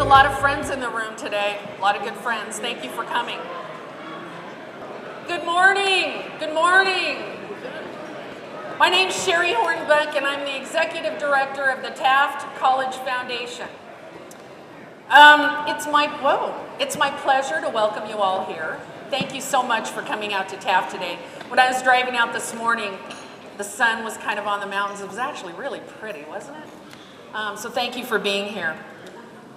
lot of friends in the room today, a lot of good friends. Thank you for coming. Good morning, good morning. My name's Sherry Hornbeck and I'm the Executive Director of the Taft College Foundation. It's my pleasure to welcome you all here. Thank you so much for coming out to Taft today. When I was driving out this morning, the sun was kind of on the mountains. It was actually really pretty, wasn't it? So thank you for being here.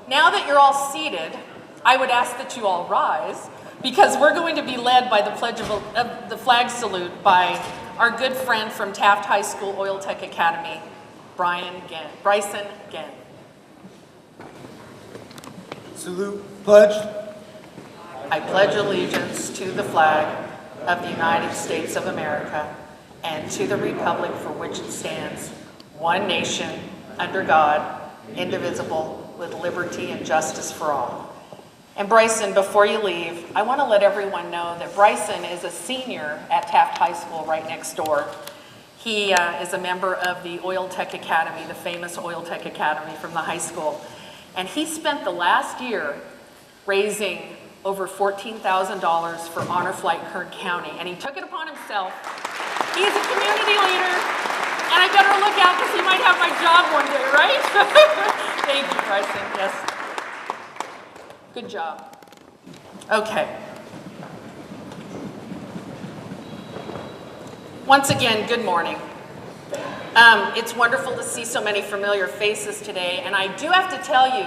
Now that you're all seated, I would ask that you all rise because we're going to be led by the pledge of the flag salute by our good friend from Taft High School Oil Tech Academy, Bryson Genn. Salute, pledge. I pledge allegiance to the flag of the United States of America and to the republic for which it stands, one nation, under God, indivisible, with liberty and justice for all. And Bryson, before you leave, I want to let everyone know that Bryson is a senior at Taft High School right next door. He is a member of the Oil Tech Academy, the famous Oil Tech Academy from the high school. And he spent the last year raising over $14,000 for Honor Flight Kern County, and he took it upon himself. He is a community leader, and I better look out because he might have my job one day, right? Thank you, Bryson. Yes. Good job. Okay. Once again, good morning. It's wonderful to see so many familiar faces today, and I do have to tell you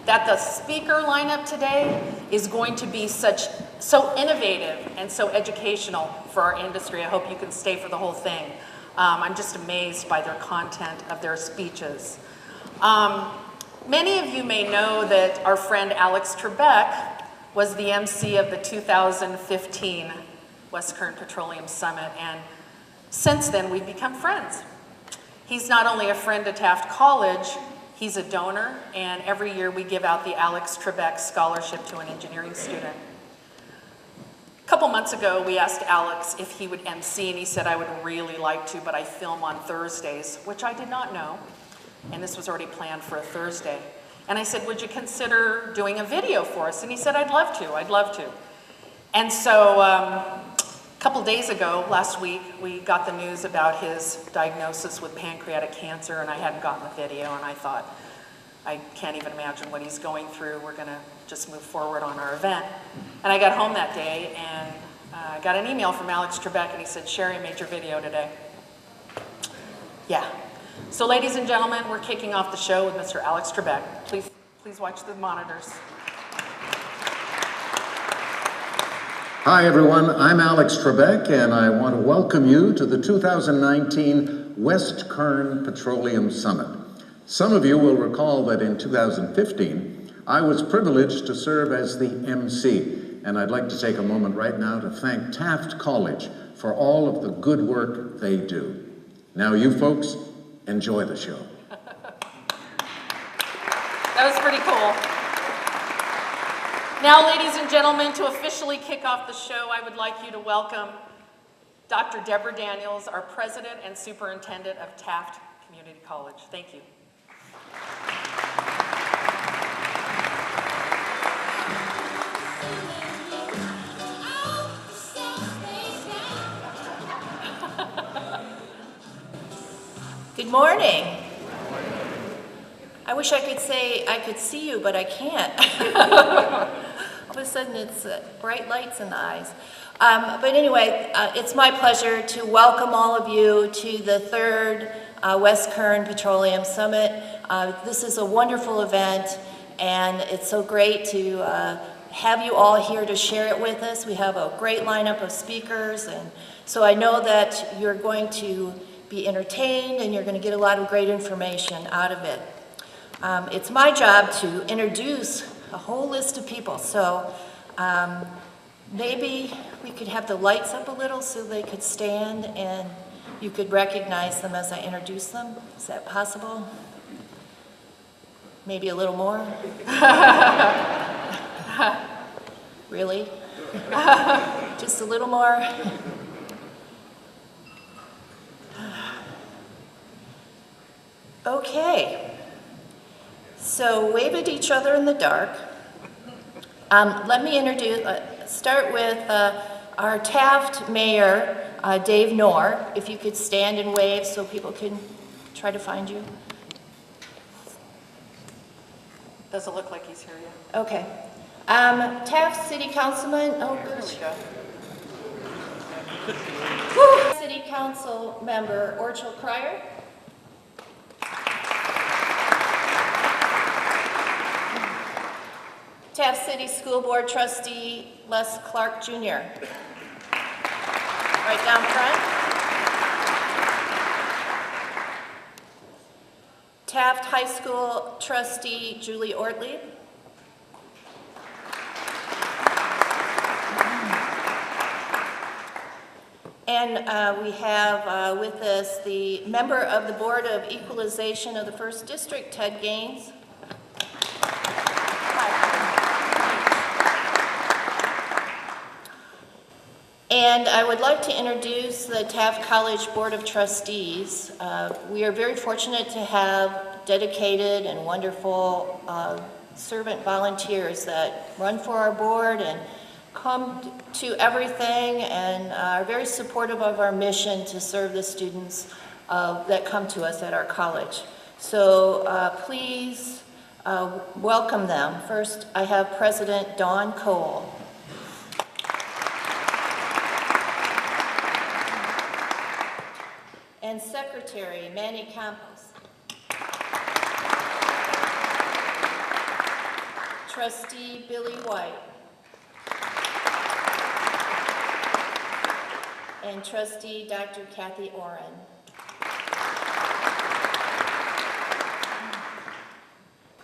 that the speaker lineup today is going to be so innovative and so educational for our industry. I hope you can stay for the whole thing. I'm just amazed by their content of their speeches. Many of you may know that our friend Alex Trebek was the MC of the 2015 West Kern Petroleum Summit, and since then we've become friends. He's not only a friend of Taft College, he's a donor, and every year we give out the Alex Trebek Scholarship to an engineering student. A couple months ago, we asked Alex if he would MC, and he said, I would really like to, but I film on Thursdays, which I did not know, and this was already planned for a Thursday. And I said, would you consider doing a video for us? And he said, I'd love to. And so a couple days ago, last week, we got the news about his diagnosis with pancreatic cancer, and I hadn't gotten the video, and I thought, I can't even imagine what he's going through. We're gonna just move forward on our event. And I got home that day, and I got an email from Alex Trebek, and he said, Sherry, I made your video today. Yeah. So ladies and gentlemen, we're kicking off the show with Mr. Alex Trebek. Please watch the monitors. Hi everyone, I'm Alex Trebek, and I want to welcome you to the 2019 West Kern Petroleum Summit. Some of you will recall that in 2015, I was privileged to serve as the MC, and I'd like to take a moment right now to thank Taft College for all of the good work they do. Now you folks, enjoy the show. That was pretty cool. Now, ladies and gentlemen, to officially kick off the show, I would like you to welcome Dr. Deborah Daniels, our President and Superintendent of Taft Community College. Thank you. Good morning. I wish I could say I could see you, but I can't. All of a sudden it's bright lights in the eyes. But anyway, it's my pleasure to welcome all of you to the third West Kern Petroleum Summit. This is a wonderful event, and it's so great to have you all here to share it with us. We have a great lineup of speakers, and so I know that you're going to be entertained and you're going to get a lot of great information out of it. It's my job to introduce a whole list of people, so maybe we could have the lights up a little so they could stand and you could recognize them as I introduce them. Is that possible? Maybe a little more? Really? Just a little more? Okay. So wave at each other in the dark. Let me start with our Taft Mayor, Dave Knorr. If you could stand and wave so people can try to find you. Doesn't look like he's here yet. Okay. Taft City Councilman, oh There gosh. we go. City Council Member Orchel Cryer. Taft City School Board Trustee Les Clark Jr. Right down front. Taft High School Trustee Julie Ortlieb. And we have with us the member of the Board of Equalization of the First District, Ted Gaines. And I would like to introduce the Taft College Board of Trustees. We are very fortunate to have dedicated and wonderful servant volunteers that run for our board and come to everything and are very supportive of our mission to serve the students that come to us at our college. So please welcome them. First, I have President Dawn Cole. And Secretary Manny Campos. Trustee Billy White. And Trustee Dr. Kathy Oren.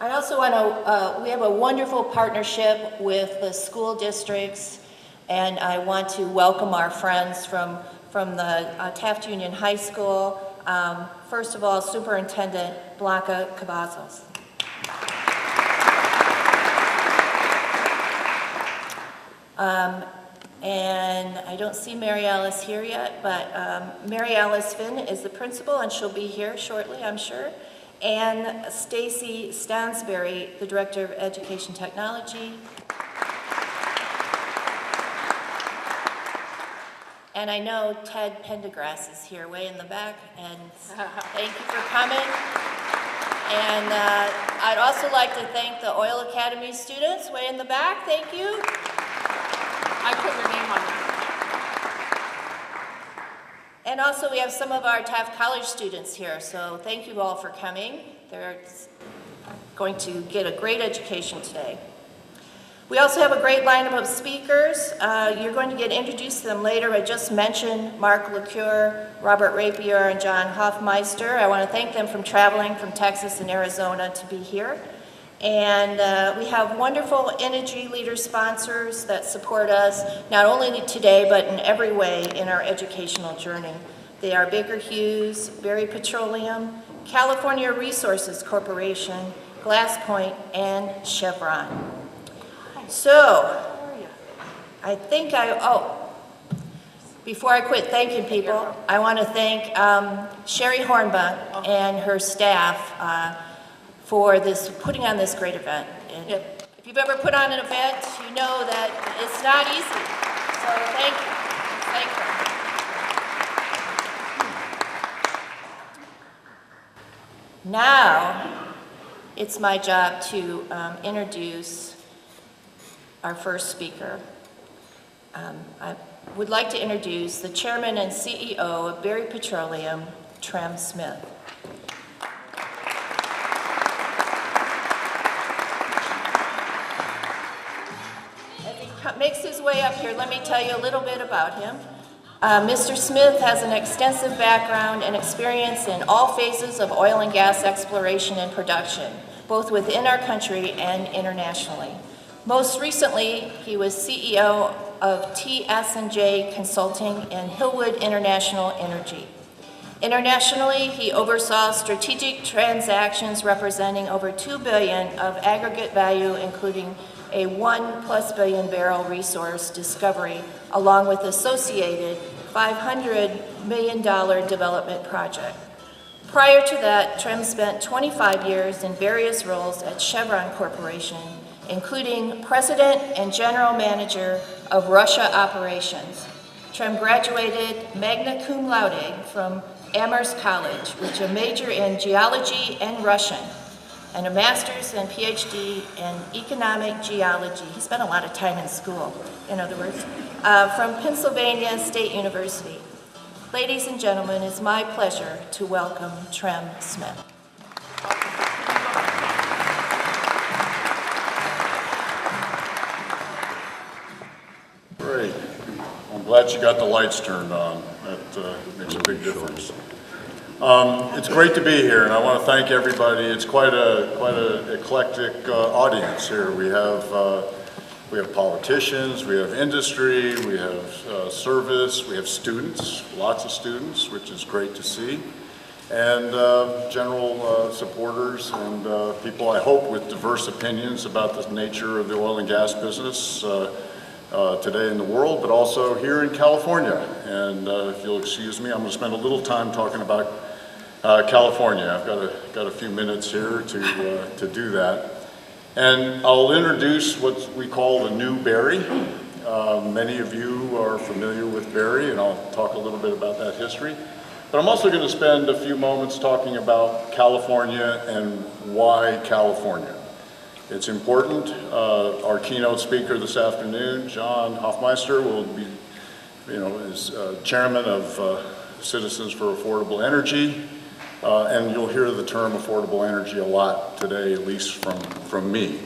I also want to, we have a wonderful partnership with the school districts, and I want to welcome our friends from the Taft Union High School. First of all, Superintendent Blanca Cavazos. And I don't see Mary Alice here yet, but Mary Alice Finn is the principal, and she'll be here shortly, I'm sure. And Stacy Stansberry, the Director of Education Technology. And I know Ted Pendergrass is here way in the back, and thank you for coming. And I'd also like to thank the Oil Academy students way in the back. Thank you. I put your name on there. And also we have some of our Taft College students here, so thank you all for coming. They're going to get a great education today. We also have a great lineup of speakers. You're going to get introduced to them later. I just mentioned Mark LeCure, Robert Rapier, and John Hoffmeister. I want to thank them for traveling from Texas and Arizona to be here. And we have wonderful energy leader sponsors that support us, not only today, but in every way in our educational journey. They are Baker Hughes, Berry Petroleum, California Resources Corporation, Glass Point, and Chevron. So, I think before I quit thanking people, I want to thank Sherry Hornbuck and her staff for putting on this great event. And if you've ever put on an event, you know that it's not easy. So thank you. Thank you. Now, it's my job to introduce our first speaker. I would like to introduce the Chairman and CEO of Berry Petroleum, Trem Smith. As he makes his way up here, let me tell you a little bit about him. Mr. Smith has an extensive background and experience in all phases of oil and gas exploration and production, both within our country and internationally. Most recently, he was CEO of TS&J Consulting and Hillwood International Energy. Internationally, he oversaw strategic transactions representing over $2 billion of aggregate value, including a $1+ billion barrel resource discovery, along with associated $500 million development Prior to that, Trem spent 25 years in various roles at Chevron Corporation, including President and General Manager of Russia Operations. Trem graduated magna cum laude from Amherst College with a major in geology and Russian, and a master's and PhD in economic geology. He spent a lot of time in school, in other words, from Pennsylvania State University. Ladies and gentlemen, it's my pleasure to welcome Trem Smith. Great. I'm glad you got the lights turned on. That makes a big difference. It's great to be here, and I want to thank everybody. It's quite a eclectic audience here. We have politicians, we have industry, we have service, we have students, lots of students, which is great to see, and general supporters and people, I hope, with diverse opinions about the nature of the oil and gas business today in the world, but also here in California. And if you'll excuse me, I'm going to spend a little time talking about California. I've got a few minutes here to do that. And I'll introduce what we call the new Barry. Many of you are familiar with Barry, and I'll talk a little bit about that history. But I'm also going to spend a few moments talking about California and why California. It's important. Our keynote speaker this afternoon, John Hofmeister, will be, is chairman of Citizens for Affordable Energy. And you'll hear the term affordable energy a lot today, at least from me.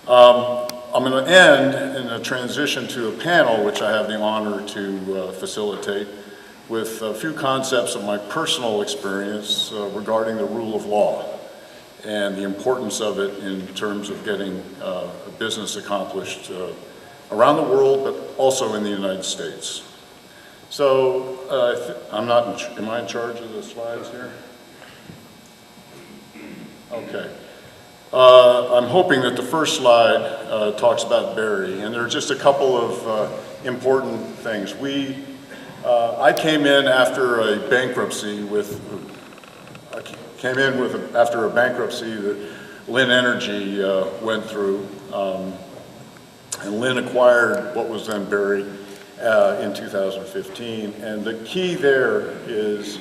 I'm going to end in a transition to a panel, which I have the honor to facilitate, with a few concepts of my personal experience regarding the rule of law and the importance of it in terms of getting a business accomplished around the world, but also in the United States. So am I in charge of the slides here? Okay. I'm hoping that the first slide talks about Barry, and there are just a couple of important things. I came in after a bankruptcy after a bankruptcy that Lynn Energy went through, and Lynn acquired what was then Barry in 2015, and the key there is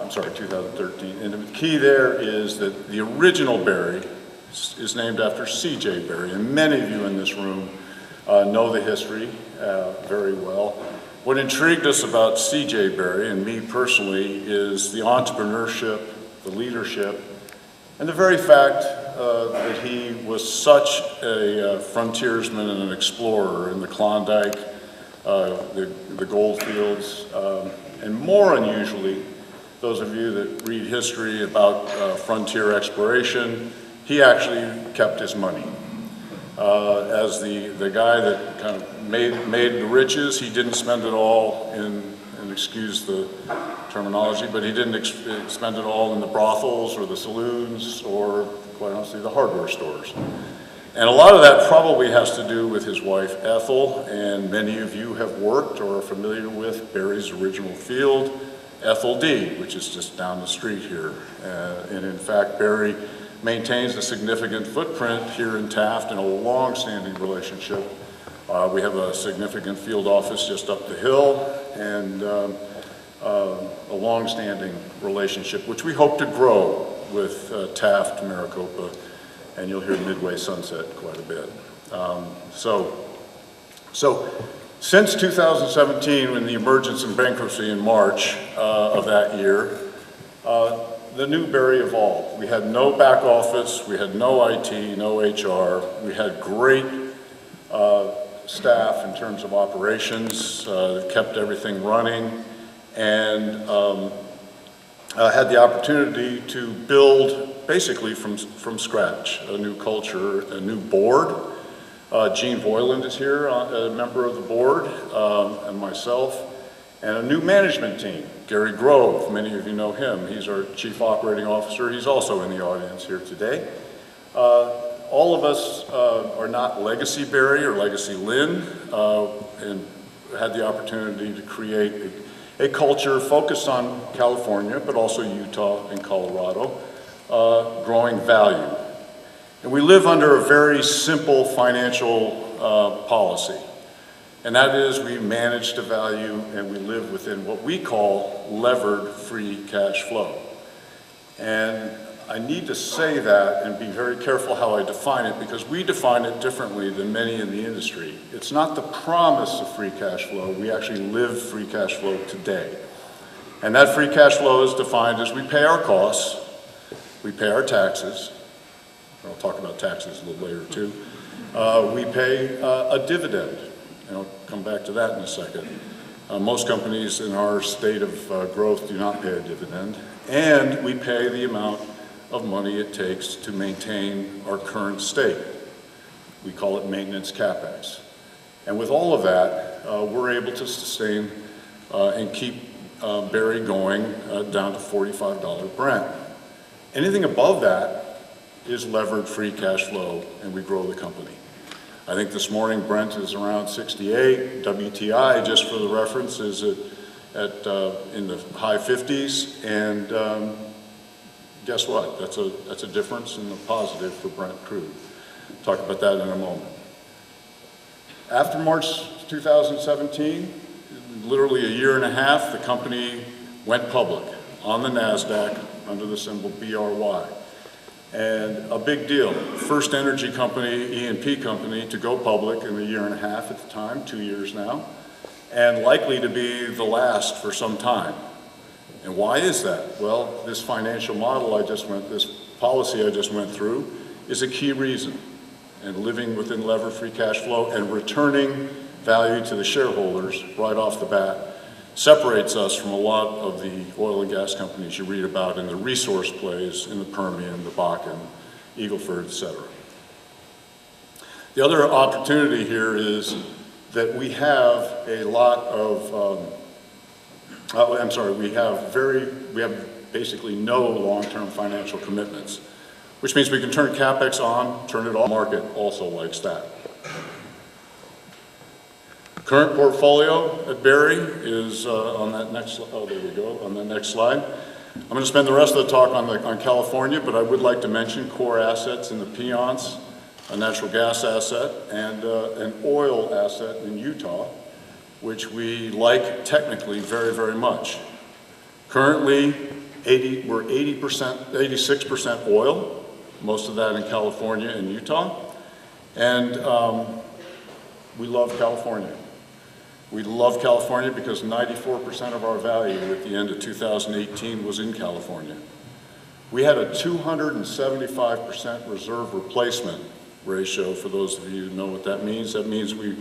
2013. And the key there is that the original Barry is named after C.J. Barry, and many of you in this room know the history very well. What intrigued us about C.J. Barry, and me personally, is the entrepreneurship, the leadership, and the very fact that he was such a frontiersman and an explorer in the Klondike, the gold fields, and more unusually, those of you that read history about frontier exploration, he actually kept his money. As the guy that kind of made the riches, he didn't spend it all in, and excuse the terminology, but he didn't spend it all in the brothels or the saloons or, quite honestly, the hardware stores. And a lot of that probably has to do with his wife, Ethel, and many of you have worked or are familiar with Barry's original field, Ethel D, which is just down the street here. And in fact, Barry maintains a significant footprint here in Taft and a long-standing relationship. We have a significant field office just up the hill and a long-standing relationship, which we hope to grow with Taft, Maricopa, and you'll hear Midway Sunset quite a bit. Since 2017, when the emergence and bankruptcy in March of that year, the new Barry evolved. We had no back office, we had no IT, no HR. We had great staff in terms of operations that kept everything running, and had the opportunity to build basically from scratch a new culture, a new board. Gene Boyland is here, a member of the board, and myself, and a new management team. Gary Grove, many of you know him. He's our Chief Operating Officer. He's also in the audience here today. All of us are not Legacy Barry or Legacy Lynn, and had the opportunity to create a culture focused on California, but also Utah and Colorado, growing value. And we live under a very simple financial policy, and that is we manage the value and we live within what we call levered free cash flow. And I need to say that and be very careful how I define it, because we define it differently than many in the industry. It's not the promise of free cash flow, we actually live free cash flow today. And that free cash flow is defined as we pay our costs, we pay our taxes, I'll talk about taxes a little later too, we pay a dividend, and I'll come back to that in a second. Most companies in our state of growth do not pay a dividend, and we pay the amount of money it takes to maintain our current state. We call it maintenance CapEx. And with all of that, we're able to sustain and keep Berry going down to $45 Brent. Anything above that is levered free cash flow, and we grow the company. I think this morning Brent is around 68. WTI, just for the reference, is in the high 50s, and guess what? That's a difference in the positive for Brent crude. Talk about that in a moment. After March 2017, literally a year and a half, the company went public on the NASDAQ under the symbol BRY. And a big deal. First energy company, E&P company, to go public in a year and a half at the time, 2 years now, and likely to be the last for some time. And why is that? Well, this financial model this policy I just went through is a key reason. And living within levered free cash flow and returning value to the shareholders right off the bat separates us from a lot of the oil and gas companies you read about in the resource plays in the Permian, the Bakken, Eagle Ford, etc. The other opportunity here is that we have a lot of we have basically no long-term financial commitments, which means we can turn CapEx on, turn it off. The market also likes that. Current portfolio at Berry is on that next, there we go, on the next slide. I'm going to spend the rest of the talk on California, but I would like to mention core assets in the Piceance, a natural gas asset, and an oil asset in Utah, which we like technically very, very much. Currently, we're 86% oil, most of that in California and Utah, and we love California. We love California because 94% of our value at the end of 2018 was in California. We had a 275% reserve replacement ratio. For those of you who know what that means we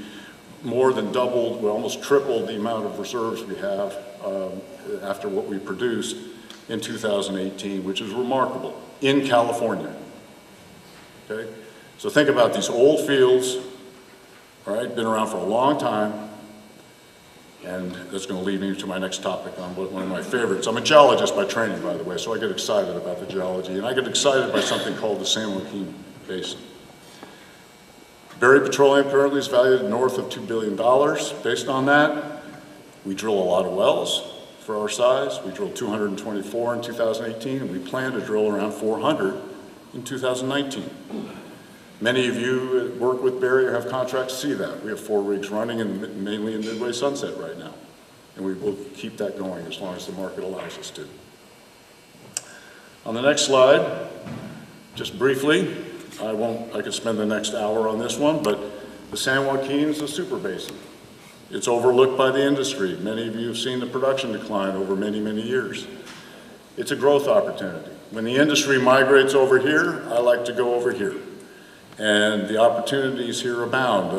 more than doubled, we almost tripled the amount of reserves we have after what we produced in 2018, which is remarkable, in California. Okay? So think about these old fields, all right, been around for a long time, and that's going to lead me to my next topic on one of my favorites. I'm a geologist by training, by the way, so I get excited about the geology, and I get excited by something called the San Joaquin Basin. Berry Petroleum currently is valued north of $2 billion. Based on that, we drill a lot of wells for our size. We drilled 224 in 2018, and we plan to drill around 400 in 2019. Many of you that work with Berry or have contracts see that. We have 4 rigs running, mainly in Midway Sunset right now. And we will keep that going as long as the market allows us to. On the next slide, just briefly, I could spend the next hour on this one, but the San Joaquin is a super basin. It's overlooked by the industry. Many of you have seen the production decline over many, many years. It's a growth opportunity. When the industry migrates over here, I like to go over here. And the opportunities here abound.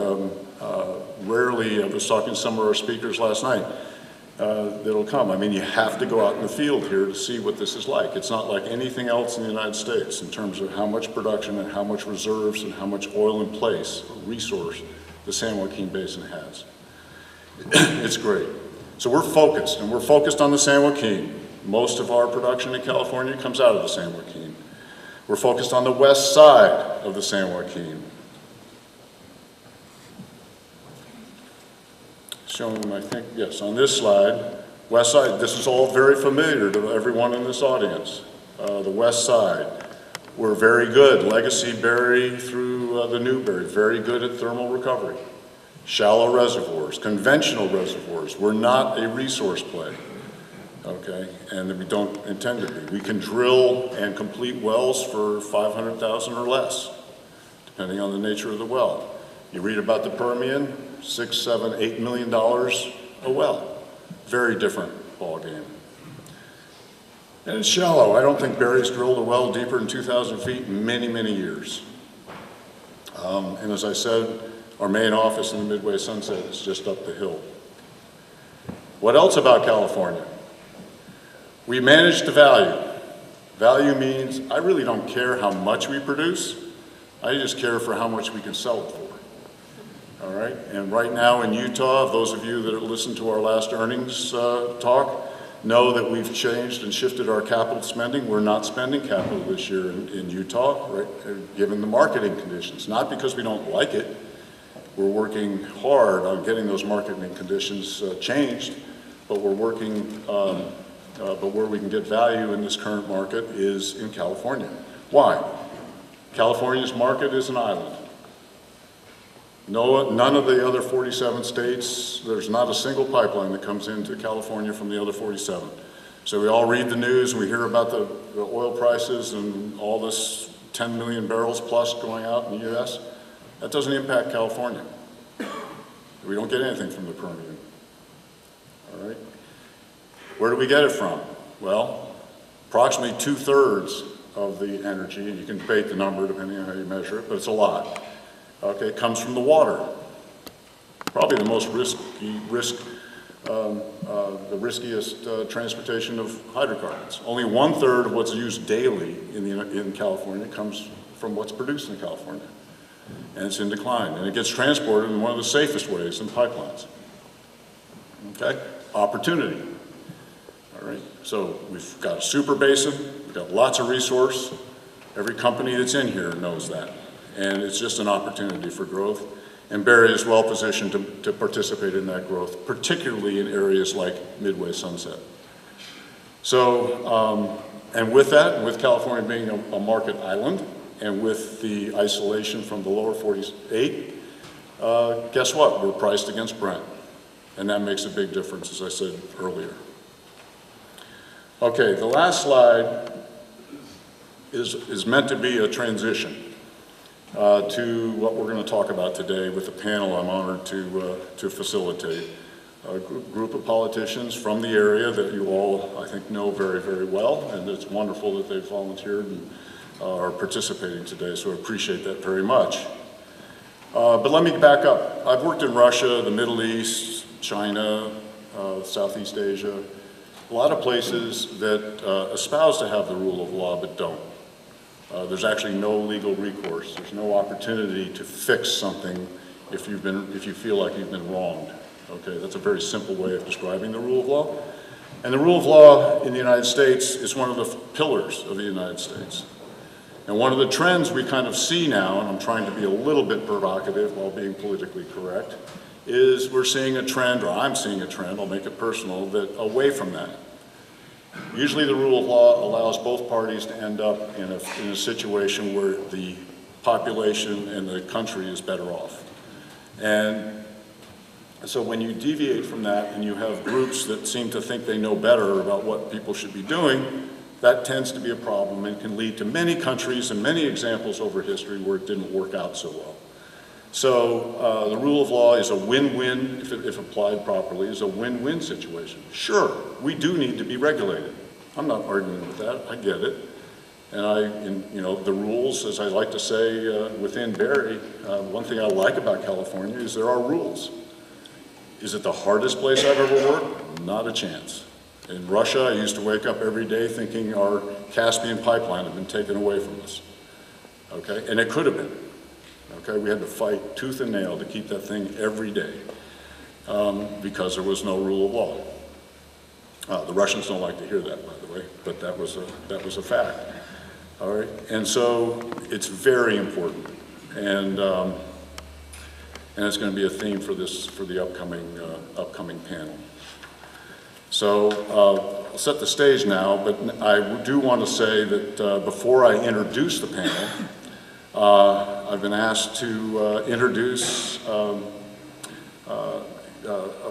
Rarely, I was talking to some of our speakers last night, that'll come. I mean, you have to go out in the field here to see what this is like. It's not like anything else in the United States in terms of how much production and how much reserves and how much oil in place, resource, the San Joaquin Basin has. It's great. So we're focused, and we're focused on the San Joaquin. Most of our production in California comes out of the San Joaquin. We're focused on the west side of the San Joaquin. Shown, I think, yes, on this slide, West Side, this is all very familiar to everyone in this audience. The West Side, we're very good. Legacy Berry through the Newberry, very good at thermal recovery. Shallow reservoirs, conventional reservoirs. We're not a resource play, okay? And we don't intend to be. We can drill and complete wells for 500,000 or less, depending on the nature of the well. You read about the Permian, $6, $7, $8 million a well. Very different ball game. And it's shallow. I don't think Berry's drilled a well deeper than 2,000 feet in many, many years. And as I said, our main office in the Midway Sunset is just up the hill. What else about California? We manage the value. Value means I really don't care how much we produce. I just care for how much we can sell it for. All right? And right now in Utah, those of you that have listened to our last earnings talk know that we've changed and shifted our capital spending. We're not spending capital this year in Utah, right, given the marketing conditions. Not because we don't like it. We're working hard on getting those marketing conditions changed, but we're working, but where we can get value in this current market is in California. Why? California's market is an island. None of the other 47 states, there's not a single pipeline that comes into California from the other 47. So we all read the news and we hear about the oil prices and all this 10 million barrels plus going out in the US. That doesn't impact California. We don't get anything from the Permian. All right? Where do we get it from? Well, approximately 2/3 of the energy, and you can debate the number depending on how you measure it, but it's a lot. Okay, it comes from the water. Probably the most the riskiest transportation of hydrocarbons. Only 1/3 of what's used daily in California comes from what's produced in California. And it's in decline. And it gets transported in one of the safest ways, in pipelines. Okay? Opportunity. All right? So we've got a super basin, we've got lots of resource. Every company that's in here knows that. And it's just an opportunity for growth. And Berry is well positioned to participate in that growth, particularly in areas like Midway Sunset. So, and with that, with California being a market island, and with the isolation from the lower 48, guess what? We're priced against Brent. And that makes a big difference, as I said earlier. Okay, the last slide is meant to be a transition to what we're going to talk about today with the panel I'm honored to facilitate. A group of politicians from the area that you all, I think, know very, very well, and it's wonderful that they've volunteered and are participating today, so I appreciate that very much. But let me back up. I've worked in Russia, the Middle East, China, Southeast Asia, a lot of places that espouse to have the rule of law but don't. There's actually no legal recourse. There's no opportunity to fix something if you feel like you've been wronged. Okay, that's a very simple way of describing the rule of law. And the rule of law in the United States is one of the pillars of the United States. And one of the trends we kind of see now, and I'm trying to be a little bit provocative while being politically correct, is we're seeing a trend, or I'm seeing a trend, I'll make it personal, that away from that. Usually the rule of law allows both parties to end up in a situation where the population and the country is better off. And so when you deviate from that and you have groups that seem to think they know better about what people should be doing, that tends to be a problem and can lead to many countries and many examples over history where it didn't work out so well. So the rule of law is a win-win, if applied properly, is a win-win situation. Sure, we do need to be regulated. I'm not arguing with that, I get it. And the rules, as I like to say within Berry, one thing I like about California is there are rules. Is it the hardest place I've ever worked? Not a chance. In Russia, I used to wake up every day thinking our Caspian pipeline had been taken away from us. Okay, and it could have been. Okay, we had to fight tooth and nail to keep that thing every day because there was no rule of law. The Russians don't like to hear that, by the way, but that was a fact. All right, and so it's very important, and it's going to be a theme for the upcoming panel. So I'll set the stage now, but I do want to say that before I introduce the panel, I've been asked to introduce a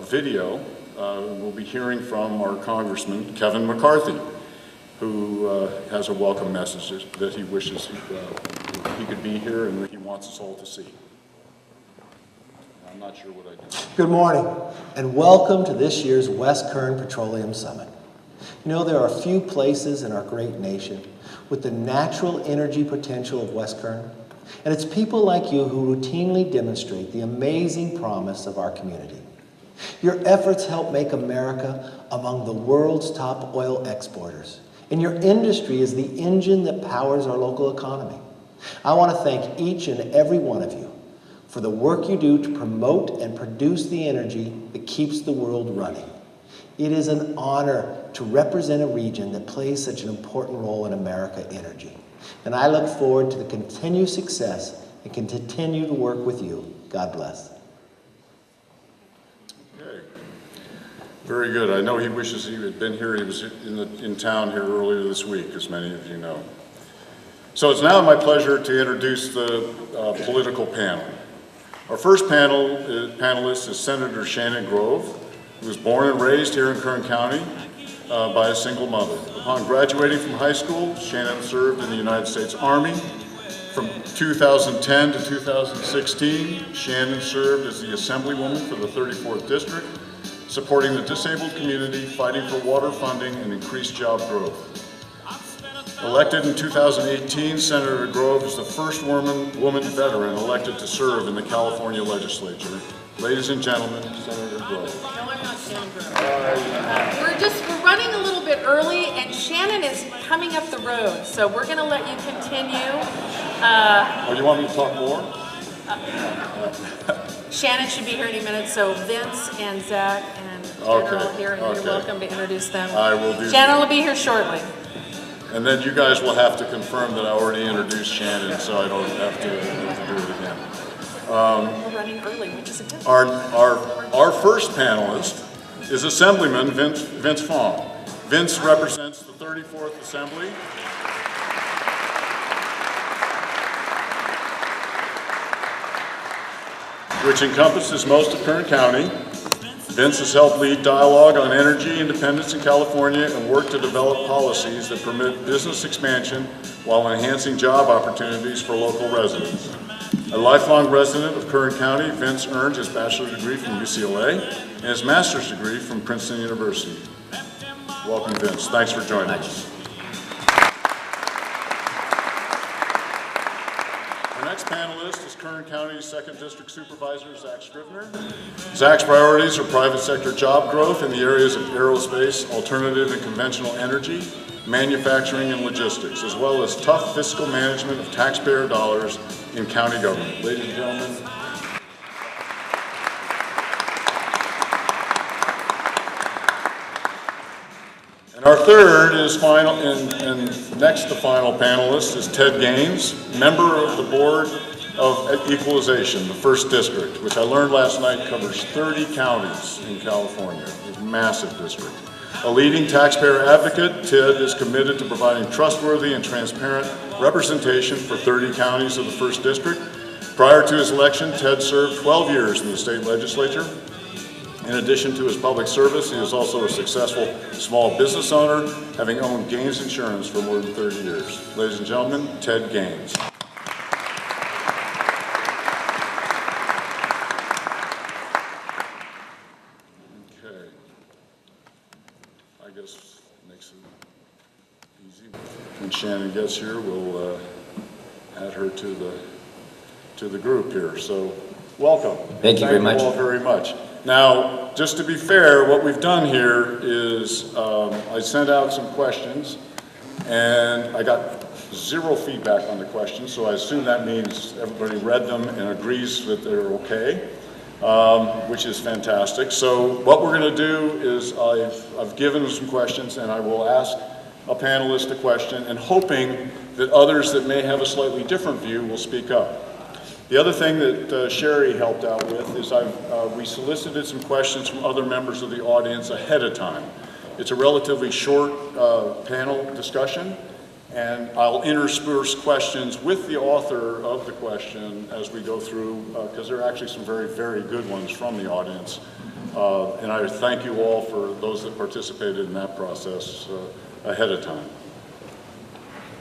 video. We'll be hearing from our Congressman, Kevin McCarthy, who has a welcome message that he wishes he could be here and that he wants us all to see. I'm not sure what I did. Good morning, and welcome to this year's West Kern Petroleum Summit. You know, there are few places in our great nation with the natural energy potential of West Kern, and it's people like you who routinely demonstrate the amazing promise of our community. Your efforts help make America among the world's top oil exporters, and your industry is the engine that powers our local economy. I want to thank each and every one of you for the work you do to promote and produce the energy that keeps the world running. It is an honor to represent a region that plays such an important role in American energy. And I look forward to the continued success and can continue to work with you. God bless. Okay. Very good. I know he wishes he had been here. He was in town here earlier this week, as many of you know. So it's now my pleasure to introduce the political panel. Our first panelist is Senator Shannon Grove, who was born and raised here in Kern County by a single mother. Upon graduating from high school, Shannon served in the United States Army. From 2010 to 2016, Shannon served as the Assemblywoman for the 34th District, supporting the disabled community, fighting for water funding, and increased job growth. Elected in 2018, Senator Grove is the first woman veteran elected to serve in the California legislature. Ladies and gentlemen, Senator Grove. No, I'm not Shannon Grove. We're running a little bit early, and Shannon is coming up the road, so we're going to let you continue. Oh, you want me to talk more? Shannon should be here any minute, so Vince and Zach and Ted are all here, and you're welcome to introduce them. I will do. Shannon will be here shortly. And then you guys will have to confirm that I already introduced Shannon, so I don't have to do it again. We're running early, which is a good thing. Our first panelist is Assemblyman Vince Fong. Vince represents the 34th Assembly. Which encompasses most of Kern County. Vince has helped lead dialogue on energy independence in California and worked to develop policies that permit business expansion while enhancing job opportunities for local residents. A lifelong resident of Kern County, Vince earned his bachelor's degree from UCLA and his master's degree from Princeton University. Welcome, Vince. Thanks for joining us. Our next panelist is Kern County's 2nd District Supervisor, Zach Scrivener. Zach's priorities are private sector job growth in the areas of aerospace, alternative and conventional energy, manufacturing and logistics, as well as tough fiscal management of taxpayer dollars in county government. Ladies and gentlemen. And our third is final, and next to final panelist is Ted Gaines, member of the Board of Equalization, the 1st District, which I learned last night covers 30 counties in California. It's a massive district. A leading taxpayer advocate, Ted is committed to providing trustworthy and transparent representation for 30 counties of the 1st District. Prior to his election, Ted served 12 years in the state legislature. In addition to his public service, he is also a successful small business owner, having owned Gaines Insurance for more than 30 years. Ladies and gentlemen, Ted Gaines. Okay. I guess makes it easy. When Shannon gets here, we'll add her to the group here. So, welcome. Thank you very much. Thank you all very much. Now, just to be fair, what we've done here is I sent out some questions, and I got 0 feedback on the questions, so I assume that means everybody read them and agrees that they're okay, which is fantastic. So what we're going to do is I've given some questions, and I will ask a panelist a question, and hoping that others that may have a slightly different view will speak up. The other thing that Sherry helped out with is we solicited some questions from other members of the audience ahead of time. It's a relatively short panel discussion, and I'll intersperse questions with the author of the question as we go through, because there are actually some very, very good ones from the audience. And I thank you all for those that participated in that process ahead of time.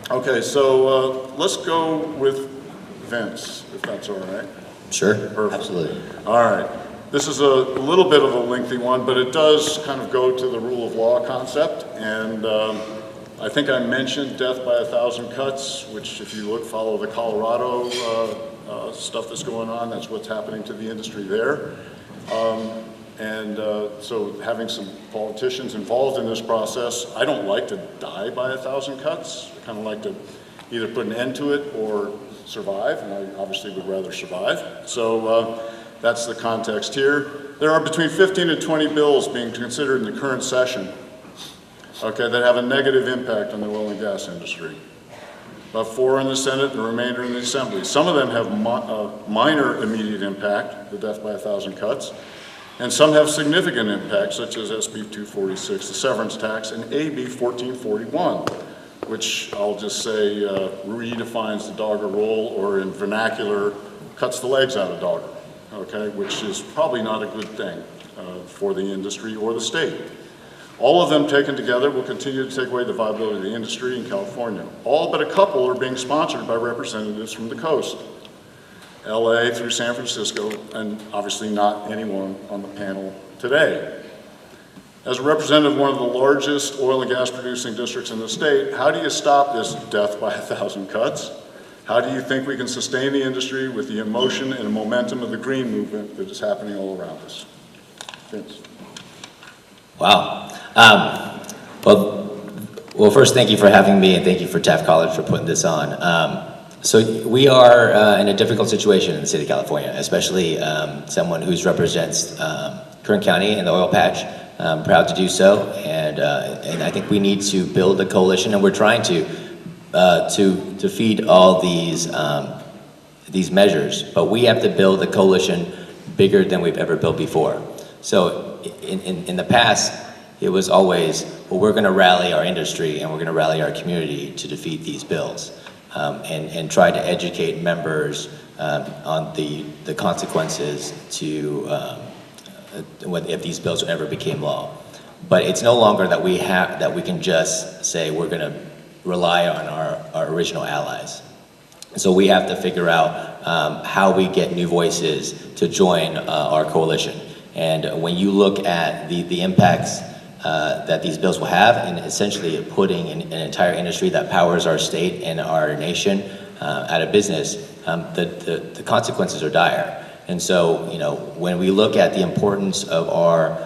Okay, so let's go with Vince, if that's all right. Sure, Perfect. absolutely. All right. This is a little bit of a lengthy one, but it does kind of go to the rule of law concept. And I think I mentioned death by 1,000 cuts, which if you follow the Colorado stuff that's going on, that's what's happening to the industry there. So having some politicians involved in this process, I don't like to die by 1,000 cuts. I kind of like to either put an end to it or survive, and I obviously would rather survive. So that's the context here. There are between 15 and 20 bills being considered in the current session, okay, that have a negative impact on the oil and gas industry. About 4 in the Senate, the remainder in the Assembly. Some of them have minor immediate impact, the death by 1,000 cuts, and some have significant impact, such as SB 246, the severance tax, and AB 1441, which I'll just say redefines the Dogger role, or in vernacular, cuts the legs out of Dogger, okay, which is probably not a good thing for the industry or the state. All of them taken together will continue to take away the viability of the industry in California. All but a couple are being sponsored by representatives from the coast, LA through San Francisco, and obviously not anyone on the panel today. As a representative of one of the largest oil and gas producing districts in the state, how do you stop this death by 1,000 cuts? How do you think we can sustain the industry with the emotion and momentum of the green movement that is happening all around us? Vince. Wow. Well, first, thank you for having me, and thank you for Taft College for putting this on. So we are in a difficult situation in the state of California, especially someone who represents Kern County in the oil patch. I'm proud to do so, and I think we need to build a coalition, and we're trying to feed all these measures, but we have to build a coalition bigger than we've ever built before. So in the past, it was always, well, we're going to rally our industry and we're going to rally our community to defeat these bills, and try to educate members on the consequences to if these bills ever became law. But it's no longer that we can just say we're going to rely on our original allies. So we have to figure out how we get new voices to join our coalition. And when you look at the impacts that these bills will have, and essentially putting an entire industry that powers our state and our nation out of business, the consequences are dire. And so, when we look at the importance of our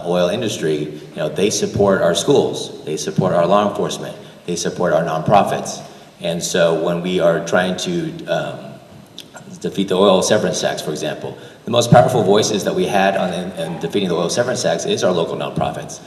oil industry, they support our schools, they support our law enforcement, they support our nonprofits. And so when we are trying to defeat the oil severance tax, for example, the most powerful voices that we had in defeating the oil severance tax is our local nonprofits.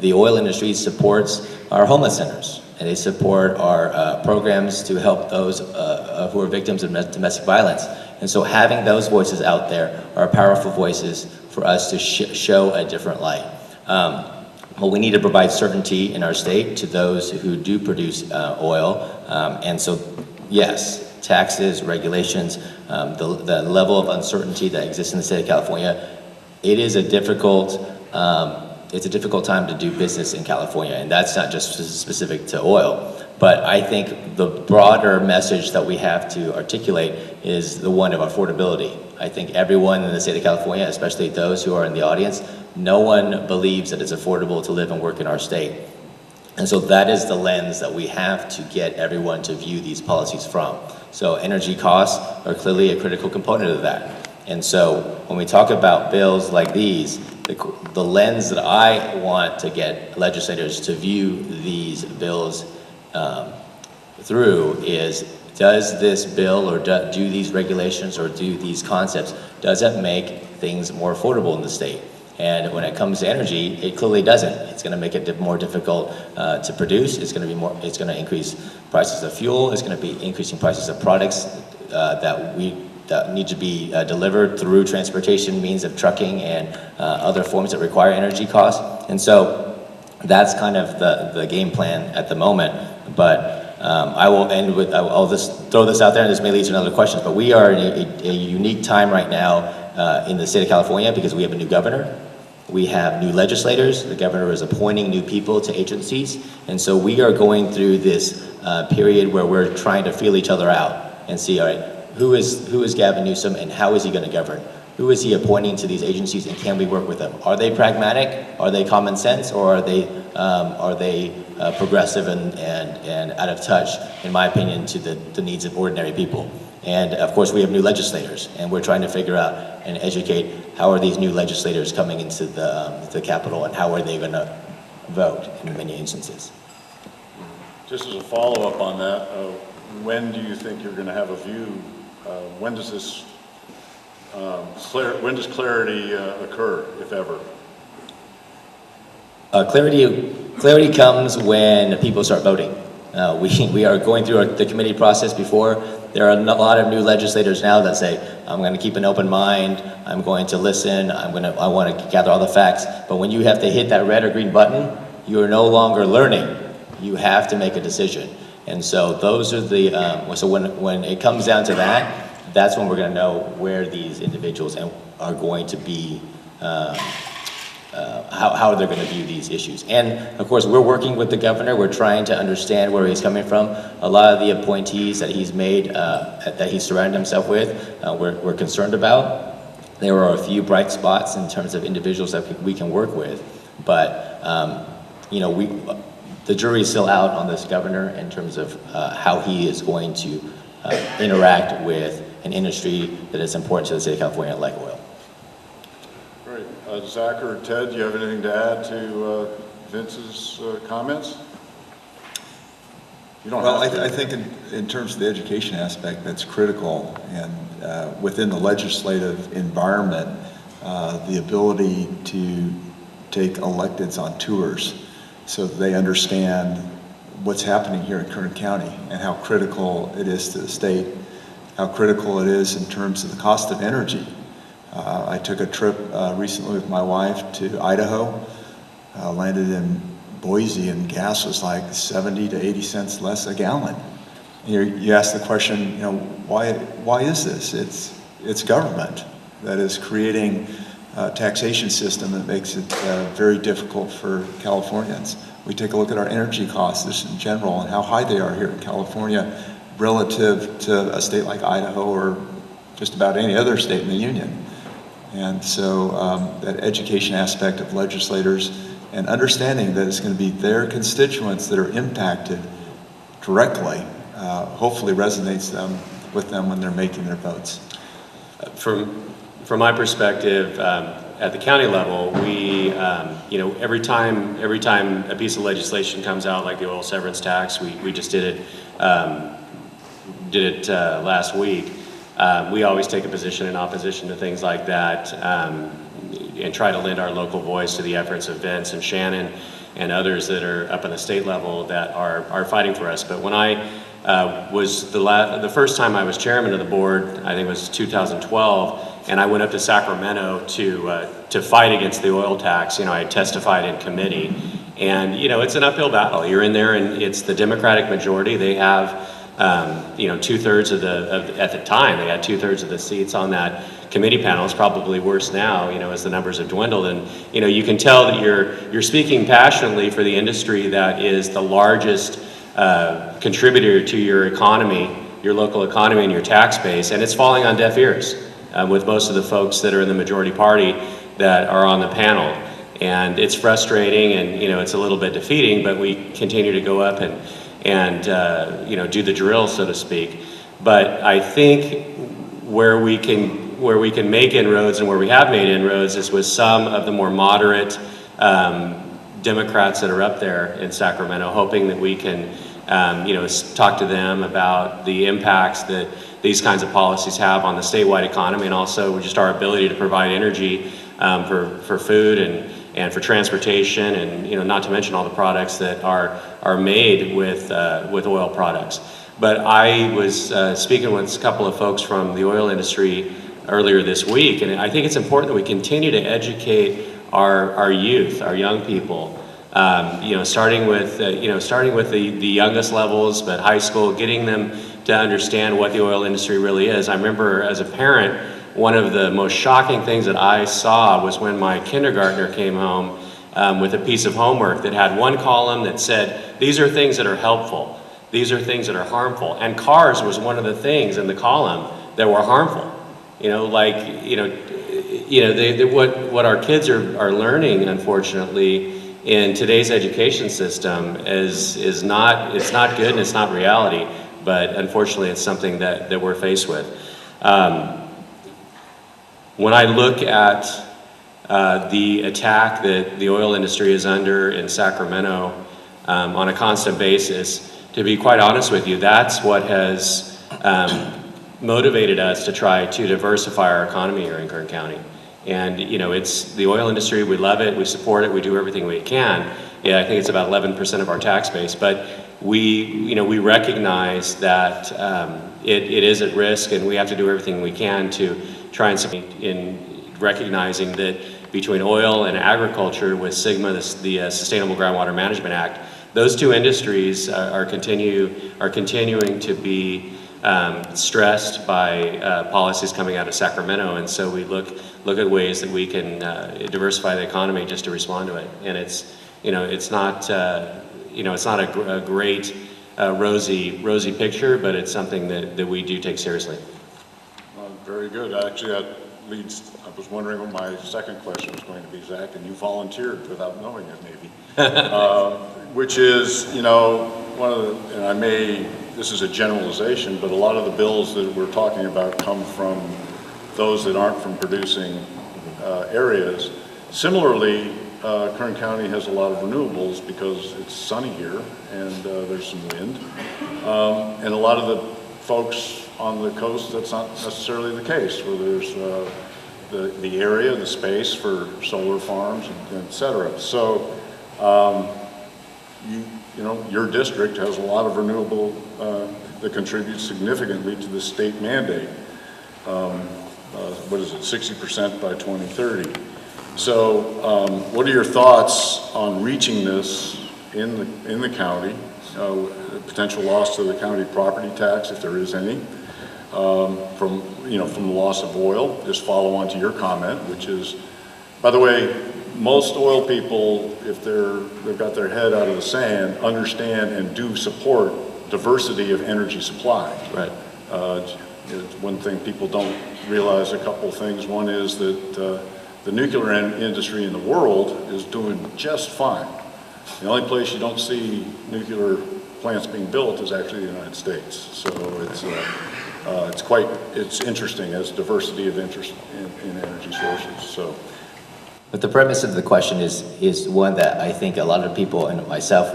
The oil industry supports our homeless centers, and they support our programs to help those who are victims of domestic violence. And so having those voices out there are powerful voices for us to show a different light. Well, we need to provide certainty in our state to those who do produce oil. And so, yes, taxes, regulations, the level of uncertainty that exists in the state of California, it is a difficult time to do business in California, and that's not just specific to oil. But I think the broader message that we have to articulate is the one of affordability. I think everyone in the state of California, especially those who are in the audience, no one believes that it's affordable to live and work in our state. And so that is the lens that we have to get everyone to view these policies from. So energy costs are clearly a critical component of that. And so when we talk about bills like these, the lens that I want to get legislators to view these bills through is, does this bill or do these regulations or do these concepts, does it make things more affordable in the state? And when it comes to energy, it clearly doesn't. It's going to make it more difficult to produce. It's going to increase prices of fuel. It's going to be increasing prices of products that need to be delivered through transportation means of trucking and other forms that require energy costs. And so that's kind of the game plan at the moment. But I will end with, I'll just throw this out there, and this may lead to another question, but we are in a unique time right now in the state of California because we have a new governor. We have new legislators. The governor is appointing new people to agencies. And so we are going through this period where we're trying to feel each other out and see, all right, who is Gavin Newsom and how is he going to govern? Who is he appointing to these agencies, and can we work with them? Are they pragmatic? Are they common sense? Or are they progressive and out of touch, in my opinion, to the needs of ordinary people? And of course, we have new legislators, and we're trying to figure out and educate how are these new legislators coming into the Capitol, and how are they going to vote in many instances. Just as a follow-up on that, when do you think you're going to have a view? When does clarity occur, if ever? Clarity comes when people start voting. We are going through the committee process before. There are a lot of new legislators now that say, I'm going to keep an open mind, I'm going to listen, I want to gather all the facts. But when you have to hit that red or green button, you are no longer learning. You have to make a decision. And so those are so when it comes down to that, that's when we're going to know where these individuals are going to be, how they're going to view these issues. And of course, we're working with the governor. We're trying to understand where he's coming from. A lot of the appointees that he's made, that he's surrounded himself with, we're concerned about. There are a few bright spots in terms of individuals that we can work with, but the jury is still out on this governor in terms of how he is going to interact with an industry that is important to the state of California, like oil. Great. Zach or Ted, do you have anything to add to Vince's comments? You don't Well, have to. I think in terms of the education aspect, that's critical. And within the legislative environment, the ability to take electeds on tours so that they understand what's happening here in Kern County and how critical it is to the state, how critical it is in terms of the cost of energy. I took a trip recently with my wife to Idaho, landed in Boise, and gas was like 70 to 80 cents less a gallon. You ask the question, why is this? It's government that is creating a taxation system that makes it very difficult for Californians. We take a look at our energy costs just in general and how high they are here in California relative to a state like Idaho or just about any other state in the union. And so that education aspect of legislators and understanding that it's going to be their constituents that are impacted directly hopefully resonates with them when they're making their votes. From my perspective, at the county level, we, every time a piece of legislation comes out, like the oil severance tax, we just did it last week. We always take a position in opposition to things like that, and try to lend our local voice to the efforts of Vince and Shannon and others that are up on the state level that are fighting for us. But when I was the first time I was chairman of the board, I think it was 2012, and I went up to Sacramento to fight against the oil tax. I testified in committee, and it's an uphill battle. You're in there, and it's the Democratic majority. They have 2/3 at the time, they had 2/3 of the seats on that committee panel. It's probably worse now, as the numbers have dwindled. And, you can tell that you're speaking passionately for the industry that is the largest contributor to your economy, your local economy and your tax base. And it's falling on deaf ears with most of the folks that are in the majority party that are on the panel. And it's frustrating and, it's a little bit defeating, but we continue to go up and do the drill, so to speak. But I think where we can make inroads and where we have made inroads is with some of the more moderate Democrats that are up there in Sacramento, hoping that we can talk to them about the impacts that these kinds of policies have on the statewide economy, and also just our ability to provide energy for food and for transportation, and not to mention all the products that are made with oil products. But I was speaking with a couple of folks from the oil industry earlier this week, and I think it's important that we continue to educate our youth, our young people, Starting with the youngest levels, but high school, getting them to understand what the oil industry really is. I remember as a parent, one of the most shocking things that I saw was when my kindergartner came home with a piece of homework that had one column that said, these are things that are helpful, these are things that are harmful. And cars was one of the things in the column that were harmful. What our kids are learning, unfortunately, in today's education system is not good and it's not reality, but unfortunately it's something that we're faced with. When I look at the attack that the oil industry is under in Sacramento on a constant basis, to be quite honest with you, that's what has motivated us to try to diversify our economy here in Kern County. And it's the oil industry, we love it, we support it, we do everything we can. Yeah, I think it's about 11% of our tax base, but we recognize that it is at risk, and we have to do everything we can to try and support in recognizing that between oil and agriculture with SGMA, the Sustainable Groundwater Management Act, those two industries are continuing to be stressed by policies coming out of Sacramento, and so we look at ways that we can diversify the economy just to respond to it. And it's not a great rosy picture, but it's something that we do take seriously. Very good. Actually, that leads. I was wondering what my second question was going to be, Zach, and you volunteered without knowing it, maybe. Which is, one of the, and this is a generalization, but a lot of the bills that we're talking about come from those that aren't from producing areas. Similarly, Kern County has a lot of renewables because it's sunny here and there's some wind. And a lot of the folks on the coast, that's not necessarily the case, where there's the area, the space for solar farms, and et cetera. So, your district has a lot of renewable that contributes significantly to the state mandate. What is it, 60% by 2030? So, what are your thoughts on reaching this in the county? The potential loss to the county property tax, if there is any, from the loss of oil. Just follow on to your comment, which is, by the way, most oil people, if they've got their head out of the sand, understand and do support diversity of energy supply. Right. One thing people don't realize, a couple things. One is that the nuclear industry in the world is doing just fine. The only place you don't see nuclear plants being built is actually the United States. So it's interesting as diversity of interest in energy sources. So. But the premise of the question is one that I think a lot of people and myself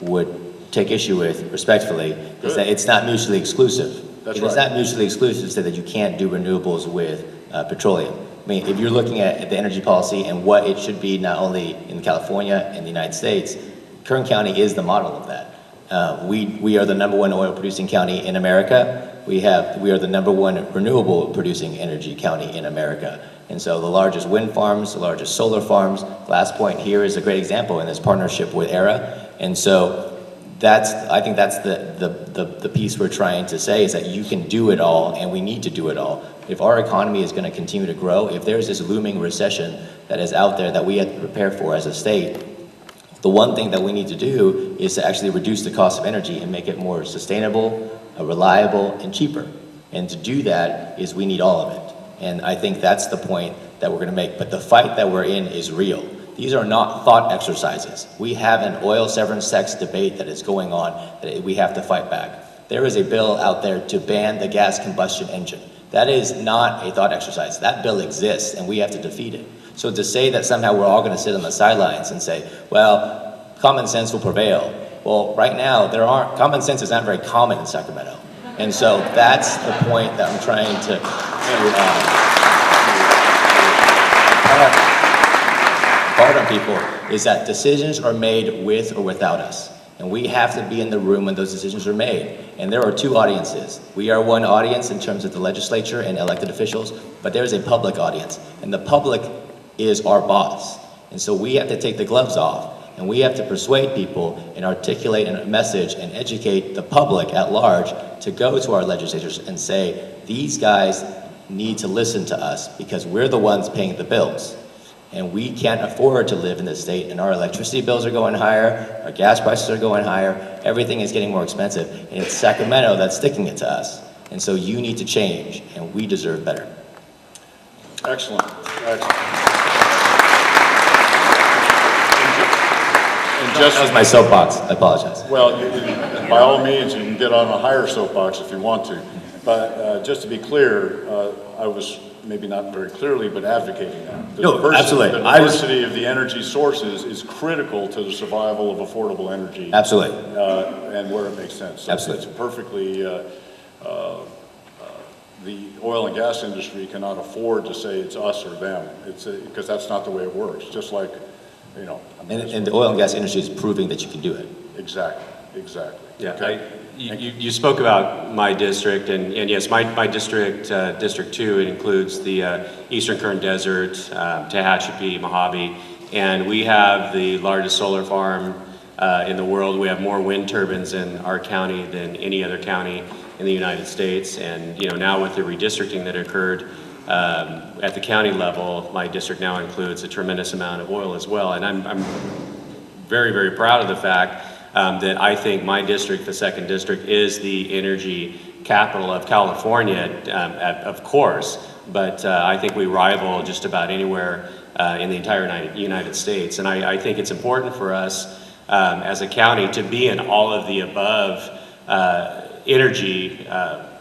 would take issue with respectfully. Good. Is that it's not mutually exclusive. That's right. It's not mutually exclusive to say that you can't do renewables with petroleum. I mean, if you're looking at the energy policy and what it should be, not only in California and the United States, Kern County is the model of that. We are the #1 oil producing county in America. We are the #1 renewable producing energy county in America. And so the largest wind farms, the largest solar farms, Glass Point here is a great example in this partnership with ERA. And so I think that's the piece we're trying to say, is that you can do it all, and we need to do it all. If our economy is going to continue to grow, if there's this looming recession that is out there that we have to prepare for as a state, the one thing that we need to do is to actually reduce the cost of energy and make it more sustainable, reliable, and cheaper. And to do that is we need all of it. And I think that's the point that we're going to make. But the fight that we're in is real. These are not thought exercises. We have an oil severance tax debate that is going on that we have to fight back. There is a bill out there to ban the gas combustion engine. That is not a thought exercise. That bill exists, and we have to defeat it. So to say that somehow we're all going to sit on the sidelines and say, well, common sense will prevail. Well, right now, common sense is not very common in Sacramento. And so that's the point that I'm trying to impart on people, is that decisions are made with or without us. And we have to be in the room when those decisions are made. And there are two audiences. We are one audience in terms of the legislature and elected officials, but there's a public audience. And the public is our boss. And so we have to take the gloves off And we have to persuade people and articulate a message and educate the public at large to go to our legislators and say, these guys need to listen to us because we're the ones paying the bills. And we can't afford to live in this state, and our electricity bills are going higher, our gas prices are going higher, everything is getting more expensive, and it's Sacramento that's sticking it to us. And so you need to change, and we deserve better. Excellent. Excellent. That was my soapbox, I apologize. Well, by all means, you can get on a higher soapbox if you want to. But just to be clear, I was maybe not very clearly, but advocating that. No, absolutely. The diversity of the energy sources is critical to the survival of affordable energy. Absolutely. And where it makes sense. So absolutely. It's perfectly, the oil and gas industry cannot afford to say it's us or them. It's because that's not the way it works. Just like, you know. And the oil and gas industry is proving that you can do it. Exactly, exactly. Yeah, Okay. you spoke about my district, and yes, my district, District 2, it includes the Eastern Kern Desert, Tehachapi, Mojave, and we have the largest solar farm in the world. We have more wind turbines in our county than any other county in the United States, and you know, now with the redistricting that occurred at the county level, my district now includes a tremendous amount of oil as well, and I'm very, very proud of the fact that I think my district, the 2nd District, is the energy capital of California, of course, but I think we rival just about anywhere in the entire United States. And I think it's important for us as a county to be an all of the above energy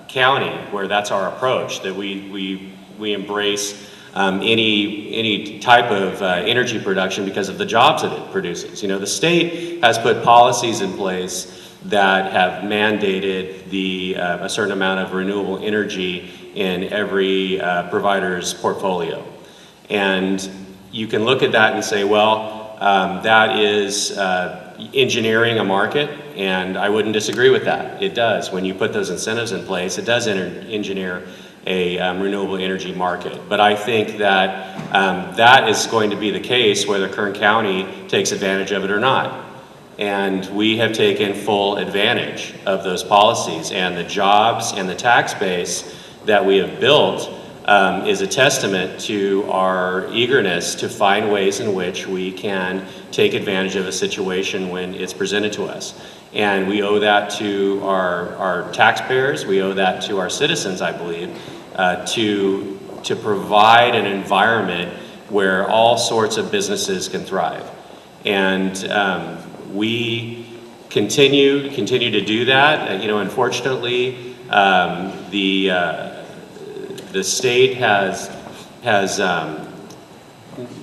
county, where that's our approach, that we embrace any type of energy production because of the jobs that it produces. You know, the state has put policies in place that have mandated a certain amount of renewable energy in every provider's portfolio. And you can look at that and say, well, that is engineering a market, and I wouldn't disagree with that. It does. When you put those incentives in place, it does engineer a renewable energy market. But I think that that is going to be the case whether Kern County takes advantage of it or not. And we have taken full advantage of those policies, and the jobs and the tax base that we have built is a testament to our eagerness to find ways in which we can take advantage of a situation when it's presented to us. And we owe that to our taxpayers, we owe that to our citizens, I believe, to provide an environment where all sorts of businesses can thrive. And we continue to do that. You know, unfortunately, the state has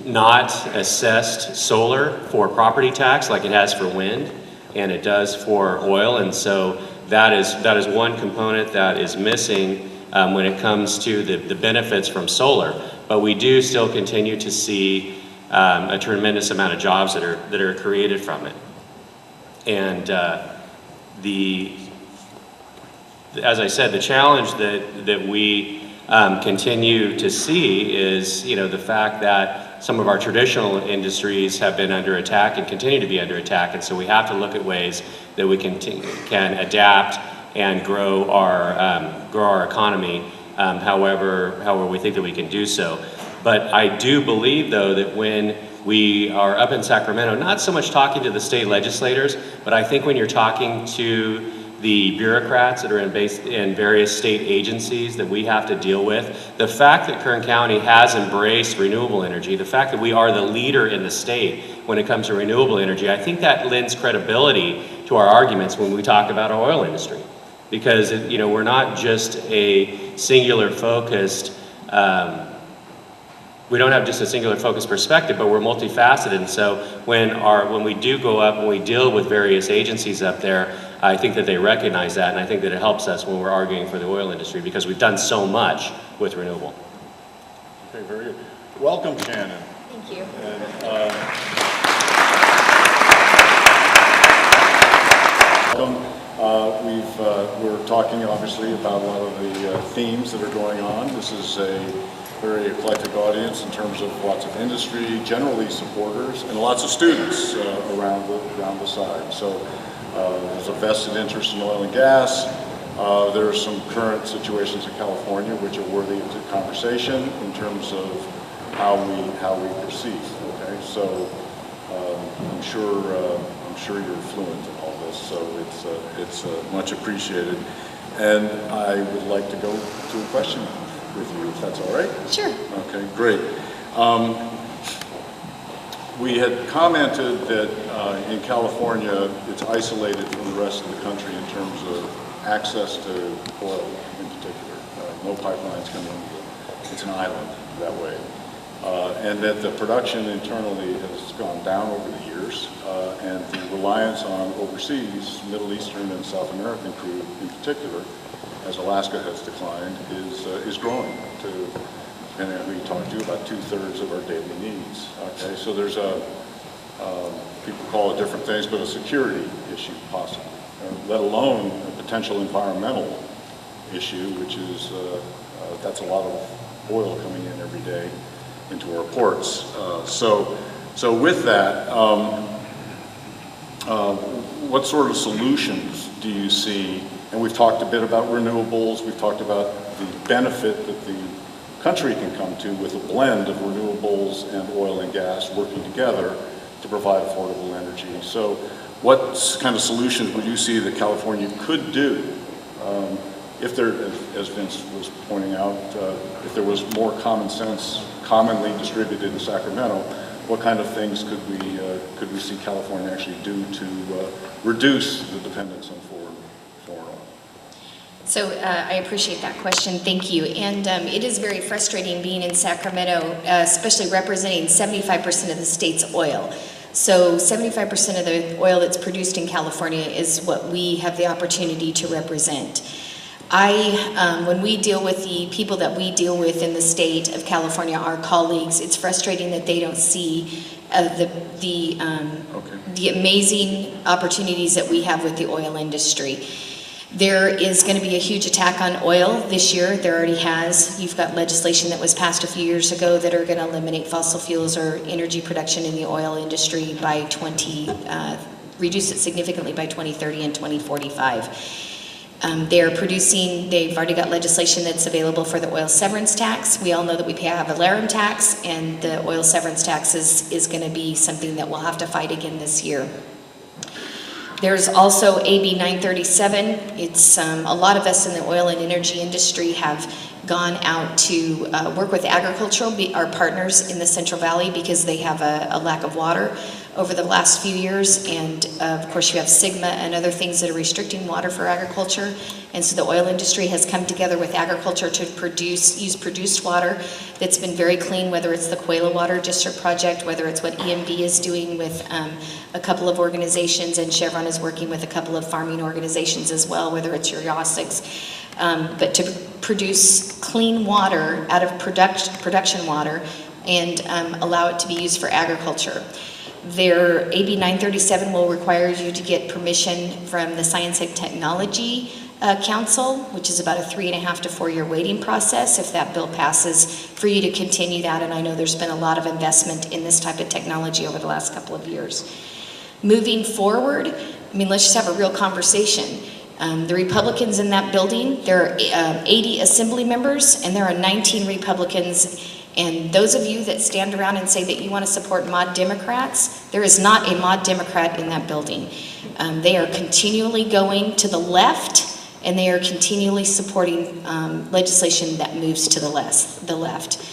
not assessed solar for property tax like it has for wind, and it does for oil, and so that is one component that is missing when it comes to the benefits from solar. But we do still continue to see a tremendous amount of jobs that are created from it. And as I said, the challenge that we continue to see is, you know, the fact that some of our traditional industries have been under attack and continue to be under attack, and so we have to look at ways that we can adapt and grow our economy however we think that we can do so. But I do believe, though, that when we are up in Sacramento, not so much talking to the state legislators, but I think when you're talking to the bureaucrats that are in various state agencies that we have to deal with, the fact that Kern County has embraced renewable energy, the fact that we are the leader in the state when it comes to renewable energy, I think that lends credibility to our arguments when we talk about our oil industry. Because, you know, we're not just a singular focused, we don't have just a singular focused perspective, but we're multifaceted. And so when we do go up and we deal with various agencies up there, I think that they recognize that, and I think that it helps us when we're arguing for the oil industry because we've done so much with renewable. Okay, very good. Welcome, Shannon. Thank you. And, we're talking obviously about a lot of the themes that are going on. This is very eclectic audience in terms of lots of industry, generally supporters, and lots of students around the side. So there's a vested interest in oil and gas. There are some current situations in California which are worthy of conversation in terms of how we proceed. Okay, so I'm sure you're fluent in all this, so it's much appreciated. And I would like to go to a question with you, if that's all right. Sure. Okay, great. We had commented that in California, it's isolated from the rest of the country in terms of access to oil in particular. No pipelines coming in. It's an island that way. And that the production internally has gone down over the years, and the reliance on overseas, Middle Eastern and South American crude in particular, as Alaska has declined, is growing to, depending on who you talk to, about 2/3 of our daily needs. Okay, so there's people call it different things, but a security issue possibly, let alone a potential environmental issue, which is, that's a lot of oil coming in every day into our ports. So with that, what sort of solutions do you see? And we've talked a bit about renewables. We've talked about the benefit that the country can come to with a blend of renewables and oil and gas working together to provide affordable energy. So what kind of solutions would you see that California could do if there, as Vince was pointing out, if there was more common sense commonly distributed in Sacramento, what kind of things could we see California actually do to reduce the dependence on foreign oil? So I appreciate that question. Thank you. And it is very frustrating being in Sacramento, especially representing 75% of the state's oil. So 75% of the oil that's produced in California is what we have the opportunity to represent. When we deal with the people that we deal with in the state of California, our colleagues, it's frustrating that they don't see the amazing opportunities that we have with the oil industry. There is going to be a huge attack on oil this year. There already has. You've got legislation that was passed a few years ago that are going to eliminate fossil fuels or energy production in the oil industry by reduce it significantly by 2030 and 2045. They've already got legislation that's available for the oil severance tax. We all know that we have a Laram tax, and the oil severance tax is going to be something that we'll have to fight again this year. There's also AB 937. It's a lot of us in the oil and energy industry have gone out to work with agricultural, our partners in the Central Valley, because they have a lack of water over the last few years, and of course you have Sigma and other things that are restricting water for agriculture, and so the oil industry has come together with agriculture to use produced water that's been very clean, whether it's the Coela Water District project, whether it's what EMB is doing with a couple of organizations, and Chevron is working with a couple of farming organizations as well, whether it's Uriosics, but to produce clean water out of production water and allow it to be used for agriculture. Their AB 937 will require you to get permission from the Science and Technology Council, which is about a 3.5 to 4 year waiting process if that bill passes, for you to continue that. And I know there's been a lot of investment in this type of technology over the last couple of years. Moving forward, I mean, let's just have a real conversation. The Republicans in that building, there are 80 assembly members, and there are 19 Republicans. And those of you that stand around and say that you want to support mod Democrats, there is not a mod Democrat in that building. They are continually going to the left, and they are continually supporting legislation that moves to the left.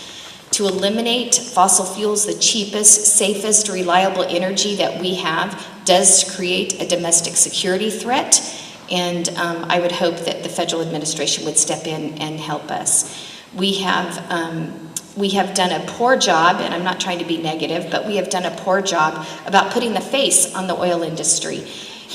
To eliminate fossil fuels, the cheapest, safest, reliable energy that we have, does create a domestic security threat. And I would hope that the federal administration would step in and help us. We have done a poor job, and I'm not trying to be negative, but we have done a poor job about putting the face on the oil industry.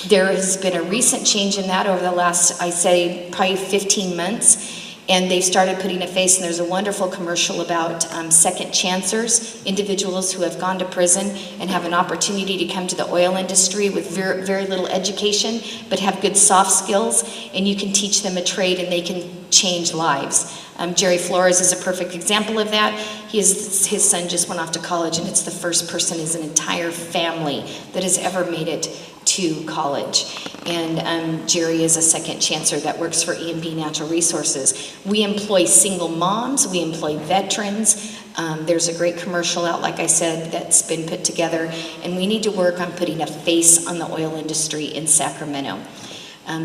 There has been a recent change in that over the last, I say, probably 15 months, and they've started putting a face, and there's a wonderful commercial about second chancers, individuals who have gone to prison and have an opportunity to come to the oil industry with very, very little education, but have good soft skills, and you can teach them a trade, and they can change lives. Jerry Flores is a perfect example of that. His son just went off to college, and it's the first person in his entire family that has ever made it to college. And Jerry is a second chancer that works for E&B Natural Resources. We employ single moms, we employ veterans. There's a great commercial out, like I said, that's been put together, and we need to work on putting a face on the oil industry in Sacramento.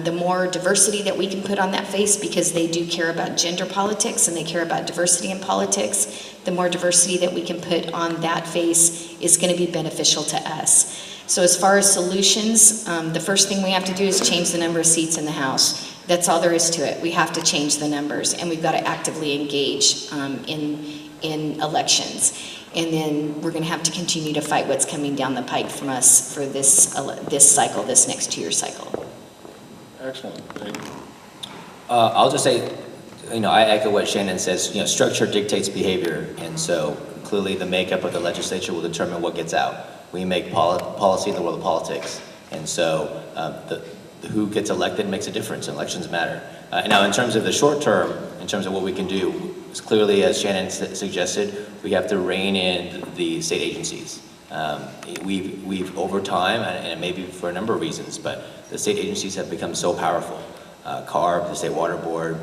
The more diversity that we can put on that face, because they do care about gender politics and they care about diversity in politics, the more diversity that we can put on that face is going to be beneficial to us. So as far as solutions, the first thing we have to do is change the number of seats in the House. That's all there is to it. We have to change the numbers, and we've got to actively engage in elections. And then we're going to have to continue to fight what's coming down the pike from us for this cycle, this next 2-year cycle. Excellent. Thank you. I'll just say, I echo what Shannon says. Structure dictates behavior, and so clearly the makeup of the legislature will determine what gets out. We make policy in the world of politics, and so who gets elected makes a difference. Elections matter. Now, in terms of the short term, in terms of what we can do, it's clearly, as Shannon suggested, we have to rein in the state agencies. We've over time, and it may be for a number of reasons, but the state agencies have become so powerful. CARB, the State Water Board,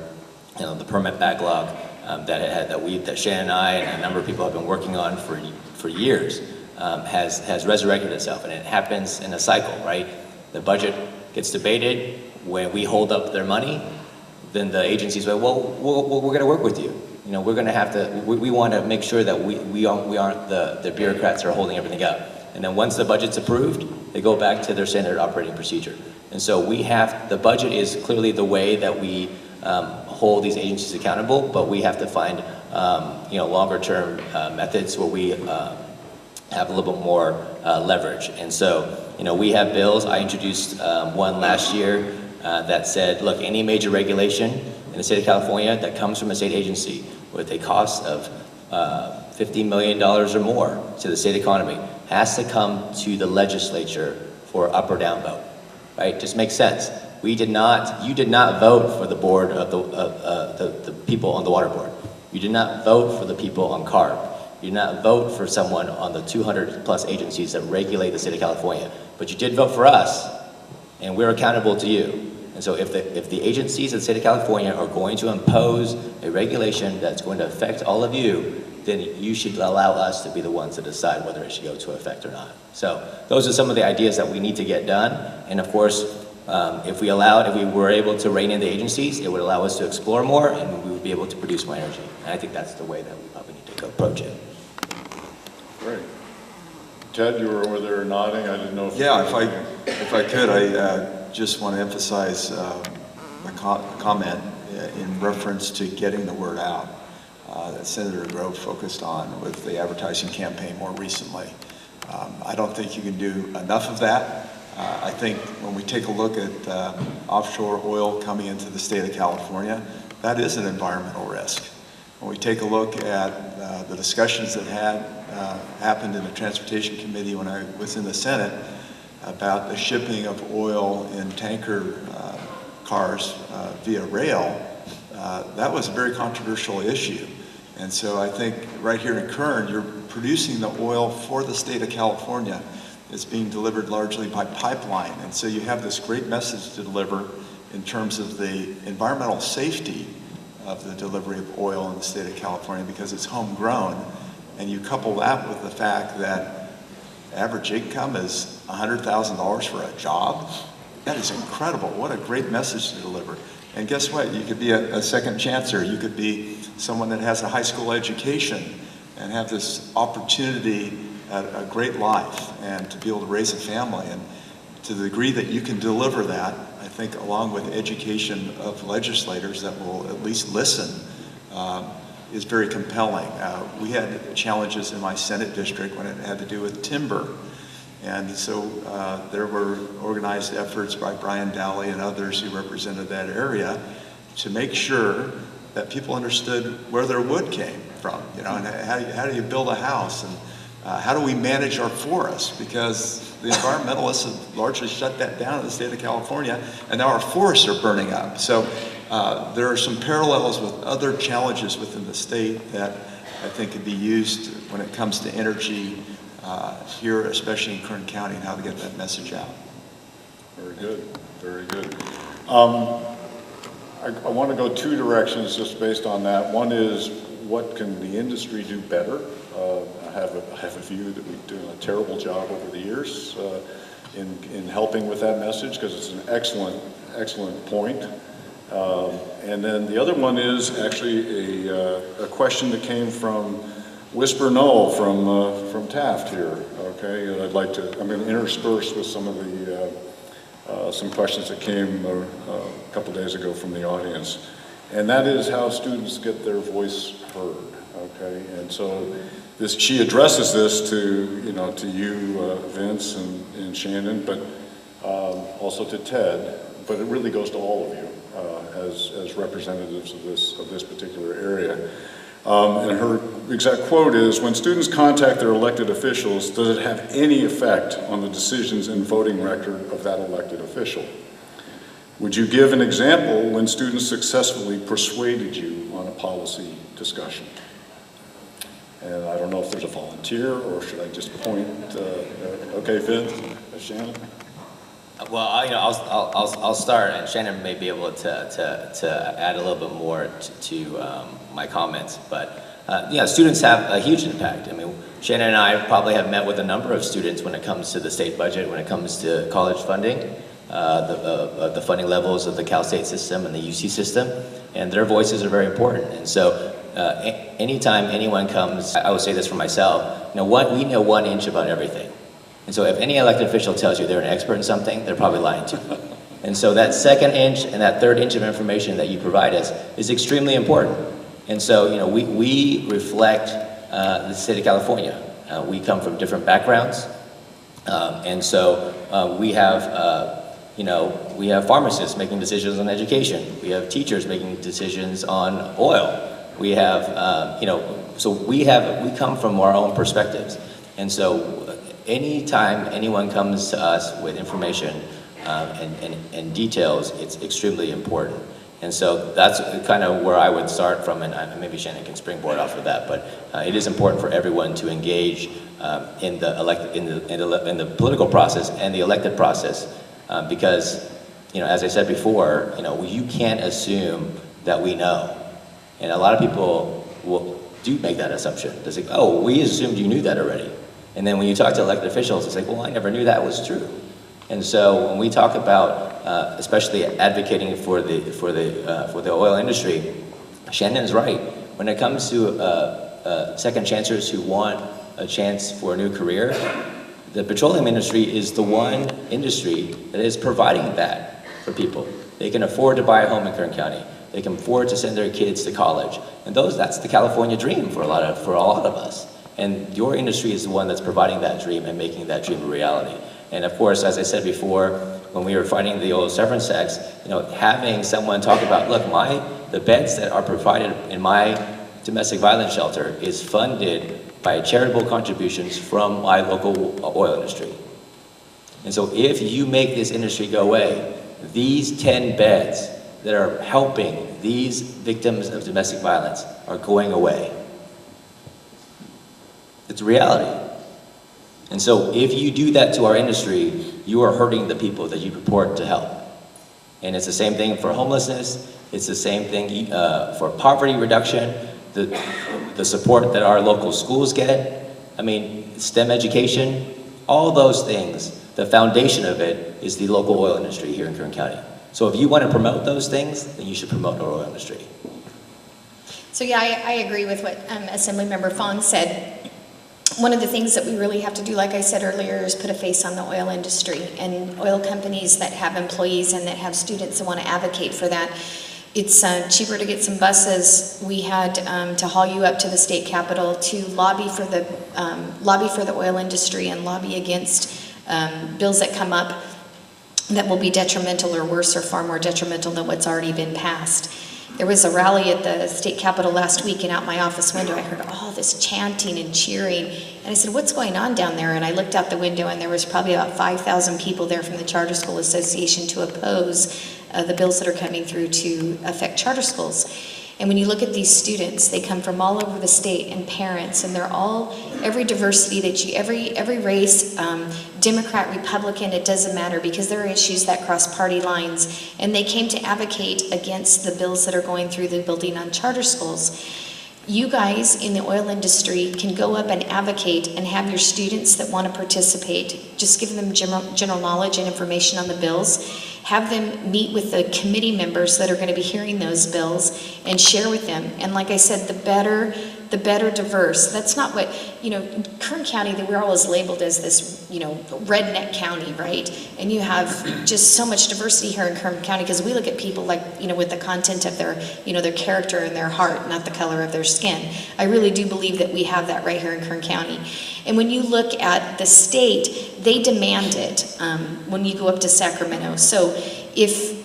the permit backlog that Shannon and I and a number of people have been working on for years has resurrected itself, and it happens in a cycle, right? The budget gets debated. When we hold up their money, then the agencies say, well, we're going to work with you. We're going to have to. We want to make sure that we aren't the bureaucrats who are holding everything up. And then once the budget's approved, they go back to their standard operating procedure. And so the budget is clearly the way that we hold these agencies accountable, but we have to find longer term methods where we have a little bit more leverage. And so we have bills. I introduced one last year that said, look, any major regulation in the state of California that comes from a state agency with a cost of $50 million or more to the state economy has to come to the legislature for up or down vote, right? Just makes sense. You did not vote for the board of the people on the water board. You did not vote for the people on CARB. You did not vote for someone on the 200 plus agencies that regulate the state of California, but you did vote for us, and we're accountable to you. And so if the agencies of the state of California are going to impose a regulation that's going to affect all of you, then you should allow us to be the ones to decide whether it should go to effect or not. So those are some of the ideas that we need to get done. And of course, if we were able to rein in the agencies, it would allow us to explore more, and we would be able to produce more energy. And I think that's the way that we probably need to approach it. Great. Ted, you were over there nodding. I didn't know if Yeah, if I could, I just want to emphasize a comment in reference to getting the word out that Senator Grove focused on with the advertising campaign more recently. I don't think you can do enough of that. I think when we take a look at offshore oil coming into the state of California, that is an environmental risk. When we take a look at the discussions that happened in the Transportation Committee when I was in the Senate about the shipping of oil in tanker cars via rail, that was a very controversial issue. And so I think right here in Kern, you're producing the oil for the state of California. It's being delivered largely by pipeline. And so you have this great message to deliver in terms of the environmental safety of the delivery of oil in the state of California because it's homegrown. And you couple that with the fact that average income is $100,000 for a job. That is incredible. What a great message to deliver. And guess what? You could be a second chancer. You could be someone that has a high school education and have this opportunity at a great life and to be able to raise a family. And to the degree that you can deliver that, I think along with education of legislators that will at least listen, is very compelling. We had challenges in my Senate district when it had to do with timber. And so there were organized efforts by Brian Dowley and others who represented that area to make sure that people understood where their wood came from, and how do you build a house, and how do we manage our forests, because the environmentalists have largely shut that down in the state of California, and now our forests are burning up. So there are some parallels with other challenges within the state that I think could be used when it comes to energy here, especially in Kern County, and how to get that message out. Very good, very good. I want to go two directions just based on that. One is, what can the industry do better? I have a view that we've done a terrible job over the years in helping with that message, because it's an excellent point. And then the other one is actually a question that came from Whisper Knoll from Taft here. Okay, and I'm going to intersperse with some of the some questions that came a couple days ago from the audience, and that is how students get their voice heard. Okay, and so she addresses this to you, Vince and Shannon, but also to Ted. But it really goes to all of you as representatives of this particular area. And her exact quote is, "When students contact their elected officials, does it have any effect on the decisions and voting record of that elected official? Would you give an example when students successfully persuaded you on a policy discussion?" And I don't know if there's a volunteer, or should I just point? Okay, Vince, Shannon. Well, I'll start, and Shannon may be able to add a little bit more to my comments. But students have a huge impact. I mean, Shannon and I probably have met with a number of students when it comes to the state budget, when it comes to college funding, the funding levels of the Cal State system and the UC system, and their voices are very important. And so, anytime anyone comes, I will say this for myself. We know 1 inch about everything. And so if any elected official tells you they're an expert in something, they're probably lying to you. And so that 2nd inch and that 3rd inch of information that you provide us is extremely important. And so, we reflect the state of California. We come from different backgrounds. And so we have pharmacists making decisions on education. We have teachers making decisions on oil. We have, so we come from our own perspectives. And so anytime anyone comes to us with information and details, it's extremely important. And so that's kind of where I would start from, and maybe Shannon can springboard off of that. But it is important for everyone to engage in the political process and the elected process, because as I said before, you can't assume that we know, and a lot of people do make that assumption. They say, "Oh, we assumed you knew that already." And then when you talk to elected officials, it's like, "Well, I never knew that was true." And so when we talk about, especially advocating for the oil industry, Shannon's right. When it comes to second chancers who want a chance for a new career, the petroleum industry is the one industry that is providing that for people. They can afford to buy a home in Kern County. They can afford to send their kids to college, and that's the California dream for a lot of us. And your industry is the one that's providing that dream and making that dream a reality. And of course, as I said before, when we were fighting the oil severance tax, having someone talk about, look, the beds that are provided in my domestic violence shelter is funded by charitable contributions from my local oil industry. And so if you make this industry go away, these 10 beds that are helping these victims of domestic violence are going away. It's a reality. And so if you do that to our industry, you are hurting the people that you purport to help. And it's the same thing for homelessness. It's the same thing for poverty reduction, the support that our local schools get. I mean, STEM education, all those things, the foundation of it is the local oil industry here in Kern County. So if you want to promote those things, then you should promote our oil industry. So yeah, I agree with what Assemblymember Fong said. One of the things that we really have to do, like I said earlier, is put a face on the oil industry and oil companies that have employees and that have students that want to advocate for that. It's cheaper to get some buses. We had to haul you up to the state capitol to lobby for the oil industry and lobby against bills that come up that will be detrimental or worse or far more detrimental than what's already been passed. There was a rally at the state capitol last week, and out my office window I heard all this chanting and cheering. And I said, what's going on down there? And I looked out the window, and there was probably about 5,000 people there from the Charter School Association to oppose the bills that are coming through to affect charter schools. And when you look at these students, they come from all over the state, and parents, and they're all, every diversity that you, every race, Democrat, Republican, it doesn't matter, because there are issues that cross party lines, and they came to advocate against the bills that are going through the building on charter schools. You guys in the oil industry can go up and advocate and have your students that want to participate, just give them general knowledge and information on the bills. Have them meet with the committee members that are going to be hearing those bills and share with them. And like I said, the better diverse. That's not what, Kern County, that we're always labeled as this, redneck county, right? And you have just so much diversity here in Kern County, because we look at people like, with the content of their, their character and their heart, not the color of their skin. I really do believe that we have that right here in Kern County. And when you look at the state, they demand it when you go up to Sacramento. So if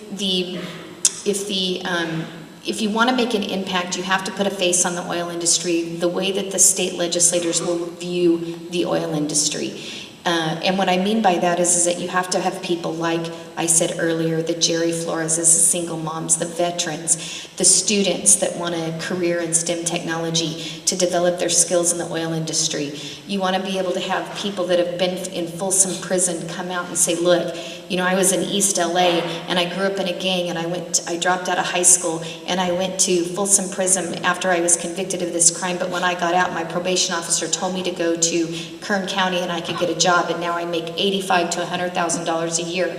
you want to make an impact, you have to put a face on the oil industry the way that the state legislators will view the oil industry. And what I mean by that is that you have to have people like I said earlier, the Jerry Flores, the single moms, the veterans, the students that want a career in STEM technology to develop their skills in the oil industry. You want to be able to have people that have been in Folsom Prison come out and say, look, I was in East LA and I grew up in a gang, and I dropped out of high school and I went to Folsom Prison after I was convicted of this crime, but when I got out, my probation officer told me to go to Kern County and I could get a job, and now I make $85,000 to $100,000 a year.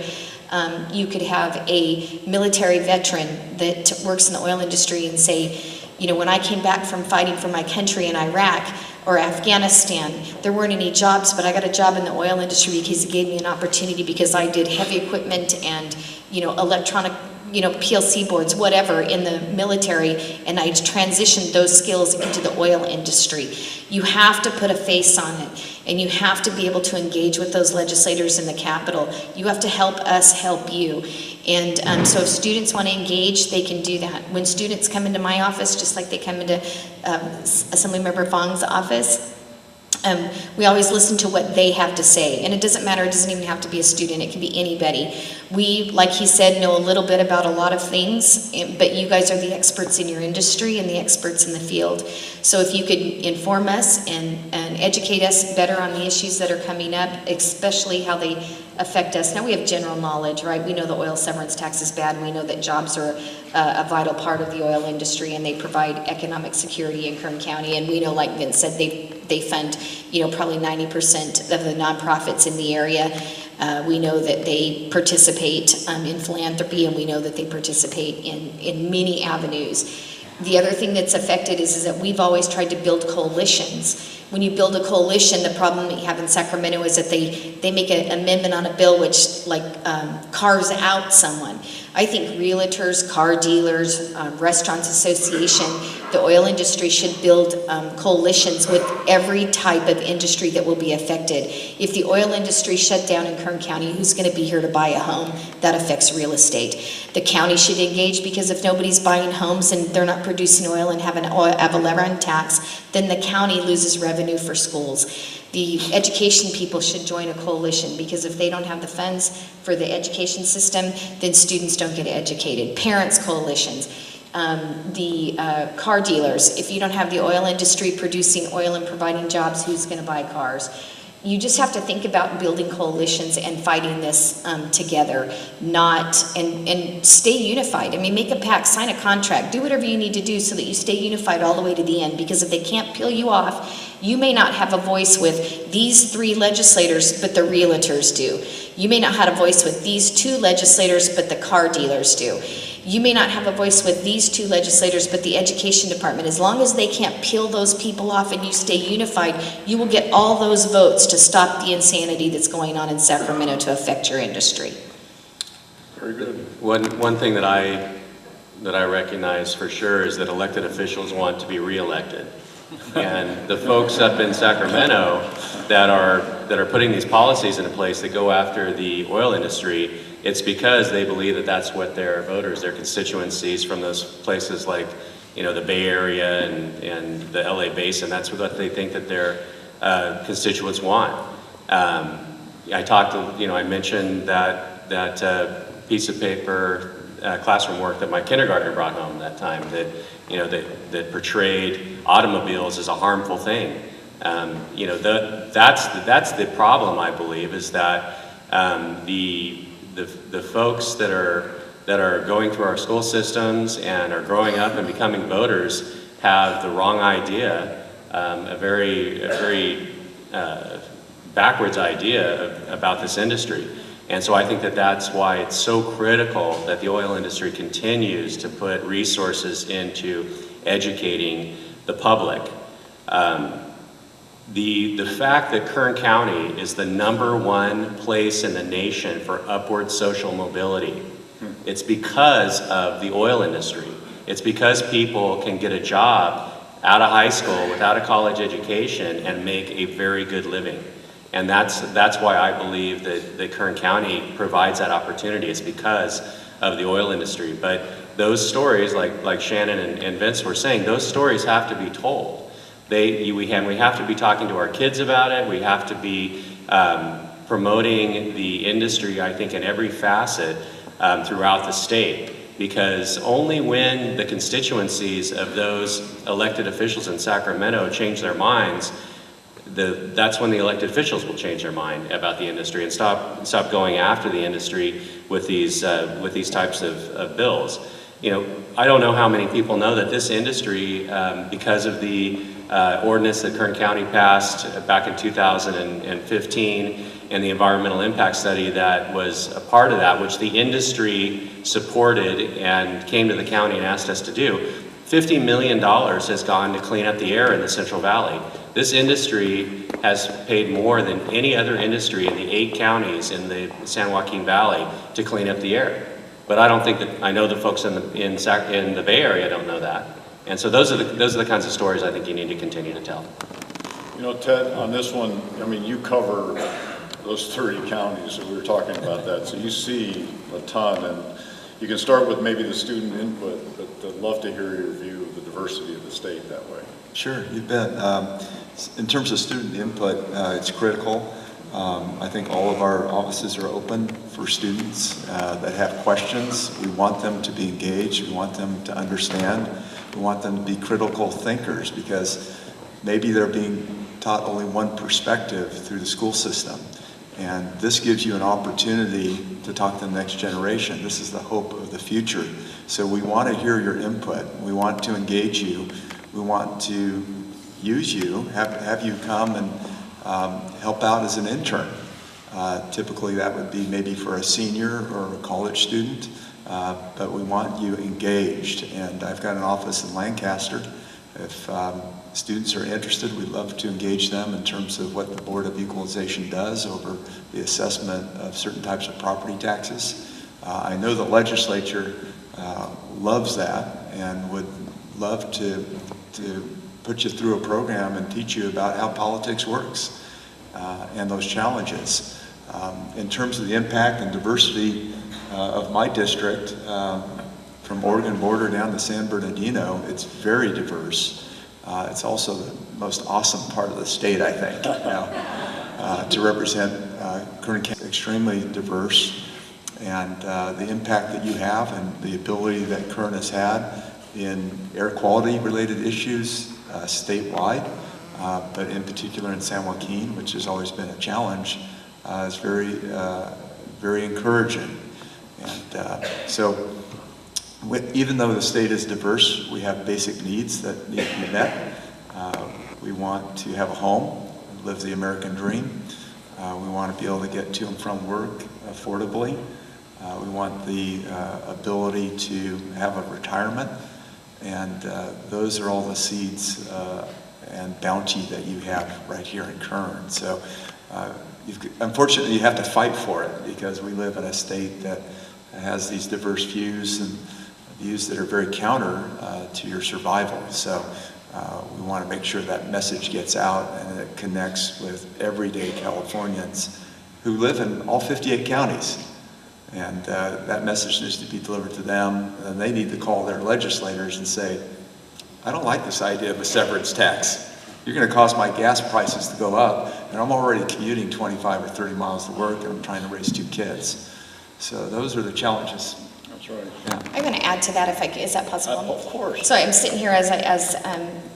You could have a military veteran that works in the oil industry and say, when I came back from fighting for my country in Iraq or Afghanistan, there weren't any jobs, but I got a job in the oil industry because it gave me an opportunity, because I did heavy equipment and, electronic, PLC boards, whatever, in the military, and I transitioned those skills into the oil industry. You have to put a face on it, and you have to be able to engage with those legislators in the Capitol. You have to help us help you. And so if students want to engage, they can do that. When students come into my office, just like they come into Assemblymember Fong's office, we always listen to what they have to say. And it doesn't matter, it doesn't even have to be a student, it can be anybody. We, like he said, know a little bit about a lot of things, but you guys are the experts in your industry and the experts in the field. So if you could inform us and educate us better on the issues that are coming up, especially how they affect us. Now we have general knowledge, right? We know the oil severance tax is bad, and we know that jobs are a vital part of the oil industry, and they provide economic security in Kern County. And we know, like Vince said, they fund, probably 90% of the nonprofits in the area. We know that they participate in philanthropy, and we know that they participate in many avenues. The other thing that's affected is that we've always tried to build coalitions. When you build a coalition, the problem that you have in Sacramento is that they make an amendment on a bill which carves out someone. I think realtors, car dealers, restaurants association, the oil industry should build coalitions with every type of industry that will be affected. If the oil industry shut down in Kern County, who's going to be here to buy a home? That affects real estate. The county should engage, because if nobody's buying homes and they're not producing oil and have a levy tax, then the county loses revenue for schools. The education people should join a coalition, because if they don't have the funds for the education system, then students don't get educated. Parents coalitions. The car dealers, if you don't have the oil industry producing oil and providing jobs, who's going to buy cars? You just have to think about building coalitions and fighting this together, and stay unified. I mean, make a pact, sign a contract, do whatever you need to do so that you stay unified all the way to the end, because if they can't peel you off, you may not have a voice with these 3 legislators, but the realtors do. You may not have a voice with these 2 legislators, but the car dealers do. You may not have a voice with these 2 legislators, but the education department. As long as they can't peel those people off and you stay unified, you will get all those votes to stop the insanity that's going on in Sacramento to affect your industry. Very good. One thing that I recognize for sure is that elected officials want to be reelected. And the folks up in Sacramento that are putting these policies into place that go after the oil industry, it's because they believe that that's what their voters, their constituencies from those places like, you know, the Bay Area and the LA Basin, that's what they think that their constituents want. I talked to, you know, I mentioned that piece of paper, classroom work that my kindergartner brought home that time that, you know, that portrayed automobiles as a harmful thing. You know, that's the problem, I believe, is that the folks that are going through our school systems and are growing up and becoming voters have the wrong idea, a very backwards idea about this industry. And so I think that that's why it's so critical that the oil industry continues to put resources into educating the public. The fact that Kern County is the #1 place in the nation for upward social mobility, it's because of the oil industry. It's because people can get a job out of high school without a college education and make a very good living. And that's why I believe that Kern County provides that opportunity. It's because of the oil industry. But those stories, like Shannon and Vince were saying, those stories have to be told. We have to be talking to our kids about it. We have to be promoting the industry, I think, in every facet throughout the state. Because only when the constituencies of those elected officials in Sacramento change their minds, that's when the elected officials will change their mind about the industry and stop going after the industry with these types of bills. You know, I don't know how many people know that this industry, because of the ordinance that Kern County passed back in 2015 and the environmental impact study that was a part of that, which the industry supported and came to the county and asked us to do, $50 million has gone to clean up the air in the Central Valley. This industry has paid more than any other industry in the 8 counties in the San Joaquin Valley to clean up the air. But I don't think that, I know the folks in the Bay Area don't know that. And so those are the kinds of stories I think you need to continue to tell. You know, Ted, on this one, I mean, you cover those 30 counties, and we were talking about that, so you see a ton, and you can start with maybe the student input, but I'd love to hear your view of the diversity of the state that way. Sure, you bet. In terms of student input, it's critical. I think all of our offices are open for students that have questions. We want them to be engaged. We want them to understand. We want them to be critical thinkers, because maybe they're being taught only one perspective through the school system. And this gives you an opportunity to talk to the next generation. This is the hope of the future. So we want to hear your input. We want to engage you. We want to use you, have you come and help out as an intern. Typically that would be maybe for a senior or a college student, but we want you engaged. And I've got an office in Lancaster. If students are interested, we'd love to engage them in terms of what the Board of Equalization does over the assessment of certain types of property taxes. I know the legislature loves that and would love to put you through a program and teach you about how politics works and those challenges. In terms of the impact and diversity of my district, from Oregon border down to San Bernardino, it's very diverse. It's also the most awesome part of the state, I think, to represent Kern County. Extremely diverse, and the impact that you have and the ability that Kern has had in air quality related issues statewide, but in particular in San Joaquin, which has always been a challenge, is very encouraging. And so even though the state is diverse, we have basic needs that need to be met. We want to have a home, live the American dream. We want to be able to get to and from work affordably. We want the ability to have a retirement. And those are all the seeds and bounty that you have right here in Kern. So unfortunately, you have to fight for it, because we live in a state that has these diverse views and views that are very counter to your survival. So we want to make sure that message gets out and it connects with everyday Californians who live in all 58 counties. And that message needs to be delivered to them, and they need to call their legislators and say, I don't like this idea of a severance tax. You're going to cause my gas prices to go up, and I'm already commuting 25 or 30 miles to work, and I'm trying to raise 2 kids. So those are the challenges. That's right. Yeah. I'm going to add to that if is that possible? Of course. So I'm sitting here as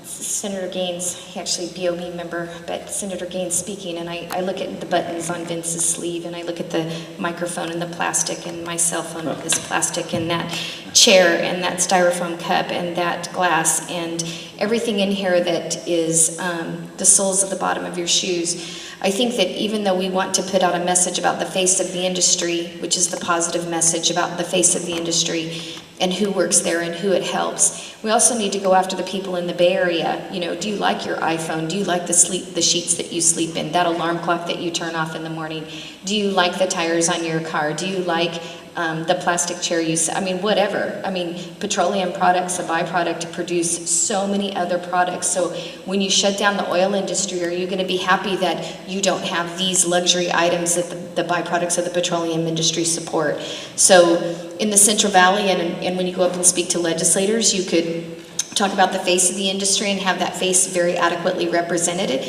Senator Gaines, he actually BOE member, but Senator Gaines speaking, and I look at the buttons on Vince's sleeve, and I look at the microphone and the plastic, and my cell phone with this plastic, and that chair, and that styrofoam cup, and that glass, and everything in here that is the soles of the bottom of your shoes. I think that even though we want to put out a message about the face of the industry, which is the positive message about the face of the industry and who works there and who it helps, we also need to go after the people in the Bay Area. You know, do you like your iPhone? Do you like the sheets that you sleep in? That alarm clock that you turn off in the morning? Do you like the tires on your car? Do you like the plastic chair I mean, whatever. I mean, petroleum products, a byproduct, to produce so many other products. So when you shut down the oil industry, are you going to be happy that you don't have these luxury items that the byproducts of the petroleum industry support? So in the Central Valley, and when you go up and speak to legislators, you could talk about the face of the industry and have that face very adequately represented.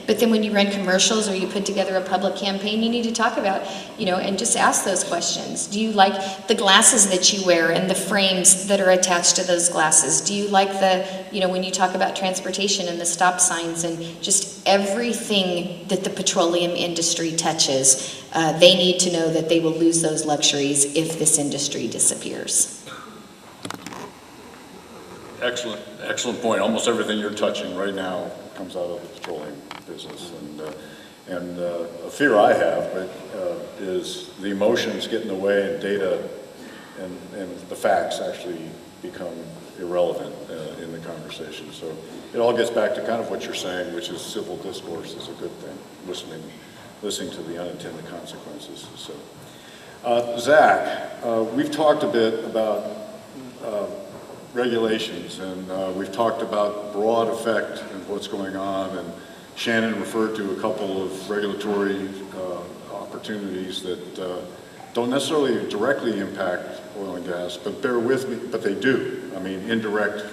But then when you run commercials or you put together a public campaign, you need to talk about, you know, and just ask those questions. Do you like the glasses that you wear and the frames that are attached to those glasses? Do you like the, you know, when you talk about transportation and the stop signs and just everything that the petroleum industry touches, they need to know that they will lose those luxuries if this industry disappears. Excellent point. Almost everything you're touching right now comes out of the petroleum business. And a fear I have is the emotions get in the way and data and the facts actually become irrelevant in the conversation. So it all gets back to kind of what you're saying, which is civil discourse is a good thing, listening to the unintended consequences. So, Zach, we've talked a bit about regulations, and we've talked about broad effect of what's going on, and Shannon referred to a couple of regulatory opportunities that don't necessarily directly impact oil and gas, but bear with me, but they do. I mean, indirect.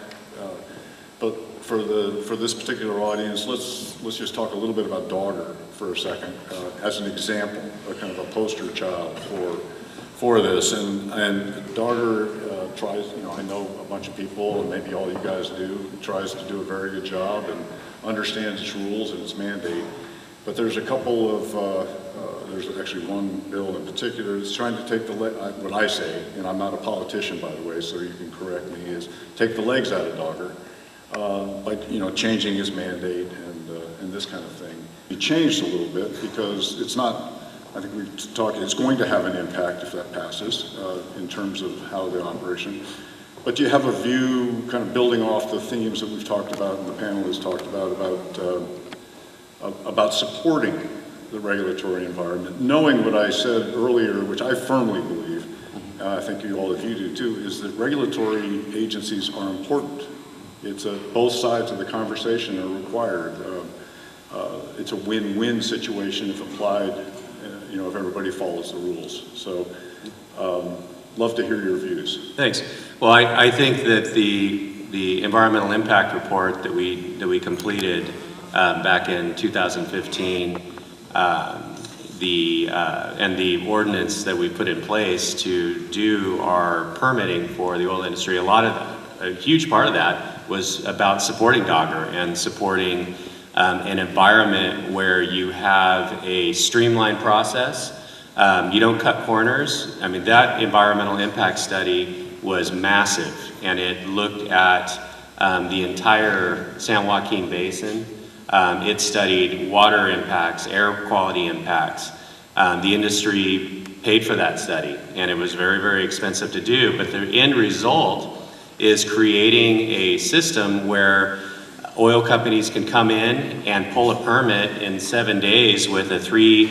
But for this particular audience, let's just talk a little bit about Dogger for a second, as an example, a kind of a poster child for this. And Dogger tries, you know, I know a bunch of people, and maybe all you guys do, tries to do a very good job and understands its rules and its mandate. But there's a couple of, there's actually one bill in particular that's trying to take what I say, and I'm not a politician, by the way, so you can correct me, is take the legs out of Dogger by, you know, changing his mandate and this kind of thing. He changed a little bit because it's not, I think we've talked, it's going to have an impact if that passes in terms of how the operation. But you have a view kind of building off the themes that we've talked about and the panel has talked about supporting the regulatory environment, knowing what I said earlier, which I firmly believe, I think all of you do too, is that regulatory agencies are important. It's both sides of the conversation are required. It's a win-win situation if applied, you know, if everybody follows the rules. So, love to hear your views. Thanks. Well, I think that the environmental impact report that we completed back in 2015, and the ordinance that we put in place to do our permitting for the oil industry, a huge part of that was about supporting Dogger and supporting an environment where you have a streamlined process. You don't cut corners. I mean, that environmental impact study was massive, and it looked at the entire San Joaquin Basin. It studied water impacts, air quality impacts. The industry paid for that study, and it was very, very expensive to do, but the end result is creating a system where oil companies can come in and pull a permit in 7 days with a 3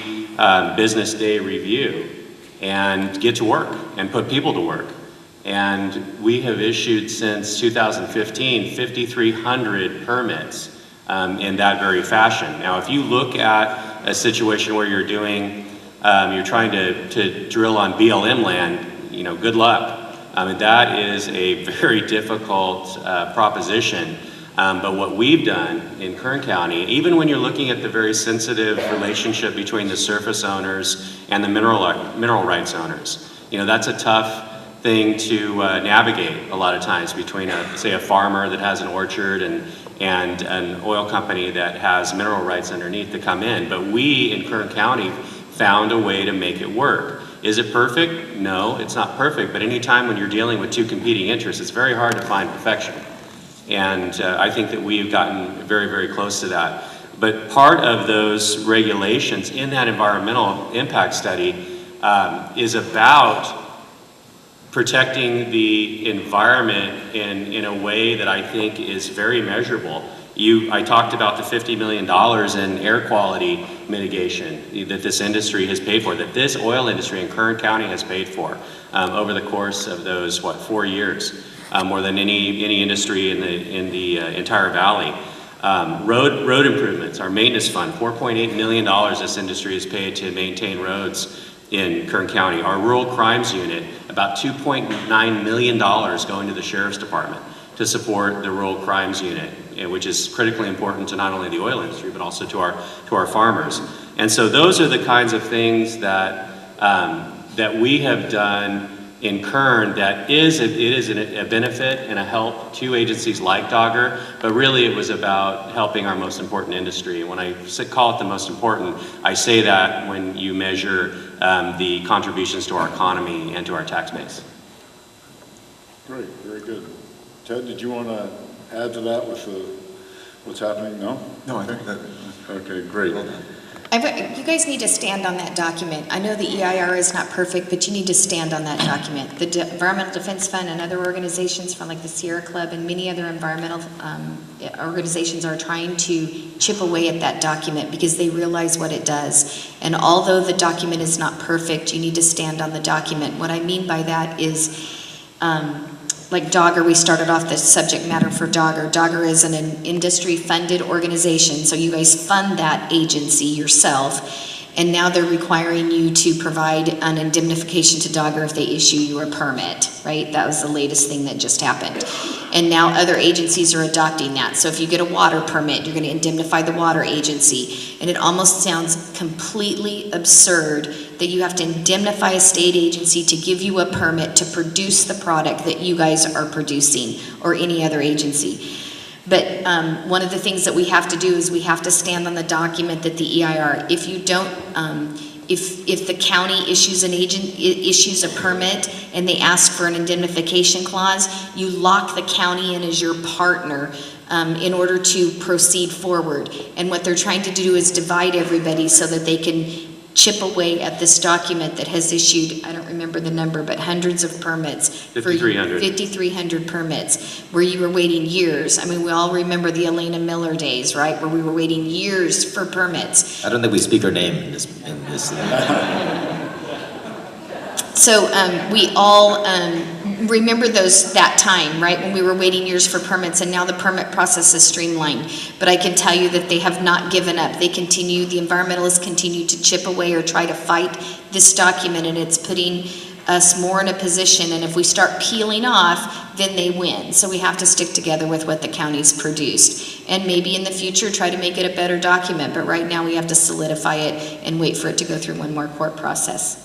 business day review and get to work and put people to work. And we have issued since 2015 5,300 permits in that very fashion. Now, if you look at a situation where you're doing you're trying to drill on BLM land, you know, good luck. That is a very difficult proposition. But what we've done in Kern County, even when you're looking at the very sensitive relationship between the surface owners and the mineral rights owners, you know, that's a tough thing to navigate a lot of times between, say, a farmer that has an orchard and an oil company that has mineral rights underneath to come in. But we in Kern County found a way to make it work. Is it perfect? No, it's not perfect, but anytime when you're dealing with two competing interests, it's very hard to find perfection. And I think that we've gotten very, very close to that. But part of those regulations in that environmental impact study is about protecting the environment in a way that I think is very measurable. I talked about the $50 million in air quality mitigation that this industry has paid for, that this oil industry in Kern County has paid for over the course of those, 4 years, more than any industry in the entire valley. Road improvements, our maintenance fund, $4.8 million this industry has paid to maintain roads in Kern County. Our rural crimes unit, about $2.9 million going to the Sheriff's Department to support the rural crimes unit, which is critically important to not only the oil industry, but also to our farmers. And so those are the kinds of things that we have done in Kern that it is a benefit and a help to agencies like Dogger, but really it was about helping our most important industry. When I call it the most important, I say that when you measure the contributions to our economy and to our tax base. Great, very good. Ted, did you want to add to that with what's happening? No? No, I think that. Okay, great. Well done. You guys need to stand on that document. I know the EIR is not perfect, but you need to stand on that document. The Environmental Defense Fund and other organizations from like the Sierra Club and many other environmental organizations are trying to chip away at that document because they realize what it does. And although the document is not perfect, you need to stand on the document. What I mean by that is, like Dogger, we started off the subject matter for Dogger. Dogger is an industry-funded organization, so you guys fund that agency yourself, and now they're requiring you to provide an indemnification to Dogger if they issue you a permit, right? That was the latest thing that just happened. And now other agencies are adopting that. So if you get a water permit, you're going to indemnify the water agency. And it almost sounds completely absurd that you have to indemnify a state agency to give you a permit to produce the product that you guys are producing, or any other agency. But one of the things that we have to do is we have to stand on the document that the EIR, if you don't, if the county issues a permit and they ask for an indemnification clause, you lock the county in as your partner in order to proceed forward. And what they're trying to do is divide everybody so that they can chip away at this document that has issued, I don't remember the number, but hundreds of permits. 5,300. 5,300 permits, where you were waiting years. I mean, we all remember the Elena Miller days, right? Where we were waiting years for permits. I don't think we speak her name in this. So we all remember that time, right, when we were waiting years for permits, and now the permit process is streamlined. But I can tell you that they have not given up. The environmentalists continue to chip away or try to fight this document, and it's putting us more in a position, and if we start peeling off, then they win. So we have to stick together with what the county's produced. And maybe in the future try to make it a better document, but right now we have to solidify it and wait for it to go through one more court process.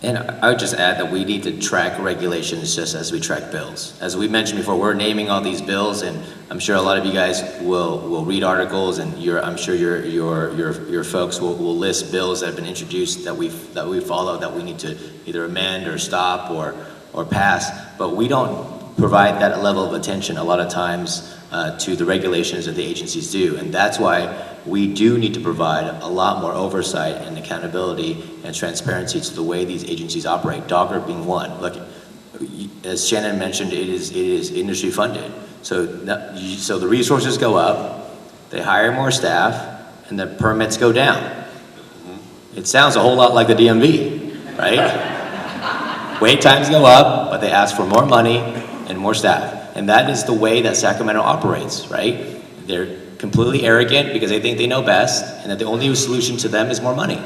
And I would just add that we need to track regulations just as we track bills. As we mentioned before, we're naming all these bills, and I'm sure a lot of you guys will read articles, and I'm sure your folks will list bills that have been introduced that we follow, that we need to either amend or stop or pass. But we don't provide that level of attention a lot of times to the regulations that the agencies do, and that's why we do need to provide a lot more oversight and accountability and transparency to the way these agencies operate, Dogger being one. Look, as Shannon mentioned, it is industry funded. So the resources go up, they hire more staff, and the permits go down. It sounds a whole lot like the DMV, right? Wait times go up, but they ask for more money and more staff. And that is the way that Sacramento operates, right? They're completely arrogant because they think they know best, and that the only solution to them is more money.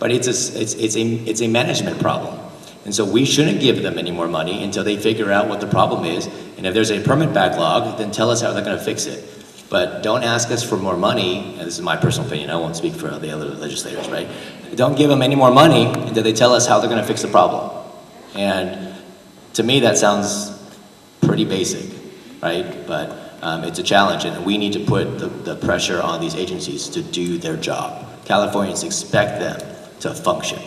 but it's a management problem. And so we shouldn't give them any more money until they figure out what the problem is. And if there's a permit backlog, then tell us how they're going to fix it. But don't ask us for more money, and this is my personal opinion, I won't speak for the other legislators, right? Don't give them any more money until they tell us how they're going to fix the problem. And to me, that sounds pretty basic, right? But it's a challenge, and we need to put the pressure on these agencies to do their job. Californians expect them to function.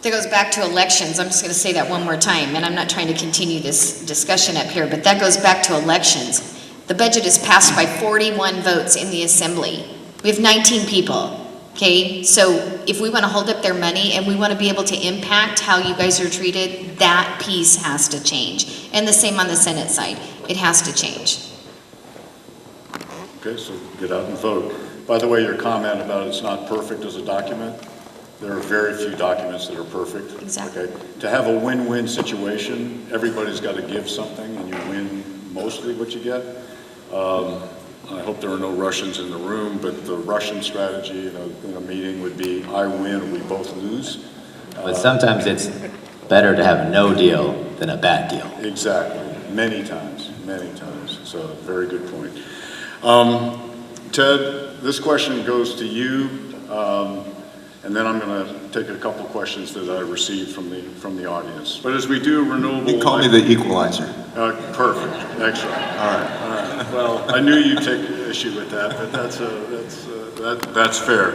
That goes back to elections. I'm just going to say that one more time, and I'm not trying to continue this discussion up here, but that goes back to elections. The budget is passed by 41 votes in the Assembly. We have 19 people, okay? So if we want to hold up their money and we want to be able to impact how you guys are treated, that piece has to change. And the same on the Senate side. It has to change. Okay, so get out and vote. By the way, your comment about it's not perfect as a document, there are very few documents that are perfect. Exactly. Okay? To have a win-win situation, everybody's got to give something and you win mostly what you get. I hope there are no Russians in the room, but the Russian strategy in a meeting would be I win, we both lose. But sometimes it's better to have no deal than a bad deal. Exactly, many times. So very good point. Ted, this question goes to you, and then I'm going to take a couple questions that I received from the audience. But as we do renewable, You call me the equalizer. Perfect, excellent. All right. Well, I knew you'd take issue with that, but that's fair.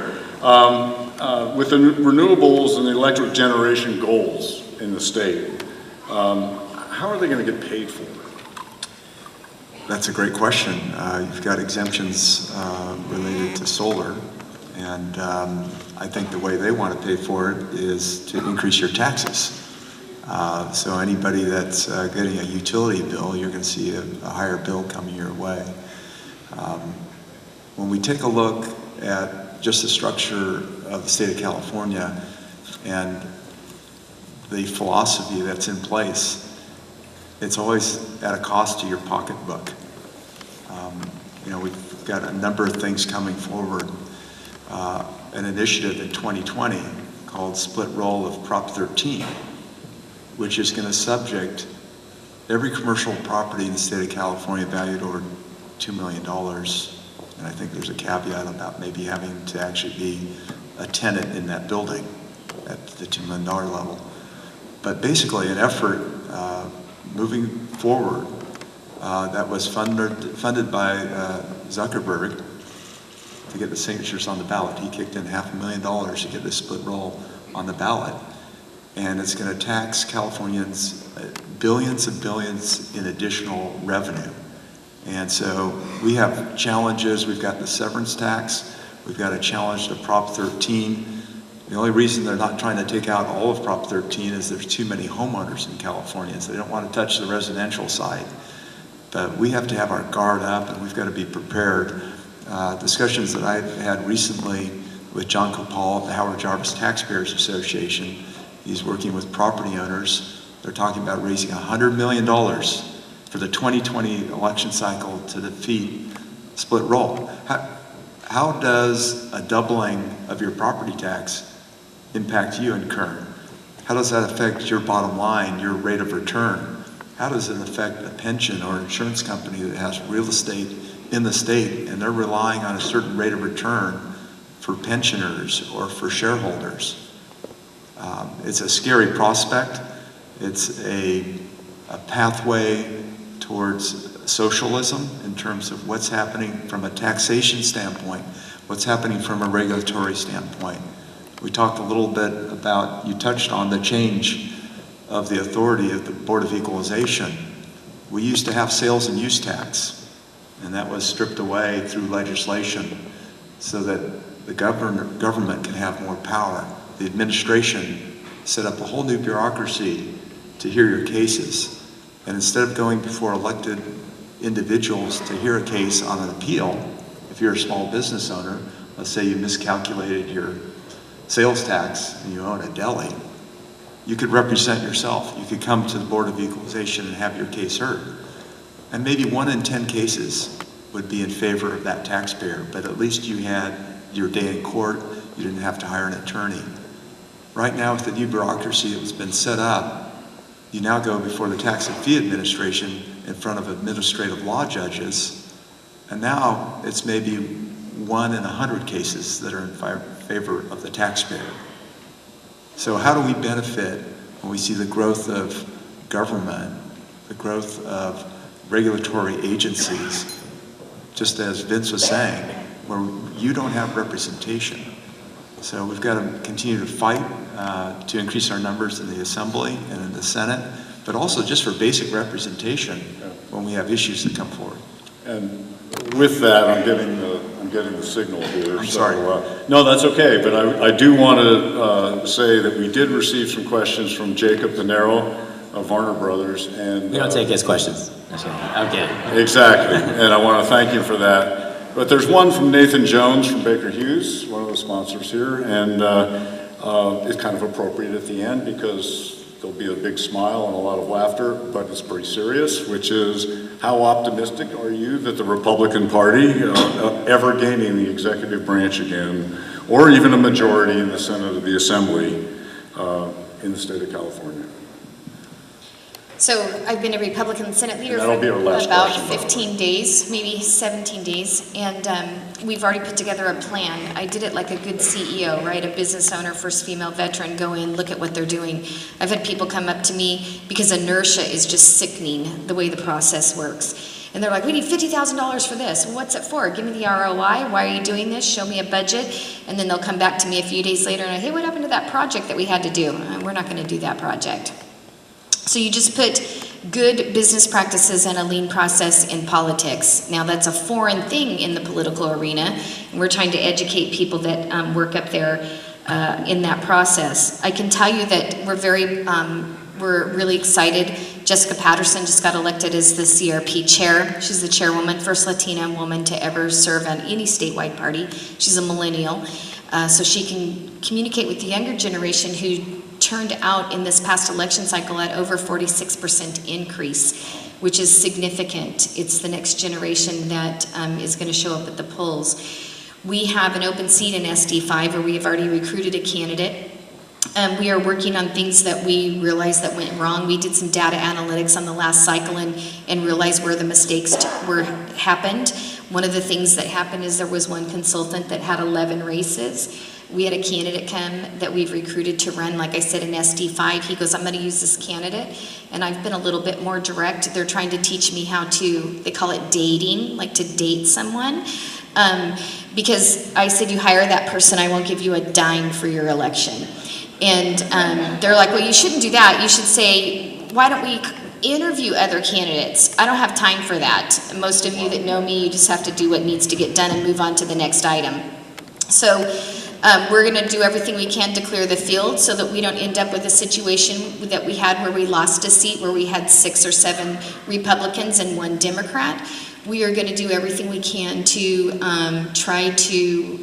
With the renewables and the electric generation goals in the state, how are they going to get paid for? That's a great question. You've got exemptions related to solar, and I think the way they want to pay for it is to increase your taxes. So anybody that's getting a utility bill, you're going to see a higher bill coming your way. When we take a look at just the structure of the state of California and the philosophy that's in place, it's always at a cost to your pocketbook. We've got a number of things coming forward. An initiative in 2020 called Split Roll of Prop 13, which is going to subject every commercial property in the state of California valued over $2 million. And I think there's a caveat about maybe having to actually be a tenant in that building at the $2 million level. But basically an effort moving forward that was funded by Zuckerberg to get the signatures on the ballot. He kicked in $500,000 to get this split roll on the ballot. And it's going to tax Californians billions and billions in additional revenue. And so we have challenges. We've got the severance tax. We've got a challenge to Prop 13. The only reason they're not trying to take out all of Prop 13 is there's too many homeowners in California, so they don't want to touch the residential side. But we have to have our guard up, and we've got to be prepared. Discussions that I've had recently with John Copal of the Howard Jarvis Taxpayers Association, he's working with property owners. They're talking about raising $100 million for the 2020 election cycle to defeat split roll. How does a doubling of your property tax impact you in Kern? How does that affect your bottom line, your rate of return? How does it affect a pension or insurance company that has real estate in the state and they're relying on a certain rate of return for pensioners or for shareholders? It's a scary prospect. It's a pathway towards socialism in terms of what's happening from a taxation standpoint, what's happening from a regulatory standpoint. We talked a little bit about, you touched on the change of the authority of the Board of Equalization. We used to have sales and use tax, and that was stripped away through legislation so that the government can have more power. The administration set up a whole new bureaucracy to hear your cases. And instead of going before elected individuals to hear a case on an appeal, if you're a small business owner, let's say you miscalculated your sales tax and you own a deli, you could represent yourself. You could come to the Board of Equalization and have your case heard. And maybe 1 in 10 cases would be in favor of that taxpayer, but at least you had your day in court, you didn't have to hire an attorney. Right now, with the new bureaucracy that's been set up, you now go before the Tax and Fee Administration in front of administrative law judges, and now it's maybe 1 in 100 cases that are in favor of the taxpayer. So how do we benefit when we see the growth of government, the growth of regulatory agencies, just as Vince was saying, where you don't have representation? So we've got to continue to fight to increase our numbers in the Assembly and in the Senate, but also just for basic representation when we have issues that come forward. And with that, I'm getting the signal here. I'm sorry. No, that's okay, but I do want to say that we did receive some questions from Jacob Pinero of Varner Brothers, and We don't take his questions. I'm kidding. exactly, and I want to thank you for that. But there's one from Nathan Jones from Baker Hughes, one of the sponsors here, and it's kind of appropriate at the end because there'll be a big smile and a lot of laughter, but it's pretty serious, which is, how optimistic are you that the Republican Party ever gaining the executive branch again, or even a majority in the Senate or the Assembly in the state of California? So I've been a Republican Senate leader That'll be our for last about question, by the way. 15 days, maybe 17 days, and we've already put together a plan. I did it like a good CEO, right? A business owner, first female veteran, go in, look at what they're doing. I've had people come up to me because inertia is just sickening the way the process works. And they're like, we need $50,000 for this. Well, what's it for? Give me the ROI. Why are you doing this? Show me a budget. And then they'll come back to me a few days later and, hey, what happened to that project that we had to do? We're not going to do that project. So you just put good business practices and a lean process in politics. Now that's a foreign thing in the political arena, and we're trying to educate people that work up there in that process. I can tell you that we're really excited. Jessica Patterson just got elected as the CRP chair. She's the chairwoman, first Latina woman to ever serve on any statewide party. She's a millennial, so she can communicate with the younger generation who turned out in this past election cycle at over 46% increase, which is significant. It's the next generation that is going to show up at the polls. We have an open seat in SD5 where we have already recruited a candidate. We are working on things that we realized that went wrong. We did some data analytics on the last cycle and realized where the mistakes happened. One of the things that happened is there was one consultant that had 11 races. We had a candidate come that we've recruited to run, like I said, in SD5. He goes, I'm going to use this candidate. And I've been a little bit more direct. They're trying to teach me how to, they call it dating, like to date someone. Because I said, you hire that person, I won't give you a dime for your election. And they're like, well, you shouldn't do that. You should say, why don't we interview other candidates? I don't have time for that. Most of you that know me, you just have to do what needs to get done and move on to the next item. So we're going to do everything we can to clear the field so that we don't end up with a situation that we had where we lost a seat, where we had 6 or 7 Republicans and 1 Democrat. We are going to do everything we can to try to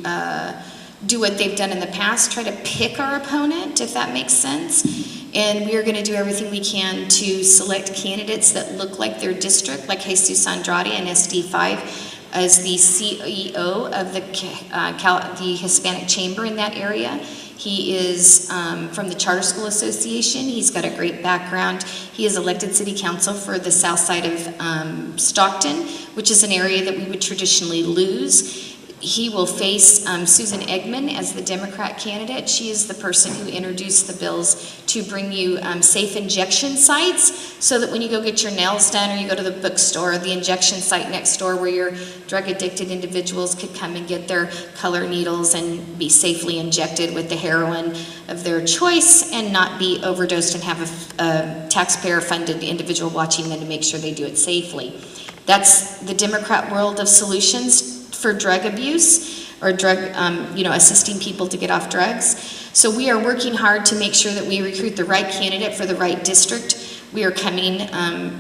do what they've done in the past, try to pick our opponent, if that makes sense. And we are going to do everything we can to select candidates that look like their district, like Jesus Andrade in SD5 as the CEO of the Hispanic Chamber in that area. He is from the Charter School Association. He's got a great background. He is elected city council for the south side of Stockton, which is an area that we would traditionally lose. He will face Susan Eggman as the Democrat candidate. She is the person who introduced the bills to bring you safe injection sites so that when you go get your nails done or you go to the bookstore, the injection site next door where your drug-addicted individuals could come and get their color needles and be safely injected with the heroin of their choice and not be overdosed and have a taxpayer-funded individual watching them to make sure they do it safely. That's the Democrat world of solutions for drug abuse or drug, assisting people to get off drugs. So we are working hard to make sure that we recruit the right candidate for the right district. We are coming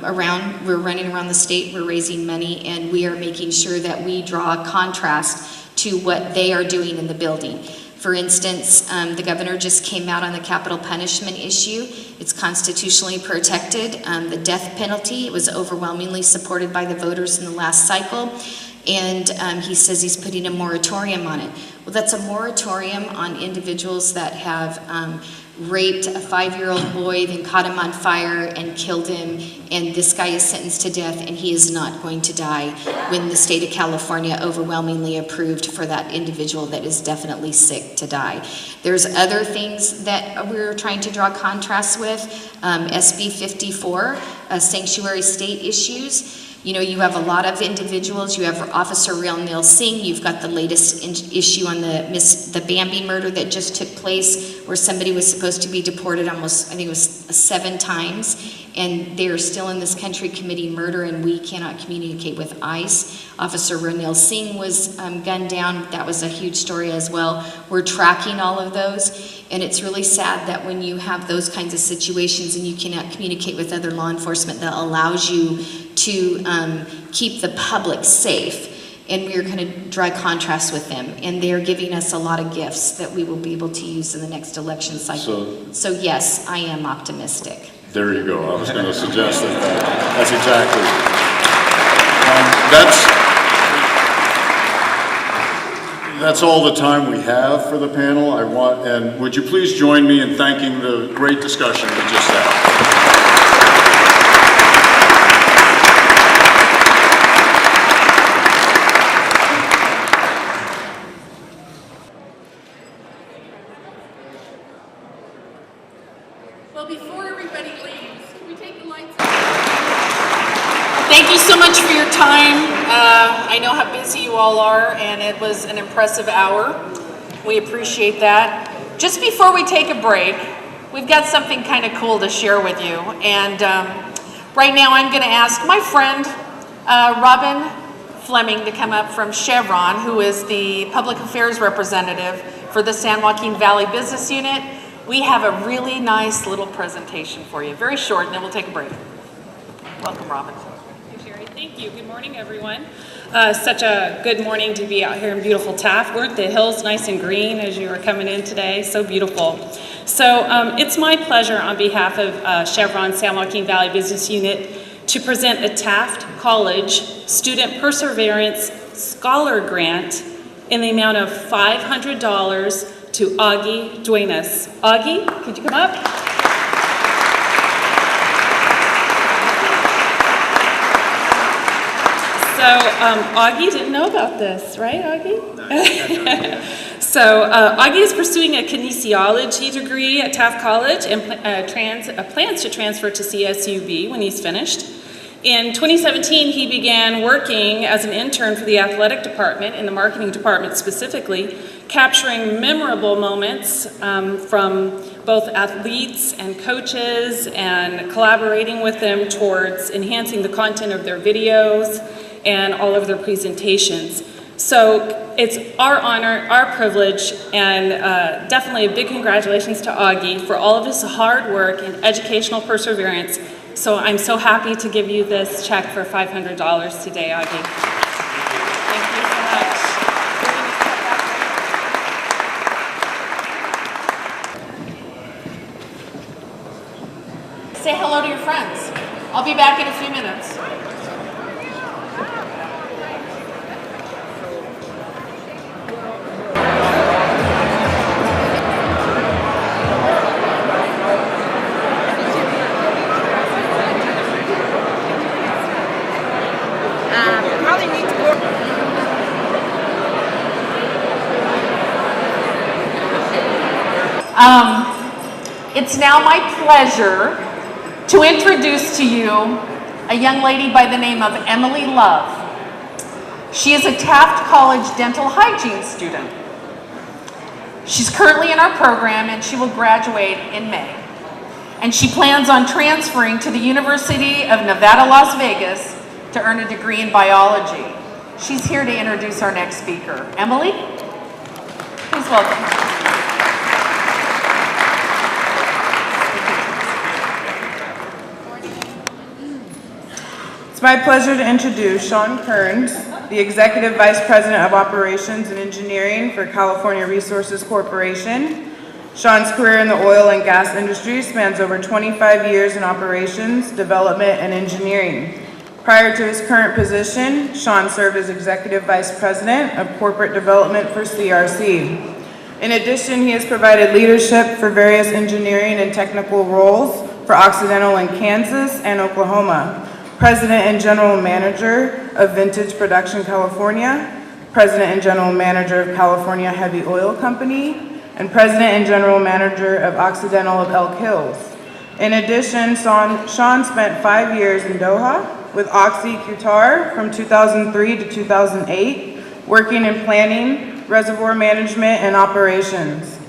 around, we're running around the state, we're raising money, and we are making sure that we draw a contrast to what they are doing in the building. For instance, the governor just came out on the capital punishment issue. It's constitutionally protected. The death penalty, it was overwhelmingly supported by the voters in the last cycle. and he says he's putting a moratorium on it. Well, that's a moratorium on individuals that have raped a 5-year-old boy, then caught him on fire and killed him, and this guy is sentenced to death, and he is not going to die when the state of California overwhelmingly approved for that individual that is definitely sick to die. There's other things that we're trying to draw contrasts with. SB 54, sanctuary state issues. You know, you have a lot of individuals. You have Officer Railnil Singh. You've got the latest issue on the Bambi murder that just took place, where somebody was supposed to be deported almost, I think it was 7 times, and they are still in this country committing murder, and we cannot communicate with ICE. Officer Railnil Singh was gunned down. That was a huge story as well. We're tracking all of those, and it's really sad that when you have those kinds of situations and you cannot communicate with other law enforcement that allows you to keep the public safe, and we are going to draw contrast with them, and they're giving us a lot of gifts that we will be able to use in the next election cycle. So yes, I am optimistic. There you go. I was going to suggest that's exactly. That's all the time we have for the panel. And would you please join me in thanking the great discussion we just had. Well, before everybody leaves, can we take the lights off? Thank you so much for your time. I know how busy you all are, and it was an impressive hour. We appreciate that. Just before we take a break, we've got something kind of cool to share with you. And right now I'm going to ask my friend Robin Fleming to come up from Chevron, who is the public affairs representative for the San Joaquin Valley Business Unit. We have a really nice little presentation for you, very short, and then we'll take a break. Welcome, Robin. Thank you, Sherry. Thank you. Good morning, everyone. Such a good morning to be out here in beautiful Taft. Weren't the hills nice and green as you were coming in today? So beautiful. So it's my pleasure on behalf of Chevron San Joaquin Valley Business Unit to present the Taft College Student Perseverance Scholar Grant in the amount of $500 to Augie Duenas. Augie, could you come up? So Augie didn't know about this, right, Augie? No. So Augie is pursuing a kinesiology degree at Taft College and plans to transfer to CSUB when he's finished. In 2017, he began working as an intern for the athletic department, in the marketing department specifically, capturing memorable moments from both athletes and coaches and collaborating with them towards enhancing the content of their videos and all of their presentations. So it's our honor, our privilege, and definitely a big congratulations to Augie for all of his hard work and educational perseverance. So I'm so happy to give you this check for $500 today, Augie. Thank you so much. Say hello to your friends. I'll be back in a few minutes. It's now my pleasure to introduce to you a young lady by the name of Emily Love. She is a Taft College dental hygiene student. She's currently in our program and she will graduate in May. And she plans on transferring to the University of Nevada, Las Vegas to earn a degree in biology. She's here to introduce our next speaker. Emily, please welcome her. It's my pleasure to introduce Sean Kern, the Executive Vice President of Operations and Engineering for California Resources Corporation. Sean's career in the oil and gas industry spans over 25 years in operations, development, and engineering. Prior to his current position, Sean served as Executive Vice President of Corporate Development for CRC. In addition, he has provided leadership for various engineering and technical roles for Occidental in Kansas and Oklahoma, President and General Manager of Vintage Production California, President and General Manager of California Heavy Oil Company, and President and General Manager of Occidental of Elk Hills. In addition, Sean spent 5 years in Doha with Oxy Qatar from 2003 to 2008, working in planning, reservoir management, and operations.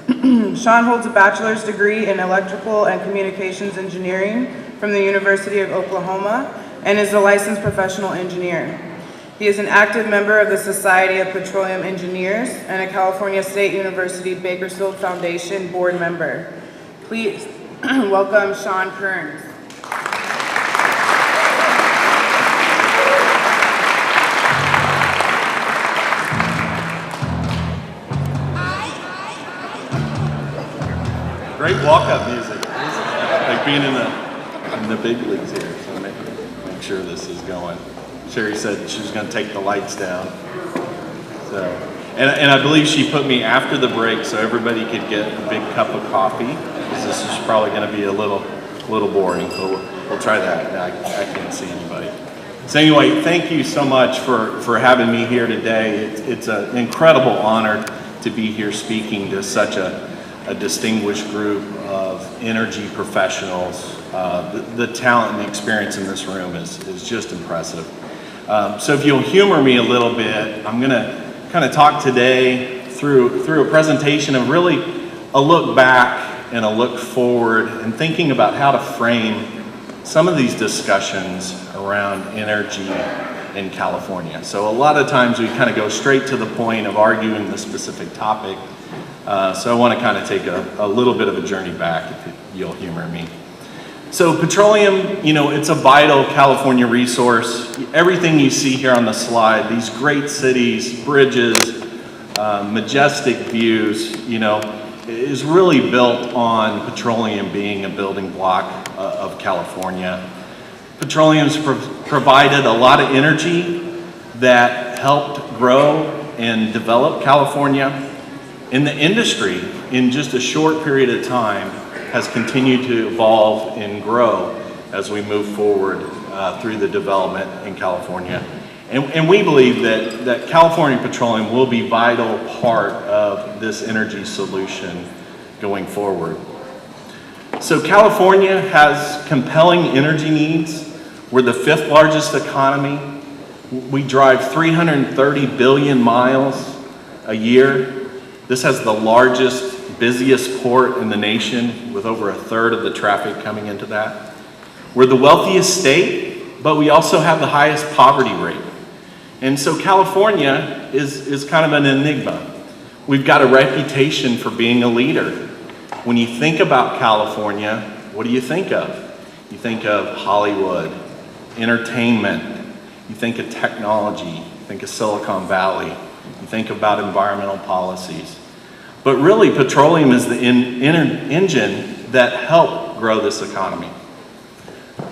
Sean holds a bachelor's degree in electrical and communications engineering from the University of Oklahoma and is a licensed professional engineer. He is an active member of the Society of Petroleum Engineers and a California State University Bakersfield Foundation board member. Please welcome Sean Kern. Great walk-up music. Like being in the big leagues here. So make sure this is going. Sherry said she was going to take the lights down. So, and I believe she put me after the break so everybody could get a big cup of coffee. Because this is probably going to be a little boring, but we'll try that. I can't see anybody. So anyway, thank you so much for having me here today. It's an incredible honor to be here speaking to such a distinguished group of energy professionals. The talent and the experience in this room is just impressive. So if you'll humor me a little bit, I'm gonna kind of talk today through a presentation of really a look back and a look forward and thinking about how to frame some of these discussions around energy in California. So a lot of times we kind of go straight to the point of arguing the specific topic. So I want to kind of take a little bit of a journey back, if you'll humor me. So petroleum, you know, it's a vital California resource. Everything you see here on the slide, these great cities, bridges, majestic views, you know, is really built on petroleum being a building block of California. Petroleum's provided a lot of energy that helped grow and develop California. And the industry, in just a short period of time, has continued to evolve and grow as we move forward through the development in California. And we believe that California Petroleum will be a vital part of this energy solution going forward. So California has compelling energy needs. We're the 5th largest economy. We drive 330 billion miles a year. This has the largest, busiest port in the nation with over 1/3 of the traffic coming into that. We're the wealthiest state, but we also have the highest poverty rate. And so California is kind of an enigma. We've got a reputation for being a leader. When you think about California, what do you think of? You think of Hollywood, entertainment, you think of technology, you think of Silicon Valley, you think about environmental policies. But really, petroleum is the engine that helped grow this economy.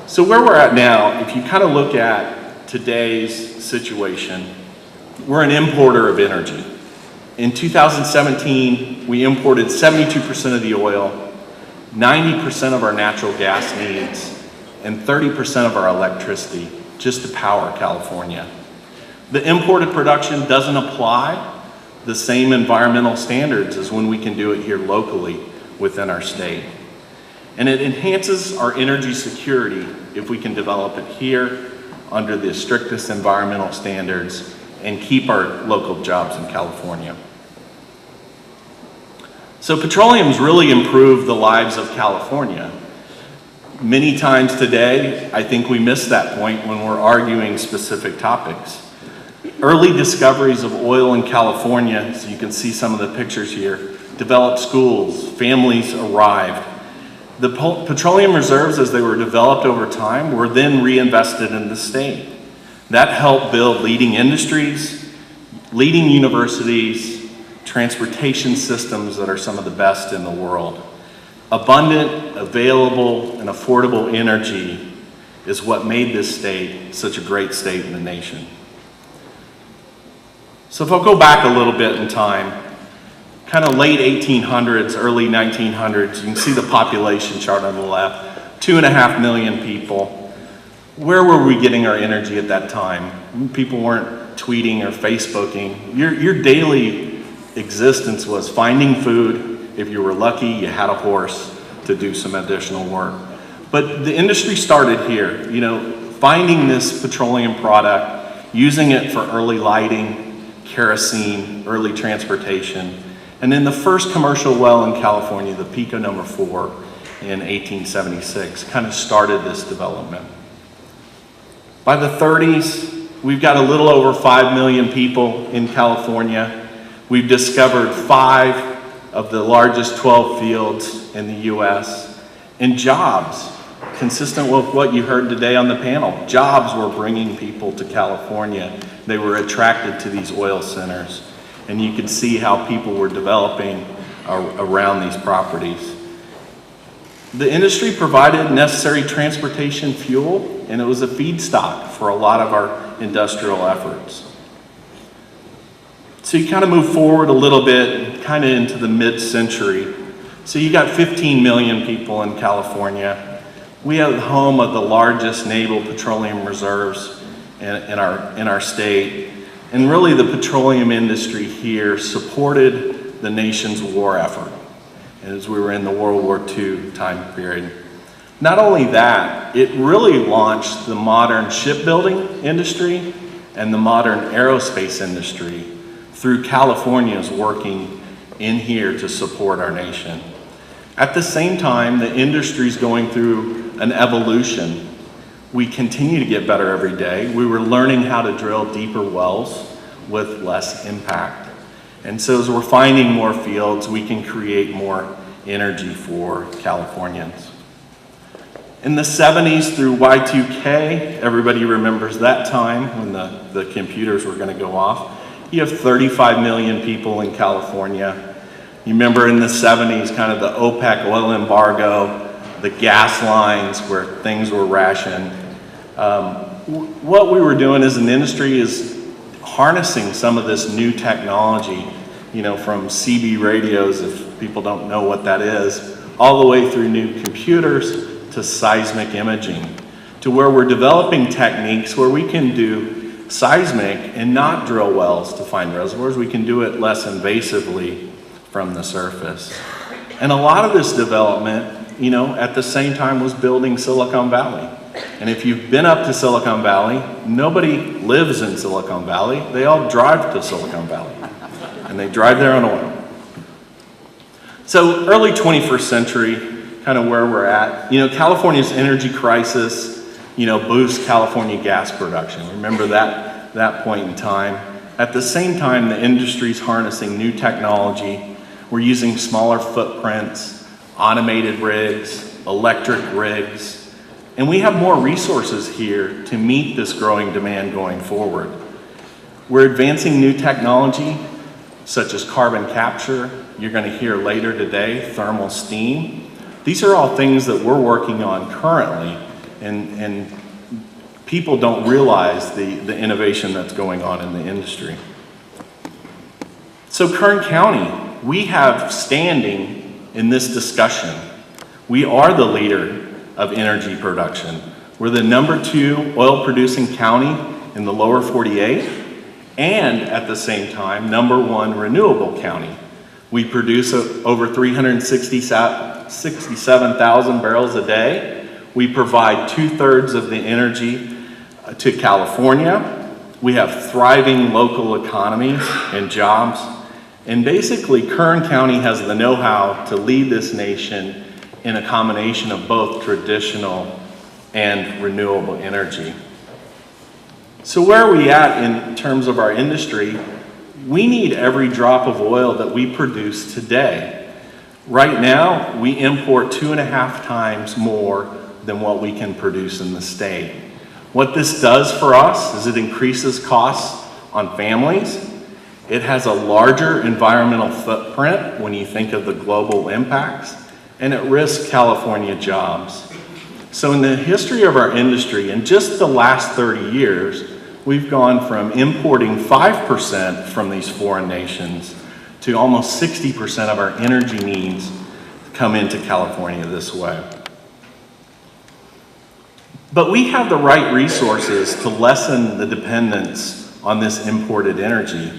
So where we're at now, if you kind of look at today's situation, we're an importer of energy. In 2017, we imported 72% of the oil, 90% of our natural gas needs, and 30% of our electricity just to power California. The imported production doesn't apply the same environmental standards as when we can do it here locally within our state. And it enhances our energy security if we can develop it here under the strictest environmental standards and keep our local jobs in California. So petroleum's really improved the lives of California. Many times today, I think we miss that point when we're arguing specific topics. Early discoveries of oil in California, so you can see some of the pictures here, developed schools, families arrived. The petroleum reserves, as they were developed over time, were then reinvested in the state. That helped build leading industries, leading universities, transportation systems that are some of the best in the world. Abundant, available, and affordable energy is what made this state such a great state in the nation. So if I'll go back a little bit in time, kind of late 1800s, early 1900s, you can see the population chart on the left, 2.5 million people. Where were we getting our energy at that time? People weren't tweeting or Facebooking. Your daily existence was finding food. If you were lucky, you had a horse to do some additional work. But the industry started here, you know, finding this petroleum product, using it for early lighting, kerosene, early transportation. And then the first commercial well in California, the Pico number 4 in 1876, kind of started this development. By the 30s, we've got a little over 5 million people in California. We've discovered 5 of the largest 12 fields in the US. And jobs, consistent with what you heard today on the panel, jobs were bringing people to California. They were attracted to these oil centers. And you could see how people were developing around these properties. The industry provided necessary transportation fuel, and it was a feedstock for a lot of our industrial efforts. So you kind of move forward a little bit, kind of into the mid-century. So you got 15 million people in California. We have the home of the largest naval petroleum reserves in our state. And really the petroleum industry here supported the nation's war effort as we were in the World War II time period. Not only that, it really launched the modern shipbuilding industry and the modern aerospace industry through California's working in here to support our nation. At the same time, the industry's going through an evolution. We continue to get better every day. We were learning how to drill deeper wells with less impact. And so as we're finding more fields, we can create more energy for Californians. In the 70s through Y2K, everybody remembers that time when the computers were going to go off. You have 35 million people in California. You remember in the 70s, kind of the OPEC oil embargo, the gas lines where things were rationed. What we were doing as an industry is harnessing some of this new technology, you know, from CB radios, if people don't know what that is, all the way through new computers to seismic imaging, to where we're developing techniques where we can do seismic and not drill wells to find reservoirs. We can do it less invasively from the surface. And a lot of this development, you know, at the same time was building Silicon Valley. And if you've been up to Silicon Valley, nobody lives in Silicon Valley. They all drive to Silicon Valley. And they drive there on oil. So early 21st century, kind of where we're at, you know, California's energy crisis, you know, boosts California gas production. Remember that point in time. At the same time, the industry's harnessing new technology. We're using smaller footprints, automated rigs, electric rigs, and we have more resources here to meet this growing demand going forward. We're advancing new technology, such as carbon capture. You're going to hear later today, thermal steam. These are all things that we're working on currently, and people don't realize the innovation that's going on in the industry. So Kern County, we have standing in this discussion. We are the leader of energy production. We're the #2 oil producing county in the lower 48, and at the same time, #1 renewable county. We produce over 367,000 barrels a day. We provide 2/3 of the energy to California. We have thriving local economies and jobs. And basically, Kern County has the know-how to lead this nation in a combination of both traditional and renewable energy. So where are we at in terms of our industry? We need every drop of oil that we produce today. Right now, we import 2.5 times more than what we can produce in the state. What this does for us is it increases costs on families. It has a larger environmental footprint when you think of the global impacts, and it risks California jobs. So in the history of our industry, in just the last 30 years, we've gone from importing 5% from these foreign nations to almost 60% of our energy needs come into California this way. But we have the right resources to lessen the dependence on this imported energy.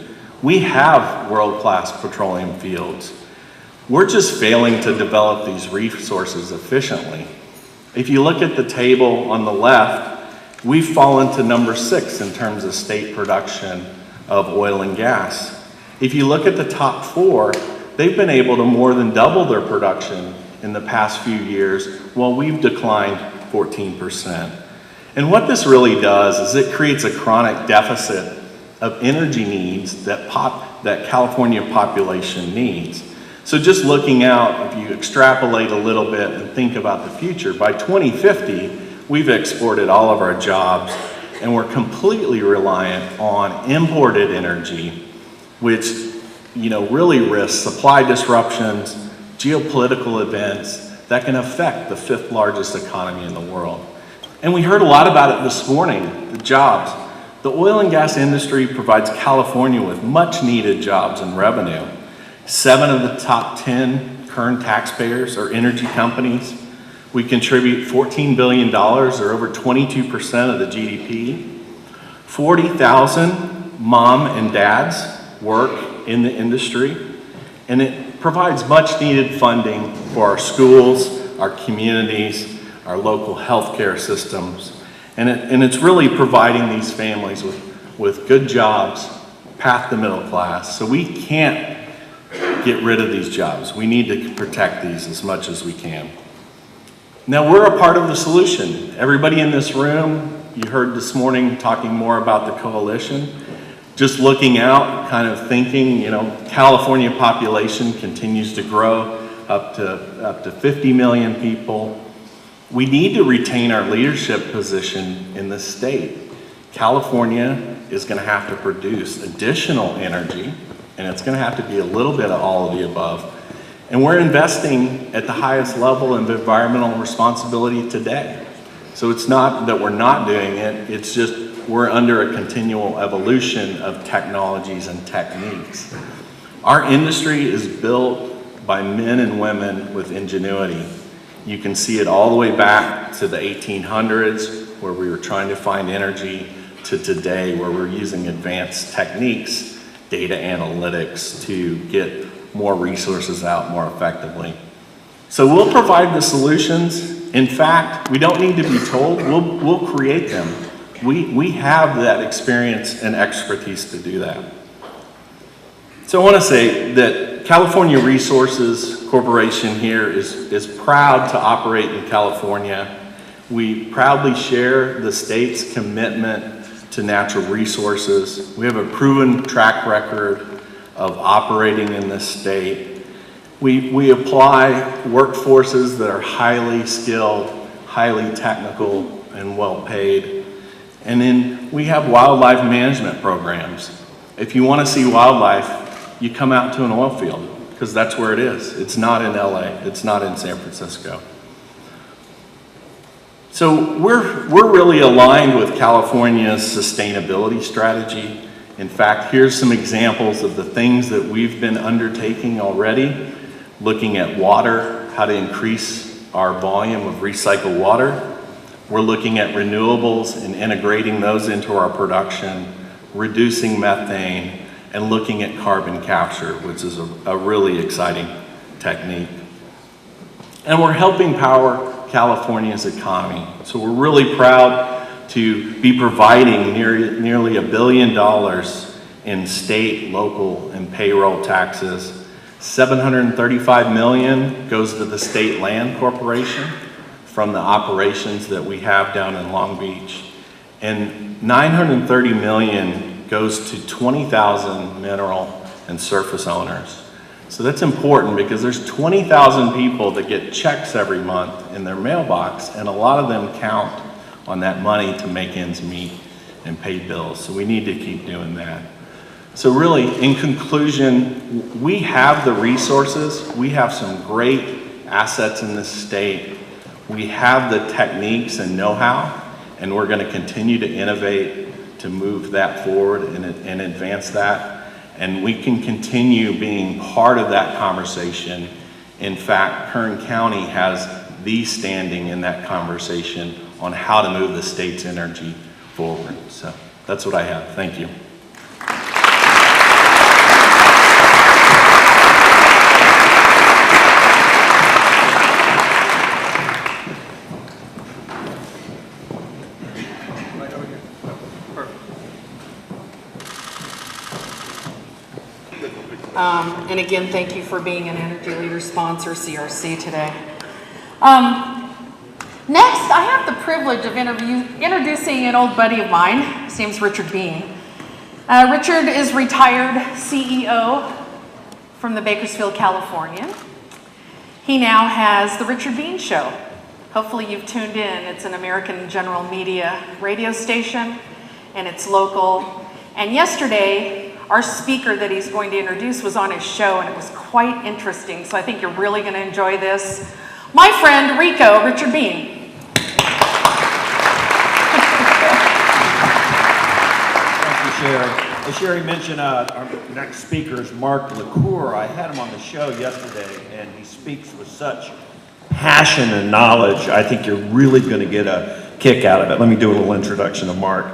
We have world-class petroleum fields. We're just failing to develop these resources efficiently. If you look at the table on the left, we've fallen to number 6 in terms of state production of oil and gas. If you look at the top 4, they've been able to more than double their production in the past few years, while we've declined 14%. And what this really does is it creates a chronic deficit of energy needs that California population needs. So just looking out, if you extrapolate a little bit and think about the future, by 2050, we've exported all of our jobs and we're completely reliant on imported energy, which really risks supply disruptions, geopolitical events that can affect the 5th largest economy in the world. And we heard a lot about it this morning, the jobs. The oil and gas industry provides California with much needed jobs and revenue. 7 of the top 10 Kern taxpayers are energy companies. We contribute $14 billion, or over 22% of the GDP. 40,000 mom and dads work in the industry, and it provides much needed funding for our schools, our communities, our local healthcare systems. And it's really providing these families with good jobs, path to middle class. So we can't get rid of these jobs. We need to protect these as much as we can. Now, we're a part of the solution. Everybody in this room, you heard this morning talking more about the coalition. Just looking out, kind of thinking, California population continues to grow up to 50 million people. We need to retain our leadership position in the state. California is going to have to produce additional energy, and it's going to have to be a little bit of all of the above. And we're investing at the highest level of environmental responsibility today. So it's not that we're not doing it, it's just we're under a continual evolution of technologies and techniques. Our industry is built by men and women with ingenuity. You can see it all the way back to the 1800s, where we were trying to find energy, to today, where we're using advanced techniques, data analytics, to get more resources out more effectively. So we'll provide the solutions. In fact, we don't need to be told, we'll create them. We have that experience and expertise to do that. So I want to say that California Resources Corporation here is proud to operate in California. We proudly share the state's commitment to natural resources. We have a proven track record of operating in this state. We apply workforces that are highly skilled, highly technical, and well paid. And then we have wildlife management programs. If you want to see wildlife, you come out to an oil field, because that's where it is. It's not in LA, it's not in San Francisco. So we're really aligned with California's sustainability strategy. In fact, here's some examples of the things that we've been undertaking already, looking at water, how to increase our volume of recycled water. We're looking at renewables and integrating those into our production, reducing methane, and looking at carbon capture, which is a really exciting technique. And we're helping power California's economy. So we're really proud to be providing nearly $1 billion in state, local, and payroll taxes. $735 million goes to the State Land Corporation from the operations that we have down in Long Beach. And $930 million goes to 20,000 mineral and surface owners. So that's important because there's 20,000 people that get checks every month in their mailbox, and a lot of them count on that money to make ends meet and pay bills. So we need to keep doing that. So really, in conclusion, we have the resources. We have some great assets in this state. We have the techniques and know-how, and we're going to continue to innovate to move that forward and advance that. And we can continue being part of that conversation. In fact, Kern County has the standing in that conversation on how to move the state's energy forward. So that's what I have. Thank you. And again, thank you for being an Energy Leader sponsor, CRC, today. Next, I have the privilege of introducing an old buddy of mine. His name's Richard Bean. Richard is retired CEO from the Bakersfield, California. He now has the Richard Bean Show. Hopefully you've tuned in. It's an American General Media radio station, and it's local. And yesterday, our speaker that he's going to introduce was on his show, and it was quite interesting, so I think you're really going to enjoy this. My friend, Rico, Richard Bean. Thank you, Sherry. As Sherry mentioned, our next speaker is Mark LaCour. I had him on the show yesterday, and he speaks with such passion and knowledge. I think you're really going to get a kick out of it. Let me do a little introduction of Mark.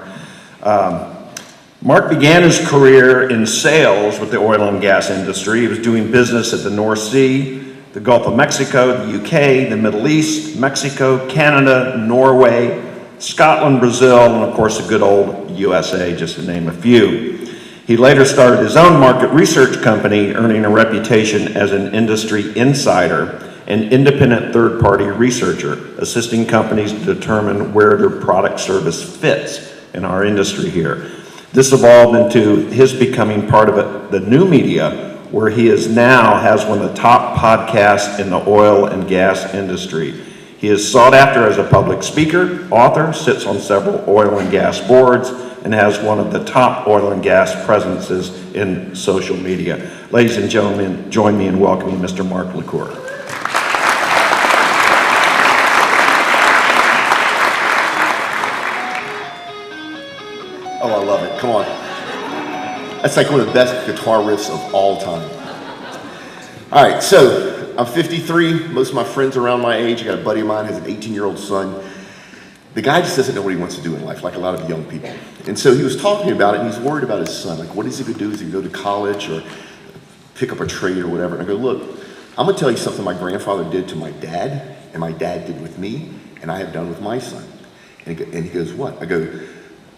Mark began his career in sales with the oil and gas industry. He was doing business at the North Sea, the Gulf of Mexico, the UK, the Middle East, Mexico, Canada, Norway, Scotland, Brazil, and of course the good old USA, just to name a few. He later started his own market research company, earning a reputation as an industry insider and independent third-party researcher, assisting companies to determine where their product service fits in our industry here. This evolved into his becoming part of the new media, where he is now has one of the top podcasts in the oil and gas industry. He is sought after as a public speaker, author, sits on several oil and gas boards, and has one of the top oil and gas presences in social media. Ladies and gentlemen, join me in welcoming Mr. Mark LaCour. Oh, I love it. Come on. That's like one of the best guitar riffs of all time. All right, so I'm 53. Most of my friends around my age. I got a buddy of mine who has an 18-year-old son. The guy just doesn't know what he wants to do in life, like a lot of young people. And so he was talking about it, and he's worried about his son. Like, what is he going to do? Is he going to go to college or pick up a trade or whatever? And I go, look, I'm going to tell you something my grandfather did to my dad, and my dad did with me, and I have done with my son. And he goes, what? I go,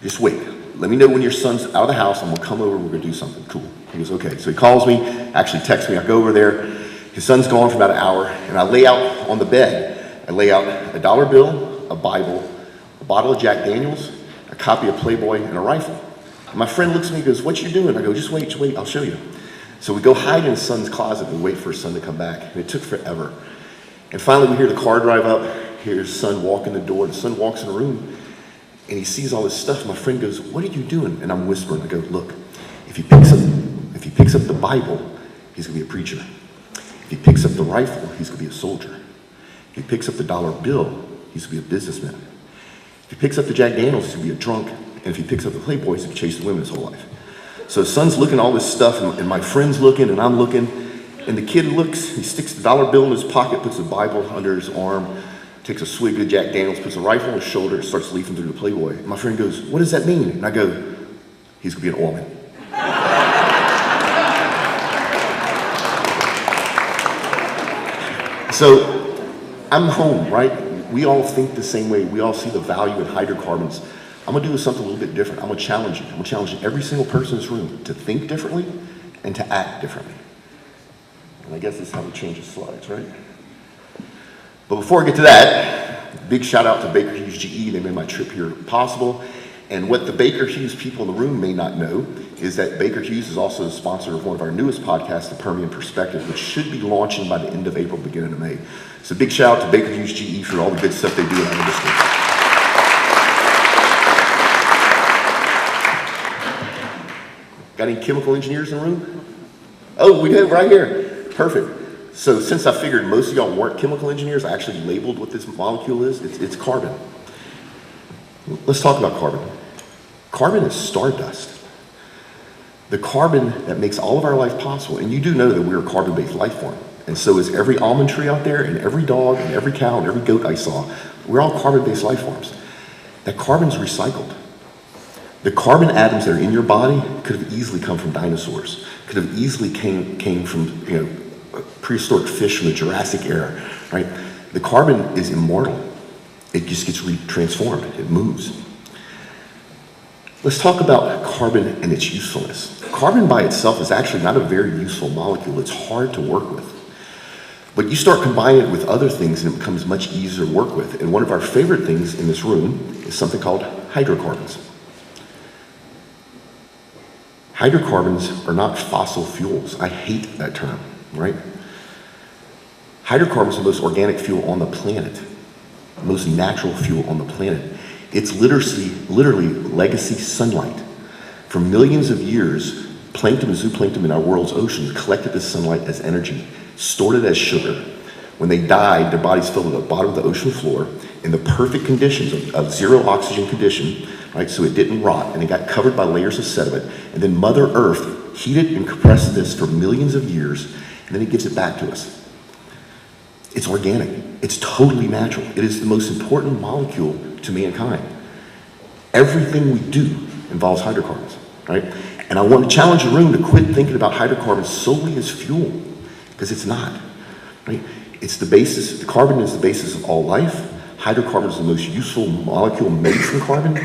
just wait. Let me know when your son's out of the house, and we'll come over, we're gonna do something cool. He goes, okay. So he calls me, actually texts me, I go over there. His son's gone for about an hour, and I lay out on the bed, I lay out a dollar bill, a Bible, a bottle of Jack Daniels, a copy of Playboy, and a rifle. And my friend looks at me and goes, what you doing? I go, just wait, I'll show you. So we go hide in his son's closet and wait for his son to come back, and it took forever. And finally we hear the car drive up, hear his son walk in the door, the son walks in the room, and he sees all this stuff. My friend goes, what are you doing? And I'm whispering, I go, look, if he picks up the Bible, he's gonna be a preacher. If he picks up the rifle, he's gonna be a soldier. If he picks up the dollar bill, he's gonna be a businessman. If he picks up the Jack Daniels, he's gonna be a drunk. And if he picks up the Playboy, he's gonna chase the women his whole life. So his son's looking at all this stuff, and my friend's looking, and I'm looking, and the kid looks, he sticks the dollar bill in his pocket, puts the Bible under his arm, takes a swig of Jack Daniels, puts a rifle on his shoulder, and starts leafing through the Playboy. And my friend goes, what does that mean? And I go, he's gonna be an oilman. So I'm home, right? We all think the same way. We all see the value in hydrocarbons. I'm gonna do something a little bit different. I'm gonna challenge you. I'm gonna challenge every single person in this room to think differently and to act differently. And I guess this is how we change the slides, right? But before I get to that, big shout out to Baker Hughes GE. They made my trip here possible. And what the Baker Hughes people in the room may not know is that Baker Hughes is also the sponsor of one of our newest podcasts, The Permian Perspective, which should be launching by the end of April, beginning of May. So big shout out to Baker Hughes GE for all the good stuff they do in our industry. Got any chemical engineers in the room? Oh, we do, right here. Perfect. So since I figured most of y'all weren't chemical engineers, I actually labeled what this molecule is. It's carbon. Let's talk about carbon. Carbon is stardust. The carbon that makes all of our life possible, and you do know that we're a carbon-based life form, and so is every almond tree out there, and every dog, and every cow, and every goat I saw. We're all carbon-based life forms. That carbon's recycled. The carbon atoms that are in your body could have easily come from dinosaurs, could have easily came from prehistoric fish from the Jurassic era, right? The carbon is immortal. It just gets transformed, it moves. Let's talk about carbon and its usefulness. Carbon by itself is actually not a very useful molecule. It's hard to work with. But you start combining it with other things and it becomes much easier to work with. And one of our favorite things in this room is something called hydrocarbons. Hydrocarbons are not fossil fuels. I hate that term, right? Hydrocarbons are the most organic fuel on the planet, the most natural fuel on the planet. It's literally legacy sunlight. For millions of years, plankton and zooplankton in our world's oceans collected this sunlight as energy, stored it as sugar. When they died, their bodies fell to the bottom of the ocean floor in the perfect conditions of zero oxygen condition, right? So it didn't rot, and it got covered by layers of sediment. And then Mother Earth heated and compressed this for millions of years, and then it gives it back to us. It's organic. It's totally natural. It is the most important molecule to mankind. Everything we do involves hydrocarbons, right? And I want to challenge the room to quit thinking about hydrocarbons solely as fuel, because it's not, right? It's the basis, the carbon is the basis of all life. Hydrocarbons is the most useful molecule made from carbon.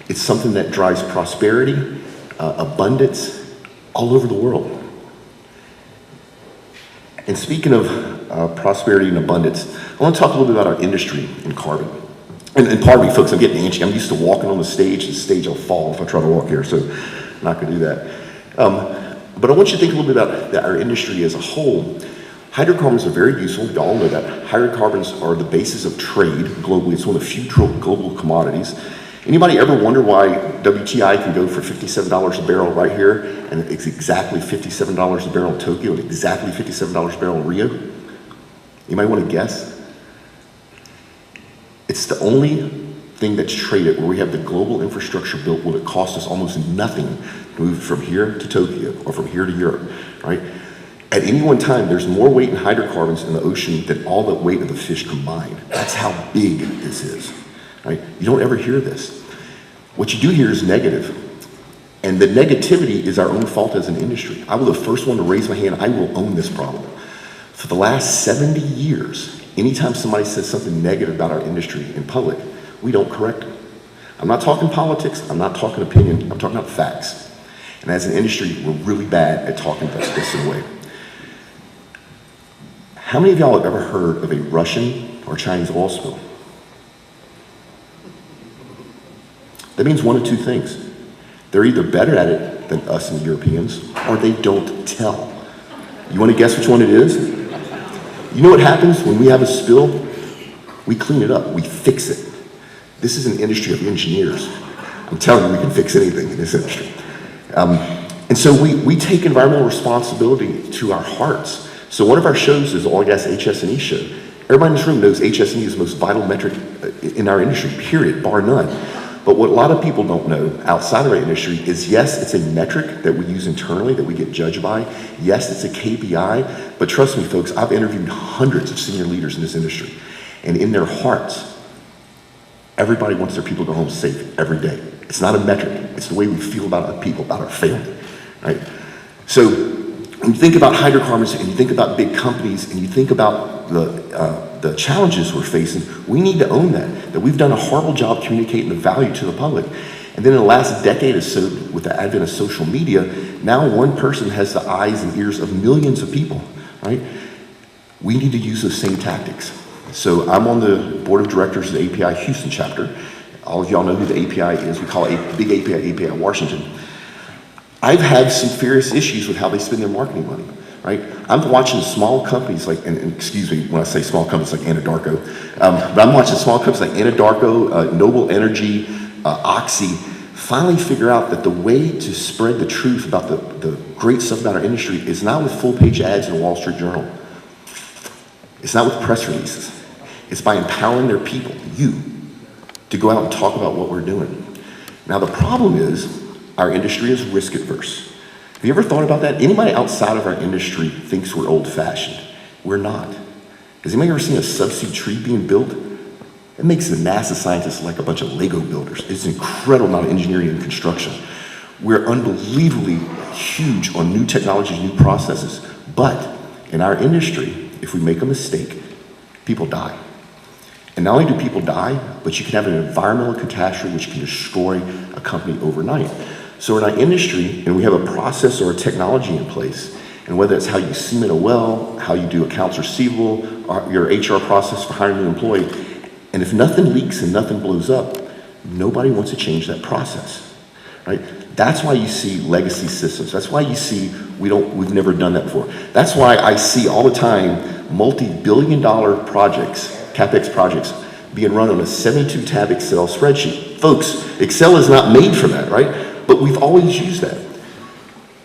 It's something that drives prosperity, abundance all over the world. And speaking of prosperity and abundance, I want to talk a little bit about our industry in carbon. And pardon me, folks, I'm getting antsy. I'm used to walking on the stage. The stage will fall if I try to walk here, so I'm not going to do that. But I want you to think a little bit about our industry as a whole. Hydrocarbons are very useful. We all know that. Hydrocarbons are the basis of trade globally. It's one of the few global commodities. Anybody ever wonder why WTI can go for $57 a barrel right here, and it's exactly $57 a barrel in Tokyo, and exactly $57 a barrel in Rio? Anybody want to guess? It's the only thing that's traded where we have the global infrastructure built where it costs us almost nothing to move from here to Tokyo or from here to Europe, right? At any one time, there's more weight in hydrocarbons in the ocean than all the weight of the fish combined. That's how big this is, right? You don't ever hear this. What you do hear is negative. And the negativity is our own fault as an industry. I was the first one to raise my hand. I will own this problem. For the last 70 years, anytime somebody says something negative about our industry in public, we don't correct it. I'm not talking politics. I'm not talking opinion. I'm talking about facts. And as an industry, we're really bad at talking about this in a way. How many of y'all have ever heard of a Russian or Chinese oil spill? That means one of two things. They're either better at it than us and the Europeans, or they don't tell. You want to guess which one it is? You know what happens when we have a spill? We clean it up, we fix it. This is an industry of engineers. I'm telling you, we can fix anything in this industry. And so we take environmental responsibility to our hearts. So one of our shows is the Oil and Gas HS&E show. Everybody in this room knows HS&E is the most vital metric in our industry, period, bar none. But what a lot of people don't know outside of our industry is, yes, it's a metric that we use internally that we get judged by. Yes, it's a KPI, but trust me, folks, I've interviewed hundreds of senior leaders in this industry. And in their hearts, everybody wants their people to go home safe every day. It's not a metric. It's the way we feel about our people, about our family, right? So when you think about hydrocarbons and you think about big companies and you think about the challenges we're facing, we need to own that we've done a horrible job communicating the value to the public. And then in the last decade or so, with the advent of social media, now one person has the eyes and ears of millions of people, right? We need to use those same tactics. So I'm on the board of directors of the API Houston chapter. All of y'all know who the API is. We call it Big API Washington. I've had some serious issues with how they spend their marketing money, right? I'm watching small companies like, and excuse me when I say small companies like Anadarko, but I'm watching small companies like Anadarko, Noble Energy, Oxy, finally figure out that the way to spread the truth about the great stuff about our industry is not with full-page ads in the Wall Street Journal. It's not with press releases. It's by empowering their people, you, to go out and talk about what we're doing. Now the problem is, our industry is risk adverse. Have you ever thought about that? Anybody outside of our industry thinks we're old fashioned. We're not. Has anybody ever seen a subsea tree being built? It makes the NASA scientists like a bunch of Lego builders. It's an incredible amount of engineering and construction. We're unbelievably huge on new technologies, new processes. But in our industry, if we make a mistake, people die. And not only do people die, but you can have an environmental catastrophe which can destroy a company overnight. So in our industry, and we have a process or a technology in place, and whether it's how you cement a well, how you do accounts receivable, or your HR process for hiring a new employee, and if nothing leaks and nothing blows up, nobody wants to change that process, right? That's why you see legacy systems. That's why you see we've never done that before. That's why I see all the time multi-billion-dollar projects, CapEx projects, being run on a 72-tab Excel spreadsheet. Folks, Excel is not made for that, right? But we've always used that.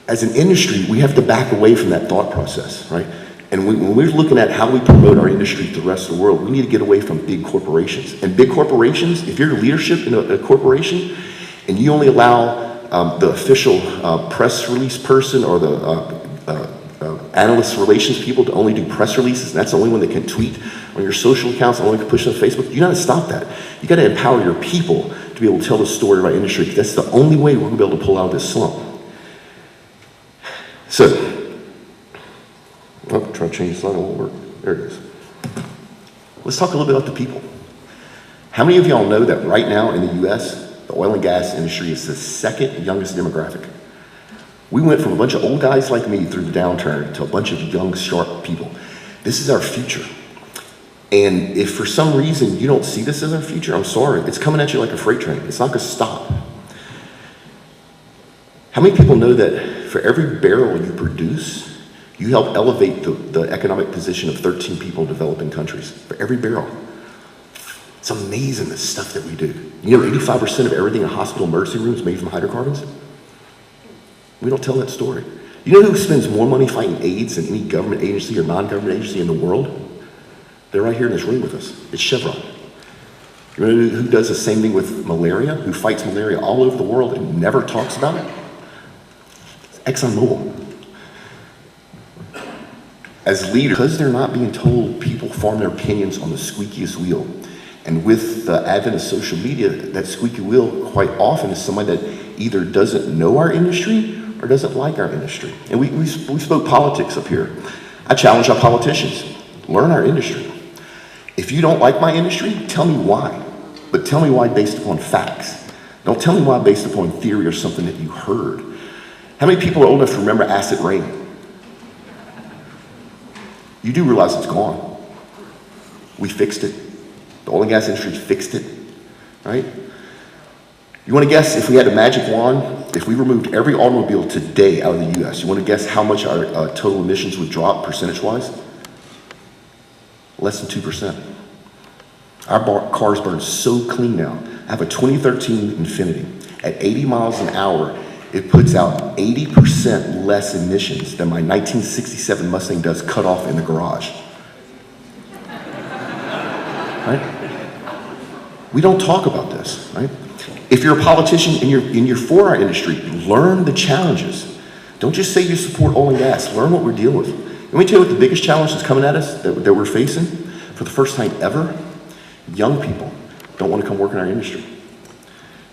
As an industry, we have to back away from that thought process, right? And when we're looking at how we promote our industry to the rest of the world, we need to get away from big corporations. And big corporations, if you're leadership in a corporation, and you only allow the official press release person or the analyst relations people to only do press releases, and that's the only one that can tweet on your social accounts, only can push on Facebook, you gotta stop that. You gotta empower your people to be able to tell the story of our industry, because that's the only way we're gonna be able to pull out of this slump. So, try to change the slide, it won't work. There it is. Let's talk a little bit about the people. How many of y'all know that right now in the US, the oil and gas industry is the second youngest demographic? We went from a bunch of old guys like me through the downturn to a bunch of young, sharp people. This is our future. And if for some reason you don't see this as our future, I'm sorry. It's coming at you like a freight train. It's not gonna stop. How many people know that for every barrel you produce, you help elevate the economic position of 13 people in developing countries? For every barrel. It's amazing the stuff that we do. You know, 85% of everything in a hospital emergency room is made from hydrocarbons? We don't tell that story. You know who spends more money fighting AIDS than any government agency or non-government agency in the world? They're right here in this room with us. It's Chevron. You know who does the same thing with malaria? Who fights malaria all over the world and never talks about it? It's ExxonMobil. As leaders, because they're not being told, people form their opinions on the squeakiest wheel. And with the advent of social media, that squeaky wheel quite often is somebody that either doesn't know our industry or doesn't like our industry. And we spoke politics up here. I challenge our politicians, learn our industry. If you don't like my industry, tell me why. But tell me why based upon facts. Don't tell me why based upon theory or something that you heard. How many people are old enough to remember acid rain? You do realize it's gone. We fixed it. The oil and gas industry fixed it, right? You want to guess if we had a magic wand, if we removed every automobile today out of the US, you want to guess how much our total emissions would drop percentage-wise? Less than 2%. Our cars burn so clean now. I have a 2013 Infiniti. At 80 miles an hour, it puts out 80% less emissions than my 1967 Mustang does cut off in the garage. Right? We don't talk about this, right? If you're a politician and you're for our industry, learn the challenges. Don't just say you support oil and gas. Learn what we're dealing with. Let me tell you what the biggest challenge that's coming at us that we're facing for the first time ever. Young people don't want to come work in our industry.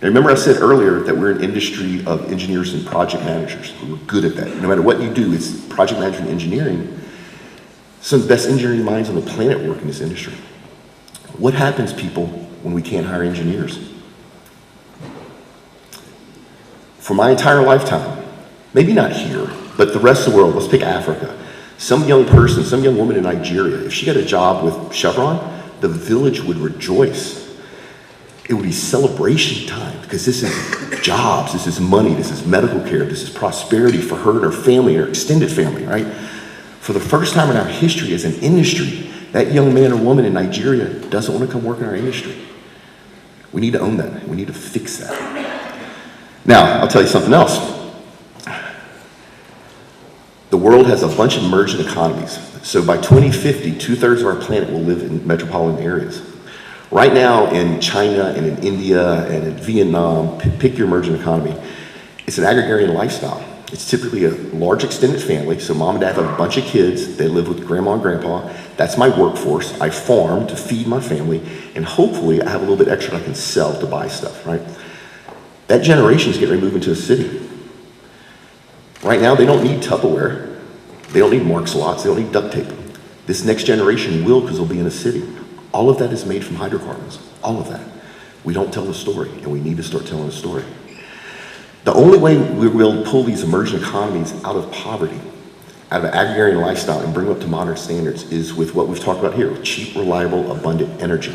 Now, remember I said earlier that we're an industry of engineers and project managers. We're good at that. No matter what you do, it's project management engineering. Some of the best engineering minds on the planet work in this industry. What happens, people, when we can't hire engineers? For my entire lifetime, maybe not here, but the rest of the world, let's pick Africa. Some young person, some young woman in Nigeria, if she got a job with Chevron, the village would rejoice. It would be celebration time because this is jobs, this is money, this is medical care, this is prosperity for her and her family and her extended family, right? For the first time in our history as an industry, that young man or woman in Nigeria doesn't want to come work in our industry. We need to own that. We need to fix that. Now, I'll tell you something else. The world has a bunch of emerging economies. So by 2050, 2/3 of our planet will live in metropolitan areas. Right now in China and in India and in Vietnam, pick your emerging economy, it's an agrarian lifestyle. It's typically a large extended family, so mom and dad have a bunch of kids, they live with grandma and grandpa. That's my workforce. I farm to feed my family, and hopefully I have a little bit extra I can sell to buy stuff, right? That generation is getting ready to move into a city. Right now, they don't need Tupperware. They don't need Mark's Lots. They don't need duct tape. This next generation will, because they'll be in a city. All of that is made from hydrocarbons. All of that. We don't tell the story, and we need to start telling the story. The only way we will pull these emerging economies out of poverty, out of an agrarian lifestyle, and bring them up to modern standards is with what we've talked about here, cheap, reliable, abundant energy.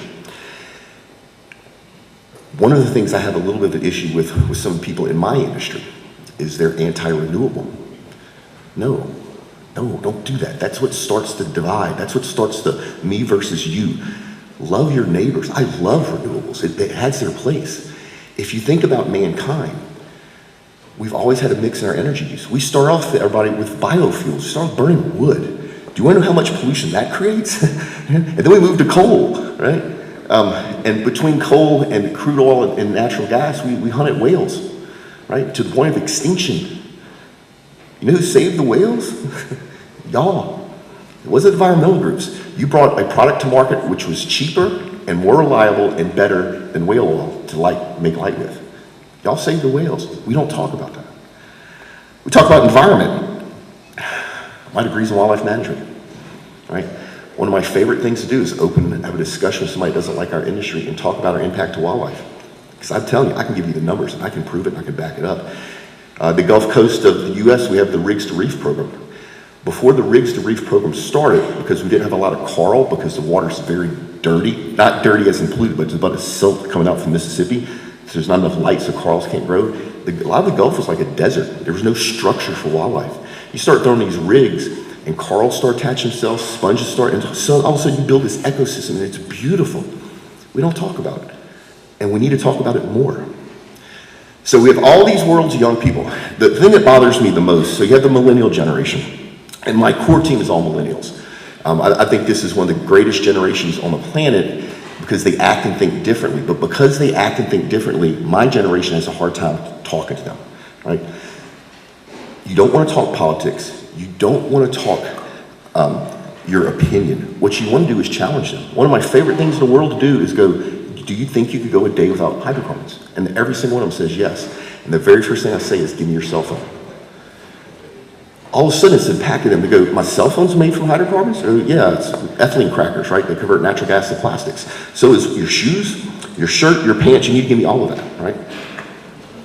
One of the things I have a little bit of an issue with some people in my industry is they're anti-renewable. No, don't do that. That's what starts the divide. That's what starts the me versus you. Love your neighbors. I love renewables. It has their place. If you think about mankind, we've always had a mix in our energy use. We start off, everybody, with biofuels. We start burning wood. Do you want to know how much pollution that creates? And then we move to coal, right? And between coal and crude oil and natural gas, we hunted whales, right? To the point of extinction. You know who saved the whales? Y'all. It wasn't environmental groups. You brought a product to market which was cheaper and more reliable and better than whale oil to make light with. Y'all saved the whales. We don't talk about that. We talk about environment. My degree's in wildlife management, right? One of my favorite things to do is have a discussion with somebody who doesn't like our industry and talk about our impact to wildlife. Because I'm telling you, I can give you the numbers, and I can prove it, and I can back it up. The Gulf Coast of the US, we have the Rigs to Reef program. Before the Rigs to Reef program started, because we didn't have a lot of coral, because the water's very dirty, not dirty as in polluted, but it's about a silt coming out from Mississippi, so there's not enough light so corals can't grow. A lot of the Gulf was like a desert. There was no structure for wildlife. You start throwing these rigs, and corals start attaching themselves, sponges start, and so all of a sudden you build this ecosystem, and it's beautiful. We don't talk about it, and we need to talk about it more. So we have all these worlds of young people. The thing that bothers me the most, so you have the millennial generation, and my core team is all millennials. I think this is one of the greatest generations on the planet because they act and think differently. But because they act and think differently, my generation has a hard time talking to them, right? You don't want to talk politics. You don't want to talk your opinion. What you want to do is challenge them. One of my favorite things in the world to do is go, do you think you could go a day without hydrocarbons? And every single one of them says yes. And the very first thing I say is, give me your cell phone. All of a sudden it's impacting them. They go, my cell phone's made from hydrocarbons? Or, yeah, it's ethylene crackers, right? They convert natural gas to plastics. So is your shoes, your shirt, your pants, you need to give me all of that, right?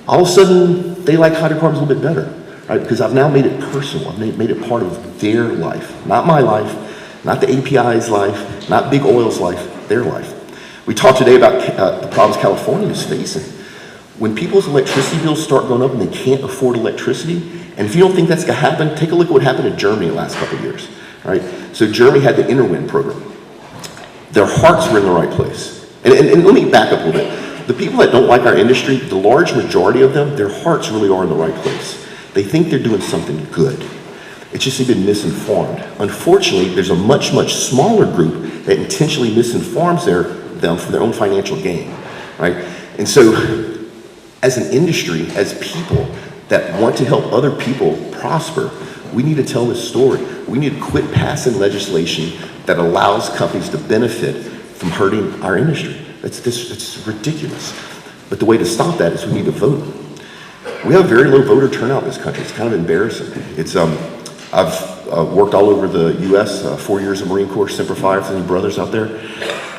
All of a sudden, they like hydrocarbons a little bit better, right? Because I've now made it personal. I've made it part of their life. Not my life, not the API's life, not Big Oil's life, their life. We talked today about the problems California is facing. When people's electricity bills start going up and they can't afford electricity, and if you don't think that's gonna happen, take a look at what happened in Germany the last couple of years, right? So Germany had the Interwind program. Their hearts were in the right place. And let me back up a little bit. The people that don't like our industry, the large majority of them, their hearts really are in the right place. They think they're doing something good. It's just they've been misinformed. Unfortunately, there's a much, much smaller group that intentionally misinforms them for their own financial gain, right? And so, as an industry, as people that want to help other people prosper, we need to tell this story. We need to quit passing legislation that allows companies to benefit from hurting our industry. It's ridiculous. But the way to stop that is we need to vote. We have a very low voter turnout in this country. It's kind of embarrassing. I've worked all over the U.S., 4 years of Marine Corps, Semper Fi, for any brothers out there.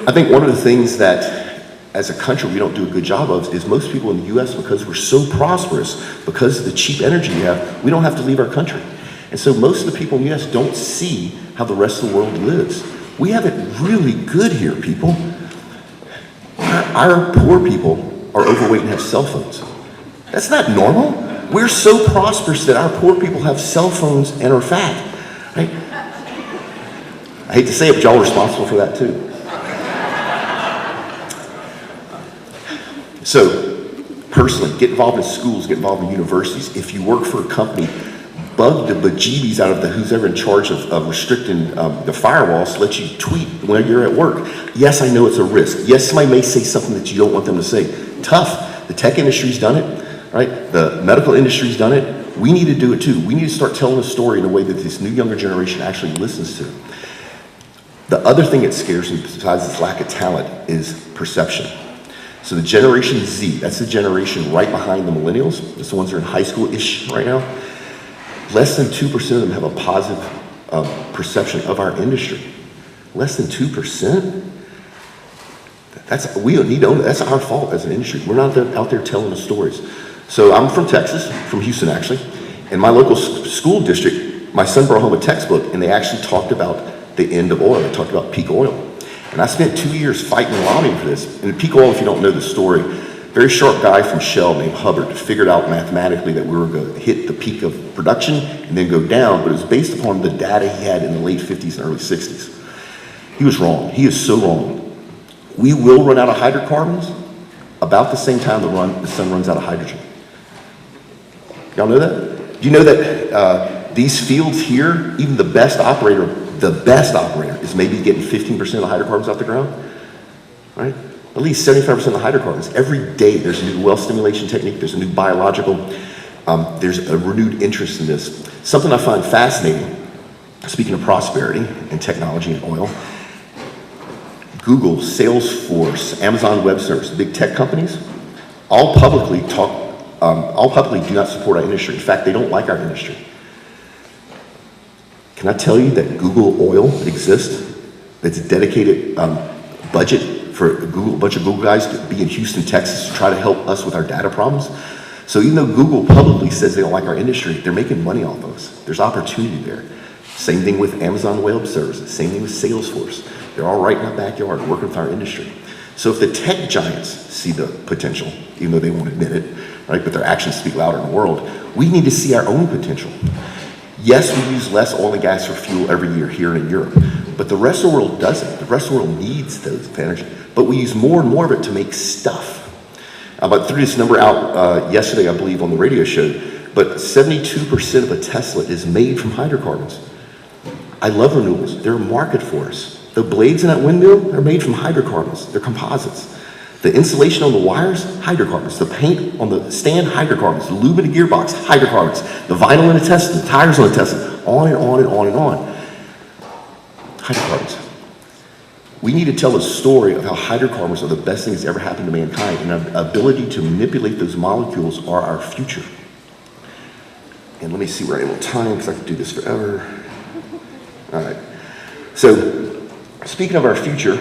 I think one of the things that as a country we don't do a good job of is most people in the U.S., because we're so prosperous, because of the cheap energy we have, we don't have to leave our country. And so most of the people in the U.S. don't see how the rest of the world lives. We have it really good here, people. Our poor people are overweight and have cell phones. That's not normal. We're so prosperous that our poor people have cell phones and are fat, right? I hate to say it, but y'all are responsible for that too. So, personally, get involved in schools, get involved in universities. If you work for a company, bug the bejeebies out of who's ever in charge of restricting the firewalls to let you tweet when you're at work. Yes, I know it's a risk. Yes, somebody may say something that you don't want them to say. Tough. The tech industry's done it, right? The medical industry's done it. We need to do it too. We need to start telling the story in a way that this new younger generation actually listens to. The other thing that scares me, besides this lack of talent, is perception. So the Generation Z, that's the generation right behind the millennials. It's the ones that are in high school-ish right now. Less than 2% of them have a positive perception of our industry. Less than 2%? We don't need to own it. That's our fault as an industry. We're not out there telling the stories. So I'm from Texas, from Houston actually. In my local school district, my son brought home a textbook and they actually talked about the end of oil. They talked about peak oil. And I spent 2 years fighting and lobbying for this. And peak oil, if you don't know the story, very sharp guy from Shell named Hubbard figured out mathematically that we were going to hit the peak of production and then go down, but it was based upon the data he had in the late 50s and early 60s. He was wrong. He is so wrong. We will run out of hydrocarbons about the same time the sun runs out of hydrogen. Y'all know that? Do you know that these fields here, even the best operator is maybe getting 15% of the hydrocarbons off the ground, right? At least 75% of the hydrocarbons. Every day there's a new well stimulation technique, there's a new biological, there's a renewed interest in this. Something I find fascinating, speaking of prosperity and technology and oil, Google, Salesforce, Amazon Web Services, big tech companies, all publicly do not support our industry. In fact, they don't like our industry. Can I tell you that Google Oil exists? It's a dedicated budget for a bunch of Google guys to be in Houston, Texas to try to help us with our data problems. So even though Google publicly says they don't like our industry, they're making money off of us. There's opportunity there. Same thing with Amazon Web Services, same thing with Salesforce. They're all right in our backyard working with our industry. So if the tech giants see the potential, even though they won't admit it, right, but their actions speak louder in the world, we need to see our own potential. Yes, we use less oil and gas for fuel every year here in Europe, but the rest of the world doesn't. The rest of the world needs those energy, but we use more and more of it to make stuff. I threw this number out yesterday, I believe, on the radio show, but 72% of a Tesla is made from hydrocarbons. I love renewables. They're a market for us. The blades in that windmill are made from hydrocarbons. They're composites. The insulation on the wires, hydrocarbons. The paint on the stand, hydrocarbons. The lube in the gearbox, hydrocarbons. The vinyl in the Tesla, the tires on the Tesla, on and on and on and on. Hydrocarbons. We need to tell a story of how hydrocarbons are the best thing that's ever happened to mankind, and our ability to manipulate those molecules are our future. And let me see where I am on time, because I could do this forever. All right. So, speaking of our future,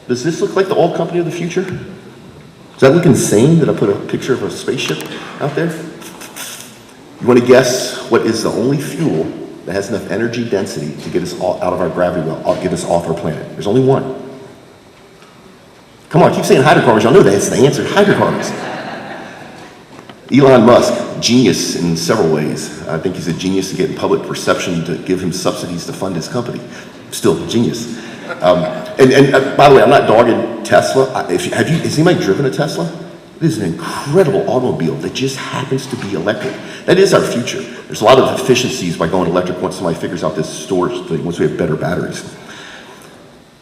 does this look like the oil company of the future? Does that look insane that I put a picture of a spaceship out there? You want to guess what is the only fuel that has enough energy density to get us out of our gravity well, get us off our planet? There's only one. Come on, keep saying hydrocarbons. Y'all know that's the answer, hydrocarbons. Elon Musk, genius in several ways. I think he's a genius to get in public perception to give him subsidies to fund his company. Still genius. And by the way, I'm not dogging Tesla. Has anybody driven a Tesla? It is an incredible automobile that just happens to be electric. That is our future. There's a lot of efficiencies by going electric once somebody figures out this storage thing, once we have better batteries.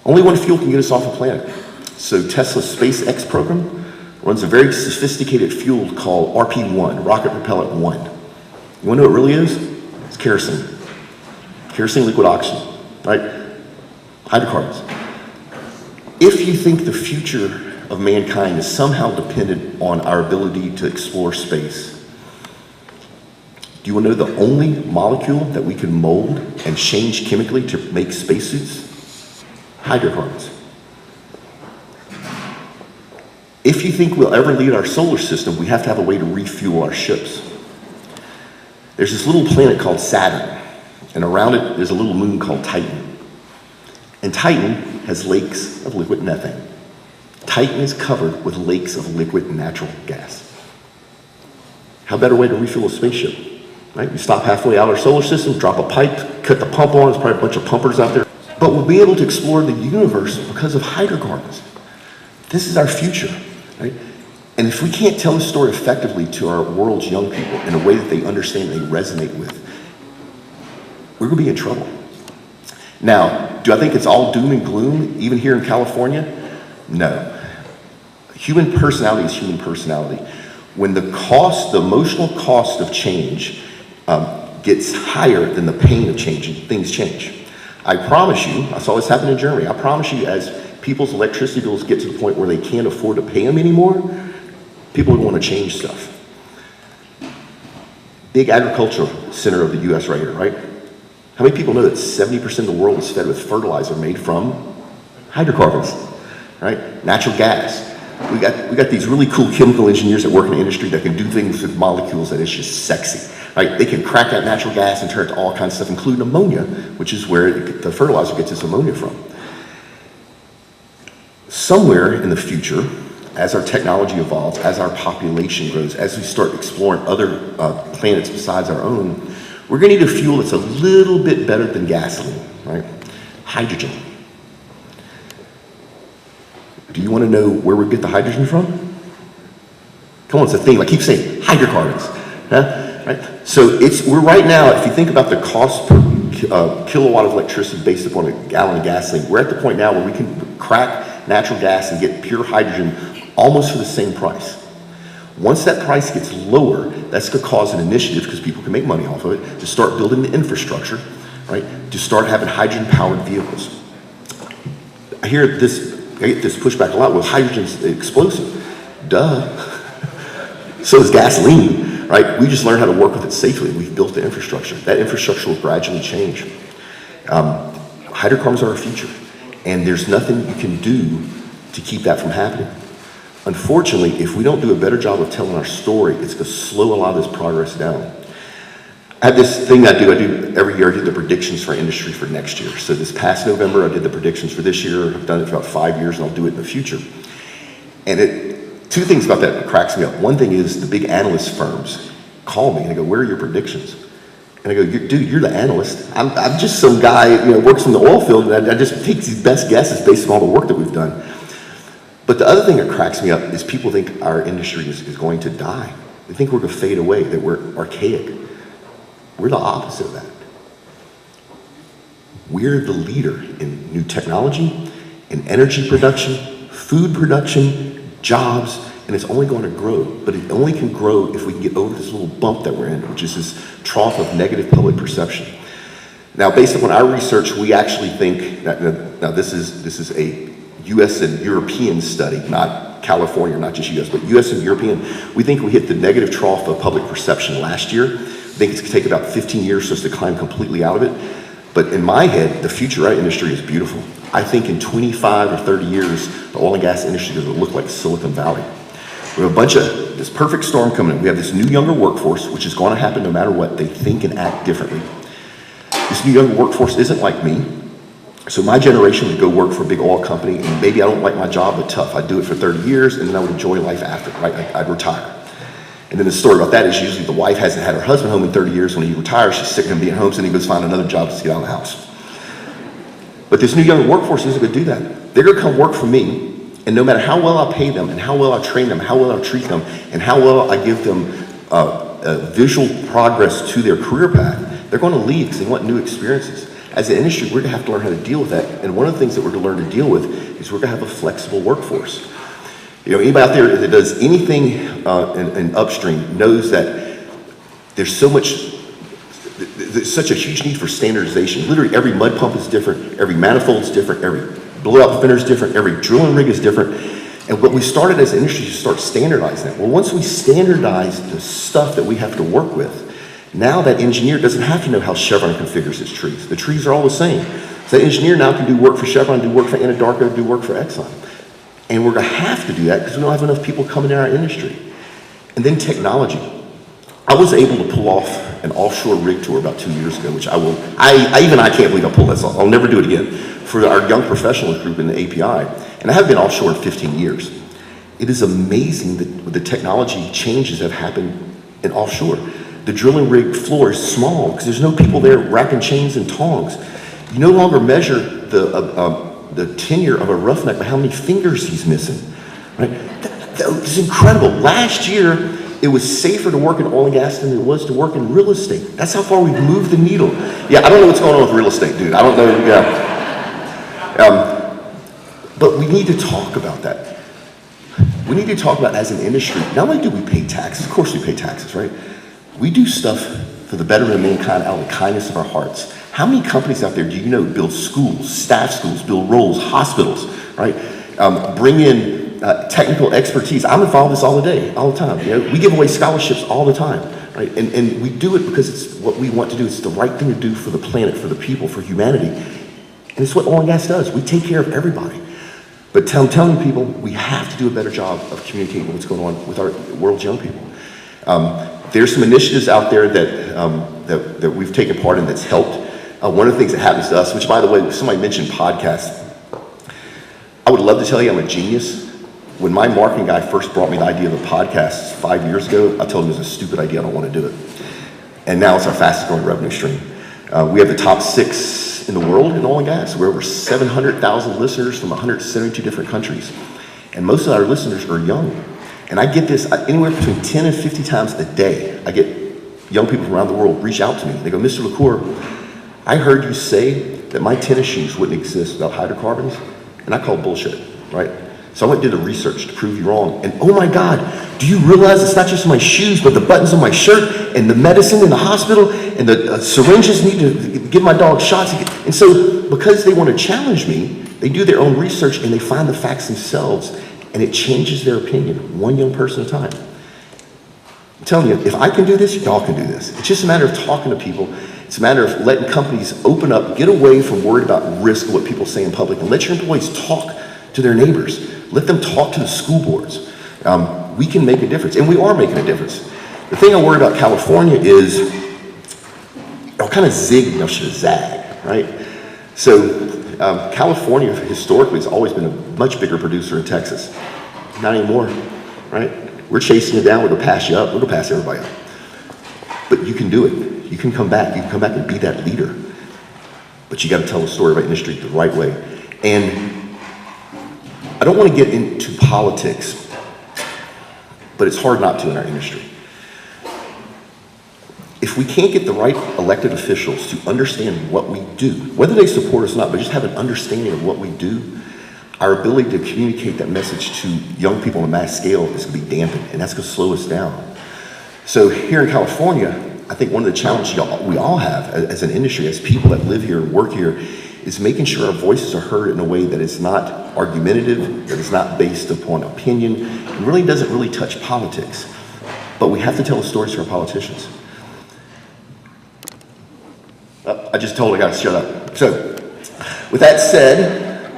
Only one fuel can get us off the planet. So Tesla's SpaceX program runs a very sophisticated fuel called RP1, Rocket Propellant 1. You wanna know what it really is? It's kerosene. Kerosene liquid oxygen, right? Hydrocarbons. If you think the future of mankind is somehow dependent on our ability to explore space, do you want to know the only molecule that we can mold and change chemically to make spacesuits? Hydrocarbons. If you think we'll ever leave our solar system, we have to have a way to refuel our ships. There's this little planet called Saturn, and around it there's a little moon called Titan. And Titan has lakes of liquid methane. Titan is covered with lakes of liquid natural gas. How better way to refuel a spaceship, right? We stop halfway out our solar system, drop a pipe, cut the pump on, there's probably a bunch of pumpers out there. But we'll be able to explore the universe because of hydrocarbons. This is our future, right? And if we can't tell the story effectively to our world's young people in a way that they understand and they resonate with, we're gonna be in trouble. Now, do I think it's all doom and gloom, even here in California? No. Human personality is human personality. When the cost, the emotional cost of change gets higher than the pain of change, things change. I promise you, I saw this happen in Germany, I promise you as people's electricity bills get to the point where they can't afford to pay them anymore, people are going to change stuff. Big agricultural center of the US right here, right? How many people know that 70% of the world is fed with fertilizer made from hydrocarbons, right? Natural gas. We got these really cool chemical engineers that work in the industry that can do things with molecules that is just sexy, right? They can crack that natural gas and turn it to all kinds of stuff, including ammonia, which is where the fertilizer gets its ammonia from. Somewhere in the future, as our technology evolves, as our population grows, as we start exploring other planets besides our own, we're gonna need a fuel that's a little bit better than gasoline, right? Hydrogen. Do you wanna know where we get the hydrogen from? Come on, it's a theme, I keep saying hydrocarbons, huh? Right? So we're right now, if you think about the cost per kilowatt of electricity based upon a gallon of gasoline, we're at the point now where we can crack natural gas and get pure hydrogen almost for the same price. Once that price gets lower, that's going to cause an initiative, because people can make money off of it, to start building the infrastructure, right? To start having hydrogen-powered vehicles. I get this pushback a lot. Well, hydrogen's explosive. Duh. So is gasoline, right? We just learned how to work with it safely. We've built the infrastructure. That infrastructure will gradually change. Hydrocarbons are our future, and there's nothing you can do to keep that from happening. Unfortunately, if we don't do a better job of telling our story, it's going to slow a lot of this progress down. I have this thing I do every year. I do the predictions for industry for next year. So this past November, I did the predictions for this year. I've done it for about 5 years, and I'll do it in the future. And two things about that cracks me up. One thing is the big analyst firms call me and they go, "Where are your predictions?" And I go, "Dude, you're the analyst. I'm just some guy, works in the oil field, and I just take these best guesses based on all the work that we've done." But the other thing that cracks me up is people think our industry is going to die. They think we're going to fade away, that we're archaic. We're the opposite of that. We're the leader in new technology, in energy production, food production, jobs, and it's only going to grow. But it only can grow if we can get over this little bump that we're in, which is this trough of negative public perception. Now, based upon our research, we actually think that, now this is a US and European study, not California, not just US, but US and European. We think we hit the negative trough of public perception last year. I think it's gonna take about 15 years for us to climb completely out of it. But in my head, the future of our industry is beautiful. I think in 25 or 30 years, the oil and gas industry will look like Silicon Valley. We have this perfect storm coming in. We have this new younger workforce, which is gonna happen no matter what. They think and act differently. This new younger workforce isn't like me. So my generation would go work for a big oil company, and maybe I don't like my job, but tough. I'd do it for 30 years, and then I would enjoy life after, right? I'd retire. And then the story about that is usually the wife hasn't had her husband home in 30 years. When he retires, she's sick of him being home, so then he goes find another job to get out of the house. But this new younger workforce isn't going to do that. They're going to come work for me, and no matter how well I pay them, and how well I train them, how well I treat them, and how well I give them visual progress to their career path, they're going to leave because they want new experiences. As an industry, we're going to have to learn how to deal with that. And one of the things that we're going to learn to deal with is we're going to have a flexible workforce. Anybody out there that does anything in upstream knows that there's such a huge need for standardization. Literally every mud pump is different, every manifold is different, every blowout fender is different, every drilling rig is different. And what we started as an industry is to start standardizing that. Well, once we standardize the stuff that we have to work with, now that engineer doesn't have to know how Chevron configures its trees. The trees are all the same. So that engineer now can do work for Chevron, do work for Anadarko, do work for Exxon. And we're gonna have to do that because we don't have enough people coming in our industry. And then technology. I was able to pull off an offshore rig tour about 2 years ago, which I can't believe I pulled this off. I'll never do it again, for our young professionals group in the API. And I have been offshore in 15 years. It is amazing that the technology changes that have happened in offshore. The drilling rig floor is small because there's no people there wrapping chains and tongs. You no longer measure the tenure of a roughneck by how many fingers he's missing, right? It's incredible. Last year, it was safer to work in oil and gas than it was to work in real estate. That's how far we've moved the needle. Yeah, I don't know what's going on with real estate, dude. I don't know, but we need to talk about that. We need to talk about as an industry, not only do we pay taxes, of course we pay taxes, right? We do stuff for the betterment of mankind out of the kindness of our hearts. How many companies out there do you know build schools, staff schools, build roads, hospitals, right? Bring in technical expertise. I'm involved in this all the time. You know, we give away scholarships all the time, right? And we do it because it's what we want to do. It's the right thing to do for the planet, for the people, for humanity. And it's what oil and gas does. We take care of everybody. But I'm telling people, we have to do a better job of communicating what's going on with our world's young people. There's some initiatives out there that we've taken part in that's helped. One of the things that happens to us, which by the way, somebody mentioned podcasts. I would love to tell you I'm a genius. When my marketing guy first brought me the idea of a podcast 5 years ago, I told him it was a stupid idea, I don't want to do it. And now it's our fastest growing revenue stream. We have the top 6 in the world in oil and gas. We're over 700,000 listeners from 172 different countries. And most of our listeners are young. And I get this anywhere between 10 and 50 times a day. I get young people from around the world reach out to me. They go, Mr. LaCour, I heard you say that my tennis shoes wouldn't exist without hydrocarbons. And I call bullshit, right? So I went and did the research to prove you wrong. And oh my God, do you realize it's not just my shoes, but the buttons on my shirt and the medicine in the hospital and the syringes need to give my dog shots. And so because they want to challenge me, they do their own research and they find the facts themselves and it changes their opinion, one young person at a time. I'm telling you, if I can do this, y'all can do this. It's just a matter of talking to people. It's a matter of letting companies open up, get away from worried about risk of what people say in public and let your employees talk to their neighbors. Let them talk to the school boards. We can make a difference, and we are making a difference. The thing I worry about California is, I'll kind of zig, you know, should have zag, right? So California historically has always been a much bigger producer in Texas. Not anymore, right? We're chasing it down, we're gonna pass you up, we're gonna pass everybody up. But you can do it. You can come back and be that leader. But you gotta tell the story about industry the right way. And I don't want to get into politics, but it's hard not to in our industry. If we can't get the right elected officials to understand what we do, whether they support us or not, but just have an understanding of what we do, our ability to communicate that message to young people on a mass scale is going to be dampened, and that's going to slow us down. So here in California, I think one of the challenges we all have as an industry, as people that live here and work here, is making sure our voices are heard in a way that is not argumentative, that is not based upon opinion, and really doesn't really touch politics. But we have to tell the stories to our politicians. I just told I got to shut up. So, with that said,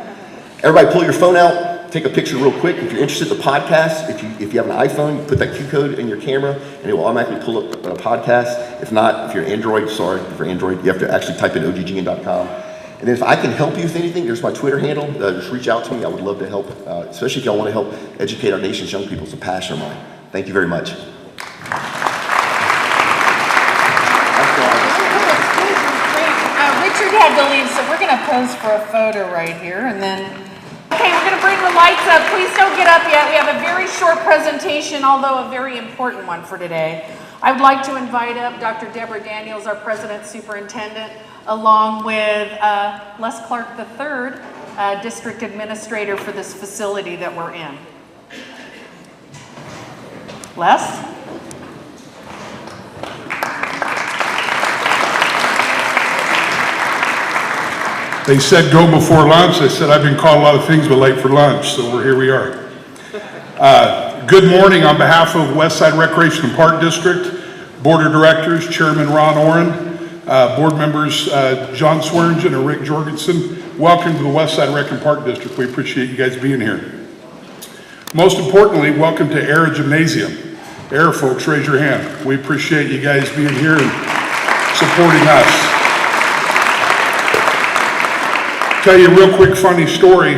everybody pull your phone out, take a picture real quick. If you're interested in the podcast, if you have an iPhone, you put that Q code in your camera, and it will automatically pull up a podcast. If not, if you're Android, if you're Android, you have to actually type in oggn.com. And then if I can help you with anything, there's my Twitter handle. Just reach out to me. I would love to help, especially if y'all want to help educate our nation's young people. It's a passion of mine. Thank you very much. Richard had to leave, so we're going to pose for a photo right here, and then... Okay, we're going to bring the lights up. Please don't get up yet. We have a very short presentation, although a very important one for today. I would like to invite up Dr. Deborah Daniels, our President Superintendent, along with Les Clark III, District Administrator for this facility that we're in. Les? They said go before lunch. I said I've been called a lot of things but late for lunch, so here we are. Good morning on behalf of Westside Recreation and Park District, Board of Directors, Chairman Ron Oren, Board members John Swearingen and Rick Jorgensen. Welcome to the Westside Rec and Park District. We appreciate you guys being here. Most importantly, welcome to Air Gymnasium. Air folks, raise your hand. We appreciate you guys being here and supporting us. Tell you a real quick funny story.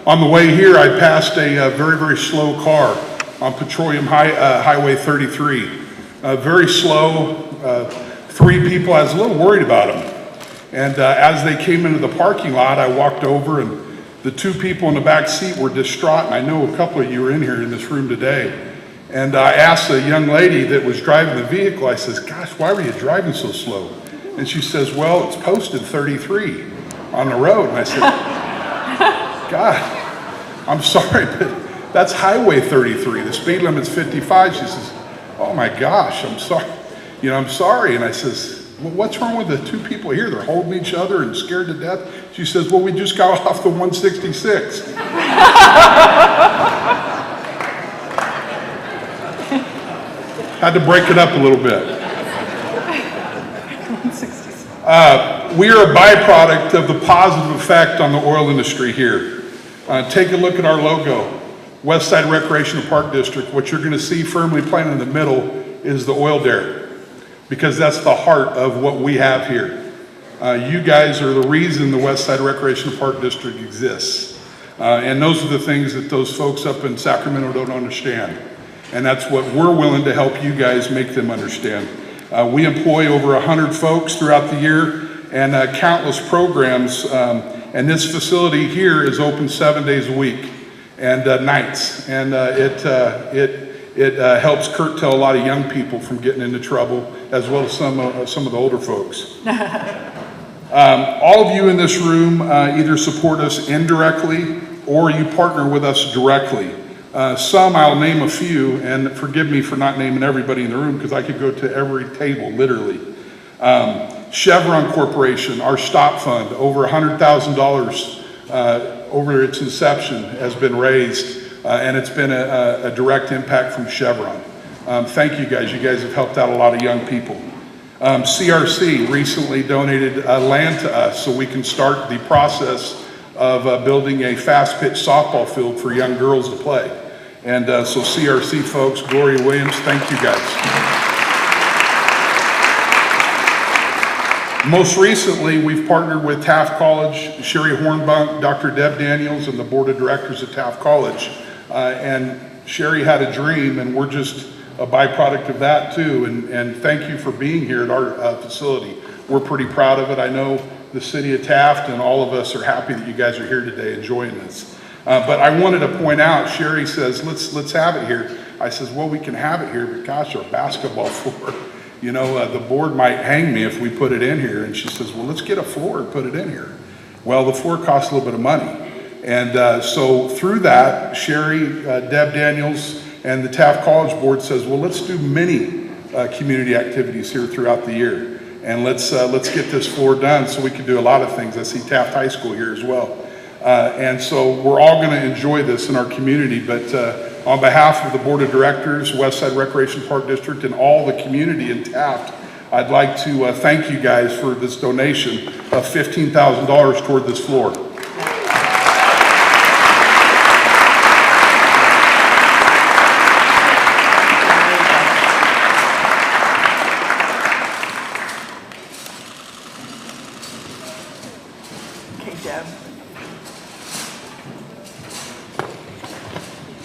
On the way here, I passed a very, very slow car on Petroleum Highway 33. Very slow, 3 people. I was a little worried about them. And as they came into the parking lot, I walked over and The two people in the back seat were distraught, and I know a couple of you are in here in this room today. And I asked a young lady that was driving the vehicle, I says, gosh, why were you driving so slow? And she says, well, it's posted 33 on the road. And I said, God, I'm sorry, but that's Highway 33. The speed limit's 55. She says, oh my gosh, I'm sorry. You know, I'm sorry. And I says, well, what's wrong with the two people here? They're holding each other and scared to death. She says, well, we just got off the 166. Had to break it up a little bit. We are a byproduct of the positive effect on the oil industry here. Take a look at our logo, Westside Recreational Park District. What you're going to see firmly planted in the middle is the oil derrick, because that's the heart of what we have here. You guys are the reason the Westside Recreational Park District exists. And those are the things that those folks up in Sacramento don't understand. And that's what we're willing to help you guys make them understand. We employ over 100 folks throughout the year and countless programs. And this facility here is open 7 days a week and nights. And it helps curtail a lot of young people from getting into trouble, as well as some of the older folks. All of you in this room either support us indirectly or you partner with us directly. Some, I'll name a few, and forgive me for not naming everybody in the room because I could go to every table, literally. Chevron Corporation, our stop fund, over $100,000 over its inception has been raised, and it's been a direct impact from Chevron. Thank you guys. You guys have helped out a lot of young people. CRC recently donated land to us so we can start the process of building a fast-pitch softball field for young girls to play. And so CRC folks, Gloria Williams, thank you guys. Most recently, we've partnered with Taft College, Sherry Hornbunk, Dr. Deb Daniels, and the board of directors at Taft College. And Sherry had a dream, and we're just a byproduct of that too. And thank you for being here at our facility. We're pretty proud of it. I know the city of Taft and all of us are happy that you guys are here today enjoying this. But I wanted to point out, Sherry says, let's have it here. I says, well, we can have it here, but gosh, our basketball floor, you know, the board might hang me if we put it in here. And she says, well, let's get a floor and put it in here. Well, the floor costs a little bit of money. And so through that, Sherry, Deb Daniels, and the Taft College board says, well, let's do many community activities here throughout the year. And let's get this floor done so we can do a lot of things. I see Taft High School here as well. And so we're all going to enjoy this in our community. But on behalf of the board of directors, Westside Recreation Park District, and all the community in Taft, I'd like to thank you guys for this donation of $15,000 toward this floor.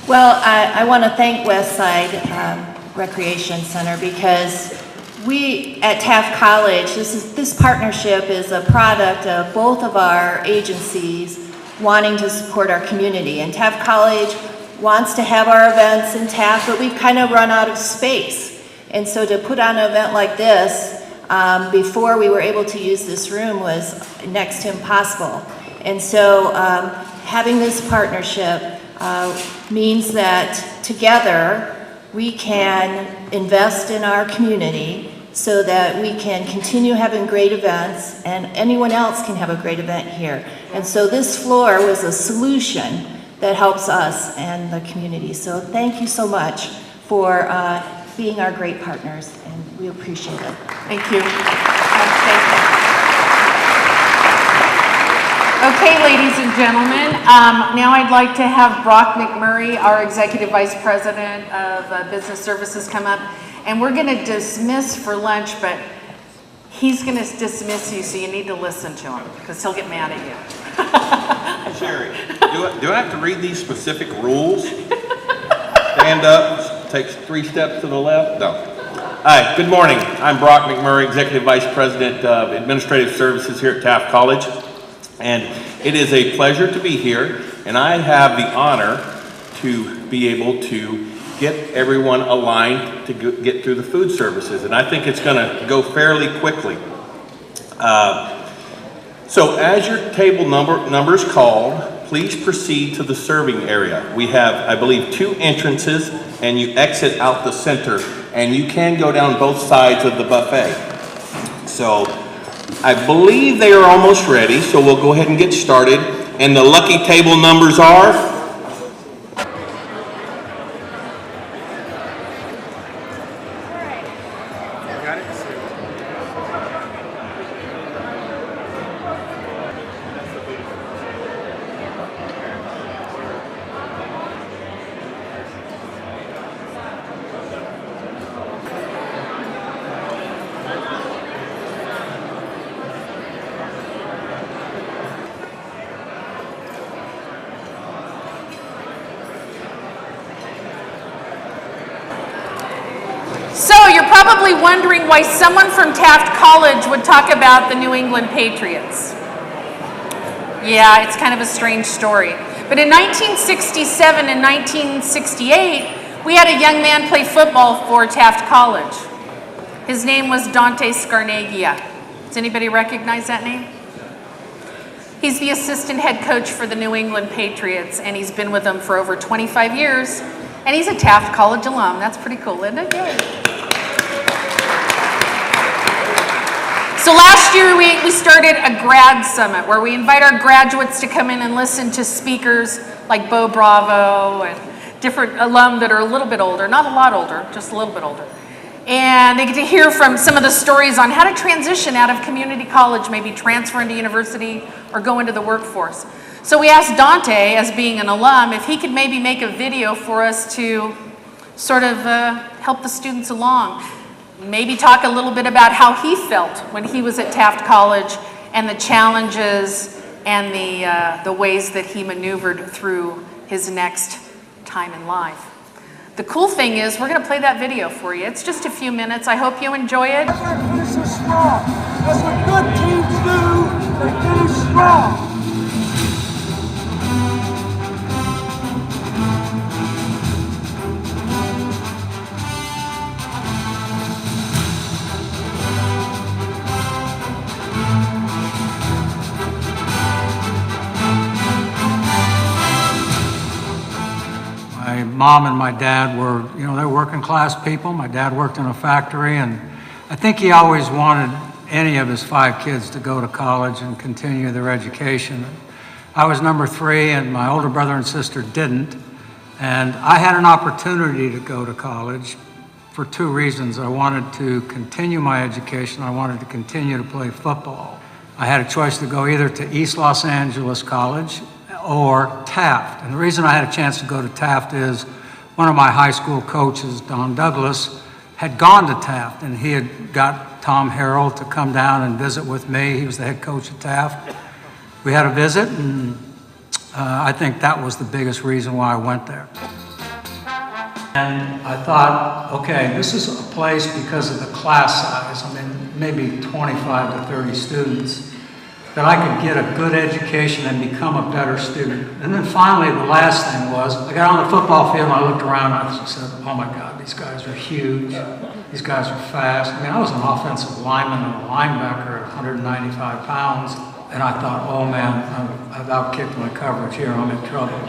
Well, I want to thank Westside Recreation Center because we at Taft College, this partnership is a product of both of our agencies wanting to support our community. And Taft College wants to have our events in Taft, but we've kind of run out of space. And so to put on an event like this, before we were able to use this room was next to impossible. And so having this partnership means that together we can invest in our community so that we can continue having great events and anyone else can have a great event here. And so this floor was a solution that helps us and the community. So thank you so much for being our great partners, and we appreciate it. Thank you. Thank you. Okay, ladies and gentlemen, now I'd like to have Brock McMurray, our Executive Vice President of Business Services, come up. And we're going to dismiss for lunch, but he's going to dismiss you, so you need to listen to him, because he'll get mad at you. Sherry, do I have to read these specific rules? Stand up, take 3 steps to the left? No. Hi, good morning. I'm Brock McMurray, Executive Vice President of Administrative Services here at Taft College. And it is a pleasure to be here, and I have the honor to be able to get everyone aligned to get through the food services, and I think it's going to go fairly quickly. So as your table number is called, please proceed to the serving area. We have, I believe, 2 entrances, and you exit out the center, and you can go down both sides of the buffet. So I believe they are almost ready, so we'll go ahead and get started. And the lucky table numbers are? So you're probably wondering why someone from Taft College would talk about the New England Patriots. Yeah, it's kind of a strange story. But in 1967 and 1968, we had a young man play football for Taft College. His name was Dante Scarnaglia. Does anybody recognize that name? He's the assistant head coach for the New England Patriots, and he's been with them for over 25 years. And he's a Taft College alum. That's pretty cool, isn't it? Yay. So last year we started a grad summit where we invite our graduates to come in and listen to speakers like Bo Bravo and different alum that are a little bit older, not a lot older, just a little bit older. And they get to hear from some of the stories on how to transition out of community college, maybe transfer into university or go into the workforce. So we asked Dante, as being an alum, if he could maybe make a video for us to sort of help the students along. Maybe talk a little bit about how he felt when he was at Taft College and the challenges and the ways that he maneuvered through his next time in life. The cool thing is we're going to play that video for you. It's just a few minutes. I hope you enjoy it. Finish strong. That's what good teams do. They finish strong. My mom and my dad were, they were working class people. My dad worked in a factory, and I think he always wanted any of his 5 kids to go to college and continue their education. I was number 3, and my older brother and sister didn't. And I had an opportunity to go to college for 2 reasons. I wanted to continue my education. I wanted to continue to play football. I had a choice to go either to East Los Angeles College or Taft. And the reason I had a chance to go to Taft is one of my high school coaches, Don Douglas, had gone to Taft, and he had got Tom Harrell to come down and visit with me. He was the head coach at Taft. We had a visit, and I think that was the biggest reason why I went there. And I thought, okay, this is a place because of the class size, I mean, maybe 25 to 30 students, that I could get a good education and become a better student. And then finally, the last thing was, I got on the football field and I looked around and I said, oh my God, these guys are huge. These guys are fast. I mean, I was an offensive lineman and a linebacker at 195 pounds. And I thought, oh man, I've outkicked my coverage here, I'm in trouble.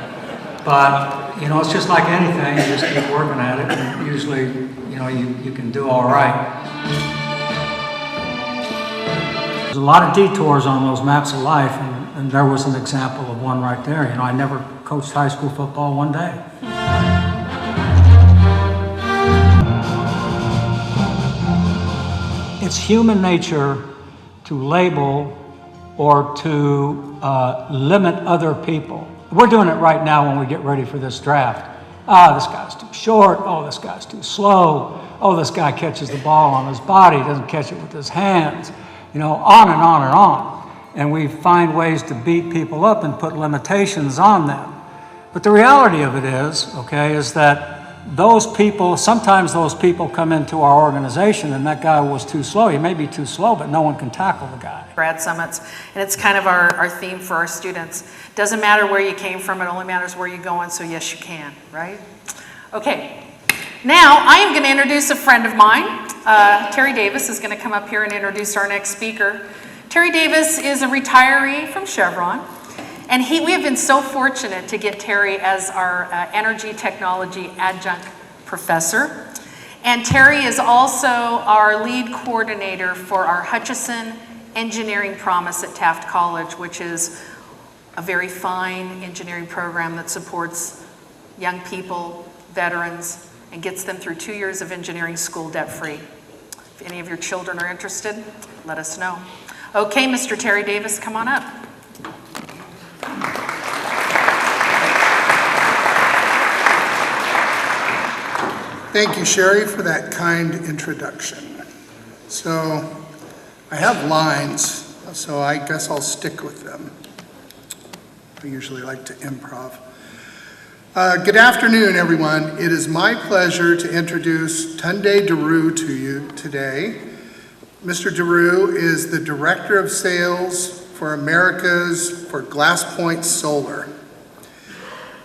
But, it's just like anything, you just keep working at it, and usually, you can do all right. There's a lot of detours on those maps of life, and there was an example of one right there. I never coached high school football one day. It's human nature to label or to limit other people. We're doing it right now when we get ready for this draft. This guy's too short. Oh, this guy's too slow. Oh, this guy catches the ball on his body, doesn't catch it with his hands. On and on and on. And we find ways to beat people up and put limitations on them. But the reality of it is, is that those people, sometimes those people come into our organization and that guy was too slow. He may be too slow, but no one can tackle the guy. Grad summits, and it's kind of our theme for our students. Doesn't matter where you came from, it only matters where you're going, so yes, you can, right? Okay, now I am going to introduce a friend of mine. Terry Davis is going to come up here and introduce our next speaker. Terry Davis is a retiree from Chevron, and we have been so fortunate to get Terry as our energy technology adjunct professor. And Terry is also our lead coordinator for our Hutchison Engineering Promise at Taft College, which is a very fine engineering program that supports young people, veterans, and gets them through 2 years of engineering school debt-free. If any of your children are interested, let us know. Okay, Mr. Terry Davis, come on up. Thank you, Sherry, for that kind introduction. So I have lines, so I guess I'll stick with them. I usually like to improv. Good afternoon, everyone. It is my pleasure to introduce Tunde Daru to you today. Mr. Daru is the Director of Sales for Americas for GlassPoint Solar.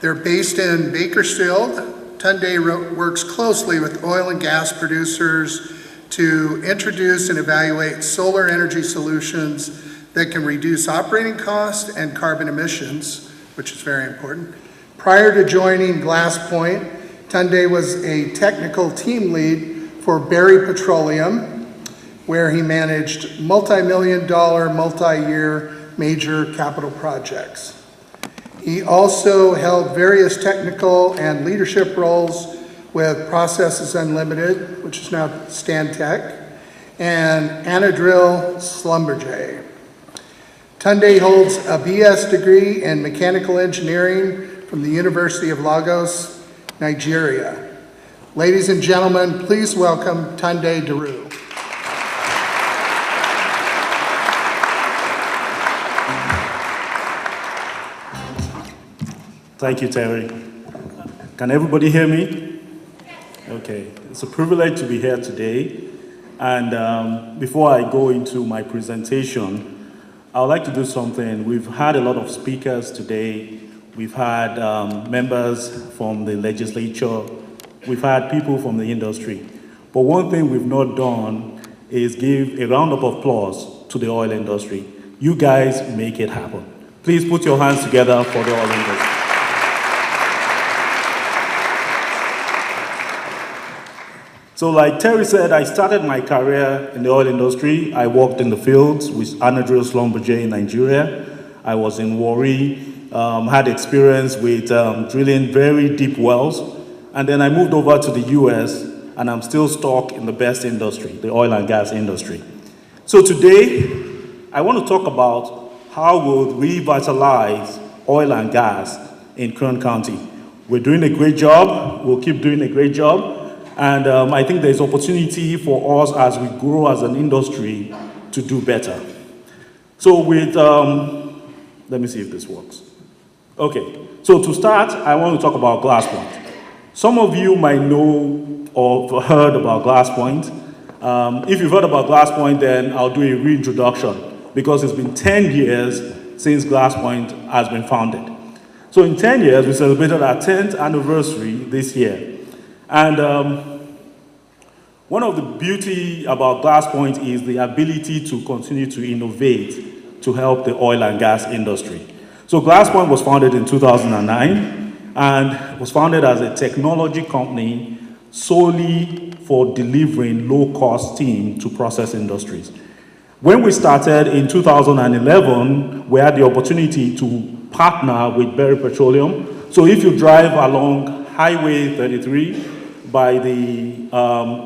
They're based in Bakersfield. Tunde works closely with oil and gas producers to introduce and evaluate solar energy solutions that can reduce operating costs and carbon emissions, which is very important. Prior to joining GlassPoint, Tunde was a technical team lead for Berry Petroleum, where he managed multi-million-dollar, multi-year major capital projects. He also held various technical and leadership roles with Processes Unlimited, which is now Stantec, and Anadril Schlumberger. Tunde holds a BS degree in mechanical engineering from the University of Lagos, Nigeria. Ladies and gentlemen, please welcome Tunde Daru. Thank you, Terry. Can everybody hear me? Okay, it's a privilege to be here today. And before I go into my presentation, I would like to do something. We've had a lot of speakers today. We've had members from the legislature. We've had people from the industry. But one thing we've not done is give a round of applause to the oil industry. You guys make it happen. Please put your hands together for the oil industry. So like Terry said, I started my career in the oil industry. I worked in the fields with Anadril Schlumberger in Nigeria. I was in Warri, had experience with drilling very deep wells. And then I moved over to the US, and I'm still stuck in the best industry, the oil and gas industry. So today, I want to talk about how we'll revitalize oil and gas in Kern County. We're doing a great job. We'll keep doing a great job. And I think there's opportunity for us as we grow as an industry to do better. So with, let me see if this works. Okay, so to start, I want to talk about GlassPoint. Some of you might know or heard about GlassPoint. If you've heard about GlassPoint, then I'll do a reintroduction because it's been 10 years since GlassPoint has been founded. So in 10 years, we celebrated our 10th anniversary this year. And one of the beauty about GlassPoint is the ability to continue to innovate to help the oil and gas industry. So GlassPoint was founded in 2009 and was founded as a technology company solely for delivering low-cost steam to process industries. When we started in 2011, we had the opportunity to partner with Berry Petroleum. So if you drive along Highway 33, by the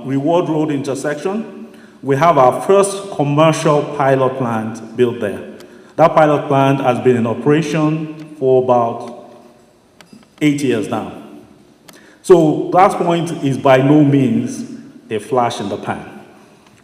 Reward Road intersection, we have our first commercial pilot plant built there. That pilot plant has been in operation for about 8 years now. So GlassPoint is by no means a flash in the pan.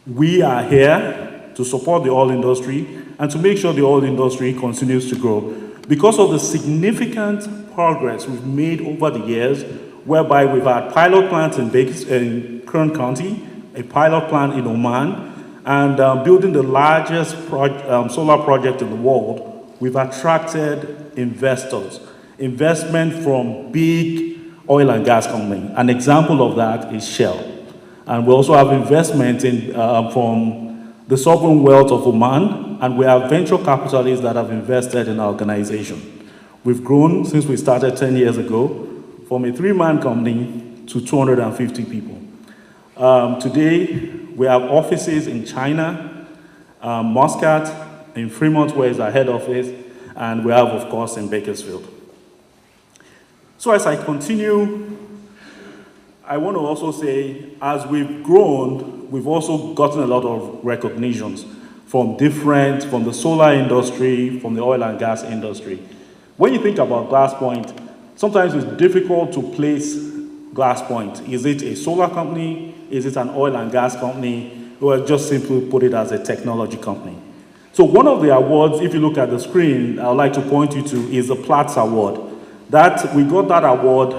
We are here to support the oil industry and to make sure the oil industry continues to grow. Because of the significant progress we've made over the years, whereby we've had pilot plants in Kern County, a pilot plant in Oman, and building the largest solar project in the world. We've attracted investors, investment from big oil and gas companies. An example of that is Shell. And we also have investment from the sovereign wealth of Oman, and we have venture capitalists that have invested in our organization. We've grown since we started 10 years ago from a 3-man company to 250 people. Today, we have offices in China, Muscat, in Fremont, where is our head office, and we have, of course, in Bakersfield. So as I continue, I want to also say, as we've grown, we've also gotten a lot of recognitions from the solar industry, from the oil and gas industry. When you think about GlassPoint, sometimes it's difficult to place GlassPoint. Is it a solar company? Is it an oil and gas company? Or just simply put it as a technology company. So one of the awards, if you look at the screen, I'd like to point you to is the Platts Award. We got that award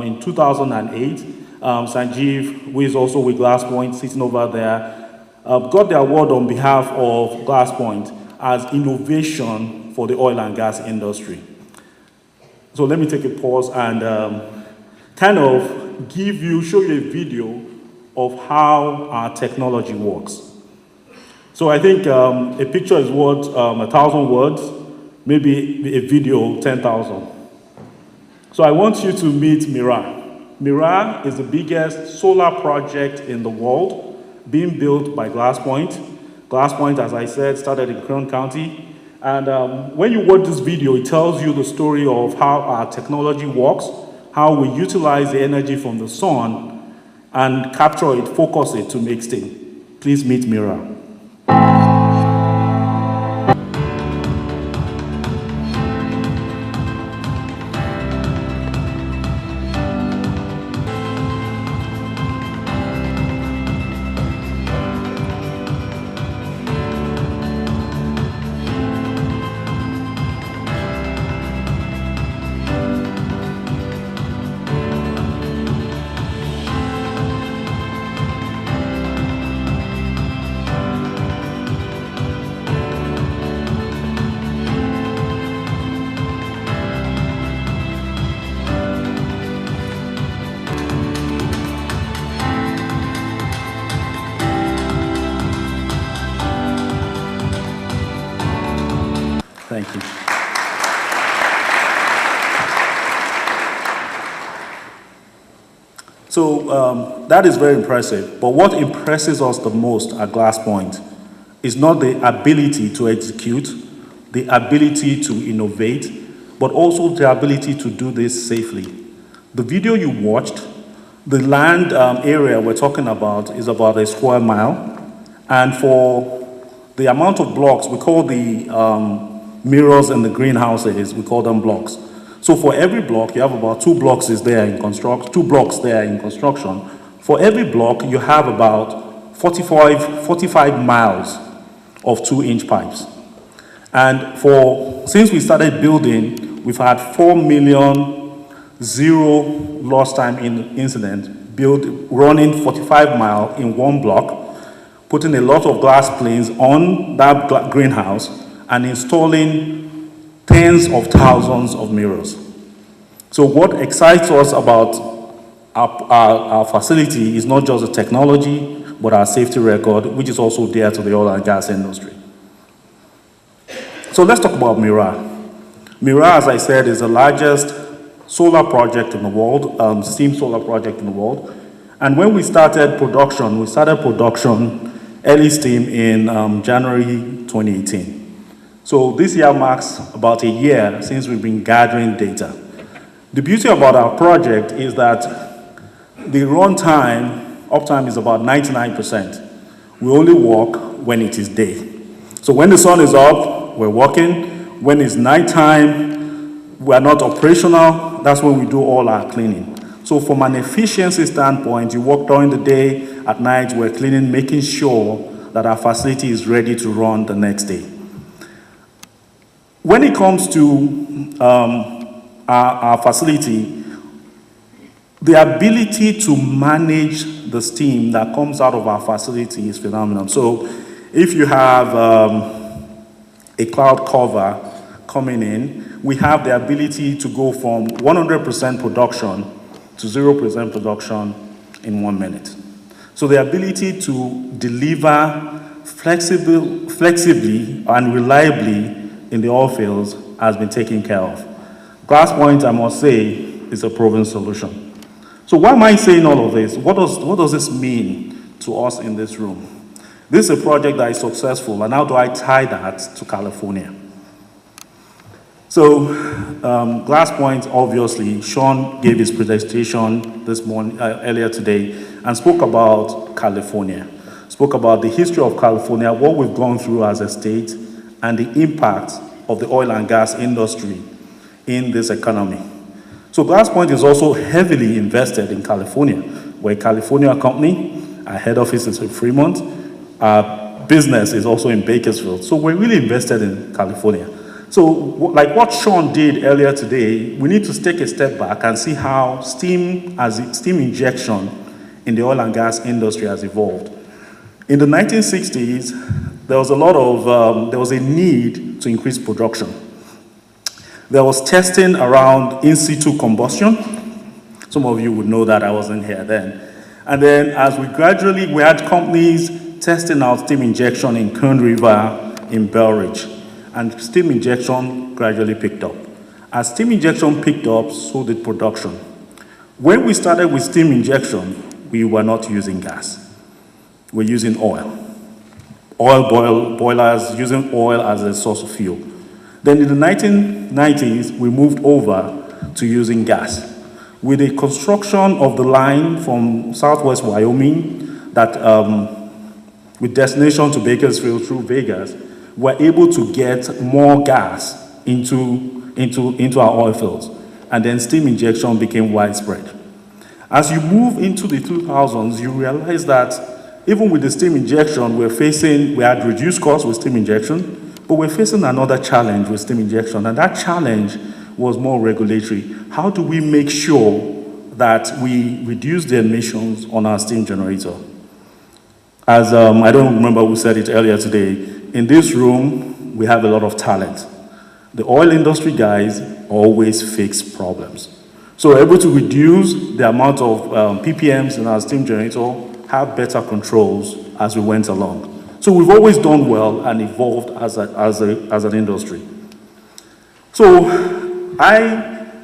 in 2008. Sanjeev, who is also with GlassPoint, sitting over there, got the award on behalf of GlassPoint as innovation for the oil and gas industry. So let me take a pause and kind of show you a video of how our technology works. So I think a picture is worth 1,000 words, maybe a video 10,000. So I want you to meet Mira. Mira is the biggest solar project in the world being built by GlassPoint. GlassPoint, as I said, started in Kern County. And when you watch this video, it tells you the story of how our technology works, how we utilize the energy from the sun and capture it, focus it to make steam. Please meet Mira. Thank you. So that is very impressive. But what impresses us the most at GlassPoint is not the ability to execute, the ability to innovate, but also the ability to do this safely. The video you watched, the land area we're talking about is about a square mile. And for the amount of blocks, we call the mirrors in the greenhouses, we call them blocks. So for every block, you have about 2 blocks there in construction. For every block, you have about 45 miles of 2-inch pipes. And since we started building, we've had 4 million zero lost time incidents running 45 miles in 1 block, putting a lot of glass planes on that greenhouse and installing tens of thousands of mirrors. So what excites us about our facility is not just the technology, but our safety record, which is also dear to the oil and gas industry. So let's talk about Mira. Mira, as I said, is the largest solar project in the world, steam solar project in the world. And when we started production early steam in January 2018. So this year marks about a year since we've been gathering data. The beauty about our project is that the uptime is about 99%. We only work when it is day. So when the sun is up, we're working. When it's nighttime, we are not operational. That's when we do all our cleaning. So from an efficiency standpoint, you work during the day, at night we're cleaning, making sure that our facility is ready to run the next day. When it comes to our facility, The ability to manage the steam that comes out of our facility is phenomenal. So if you have a cloud cover coming in, we have the ability to go from 100% production to 0% production in 1 minute. So the ability to deliver flexibly and reliably in the oil fields has been taken care of. Glass Point, I must say, is a proven solution. So why am I saying all of this? What does this mean to us in this room? This is a project that is successful, and how do I tie that to California? So, Glass Point, obviously, Sean gave his presentation this morning, earlier today, and spoke about California, spoke about the history of California, what we've gone through as a state, and the impact of the oil and gas industry in this economy. So Glass Point is also heavily invested in California. We're a California company. Our head office is in Fremont. Our business is also in Bakersfield. So we're really invested in California. So like what Sean did earlier today, we need to take a step back and see how steam injection in the oil and gas industry has evolved. In the 1960s, there was a need to increase production. There was testing around in situ combustion. Some of you would know that, I wasn't here then. And then as we had companies testing out steam injection in Kern River in Belridge, and steam injection gradually picked up. As steam injection picked up, so did production. When we started with steam injection, we were not using gas. We're using oil. Boilers, using oil as a source of fuel. Then in the 1990s, we moved over to using gas. With the construction of the line from southwest Wyoming, with destination to Bakersfield through Vegas, we're able to get more gas into our oil fields. And then steam injection became widespread. As you move into the 2000s, you realize that even with the steam injection, we had reduced costs with steam injection, but we're facing another challenge with steam injection, and that challenge was more regulatory. How do we make sure that we reduce the emissions on our steam generator? As I don't remember who said it earlier today, in this room, we have a lot of talent. The oil industry guys always fix problems. So we're able to reduce the amount of ppms in our steam generator, have better controls as we went along. So we've always done well and evolved as an industry. So I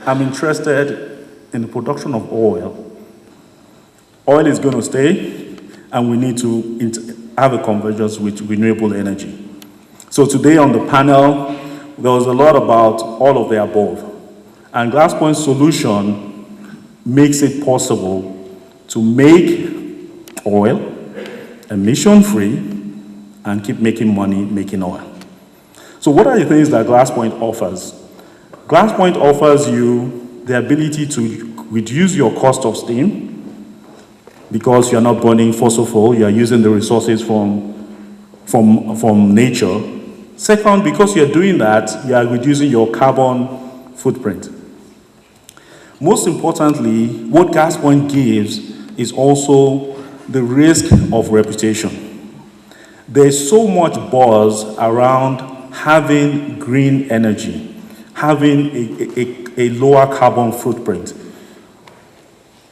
am interested in the production of oil. Oil is going to stay, and we need to have a convergence with renewable energy. So today on the panel, there was a lot about all of the above. And Glass Point's solution makes it possible to make oil emission-free and keep making money making oil. So what are the things that Glass Point offers? Glass Point offers you the ability to reduce your cost of steam because you're not burning fossil fuel, you're using the resources from nature. Second, because you're doing that, you are reducing your carbon footprint. Most importantly, what Glass Point gives is also the risk of reputation. There's so much buzz around having green energy, having a lower carbon footprint.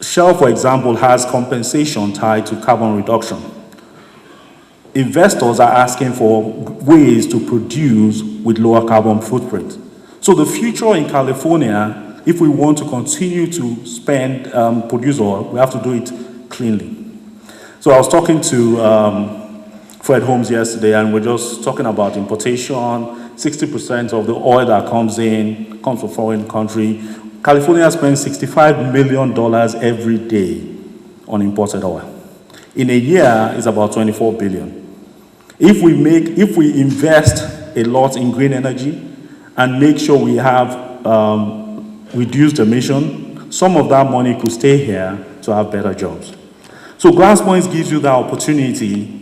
Shell, for example, has compensation tied to carbon reduction. Investors are asking for ways to produce with lower carbon footprint. So the future in California, if we want to continue to produce oil, we have to do it cleanly. So I was talking to Fred Holmes yesterday, and we're just talking about importation. 60% of the oil that comes in comes from foreign country. California spends $65 million every day on imported oil. In a year, it's about $24 billion. If we invest a lot in green energy and make sure we have reduced emission, some of that money could stay here to have better jobs. So Glass Point gives you the opportunity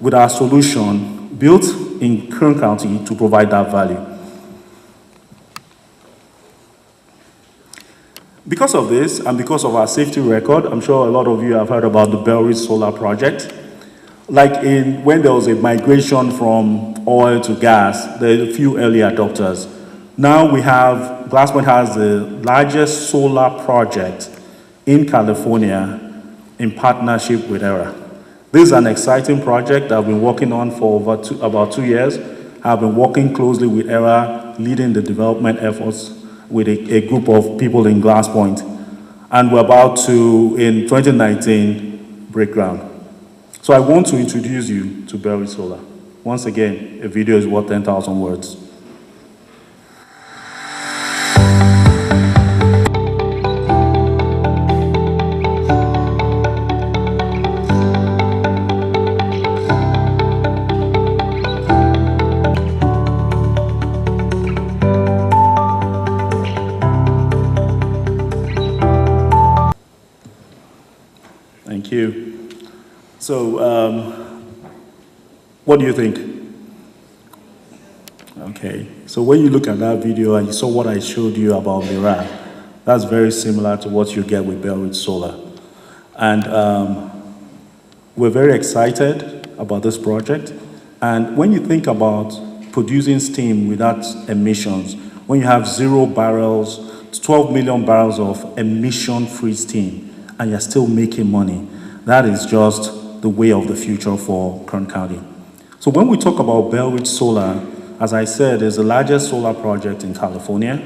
with our solution built in Kern County to provide that value. Because of this, and because of our safety record, I'm sure a lot of you have heard about the Bellridge Solar Project. Like when there was a migration from oil to gas, there are a few early adopters. Now we have, Glasspoint has the largest solar project in California in partnership with ERA. This is an exciting project that I've been working on for about 2 years. I've been working closely with ERA, leading the development efforts with a group of people in Glasspoint. And we're about to, in 2019, break ground. So I want to introduce you to Bellridge Solar. Once again, a video is worth 10,000 words. Thank you. So, what do you think? Okay, so when you look at that video and you saw what I showed you about Mira, that's very similar to what you get with Bellridge Solar. And we're very excited about this project. And when you think about producing steam without emissions, when you have 0 barrels, 12 million barrels of emission-free steam, and you're still making money, that is just the way of the future for Kern County. So when we talk about Bellridge Solar, as I said, it's the largest solar project in California.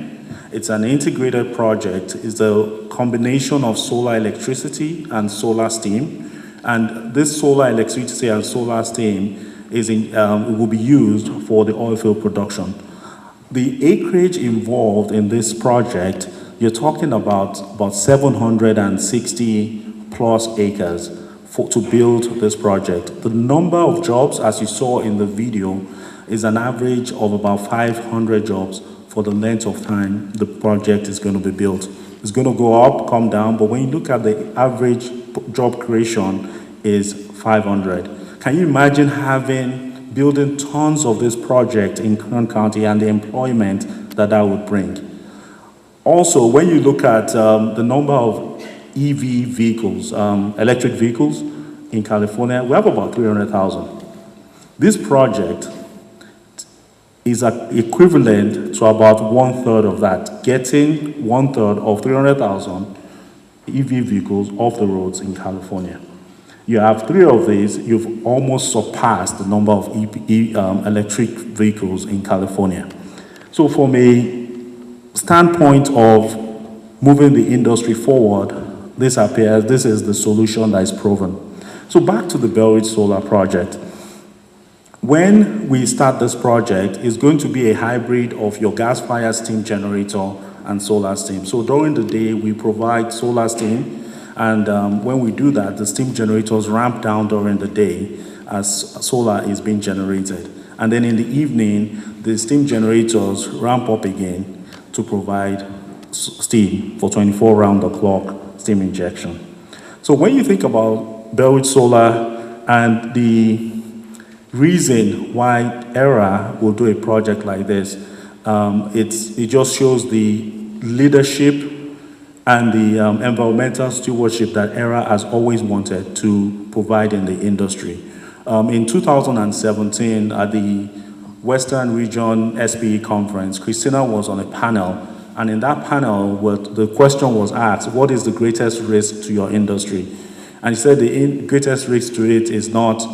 It's an integrated project. It's a combination of solar electricity and solar steam. And this solar electricity and solar steam will be used for the oil field production. The acreage involved in this project, you're talking about 760 plus acres to build this project. The number of jobs, as you saw in the video, is an average of about 500 jobs for the length of time the project is going to be built. It's going to go up, come down, but when you look at the average job creation is 500. Can you imagine building tons of this project in Kern County and the employment that would bring? Also, when you look at the number of EV vehicles, electric vehicles in California, we have about 300,000. This project is equivalent to about 1/3 of that, getting 1/3 of 300,000 EV vehicles off the roads in California. You have 3 of these, you've almost surpassed the number of electric vehicles in California. So from a standpoint of moving the industry forward, this is the solution that is proven. So back to the Bellridge Solar project. When we start this project, it's going to be a hybrid of your gas-fired steam generator and solar steam. So during the day, we provide solar steam, and when we do that, the steam generators ramp down during the day as solar is being generated. And then in the evening, the steam generators ramp up again to provide steam for 24 round-the-clock steam injection. So when you think about Bellridge Solar and the reason why ERA will do a project like this, it just shows the leadership and the environmental stewardship that ERA has always wanted to provide in the industry. In 2017, at the Western Region SPE conference, Christina was on a panel, and in that panel, the question was asked, what is the greatest risk to your industry? And she said the greatest risk to it is not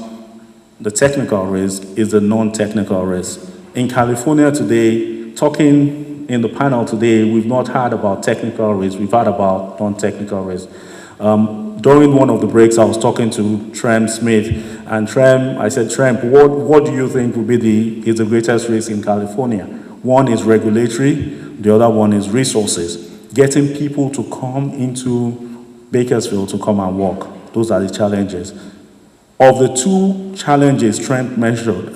the technical risk, is the non-technical risk. In California today, talking in the panel today, we've not heard about technical risk, we've heard about non-technical risk. During one of the breaks, I was talking to Trem Smith, and I said, Trem, what do you think will be is the greatest risk in California? One is regulatory, the other one is resources. Getting people to come into Bakersfield to come and work. Those are the challenges. Of the 2 challenges Trent mentioned,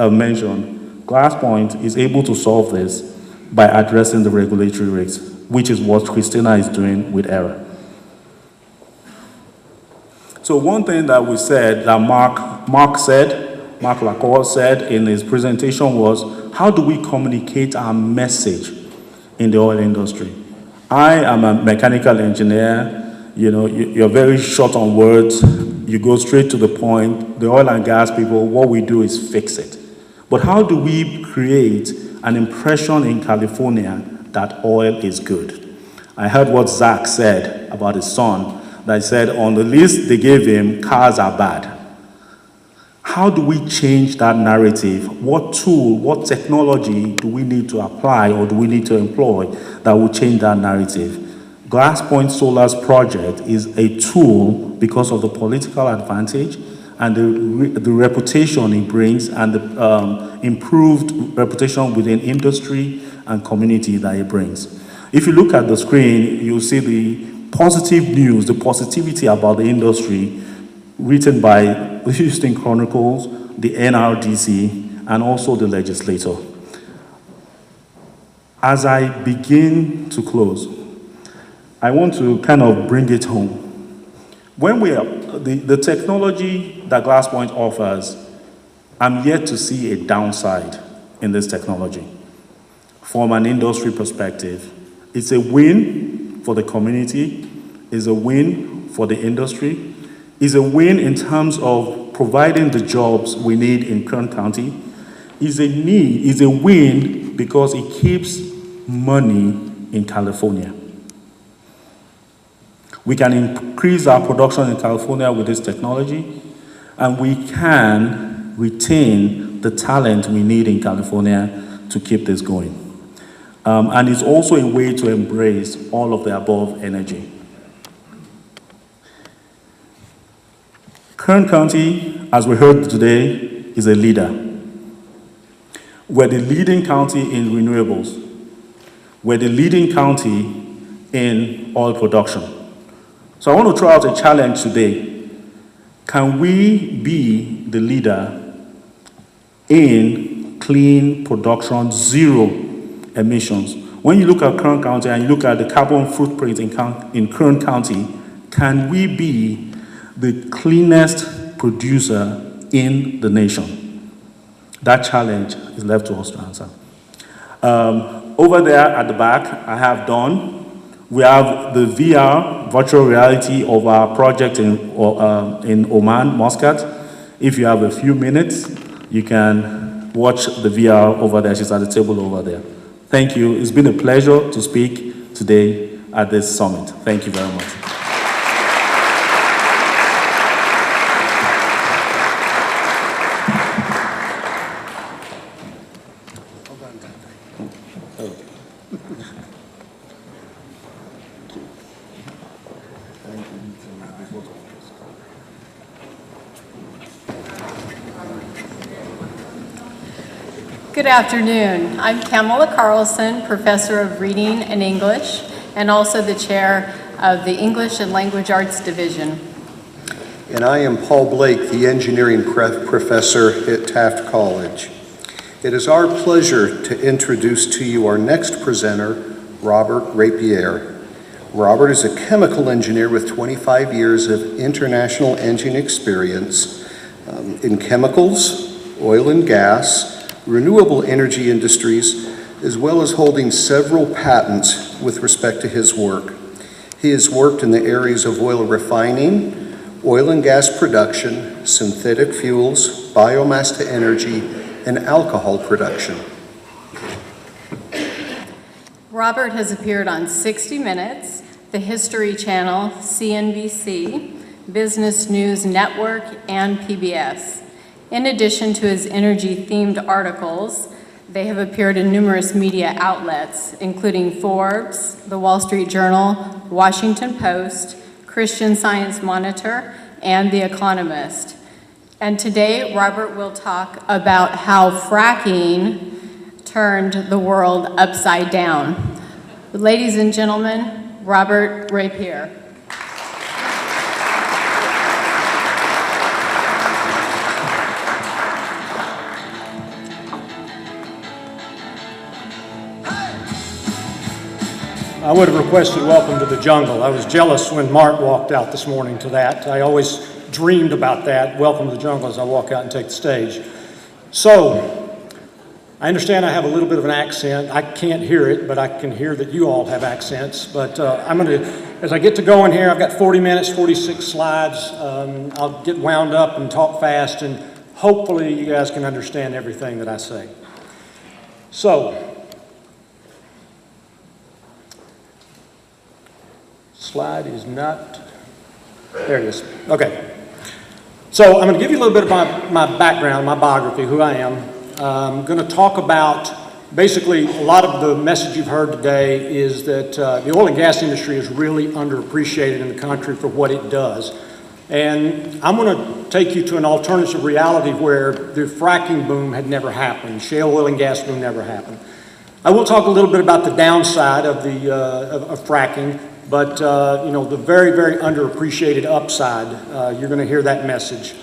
Glasspoint is able to solve this by addressing the regulatory risks, which is what Christina is doing with ERA. So one thing that we said, that Mark Lacour said in his presentation was, how do we communicate our message in the oil industry? I am a mechanical engineer. You know, you're very short on words. You go straight to the point. The oil and gas people, what we do is fix it. But how do we create an impression in California that oil is good? I heard what Zach said about his son, that he said on the list they gave him, cars are bad. How do we change that narrative? What tool, what technology do we need to apply or do we need to employ that will change that narrative? Glass Point Solar's project is a tool because of the political advantage and the reputation it brings and the improved reputation within industry and community that it brings. If you look at the screen, you'll see the positive news, the positivity about the industry written by the Houston Chronicles, the NRDC, and also the legislator. As I begin to close, I want to kind of bring it home. When we are, the technology that GlassPoint offers, I'm yet to see a downside in this technology. From an industry perspective, it's a win for the community, it's a win for the industry, it's a win in terms of providing the jobs we need in Kern County, it's a win because it keeps money in California. We can increase our production in California with this technology, and we can retain the talent we need in California to keep this going. And it's also a way to embrace all of the above energy. Kern County, as we heard today, is a leader. We're the leading county in renewables. We're the leading county in oil production. So I want to throw out a challenge today. Can we be the leader in clean production, zero emissions? When you look at Kern County and you look at the carbon footprint in Kern County, can we be the cleanest producer in the nation? That challenge is left to us to answer. Over there at the back, I have Dawn. We have the VR, virtual reality of our project in Oman, Muscat. If you have a few minutes, you can watch the VR over there. She's at the table over there. Thank you. It's been a pleasure to speak today at this summit. Thank you very much. Good afternoon. I'm Kamala Carlson, Professor of Reading and English, and also the Chair of the English and Language Arts Division. And I am Paul Blake, the Engineering Professor at Taft College. It is our pleasure to introduce to you our next presenter, Robert Rapier. Robert is a chemical engineer with 25 years of international engine experience in chemicals, oil and gas, renewable energy industries, as well as holding several patents with respect to his work. He has worked in the areas of oil refining, oil and gas production, synthetic fuels, biomass to energy, and alcohol production. Robert has appeared on 60 Minutes, the History Channel, CNBC, Business News Network, and PBS. In addition to his energy-themed articles, they have appeared in numerous media outlets, including Forbes, The Wall Street Journal, Washington Post, Christian Science Monitor, and The Economist. And today, Robert will talk about how fracking turned the world upside down. Ladies and gentlemen, Robert Rapier. I would have requested Welcome to the Jungle. I was jealous when Mark walked out this morning to that. I always dreamed about that, Welcome to the Jungle, as I walk out and take the stage. So, I understand I have a little bit of an accent. I can't hear it, but I can hear that you all have accents. But I'm going to, as I get to going here, I've got 40 minutes, 46 slides. I'll get wound up and talk fast, and hopefully you guys can understand everything that I say. So, slide is not, there it is. Okay. So I'm going to give you a little bit of my background, my biography, who I am. I'm going to talk about, basically, a lot of the message you've heard today is that the oil and gas industry is really underappreciated in the country for what it does. And I'm going to take you to an alternative reality where the fracking boom had never happened, shale oil and gas boom never happened. I will talk a little bit about the downside of of fracking, but you know, the very, very underappreciated upside, you're going to hear that message.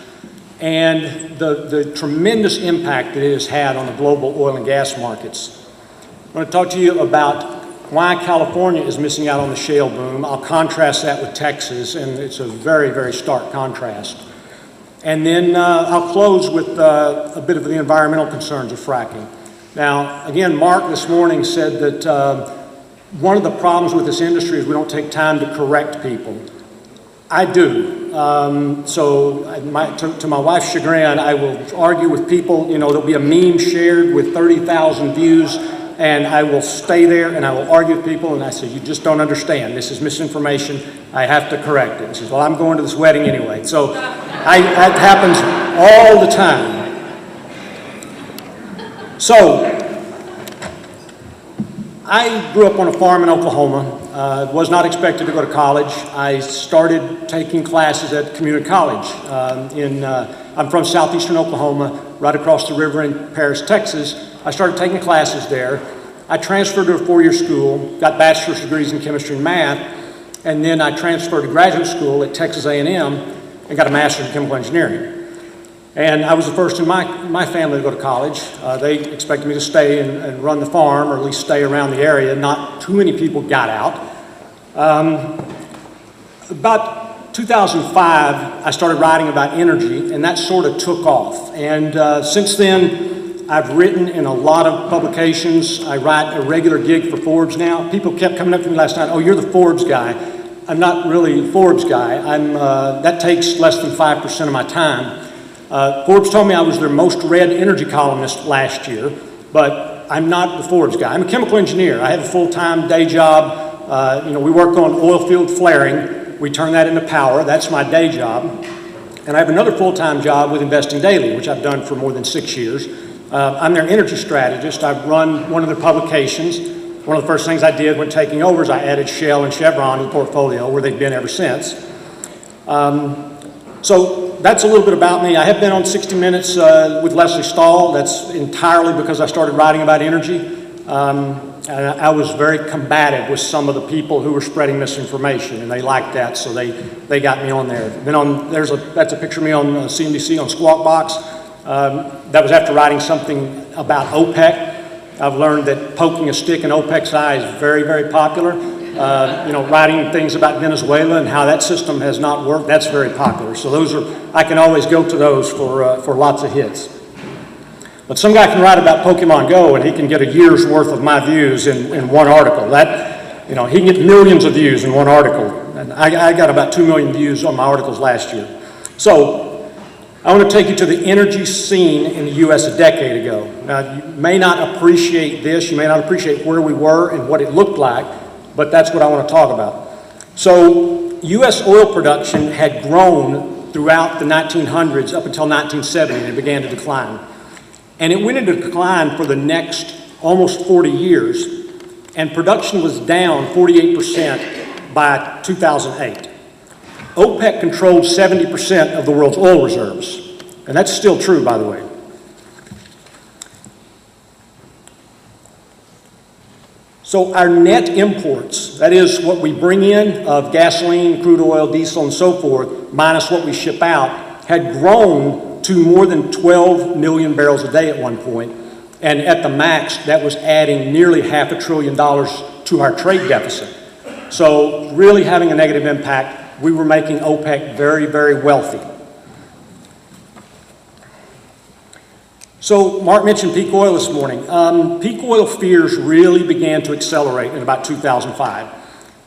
And the tremendous impact that it has had on the global oil and gas markets. I'm going to talk to you about why California is missing out on the shale boom. I'll contrast that with Texas, and it's a very, very stark contrast. And then I'll close with a bit of the environmental concerns of fracking. Now, again, Mark this morning said that one of the problems with this industry is we don't take time to correct people. I do. To my wife's chagrin, I will argue with people. You know, there'll be a meme shared with 30,000 views, and I will stay there and I will argue with people, and I say, you just don't understand. This is misinformation. I have to correct it. And she says, well, I'm going to this wedding anyway. So that happens all the time. So I grew up on a farm in Oklahoma. Was not expected to go to college. I started taking classes at community college. I'm from southeastern Oklahoma, right across the river in Paris, Texas. I started taking classes there. I transferred to a four-year school, got bachelor's degrees in chemistry and math, and then I transferred to graduate school at Texas A&M and got a master's in chemical engineering. And I was the first in my family to go to college. They expected me to stay and run the farm, or at least stay around the area. Not too many people got out. About 2005, I started writing about energy, and that sort of took off. And since then, I've written in a lot of publications. I write a regular gig for Forbes now. People kept coming up to me last night, oh, you're the Forbes guy. I'm not really the Forbes guy. That takes less than 5% of my time. Forbes told me I was their most read energy columnist last year, but I'm not the Forbes guy. I'm a chemical engineer. I have a full-time day job. We work on oil field flaring. We turn that into power. That's my day job. And I have another full-time job with Investing Daily, which I've done for more than 6 years. I'm their energy strategist. I've run one of their publications. One of the first things I did when taking over is I added Shell and Chevron to the portfolio, where they've been ever since. So that's a little bit about me. I have been on 60 Minutes with Leslie Stahl. That's entirely because I started writing about energy. I was very combative with some of the people who were spreading misinformation, and they liked that, so they got me on there. That's a picture of me on CNBC on Squawk Box. That was after writing something about OPEC. I've learned that poking a stick in OPEC's eye is very, very popular. Writing things about Venezuela and how that system has not worked, that's very popular. So I can always go to those for lots of hits. But some guy can write about Pokemon Go and he can get a year's worth of my views in one article. He can get millions of views in one article. And I got about 2 million views on my articles last year. So I want to take you to the energy scene in the U.S. a decade ago. Now, you may not appreciate this. You may not appreciate where we were and what it looked like, but that's what I want to talk about. So U.S. oil production had grown throughout the 1900s up until 1970, and it began to decline. And it went into decline for the next almost 40 years, and production was down 48% by 2008. OPEC controlled 70% of the world's oil reserves, and that's still true, by the way. So our net imports, that is what we bring in of gasoline, crude oil, diesel, and so forth, minus what we ship out, had grown to more than 12 million barrels a day at one point. And at the max, that was adding nearly $500 billion to our trade deficit. So really having a negative impact. We were making OPEC very, very wealthy. So Mark mentioned peak oil this morning. Peak oil fears really began to accelerate in about 2005.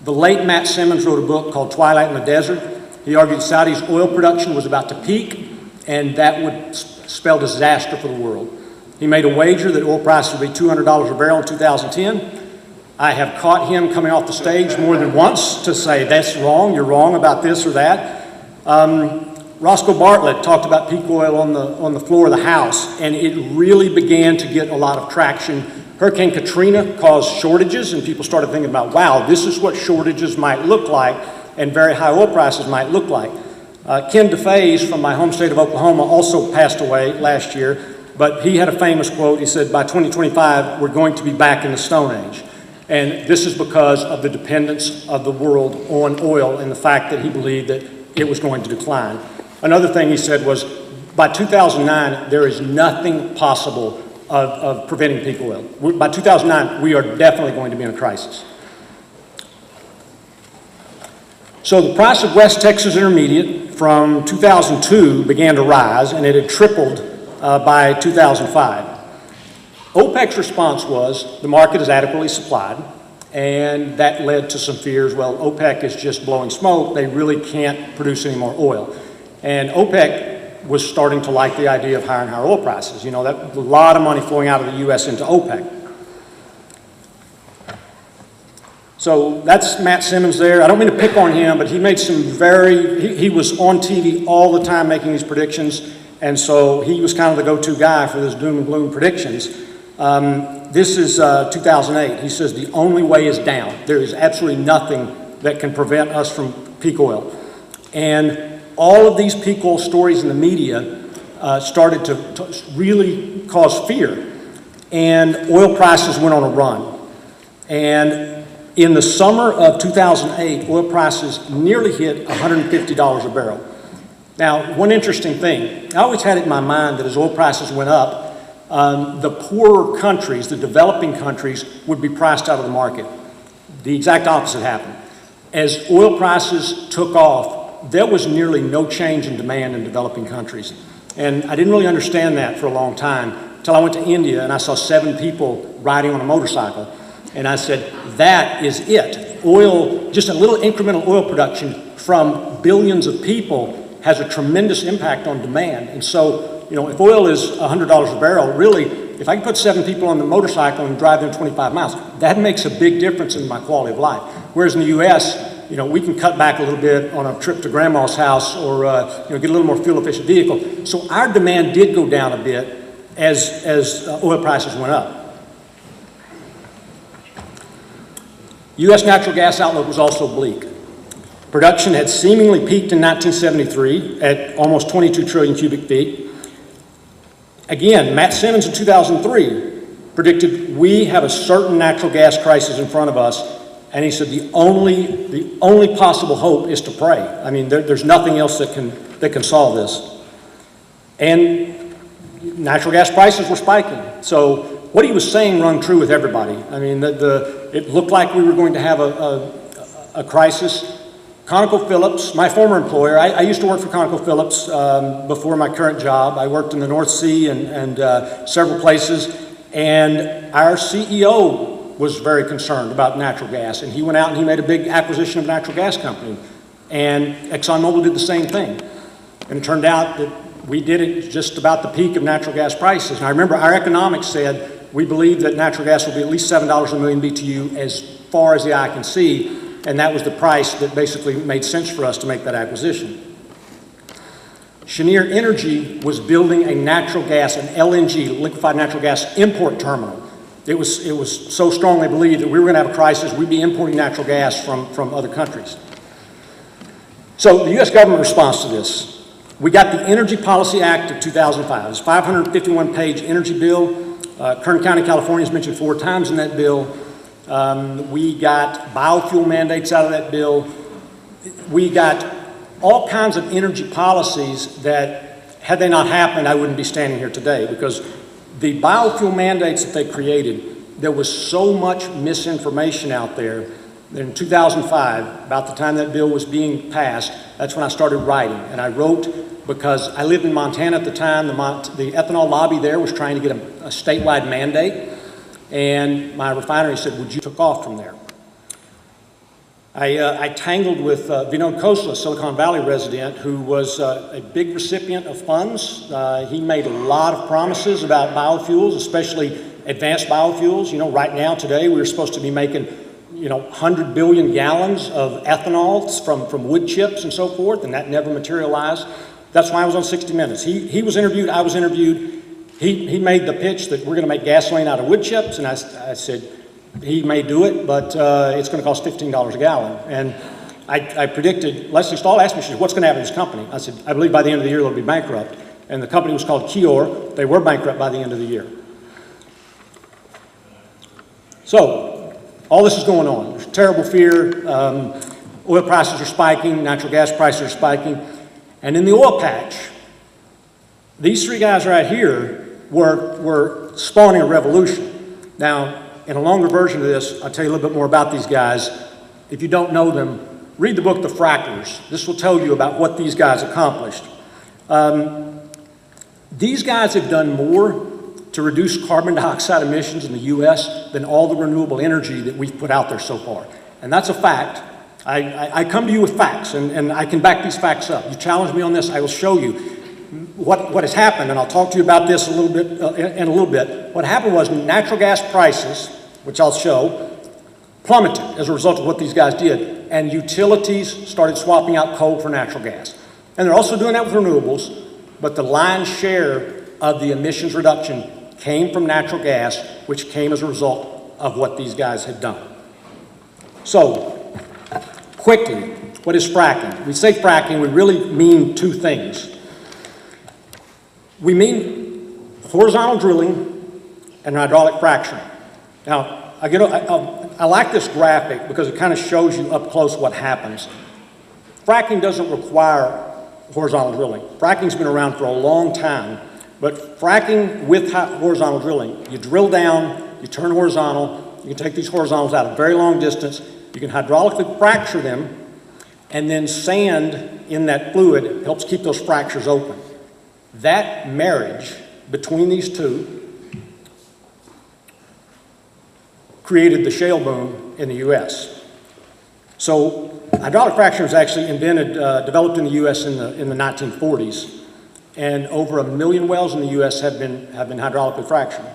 The late Matt Simmons wrote a book called Twilight in the Desert. He argued Saudi's oil production was about to peak, and that would spell disaster for the world. He made a wager that oil prices would be $200 a barrel in 2010. I have caught him coming off the stage more than once to say, that's wrong, you're wrong about this or that. Roscoe Bartlett talked about peak oil on the floor of the House, and it really began to get a lot of traction. Hurricane Katrina caused shortages, and people started thinking about, wow, this is what shortages might look like, and very high oil prices might look like. Ken DeFaze from my home state of Oklahoma also passed away last year, but he had a famous quote. He said, by 2025, we're going to be back in the Stone Age. And this is because of the dependence of the world on oil and the fact that he believed that it was going to decline. Another thing he said was, by 2009, there is nothing possible of preventing peak oil. By 2009, we are definitely going to be in a crisis. So the price of West Texas Intermediate from 2002 began to rise, and it had tripled by 2005. OPEC's response was the market is adequately supplied, and that led to some fears. Well, OPEC is just blowing smoke. They really can't produce any more oil. And OPEC was starting to like the idea of higher and higher oil prices. You know, that a lot of money flowing out of the U.S. into OPEC. So that's Matt Simmons there. I don't mean to pick on him, but he made some he was on TV all the time making these predictions, and so he was kind of the go-to guy for this doom and gloom predictions. This is 2008. He says the only way is down. There is absolutely nothing that can prevent us from peak oil. And all of these peak oil stories in the media started to really cause fear. And oil prices went on a run. And in the summer of 2008, oil prices nearly hit $150 a barrel. Now, one interesting thing, I always had it in my mind that as oil prices went up, the poorer countries, the developing countries, would be priced out of the market. The exact opposite happened. As oil prices took off, there was nearly no change in demand in developing countries. And I didn't really understand that for a long time until I went to India and I saw 7 people riding on a motorcycle. And I said, that is it. Oil, just a little incremental oil production from billions of people has a tremendous impact on demand. And so, you know, if oil is $100 a barrel, really, if I can put 7 people on the motorcycle and drive them 25 miles, that makes a big difference in my quality of life. Whereas in the U.S., you know, we can cut back a little bit on a trip to grandma's house or, you know, get a little more fuel-efficient vehicle. So our demand did go down a bit as oil prices went up. U.S. natural gas outlook was also bleak. Production had seemingly peaked in 1973 at almost 22 trillion cubic feet. Again, Matt Simmons in 2003 predicted we have a certain natural gas crisis in front of us, and he said the only possible hope is to pray. I mean, there's nothing else that can solve this. And natural gas prices were spiking. So what he was saying rung true with everybody. I mean, it looked like we were going to have a crisis. ConocoPhillips, my former employer, I used to work for ConocoPhillips before my current job. I worked in the North Sea and several places, and our CEO was very concerned about natural gas, and he went out and he made a big acquisition of a natural gas company, and ExxonMobil did the same thing. And it turned out that we did it just about the peak of natural gas prices. And I remember our economics said we believe that natural gas will be at least $7 a million BTU as far as the eye can see, and that was the price that basically made sense for us to make that acquisition. Cheniere Energy was building a natural gas, an LNG, liquefied natural gas import terminal. It was so strongly believed that we were going to have a crisis, we'd be importing natural gas from other countries. So the U.S. government responds to this. We got the Energy Policy Act of 2005. It's a 551-page energy bill. Kern County, California is mentioned 4 times in that bill. We got biofuel mandates out of that bill. We got all kinds of energy policies that, had they not happened, I wouldn't be standing here today, because the biofuel mandates that they created, there was so much misinformation out there that in 2005, about the time that bill was being passed, that's when I started writing. And I wrote because I lived in Montana at the time. The ethanol lobby there was trying to get a statewide mandate, and my refinery said, would you took off from there? I tangled with Vinod Khosla, a Silicon Valley resident, who was a big recipient of funds. He made a lot of promises about biofuels, especially advanced biofuels. You know, right now, today, we're supposed to be making, 100 billion gallons of ethanol from wood chips and so forth, and that never materialized. That's why I was on 60 Minutes. He was interviewed, I was interviewed. He made the pitch that we're going to make gasoline out of wood chips, and I said, he may do it, but it's going to cost $15 a gallon. And I predicted, Leslie Stahl asked me, she said, what's going to happen to this company? I said, I believe by the end of the year they'll be bankrupt. And the company was called Kern. They were bankrupt by the end of the year. So, all this is going on. There's terrible fear. Oil prices are spiking. Natural gas prices are spiking. And in the oil patch, these three guys right here were spawning a revolution. Now, in a longer version of this, I'll tell you a little bit more about these guys. If you don't know them, read the book, The Frackers. This will tell you about what these guys accomplished. These guys have done more to reduce carbon dioxide emissions in the U.S. than all the renewable energy that we've put out there so far. And that's a fact. I come to you with facts, and I can back these facts up. You challenge me on this, I will show you what has happened, and I'll talk to you about this a little bit in a little bit. What happened was natural gas prices, which I'll show, plummeted as a result of what these guys did, and utilities started swapping out coal for natural gas. And they're also doing that with renewables, but the lion's share of the emissions reduction came from natural gas, which came as a result of what these guys had done. So, quickly, what is fracking? We say fracking, we really mean two things. We mean horizontal drilling and hydraulic fracturing. Now, I like this graphic because it kind of shows you up close what happens. Fracking doesn't require horizontal drilling. Fracking's been around for a long time, but fracking with horizontal drilling, you drill down, you turn horizontal, you can take these horizontals out a very long distance, you can hydraulically fracture them, and then sand in that fluid helps keep those fractures open. That marriage between these two created the shale boom in the U.S. So hydraulic fracturing was actually developed in the U.S. in the 1940s, and over 1 million wells in the U.S. have been hydraulically fractured.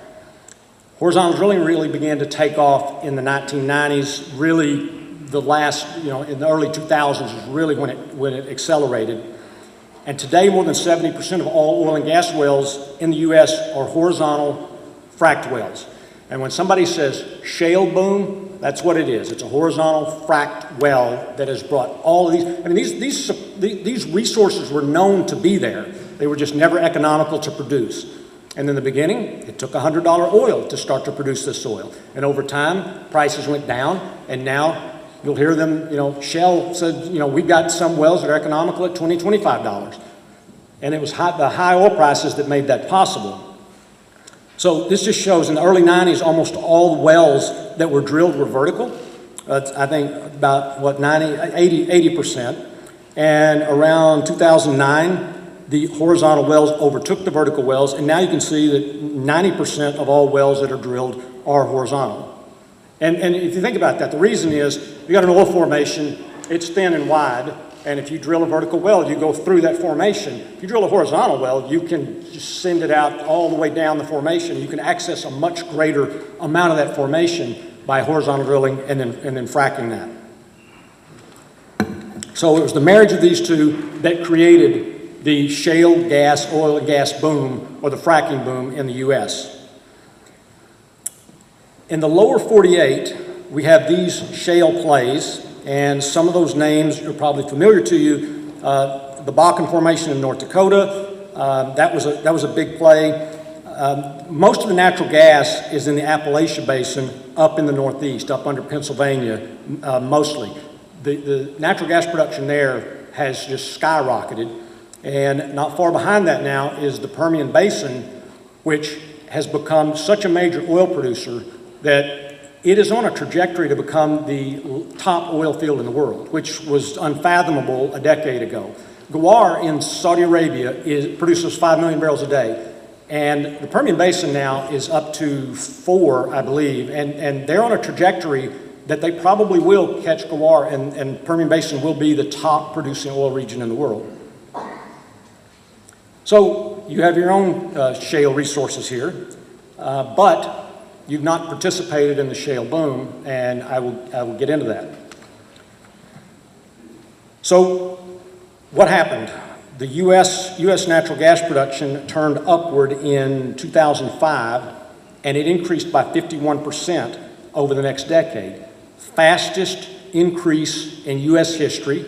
Horizontal drilling really began to take off in the 1990s. Really, the last, in the early 2000s is really when it accelerated. And today, more than 70% of all oil and gas wells in the U.S. are horizontal fracked wells. And when somebody says shale boom, that's what it is. It's a horizontal fracked well that has brought all of these. I mean, these resources were known to be there. They were just never economical to produce. And in the beginning, it took $100 oil to start to produce this oil. And over time, prices went down, and now you'll hear them, Shell said, we've got some wells that are economical at $20, $25. And it was the high oil prices that made that possible. So this just shows in the early 90s, almost all the wells that were drilled were vertical. I think about, 80%. And around 2009, the horizontal wells overtook the vertical wells. And now you can see that 90% of all wells that are drilled are horizontal. And if you think about that, the reason is you got an oil formation, it's thin and wide, and if you drill a vertical well, you go through that formation. If you drill a horizontal well, you can just send it out all the way down the formation. You can access a much greater amount of that formation by horizontal drilling and then fracking that. So it was the marriage of these two that created the shale gas, oil and gas boom, or the fracking boom in the U.S. In the lower 48, we have these shale plays, and some of those names are probably familiar to you. The Bakken Formation in North Dakota, that was a big play. Most of the natural gas is in the Appalachia Basin up in the Northeast, up under Pennsylvania, mostly. The natural gas production there has just skyrocketed, and not far behind that now is the Permian Basin, which has become such a major oil producer that it is on a trajectory to become the top oil field in the world, which was unfathomable a decade ago. Ghawar in Saudi Arabia produces 5 million barrels a day. And the Permian Basin now is up to 4, I believe, and they're on a trajectory that they probably will catch Ghawar, and Permian Basin will be the top producing oil region in the world. So you have your own shale resources here, but you've not participated in the shale boom, and I will get into that. So what happened? The U.S. natural gas production turned upward in 2005, and it increased by 51% over the next decade. Fastest increase in U.S. history.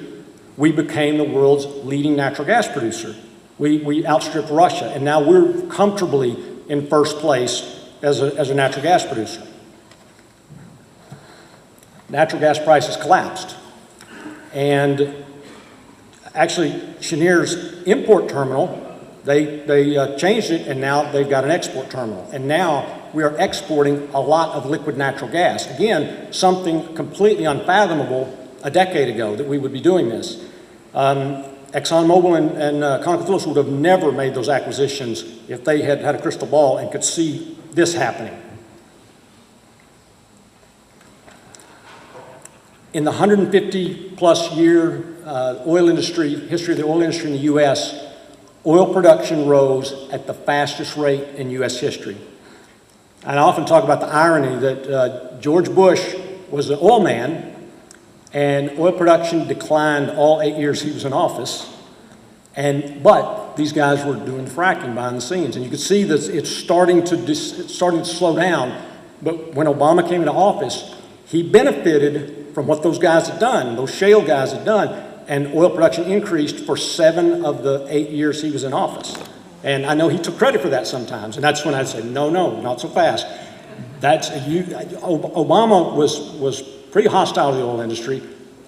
We became the world's leading natural gas producer. We outstripped Russia, and now we're comfortably in first place as a natural gas producer. Natural gas prices collapsed, and actually, Cheniere's import terminal, they changed it, and now they've got an export terminal. And now we are exporting a lot of liquid natural gas. Again, something completely unfathomable a decade ago that we would be doing this. ExxonMobil and ConocoPhillips would have never made those acquisitions if they had had a crystal ball and could see this happening. In the 150-plus year history of the oil industry in the U.S., oil production rose at the fastest rate in U.S. history. And I often talk about the irony that George Bush was an oil man, and oil production declined all 8 years he was in office, but these guys were doing fracking behind the scenes. And you could see that it's starting to slow down, but when Obama came into office, he benefited from what those guys had done, those shale guys had done, and oil production increased for 7 of the 8 years he was in office. And I know he took credit for that sometimes, and that's when I'd say, no, not so fast. Obama was pretty hostile to the oil industry,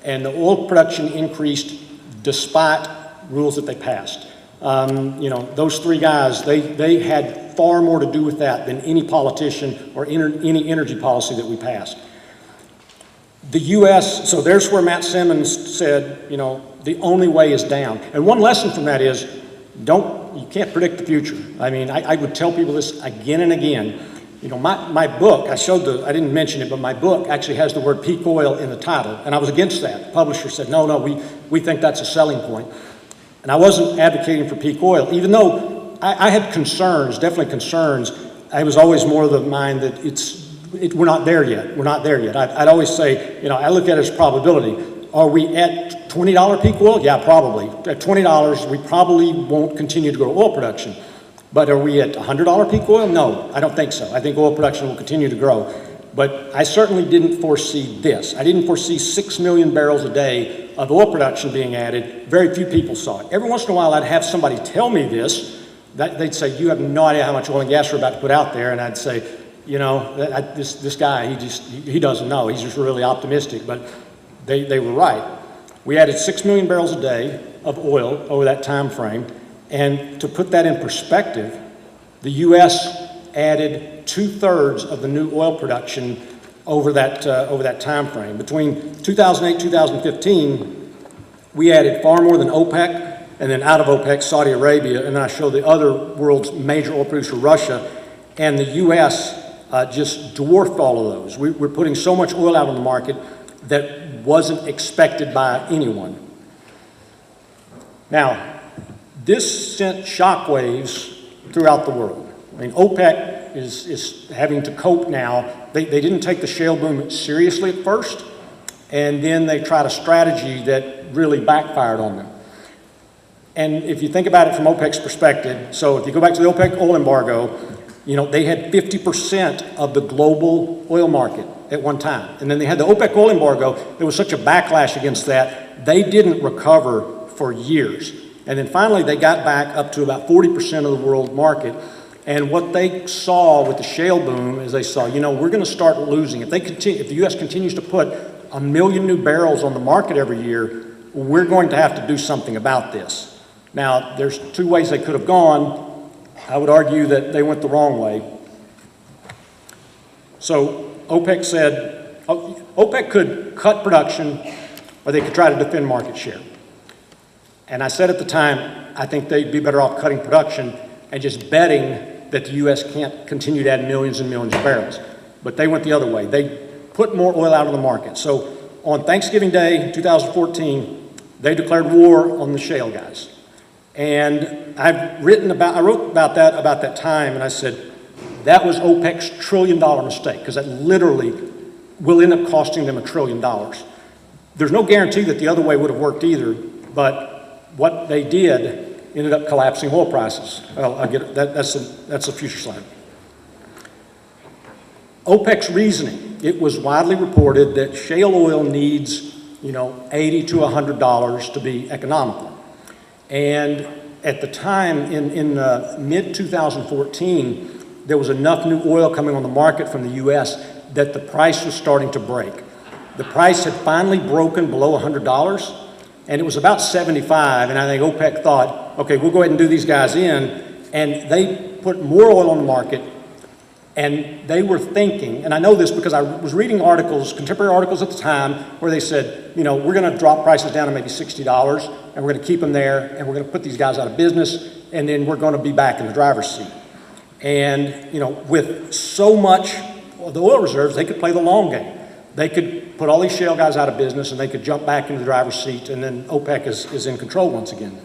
and the oil production increased despite rules that they passed. Those 3 guys, they had far more to do with that than any politician or any energy policy that we passed. The U.S., so there's where Matt Simmons said, the only way is down. And one lesson from that is, you can't predict the future. I mean, I would tell people this again and again. My book, I didn't mention it, but my book actually has the word peak oil in the title, and I was against that. The publisher said, no, we think that's a selling point. And I wasn't advocating for peak oil, even though I had concerns, definitely concerns. I was always more of the mind that we're not there yet. We're not there yet. I'd always say, I look at it as probability. Are we at $20 peak oil? Yeah, probably. At $20, we probably won't continue to grow oil production. But are we at $100 peak oil? No, I don't think so. I think oil production will continue to grow. But I certainly didn't foresee this. I didn't foresee 6 million barrels a day of oil production being added. Very few people saw it. Every once in a while, I'd have somebody tell me this. They'd say, you have no idea how much oil and gas we're about to put out there. And I'd say, this guy, he doesn't know. He's just really optimistic. But they were right. We added 6 million barrels a day of oil over that time frame. And to put that in perspective, the U.S. added 2/3 of the new oil production over that time frame. Between 2008 and 2015, we added far more than OPEC, and then out of OPEC, Saudi Arabia, and then I show the other world's major oil producer, Russia, and the U.S. Just dwarfed all of those. We're putting so much oil out on the market that wasn't expected by anyone. Now, this sent shockwaves throughout the world. I mean, OPEC is having to cope now. They didn't take the shale boom seriously at first, and then they tried a strategy that really backfired on them. And if you think about it from OPEC's perspective, so if you go back to the OPEC oil embargo, they had 50% of the global oil market at one time. And then they had the OPEC oil embargo. There was such a backlash against that, they didn't recover for years. And then finally, they got back up to about 40% of the world market. And what they saw with the shale boom is they saw, we're going to start losing. If the U.S. continues to put 1 million new barrels on the market every year, we're going to have to do something about this. Now, there's 2 ways they could have gone. I would argue that they went the wrong way. So OPEC said, OPEC could cut production, or they could try to defend market share. And I said at the time, I think they'd be better off cutting production and just betting that the U.S. can't continue to add millions and millions of barrels. But they went the other way. They put more oil out on the market. So on Thanksgiving Day 2014, they declared war on the shale guys. And I wrote about that time, and I said, that was OPEC's $1 trillion mistake, because that literally will end up costing them $1 trillion. There's no guarantee that the other way would have worked either, but what they did ended up collapsing oil prices. Well, I get it. That's a future slide. OPEC's reasoning, it was widely reported that shale oil needs, $80 to $100 to be economical. And at the time, in mid-2014, there was enough new oil coming on the market from the U.S. that the price was starting to break. The price had finally broken below $100, and it was about 75, and I think OPEC thought, okay, we'll go ahead and do these guys in, and they put more oil on the market, and they were thinking, and I know this because I was reading articles, contemporary articles at the time, where they said, we're going to drop prices down to maybe $60, and we're going to keep them there, and we're going to put these guys out of business, and then we're going to be back in the driver's seat. And, with so much of the oil reserves, they could play the long game. They could put all these shale guys out of business, and they could jump back into the driver's seat, and then OPEC is in control once again.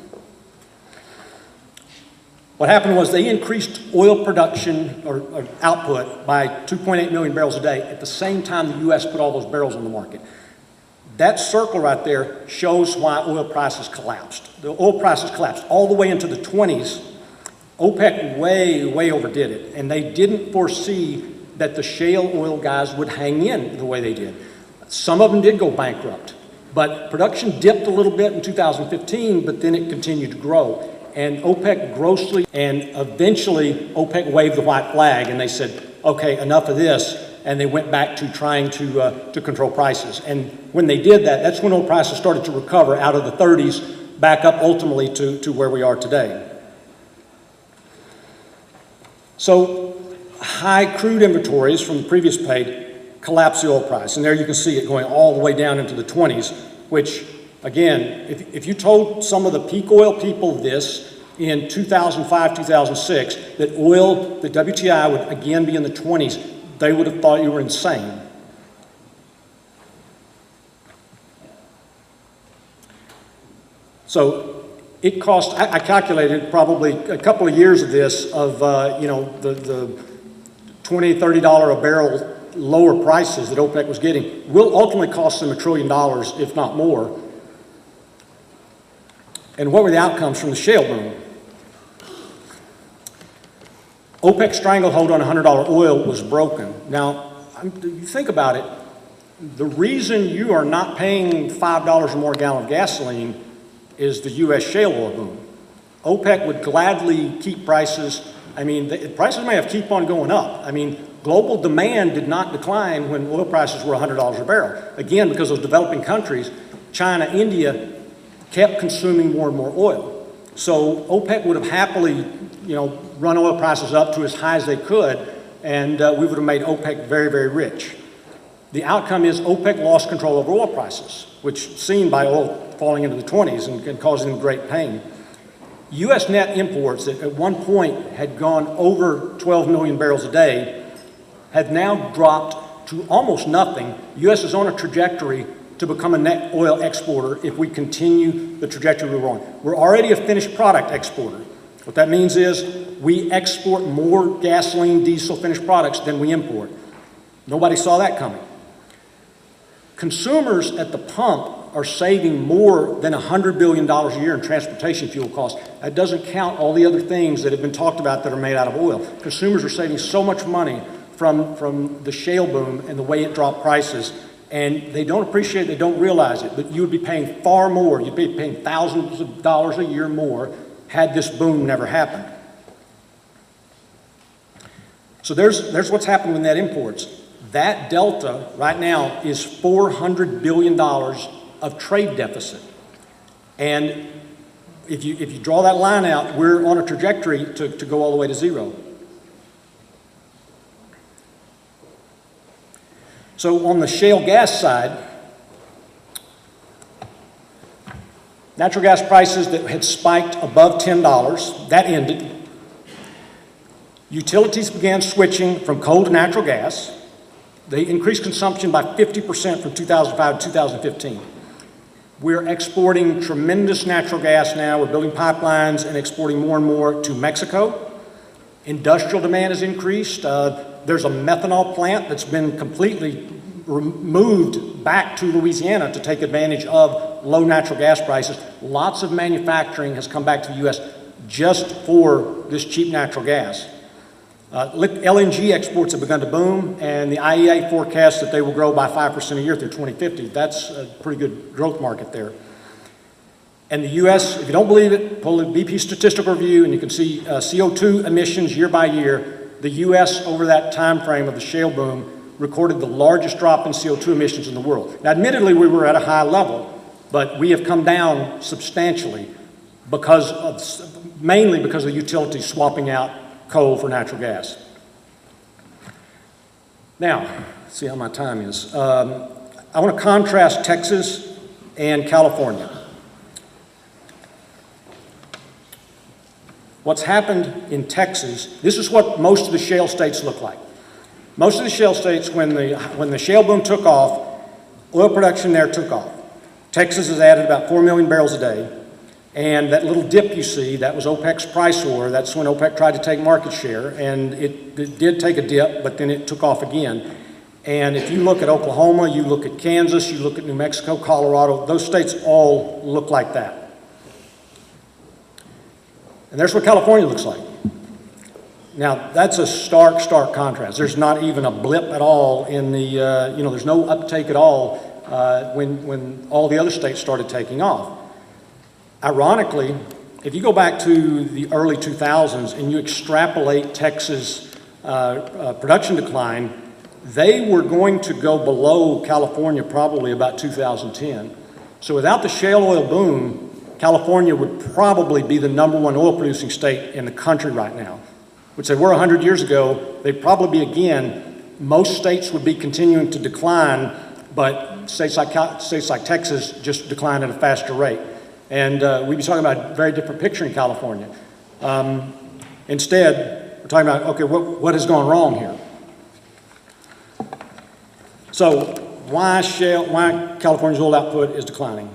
What happened was they increased oil production or output by 2.8 million barrels a day at the same time the U.S. put all those barrels on the market. That circle right there shows why oil prices collapsed. The oil prices collapsed all the way into the 20s. OPEC way overdid it, and they didn't foresee that the shale oil guys would hang in the way they did. Some of them did go bankrupt, but production dipped a little bit in 2015, but then it continued to grow. And OPEC grossly, and eventually OPEC waved the white flag, and they said, okay, enough of this, and they went back to trying to control prices. And when they did that, that's when oil prices started to recover out of the 30s back up ultimately to where we are today. So high crude inventories from the previous page collapse the oil price. And there you can see it going all the way down into the 20s, which, again, if you told some of the peak oil people this in 2005, 2006, that WTI would again be in the 20s, they would have thought you were insane. So it cost, I calculated probably a couple of years of this, of the $20, $30 a barrel lower prices that OPEC was getting will ultimately cost them $1 trillion, if not more. And what were the outcomes from the shale boom? OPEC's stranglehold on $100 oil was broken. Now, you think about it, the reason you are not paying $5 or more a gallon of gasoline is the U.S. shale oil boom. OPEC would gladly keep prices. I mean, prices may have keep on going up. I mean, global demand did not decline when oil prices were $100 a barrel. Again, because those developing countries, China, India, kept consuming more and more oil. So OPEC would have happily, run oil prices up to as high as they could, and we would have made OPEC very, very rich. The outcome is OPEC lost control over oil prices, which seen by oil falling into the 20s and causing them great pain. U.S. net imports that at one point had gone over 12 million barrels a day have now dropped to almost nothing. The U.S. is on a trajectory to become a net oil exporter if we continue the trajectory we're on. We're already a finished product exporter. What that means is we export more gasoline, diesel, finished products than we import. Nobody saw that coming. Consumers at the pump are saving more than $100 billion a year in transportation fuel costs. That doesn't count all the other things that have been talked about that are made out of oil. Consumers are saving so much money from the shale boom and the way it dropped prices, and they don't appreciate it, they don't realize it, but you would be paying far more, you'd be paying thousands of dollars a year more had this boom never happened. So there's what's happened with net imports. That delta right now is $400 billion of trade deficit. And if you draw that line out, we're on a trajectory to go all the way to zero. So on the shale gas side, Natural gas prices that had spiked above $10, that ended. Utilities began switching from coal to natural gas. They increased consumption by 50% from 2005 to 2015. We're exporting tremendous natural gas now. We're building pipelines and exporting more and more to Mexico. Industrial demand has increased. There's a methanol plant that's been completely moved back to Louisiana to take advantage of low natural gas prices. Lots of manufacturing has come back to the U.S. just for this cheap natural gas. LNG exports have begun to boom, and the IEA forecasts that they will grow by 5% a year through 2050. That's a pretty good growth market there. And the U.S., if you don't believe it, pull the BP statistical review, and you can see CO2 emissions year by year. The U.S., over that time frame of the shale boom, recorded the largest drop in CO2 emissions in the world. Now, admittedly, we were at a high level, but we have come down substantially mainly because of the utilities swapping out coal for natural gas. Now, let's see how my time is. I want to contrast Texas and California. What's happened in Texas, this is what most of the shale states look like. Most of the shale states, when the shale boom took off, oil production there took off. Texas has added about 4 million barrels a day. And that little dip you see, that was OPEC's price war. That's when OPEC tried to take market share, and it did take a dip, but then it took off again. And if you look at Oklahoma, you look at Kansas, you look at New Mexico, Colorado, those states all look like that. And there's what California looks like. Now, that's a stark contrast. There's not even a blip at all in the, there's no uptake at all when all the other states started taking off. Ironically, if you go back to the early 2000s and you extrapolate Texas' production decline, they were going to go below California probably about 2010. So without the shale oil boom, California would probably be the #1 oil producing state in the country right now. Which they were 100 years ago, they'd probably be again. Most states would be continuing to decline, but states like Texas just decline at a faster rate. And we'd be talking about a very different picture in California. Instead, we're talking about, okay, what has gone wrong here? So why California's oil output is declining?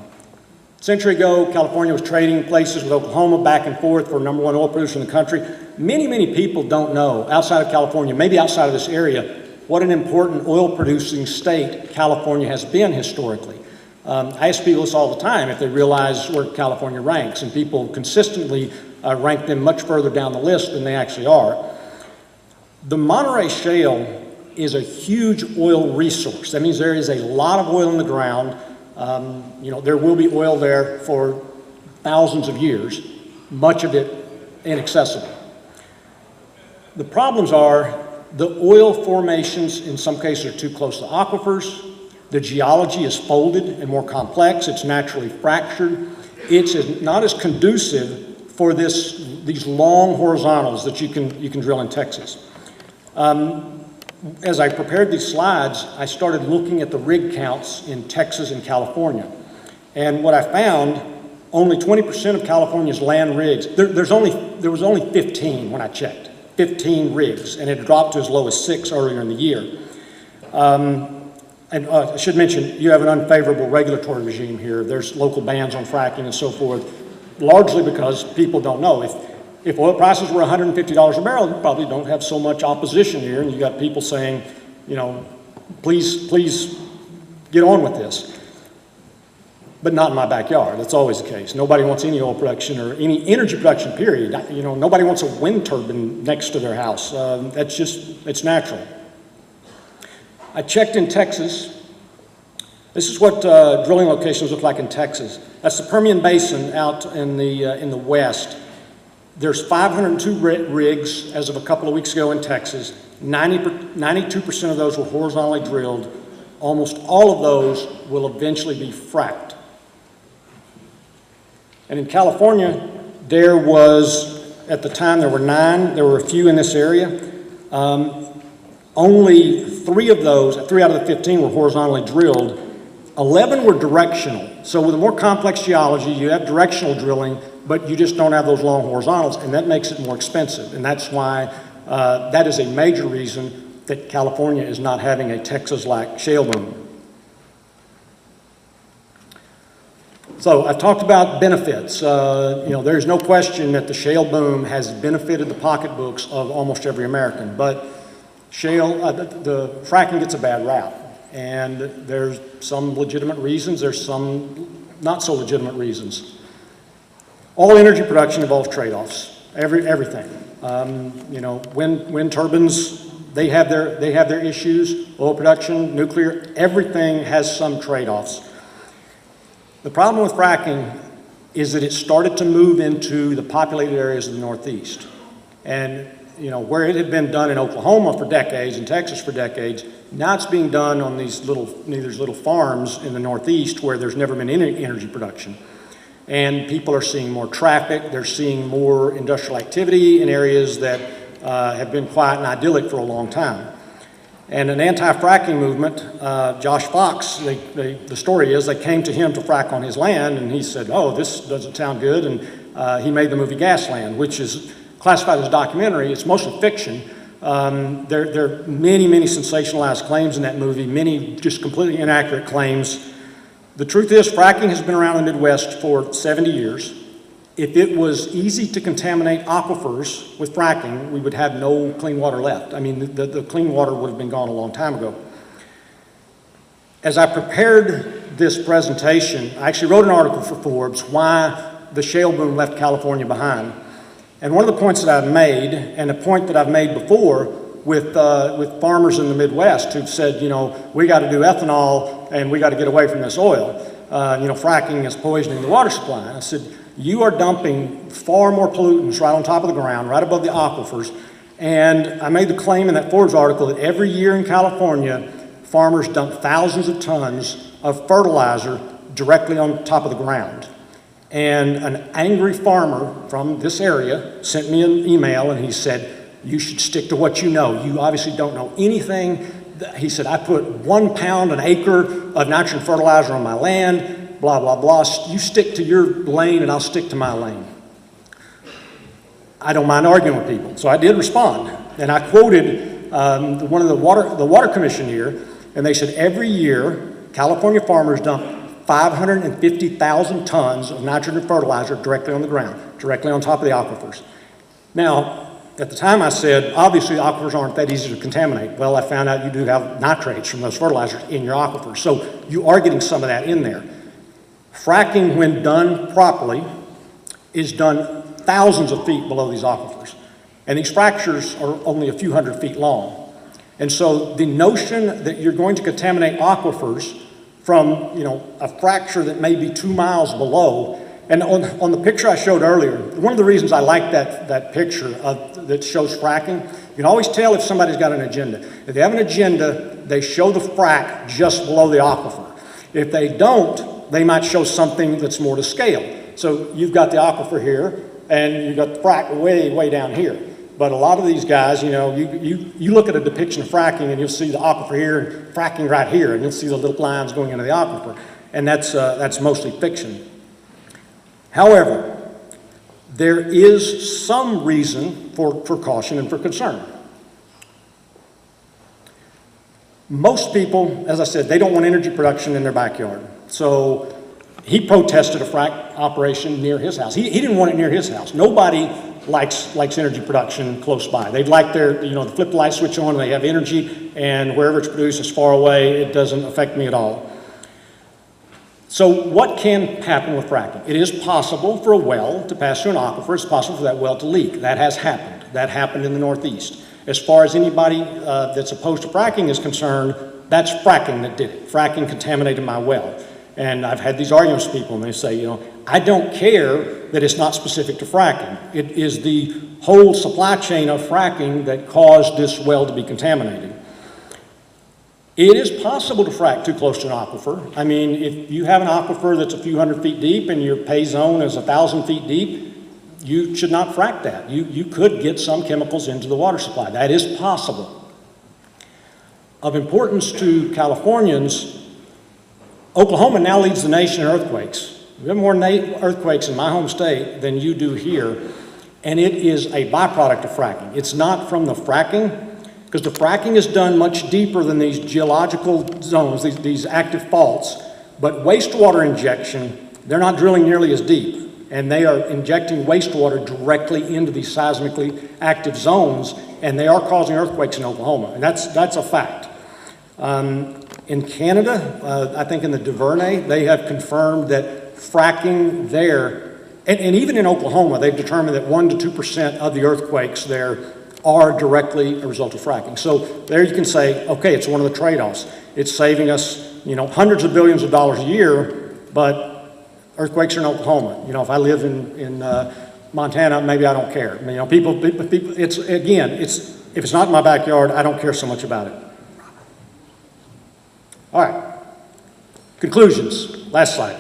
A century ago, California was trading places with Oklahoma back and forth for #1 oil producer in the country. Many people don't know, outside of California, maybe outside of this area, what an important oil producing state California has been historically. I ask people this all the time if they realize where California ranks, and people consistently rank them much further down the list than they actually are. The Monterey Shale is a huge oil resource. That means there is a lot of oil in the ground. There will be oil there for thousands of years, much of it inaccessible. The problems are the oil formations in some cases are too close to aquifers. The geology is folded and more complex. It's naturally fractured. It's not as conducive for these long horizontals that you can drill in Texas. As I prepared these slides, I started looking at the rig counts in Texas and California. And what I found, only 20% of California's land rigs, there was only 15 when I checked, 15 rigs, and it dropped to as low as 6 earlier in the year. And I should mention, you have an unfavorable regulatory regime here. There's local bans on fracking and so forth, largely because people don't know. If oil prices were $150 a barrel, you probably don't have so much opposition here, and you got people saying, please get on with this. But not in my backyard. That's always the case. Nobody wants any oil production or any energy production, period. Nobody wants a wind turbine next to their house. It's natural. I checked in Texas. This is what drilling locations look like in Texas. That's the Permian Basin out in the west. There's 502 rigs as of a couple of weeks ago in Texas. 92% of those were horizontally drilled. Almost all of those will eventually be fracked. And in California, there was, at the time, there were 9. There were a few in this area. Only 3 out of the 15 were horizontally drilled. 11 were directional. So with a more complex geology, you have directional drilling, but you just don't have those long horizontals, and that makes it more expensive. And that's why that is a major reason that California is not having a Texas-like shale boom. So I've talked about benefits. There's no question that the shale boom has benefited the pocketbooks of almost every American, but the fracking gets a bad rap. And there's some legitimate reasons, there's some not so legitimate reasons. All energy production involves trade-offs, everything. Wind turbines, they have their issues. Oil production, nuclear, everything has some trade-offs. The problem with fracking is that it started to move into the populated areas of the Northeast. And where it had been done in Oklahoma for decades and Texas for decades, now it's being done on these little farms in the Northeast where there's never been any energy production. And people are seeing more traffic, they're seeing more industrial activity in areas that have been quiet and idyllic for a long time. And an anti-fracking movement, Josh Fox, the story is they came to him to frack on his land, and he said, oh, this doesn't sound good, and he made the movie Gasland, which is classified as a documentary. It's mostly fiction. There are many, many sensationalized claims in that movie, many just completely inaccurate claims. The truth is, fracking has been around in the Midwest for 70 years. If it was easy to contaminate aquifers with fracking, we would have no clean water left. I mean, the clean water would have been gone a long time ago. As I prepared this presentation, I actually wrote an article for Forbes, Why the Shale Boom Left California Behind. And one of the points that I've made, and a point that I've made before with farmers in the Midwest who've said, we got to do ethanol and we got to get away from this oil. Fracking is poisoning the water supply. I said, you are dumping far more pollutants right on top of the ground, right above the aquifers. And I made the claim in that Forbes article that every year in California, farmers dump thousands of tons of fertilizer directly on top of the ground. And an angry farmer from this area sent me an email and he said, you should stick to what you know. You obviously don't know anything. He said, I put 1 pound an acre of nitrogen fertilizer on my land, blah, blah, blah. You stick to your lane and I'll stick to my lane. I don't mind arguing with people. So I did respond. And I quoted one of the Water Commission here, and they said every year, California farmers dump 550,000 tons of nitrogen fertilizer directly on the ground, directly on top of the aquifers. Now, at the time I said, obviously aquifers aren't that easy to contaminate. Well, I found out you do have nitrates from those fertilizers in your aquifers. So you are getting some of that in there. Fracking, when done properly, is done thousands of feet below these aquifers. And these fractures are only a few hundred feet long. And so the notion that you're going to contaminate aquifers from a fracture that may be 2 miles below. And on the picture I showed earlier, one of the reasons I like that picture that shows fracking, you can always tell if somebody's got an agenda. If they have an agenda, they show the frack just below the aquifer. If they don't, they might show something that's more to scale. So you've got the aquifer here, and you've got the frack way, way down here. But a lot of these guys, you look at a depiction of fracking and you'll see the aquifer here and fracking right here, and you'll see the little lines going into the aquifer. And that's mostly fiction. However, there is some reason for caution and for concern. Most people, as I said, they don't want energy production in their backyard. So he protested a frack operation near his house. He didn't want it near his house. Nobody likes energy production close by. They'd like to flip the light switch on and they have energy, and wherever it's produced is far away. It doesn't affect me at all. So what can happen with fracking? It is possible for a well to pass through an aquifer. It's possible for that well to leak. That has happened. That happened in the Northeast. As far as anybody that's opposed to fracking is concerned, that's fracking that did it. Fracking contaminated my well. And I've had these arguments with people, and they say, I don't care that it's not specific to fracking. It is the whole supply chain of fracking that caused this well to be contaminated. It is possible to frack too close to an aquifer. I mean, if you have an aquifer that's a few hundred feet deep and your pay zone is 1,000 feet deep, you should not frack that. You could get some chemicals into the water supply. That is possible. Of importance to Californians, Oklahoma now leads the nation in earthquakes. We have more earthquakes in my home state than you do here, and it is a byproduct of fracking. It's not from the fracking, because the fracking is done much deeper than these geological zones, these active faults, but wastewater injection, they're not drilling nearly as deep, and they are injecting wastewater directly into these seismically active zones, and they are causing earthquakes in Oklahoma, and that's a fact. In Canada, I think in the Duvernay, they have confirmed that fracking there, and even in Oklahoma, they've determined that 1% to 2% of the earthquakes there are directly a result of fracking. So there you can say, okay, it's one of the trade-offs. It's saving us, hundreds of billions of dollars a year, but earthquakes are in Oklahoma. If I live in Montana, maybe I don't care. People, if it's not in my backyard, I don't care so much about it. All right, conclusions, last slide.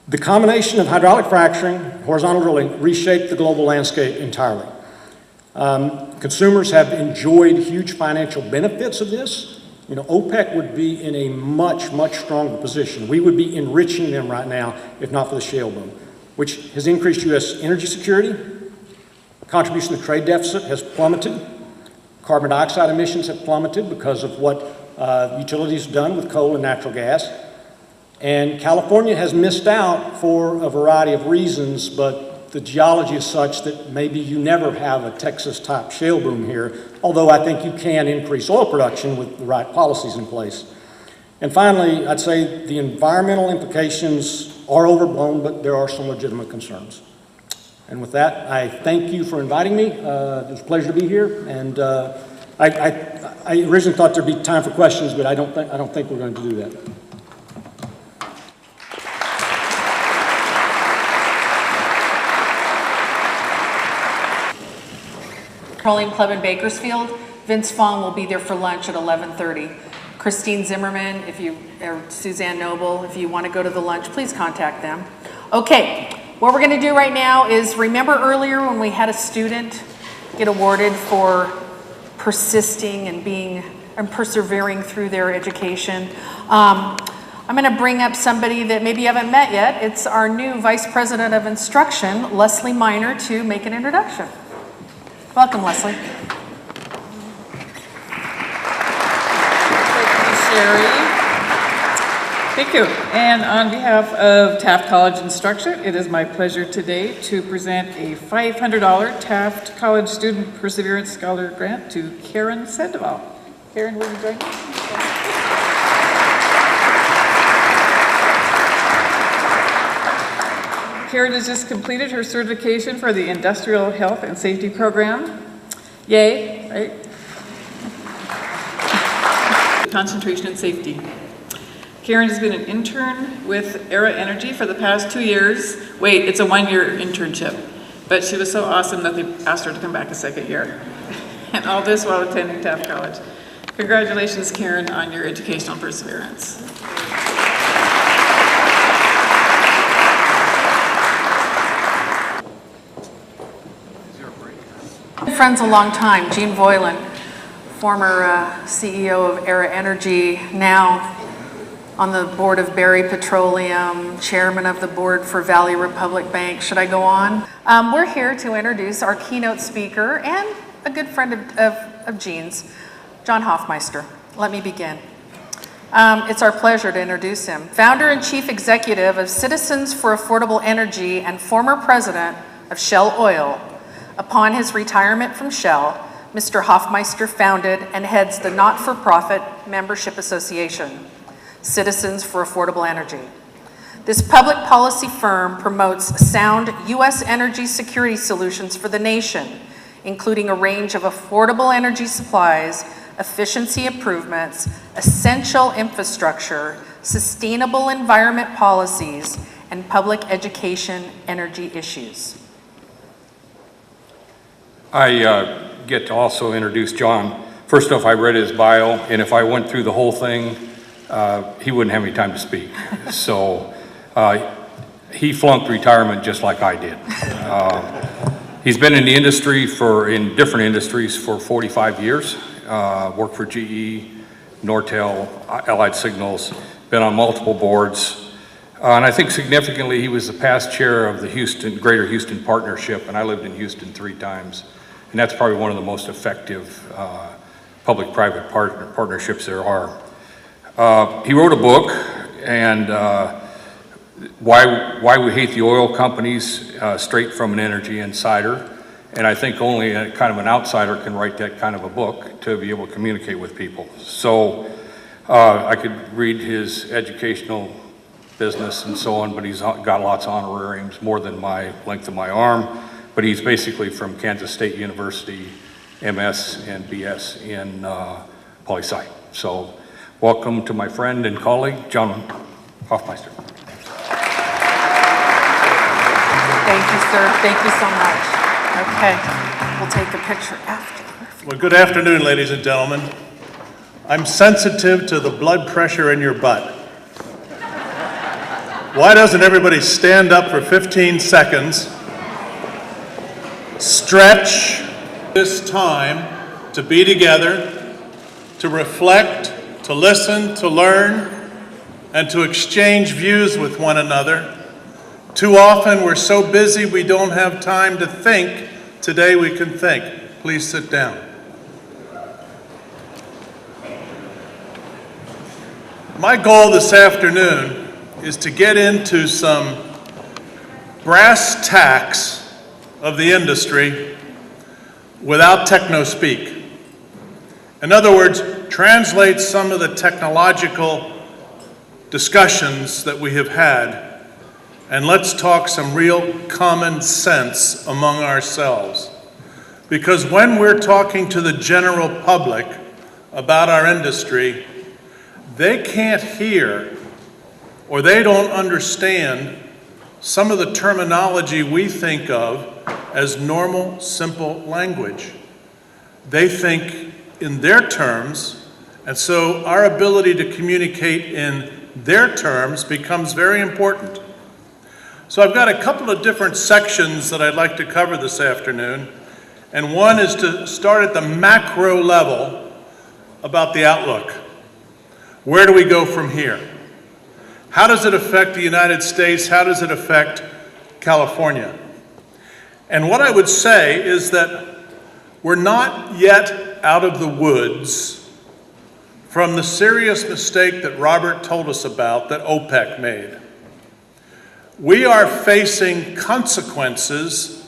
The combination of hydraulic fracturing, horizontal drilling, reshaped the global landscape entirely. Consumers have enjoyed huge financial benefits of this. OPEC would be in a much, much stronger position. We would be enriching them right now if not for the shale boom, which has increased U.S. energy security. Contribution to the trade deficit has plummeted. Carbon dioxide emissions have plummeted because of what utilities have done with coal and natural gas. And California has missed out for a variety of reasons, but the geology is such that maybe you never have a Texas-type shale boom here, although I think you can increase oil production with the right policies in place. And finally, I'd say the environmental implications are overblown, but there are some legitimate concerns. And with that, I thank you for inviting me. It was a pleasure to be here, and I originally thought there'd be time for questions, but I don't think we're going to do that. Petroleum Club in Bakersfield. Vince Fong will be there for lunch at 11:30. Christine Zimmerman, or Suzanne Noble, if you want to go to the lunch, please contact them. Okay, what we're going to do right now is, remember earlier when we had a student get awarded for persisting and persevering through their education? I'm going to bring up somebody that maybe you haven't met yet. It's our new Vice President of Instruction, Leslie Miner, to make an introduction. Welcome, Leslie. Thank you. And on behalf of Taft College Instruction, it is my pleasure today to present a $500 Taft College Student Perseverance Scholar Grant to Kern Sandoval. Karen, will you join me? Karen has just completed her certification for the Industrial Health and Safety Program. Yay, right? Concentration and safety. Karen has been an intern with Era Energy for the past 2 years. Wait, it's a 1-year internship. But she was so awesome that they asked her to come back a second year. And all this while attending Taft College. Congratulations, Karen, on your educational perseverance. Friends a long time, Gene Voiland, former CEO of Era Energy, now on the board of Berry Petroleum, chairman of the board for Valley Republic Bank. Should I go on? We're here to introduce our keynote speaker and a good friend of Gene's, John Hoffmeister. Let me begin. It's our pleasure to introduce him. Founder and chief executive of Citizens for Affordable Energy and former president of Shell Oil. Upon his retirement from Shell, Mr. Hoffmeister founded and heads the not-for-profit membership association, Citizens for Affordable Energy. This public policy firm promotes sound U.S. energy security solutions for the nation, including a range of affordable energy supplies, efficiency improvements, essential infrastructure, sustainable environment policies, and public education energy issues. I get to also introduce John. First off, I read his bio, and if I went through the whole thing, he wouldn't have any time to speak. So he flunked retirement just like I did. He's been in the industry in different industries for 45 years. Worked for GE, Nortel, Allied Signals, been on multiple boards. And I think significantly, he was the past chair of the Greater Houston Partnership, and I lived in Houston 3 times. And that's probably one of the most effective public-private partnerships there are. He wrote a book, and why we hate the oil companies, straight from an energy insider. And I think only kind of an outsider can write that kind of a book to be able to communicate with people. So I could read his educational business and so on, but he's got lots of honorariums, more than my length of my arm. But he's basically from Kansas State University, MS and BS in poli-sci. So welcome to my friend and colleague, John Hoffmeister. Thank you, sir. Thank you so much. Okay, we'll take a picture after. Well, good afternoon, ladies and gentlemen. I'm sensitive to the blood pressure in your butt. Why doesn't everybody stand up for 15 seconds, stretch this time to be together, to reflect, to listen, to learn, and to exchange views with one another. Too often we're so busy we don't have time to think. Today we can think. Please sit down. My goal this afternoon is to get into some brass tacks of the industry without techno-speak. In other words, translate some of the technological discussions that we have had, and let's talk some real common sense among ourselves. Because when we're talking to the general public about our industry, they can't hear or they don't understand some of the terminology we think of as normal, simple language. They think in their terms, and so our ability to communicate in their terms becomes very important. So I've got a couple of different sections that I'd like to cover this afternoon, and one is to start at the macro level about the outlook. Where do we go from here? How does it affect the United States? How does it affect California? And what I would say is that we're not yet out of the woods from the serious mistake that Robert told us about that OPEC made. We are facing consequences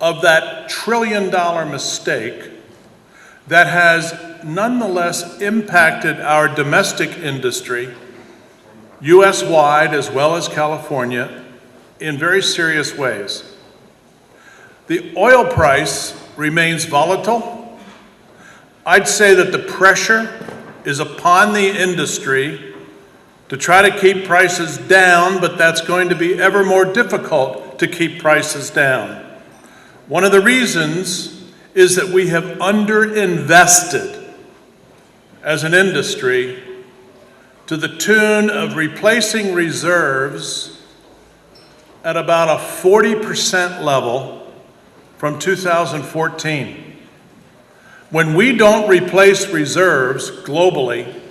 of that $1 trillion mistake that has nonetheless impacted our domestic industry, US-wide as well as California, in very serious ways. The oil price remains volatile. I'd say that the pressure is upon the industry to try to keep prices down, but that's going to be ever more difficult to keep prices down. One of the reasons is that we have underinvested as an industry to the tune of replacing reserves at about a 40% level from 2014. When we don't replace reserves globally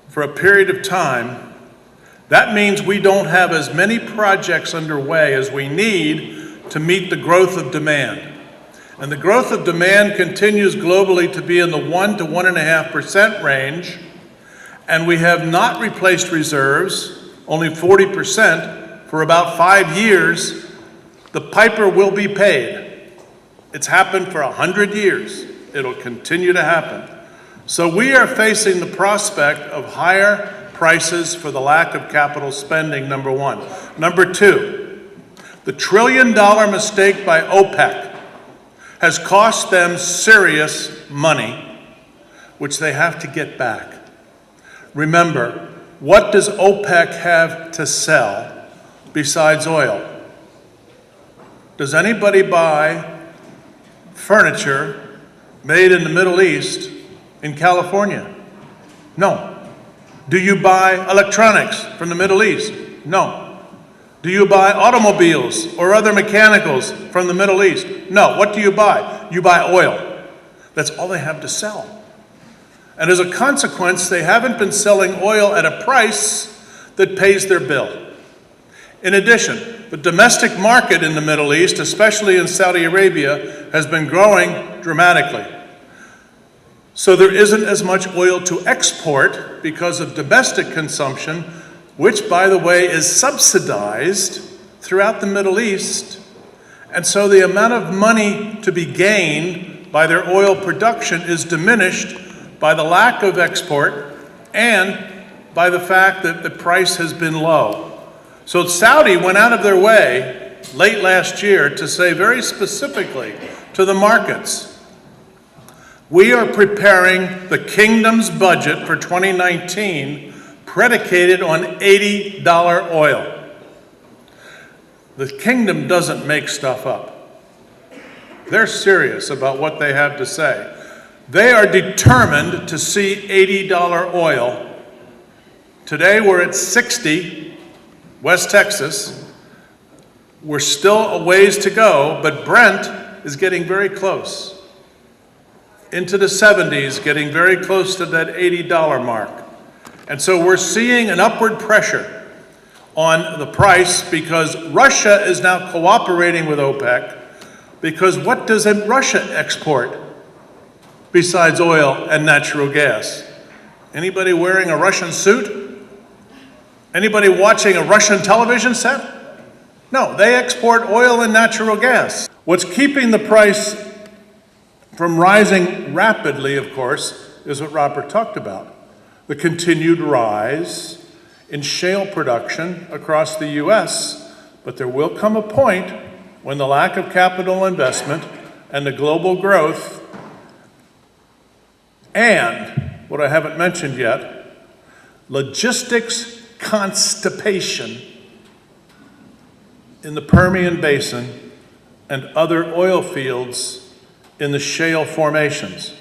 for a period of time, that means we don't have as many projects underway as we need to meet the growth of demand. And the growth of demand continues globally to be in the 1 to 1.5% range, and we have not replaced reserves, only 40%, for about 5 years. The piper will be paid. It's happened for 100 years. It'll continue to happen. So we are facing the prospect of higher prices for the lack of capital spending, number one. Number two, the $1 trillion mistake by OPEC has cost them serious money, which they have to get back. Remember, what does OPEC have to sell besides oil? Does anybody buy furniture made in the Middle East in California? No. Do you buy electronics from the Middle East? No. Do you buy automobiles or other mechanicals from the Middle East? No. What do you buy? You buy oil. That's all they have to sell. And as a consequence, they haven't been selling oil at a price that pays their bill. In addition, the domestic market in the Middle East, especially in Saudi Arabia, has been growing dramatically. So there isn't as much oil to export because of domestic consumption, which, by the way, is subsidized throughout the Middle East. And so the amount of money to be gained by their oil production is diminished by the lack of export and by the fact that the price has been low. So Saudi went out of their way late last year to say very specifically to the markets, we are preparing the kingdom's budget for 2019 predicated on $80 oil. The kingdom doesn't make stuff up. They're serious about what they have to say. They are determined to see $80 oil. Today we're at 60, West Texas. We're still a ways to go, but Brent is getting very close. Into the 70s, getting very close to that $80 mark. And so we're seeing an upward pressure on the price because Russia is now cooperating with OPEC, because what does Russia export besides oil and natural gas? Anybody wearing a Russian suit? Anybody watching a Russian television set? No, they export oil and natural gas. What's keeping the price from rising rapidly, of course, is what Robert talked about. The continued rise in shale production across the U.S., but there will come a point when the lack of capital investment and the global growth and, what I haven't mentioned yet, logistics constipation in the Permian Basin and other oil fields in the shale formations.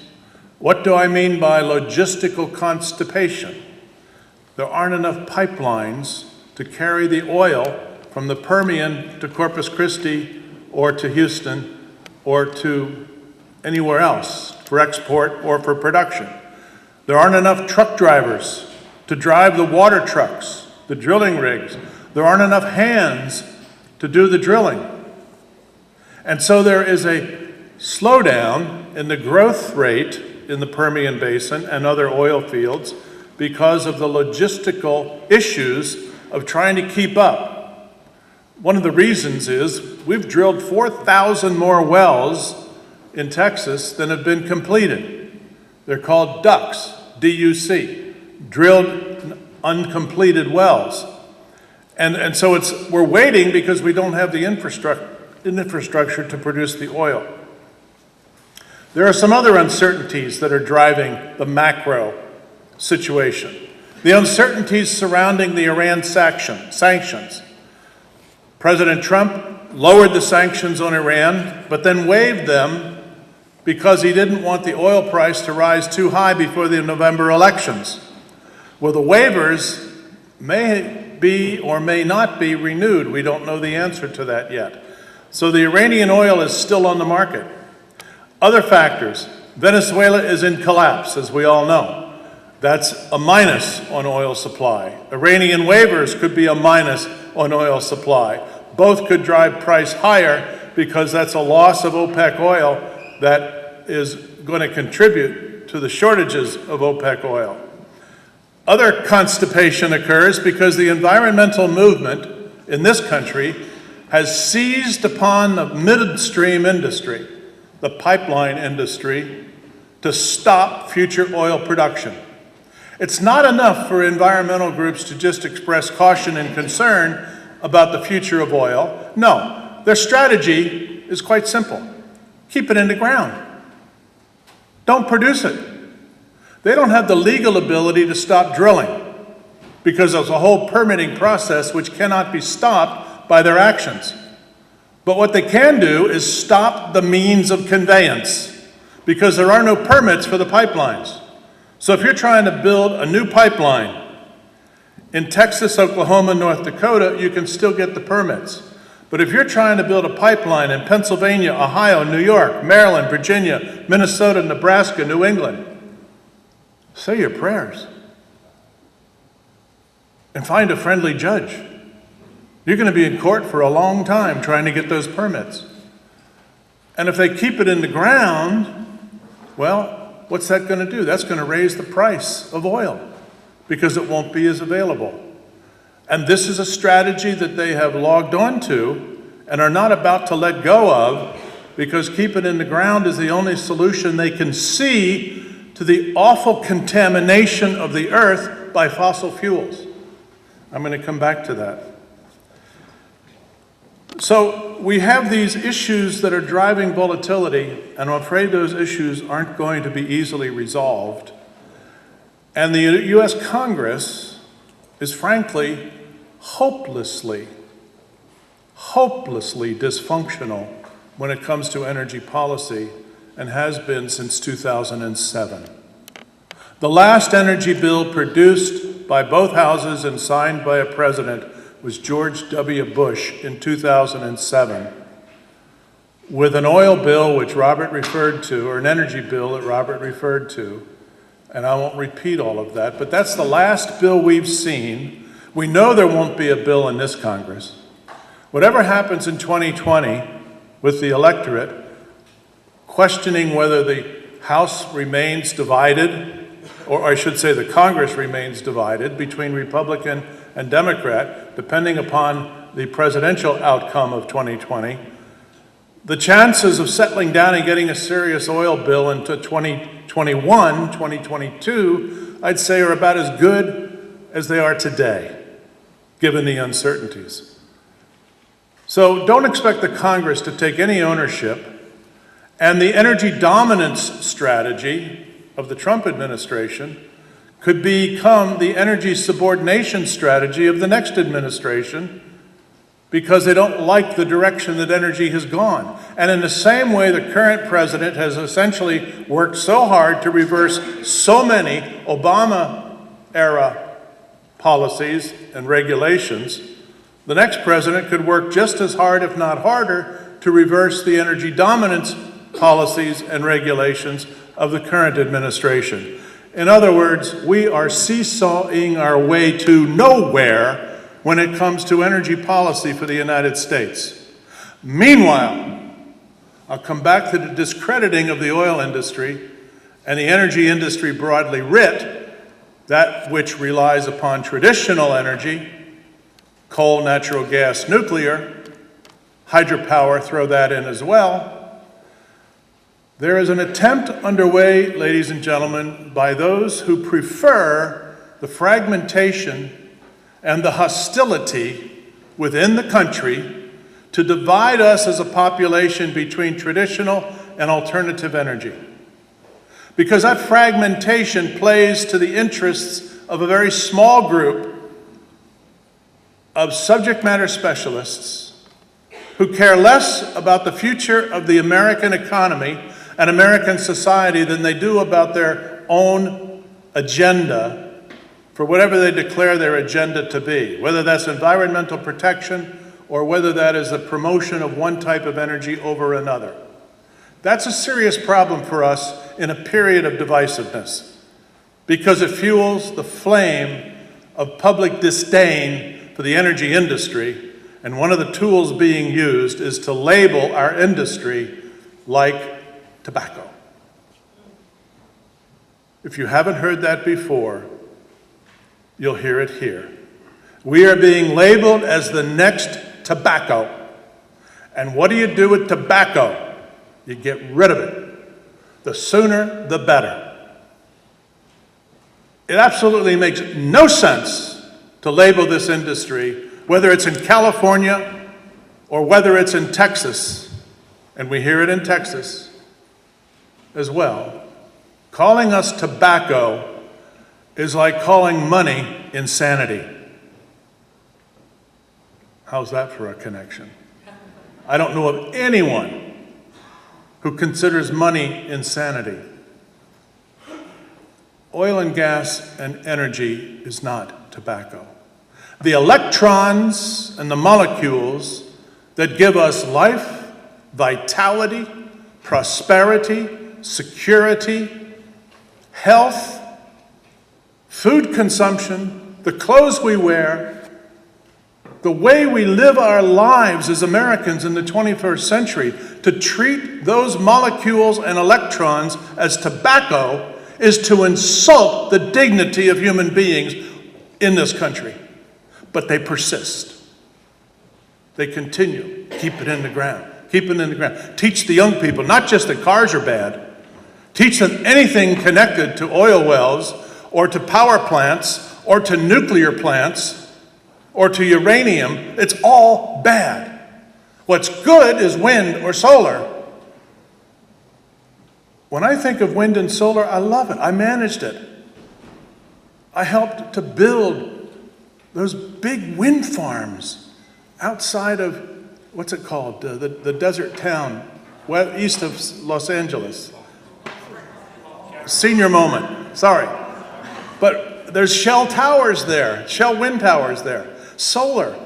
What do I mean by logistical constipation? There aren't enough pipelines to carry the oil from the Permian to Corpus Christi or to Houston or to anywhere else for export or for production. There aren't enough truck drivers to drive the water trucks, the drilling rigs. There aren't enough hands to do the drilling. And so there is a slowdown in the growth rate in the Permian Basin and other oil fields because of the logistical issues of trying to keep up. One of the reasons is we've drilled 4,000 more wells in Texas than have been completed. They're called DUCs, D-U-C. Drilled uncompleted wells. And so we're waiting because we don't have the infrastructure to produce the oil. There are some other uncertainties that are driving the macro situation. The uncertainties surrounding the Iran sanctions. President Trump lowered the sanctions on Iran, but then waived them because he didn't want the oil price to rise too high before the November elections. Well, the waivers may be or may not be renewed. We don't know the answer to that yet. So the Iranian oil is still on the market. Other factors, Venezuela is in collapse, as we all know. That's a minus on oil supply. Iranian waivers could be a minus on oil supply. Both could drive price higher because that's a loss of OPEC oil that is going to contribute to the shortages of OPEC oil. Other constipation occurs because the environmental movement in this country has seized upon the midstream industry, the pipeline industry, to stop future oil production. It's not enough for environmental groups to just express caution and concern about the future of oil. No, their strategy is quite simple. Keep it in the ground. Don't produce it. They don't have the legal ability to stop drilling because there's a whole permitting process which cannot be stopped by their actions. But what they can do is stop the means of conveyance because there are no permits for the pipelines. So if you're trying to build a new pipeline in Texas, Oklahoma, North Dakota, you can still get the permits. But if you're trying to build a pipeline in Pennsylvania, Ohio, New York, Maryland, Virginia, Minnesota, Nebraska, New England, say your prayers and find a friendly judge. You're going to be in court for a long time trying to get those permits. And if they keep it in the ground, well, what's that going to do? That's going to raise the price of oil because it won't be as available. And this is a strategy that they have logged onto and are not about to let go of, because keep it in the ground is the only solution they can see to the awful contamination of the earth by fossil fuels. I'm going to come back to that. So we have these issues that are driving volatility, and I'm afraid those issues aren't going to be easily resolved. And the U.S. Congress is frankly hopelessly dysfunctional when it comes to energy policy, and has been since 2007. The last energy bill produced by both houses and signed by a president was George W. Bush in 2007, with an oil bill which Robert referred to, or an energy bill that Robert referred to, and I won't repeat all of that, but that's the last bill we've seen. We know there won't be a bill in this Congress. Whatever happens in 2020 with the electorate, questioning whether the House remains divided, or I should say the Congress remains divided between Republican and Democrat, depending upon the presidential outcome of 2020, the chances of settling down and getting a serious oil bill into 2021, 2022, I'd say are about as good as they are today, given the uncertainties. So don't expect the Congress to take any ownership, and the energy dominance strategy of the Trump administration could become the energy subordination strategy of the next administration, because they don't like the direction that energy has gone. And in the same way, the current president has essentially worked so hard to reverse so many Obama-era policies and regulations, the next president could work just as hard, if not harder, to reverse the energy dominance policies and regulations of the current administration. In other words, we are seesawing our way to nowhere when it comes to energy policy for the United States. Meanwhile, I'll come back to the discrediting of the oil industry and the energy industry broadly writ, that which relies upon traditional energy, coal, natural gas, nuclear, hydropower, throw that in as well. There is an attempt underway, ladies and gentlemen, by those who prefer the fragmentation and the hostility within the country to divide us as a population between traditional and alternative energy. Because that fragmentation plays to the interests of a very small group of subject matter specialists who care less about the future of the American economy and American society than they do about their own agenda for whatever they declare their agenda to be, whether that's environmental protection or whether that is the promotion of one type of energy over another. That's a serious problem for us in a period of divisiveness, because it fuels the flame of public disdain for the energy industry, and one of the tools being used is to label our industry like tobacco. If you haven't heard that before, you'll hear it here. We are being labeled as the next tobacco. And what do you do with tobacco? You get rid of it. The sooner, the better. It absolutely makes no sense to label this industry, whether it's in California or whether it's in Texas, and we hear it in Texas as well. Calling us tobacco is like calling money insanity. How's that for a connection? I don't know of anyone who considers money insanity. Oil and gas and energy is not tobacco. The electrons and the molecules that give us life, vitality, prosperity, security, health, food consumption, the clothes we wear, the way we live our lives as Americans in the 21st century, to treat those molecules and electrons as tobacco is to insult the dignity of human beings in this country. But they persist. They continue. Keep it in the ground. Keep it in the ground. Teach the young people, not just that cars are bad. Teach them anything connected to oil wells or to power plants or to nuclear plants or to uranium. It's all bad. What's good is wind or solar. When I think of wind and solar, I love it. I managed it. I helped to build those big wind farms outside of, what's it called, the desert town east of Los Angeles. Senior moment, sorry. But there's Shell towers there, Shell wind towers there. Solar.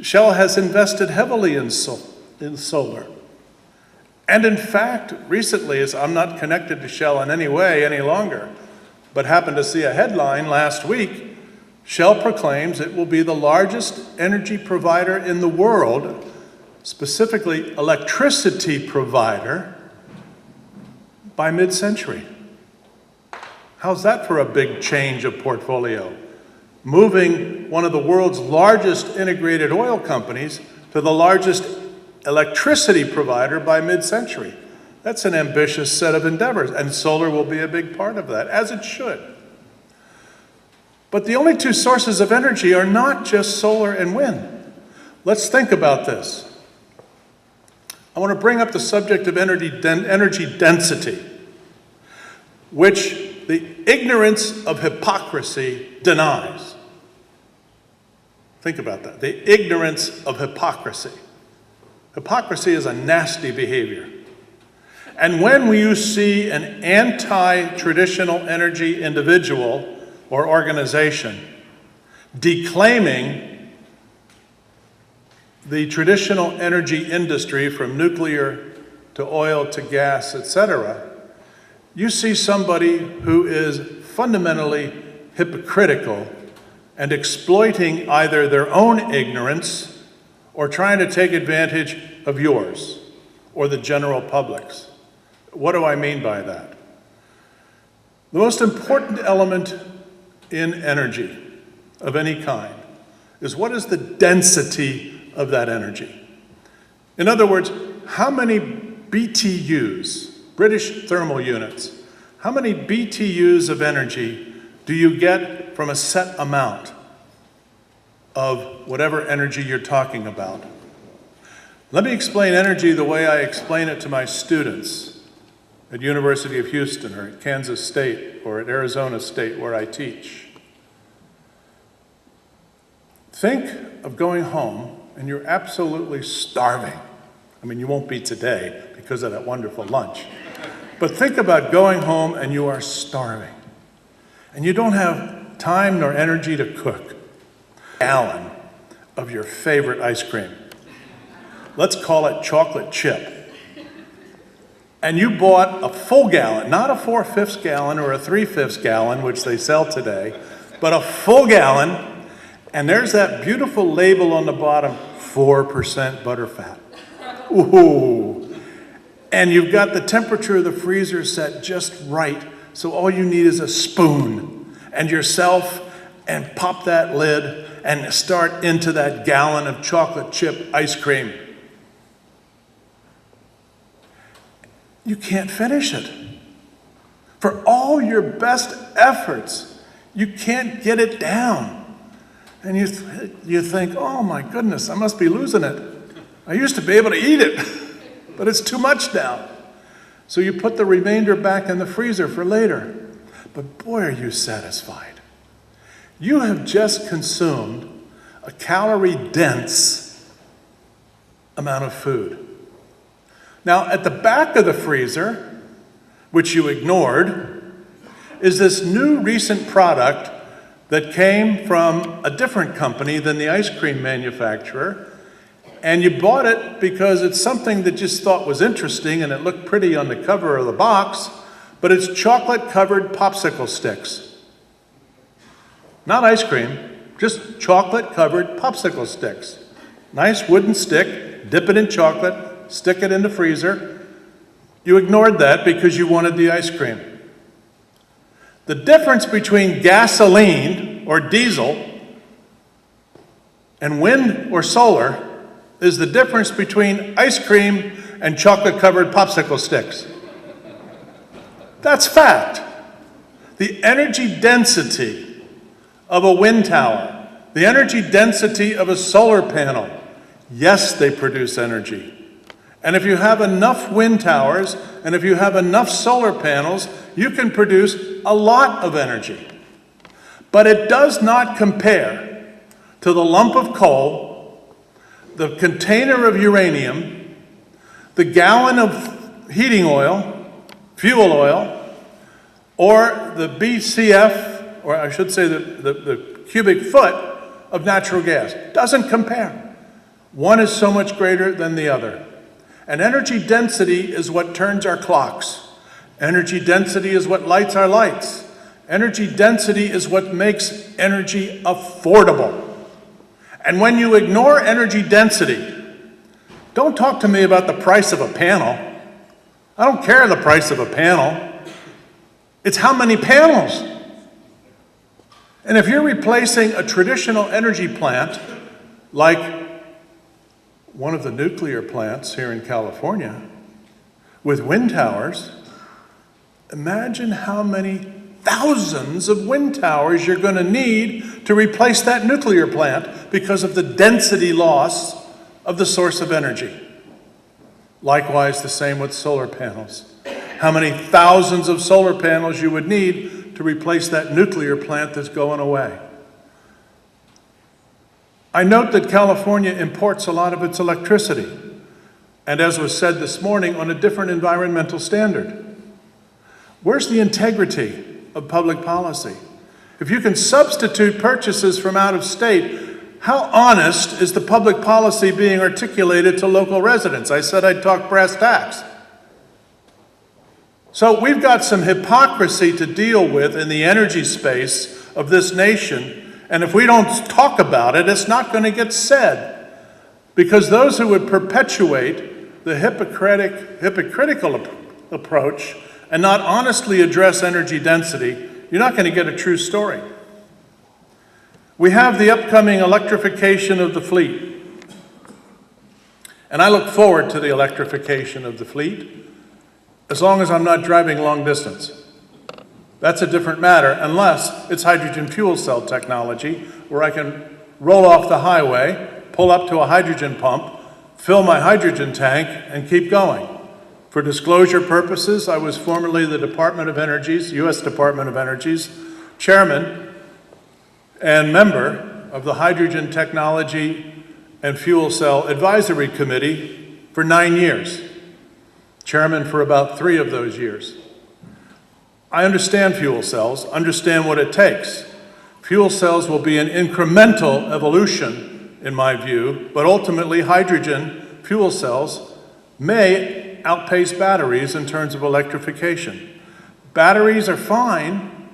Shell has invested heavily in solar. And in fact, recently, as I'm not connected to Shell in any way any longer, but happened to see a headline last week, Shell proclaims it will be the largest energy provider in the world, specifically electricity provider, by mid-century. How's that for a big change of portfolio? Moving one of the world's largest integrated oil companies to the largest electricity provider by mid-century. That's an ambitious set of endeavors, and solar will be a big part of that, as it should. But the only two sources of energy are not just solar and wind. Let's think about this. I want to bring up the subject of energy density, which the ignorance of hypocrisy denies. Think about that, the ignorance of hypocrisy. Hypocrisy is a nasty behavior. And when you see an anti-traditional energy individual or organization declaiming the traditional energy industry from nuclear to oil to gas, etc., you see somebody who is fundamentally hypocritical and exploiting either their own ignorance or trying to take advantage of yours or the general public's. What do I mean by that? The most important element in energy of any kind is what is the density of that energy? In other words, how many BTUs, British thermal units, how many BTUs of energy do you get from a set amount of whatever energy you're talking about? Let me explain energy the way I explain it to my students at University of Houston or at Kansas State or at Arizona State where I teach. Think of going home and you're absolutely starving. I mean, you won't be today because of that wonderful lunch. But think about going home and you are starving. And you don't have time nor energy to cook. A gallon of your favorite ice cream. Let's call it chocolate chip. And you bought a full gallon, not a 4/5 gallon or a 3/5 gallon, which they sell today, but a full gallon, and there's that beautiful label on the bottom, 4% butterfat. Ooh. And you've got the temperature of the freezer set just right, so all you need is a spoon and yourself, and pop that lid and start into that gallon of chocolate chip ice cream. You can't finish it. For all your best efforts, you can't get it down. And you think, oh my goodness, I must be losing it. I used to be able to eat it, but it's too much now. So you put the remainder back in the freezer for later. But boy, are you satisfied. You have just consumed a calorie-dense amount of food. Now, at the back of the freezer, which you ignored, is this new recent product that came from a different company than the ice cream manufacturer, and you bought it because it's something that just thought was interesting and it looked pretty on the cover of the box, but it's chocolate-covered popsicle sticks. not ice cream, just chocolate-covered popsicle sticks. Nice wooden stick, dip it in chocolate, stick it in the freezer. You ignored that because you wanted the ice cream. The difference between gasoline or diesel and wind or solar is the difference between ice cream and chocolate-covered popsicle sticks. That's fact. The energy density of a wind tower, the energy density of a solar panel, yes, they produce energy. And if you have enough wind towers and if you have enough solar panels, you can produce a lot of energy. But it does not compare to the lump of coal, the container of uranium, the gallon of heating oil, fuel oil, or the BCF, or I should say the cubic foot of natural gas. Doesn't compare. One is so much greater than the other. And energy density is what turns our clocks. Energy density is what lights our lights. Energy density is what makes energy affordable. And when you ignore energy density, don't talk to me about the price of a panel. I don't care the price of a panel. It's how many panels. And if you're replacing a traditional energy plant, like one of the nuclear plants here in California, with wind towers, imagine how many thousands of wind towers you're going to need to replace that nuclear plant because of the density loss of the source of energy. Likewise, the same with solar panels. How many thousands of solar panels you would need to replace that nuclear plant that's going away. I note that California imports a lot of its electricity, and as was said this morning, on a different environmental standard. Where's the integrity of public policy? If you can substitute purchases from out of state, how honest is the public policy being articulated to local residents? I said I'd talk brass tacks. So we've got some hypocrisy to deal with in the energy space of this nation, and if we don't talk about it, it's not going to get said. Because those who would perpetuate the hypocritical approach and not honestly address energy density, you're not going to get a true story. We have the upcoming electrification of the fleet. And I look forward to the electrification of the fleet as long as I'm not driving long distance. That's a different matter, unless it's hydrogen fuel cell technology, where I can roll off the highway, pull up to a hydrogen pump, fill my hydrogen tank, and keep going. For disclosure purposes, I was formerly the Department of Energy's, U.S. Department of Energy's, chairman and member of the Hydrogen Technology and Fuel Cell Advisory Committee for 9 years. Chairman for about 3 of those years. I understand fuel cells, understand what it takes. Fuel cells will be an incremental evolution, in my view, but ultimately hydrogen fuel cells may outpace batteries in terms of electrification. Batteries are fine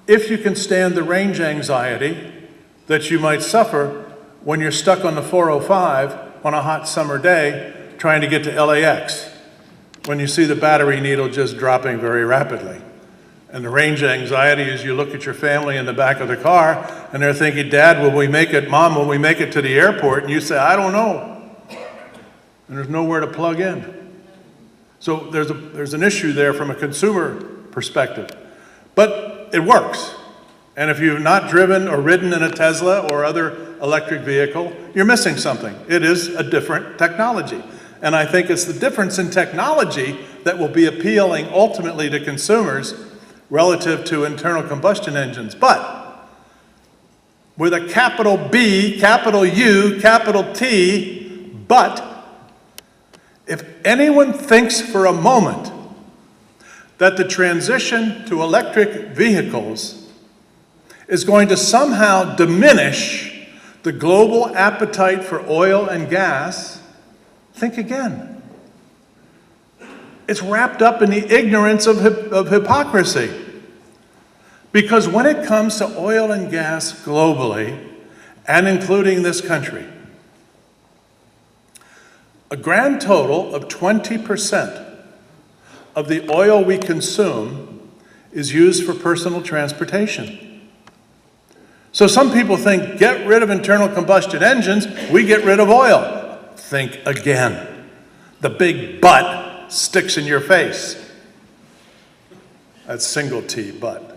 if you can stand the range anxiety that you might suffer when you're stuck on the 405 on a hot summer day trying to get to LAX, when you see the battery needle just dropping very rapidly. And the range anxiety is you look at your family in the back of the car and they're thinking, Dad, will we make it? Mom, will we make it to the airport? And you say, I don't know. And there's nowhere to plug in. So there's an issue there from a consumer perspective. But it works. And if you've not driven or ridden in a Tesla or other electric vehicle, you're missing something. It is a different technology. And I think it's the difference in technology that will be appealing ultimately to consumers relative to internal combustion engines. But with a capital B, capital U, capital T, but if anyone thinks for a moment that the transition to electric vehicles is going to somehow diminish the global appetite for oil and gas, think again. It's wrapped up in the ignorance of hypocrisy. Because when it comes to oil and gas globally, and including this country, a grand total of 20% of the oil we consume is used for personal transportation. So some people think, get rid of internal combustion engines, we get rid of oil. Think again. The big but sticks in your face. That's single T, but.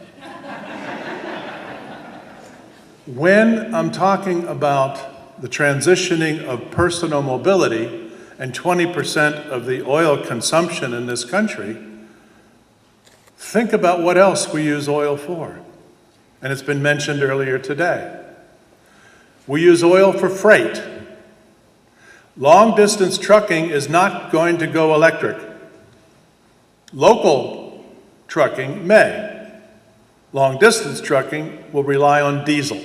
When I'm talking about the transitioning of personal mobility and 20% of the oil consumption in this country, think about what else we use oil for. And it's been mentioned earlier today. We use oil for freight. Long-distance trucking is not going to go electric. Local trucking may. Long-distance trucking will rely on diesel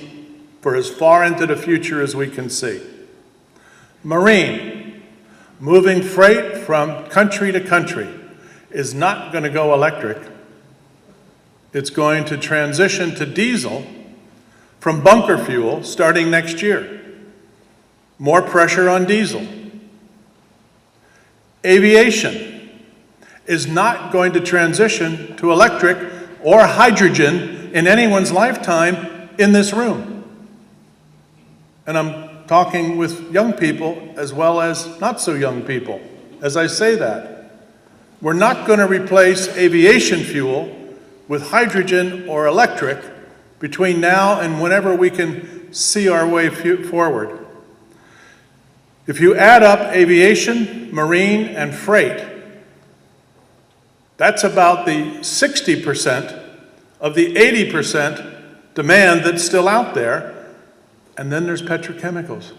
for as far into the future as we can see. Marine, moving freight from country to country, is not going to go electric. It's going to transition to diesel from bunker fuel starting next year. More pressure on diesel. Aviation is not going to transition to electric or hydrogen in anyone's lifetime in this room. And I'm talking with young people as well as not so young people as I say that. We're not going to replace aviation fuel with hydrogen or electric between now and whenever we can see our way forward. If you add up aviation, marine, and freight, that's about the 60% of the 80% demand that's still out there. And then there's petrochemicals,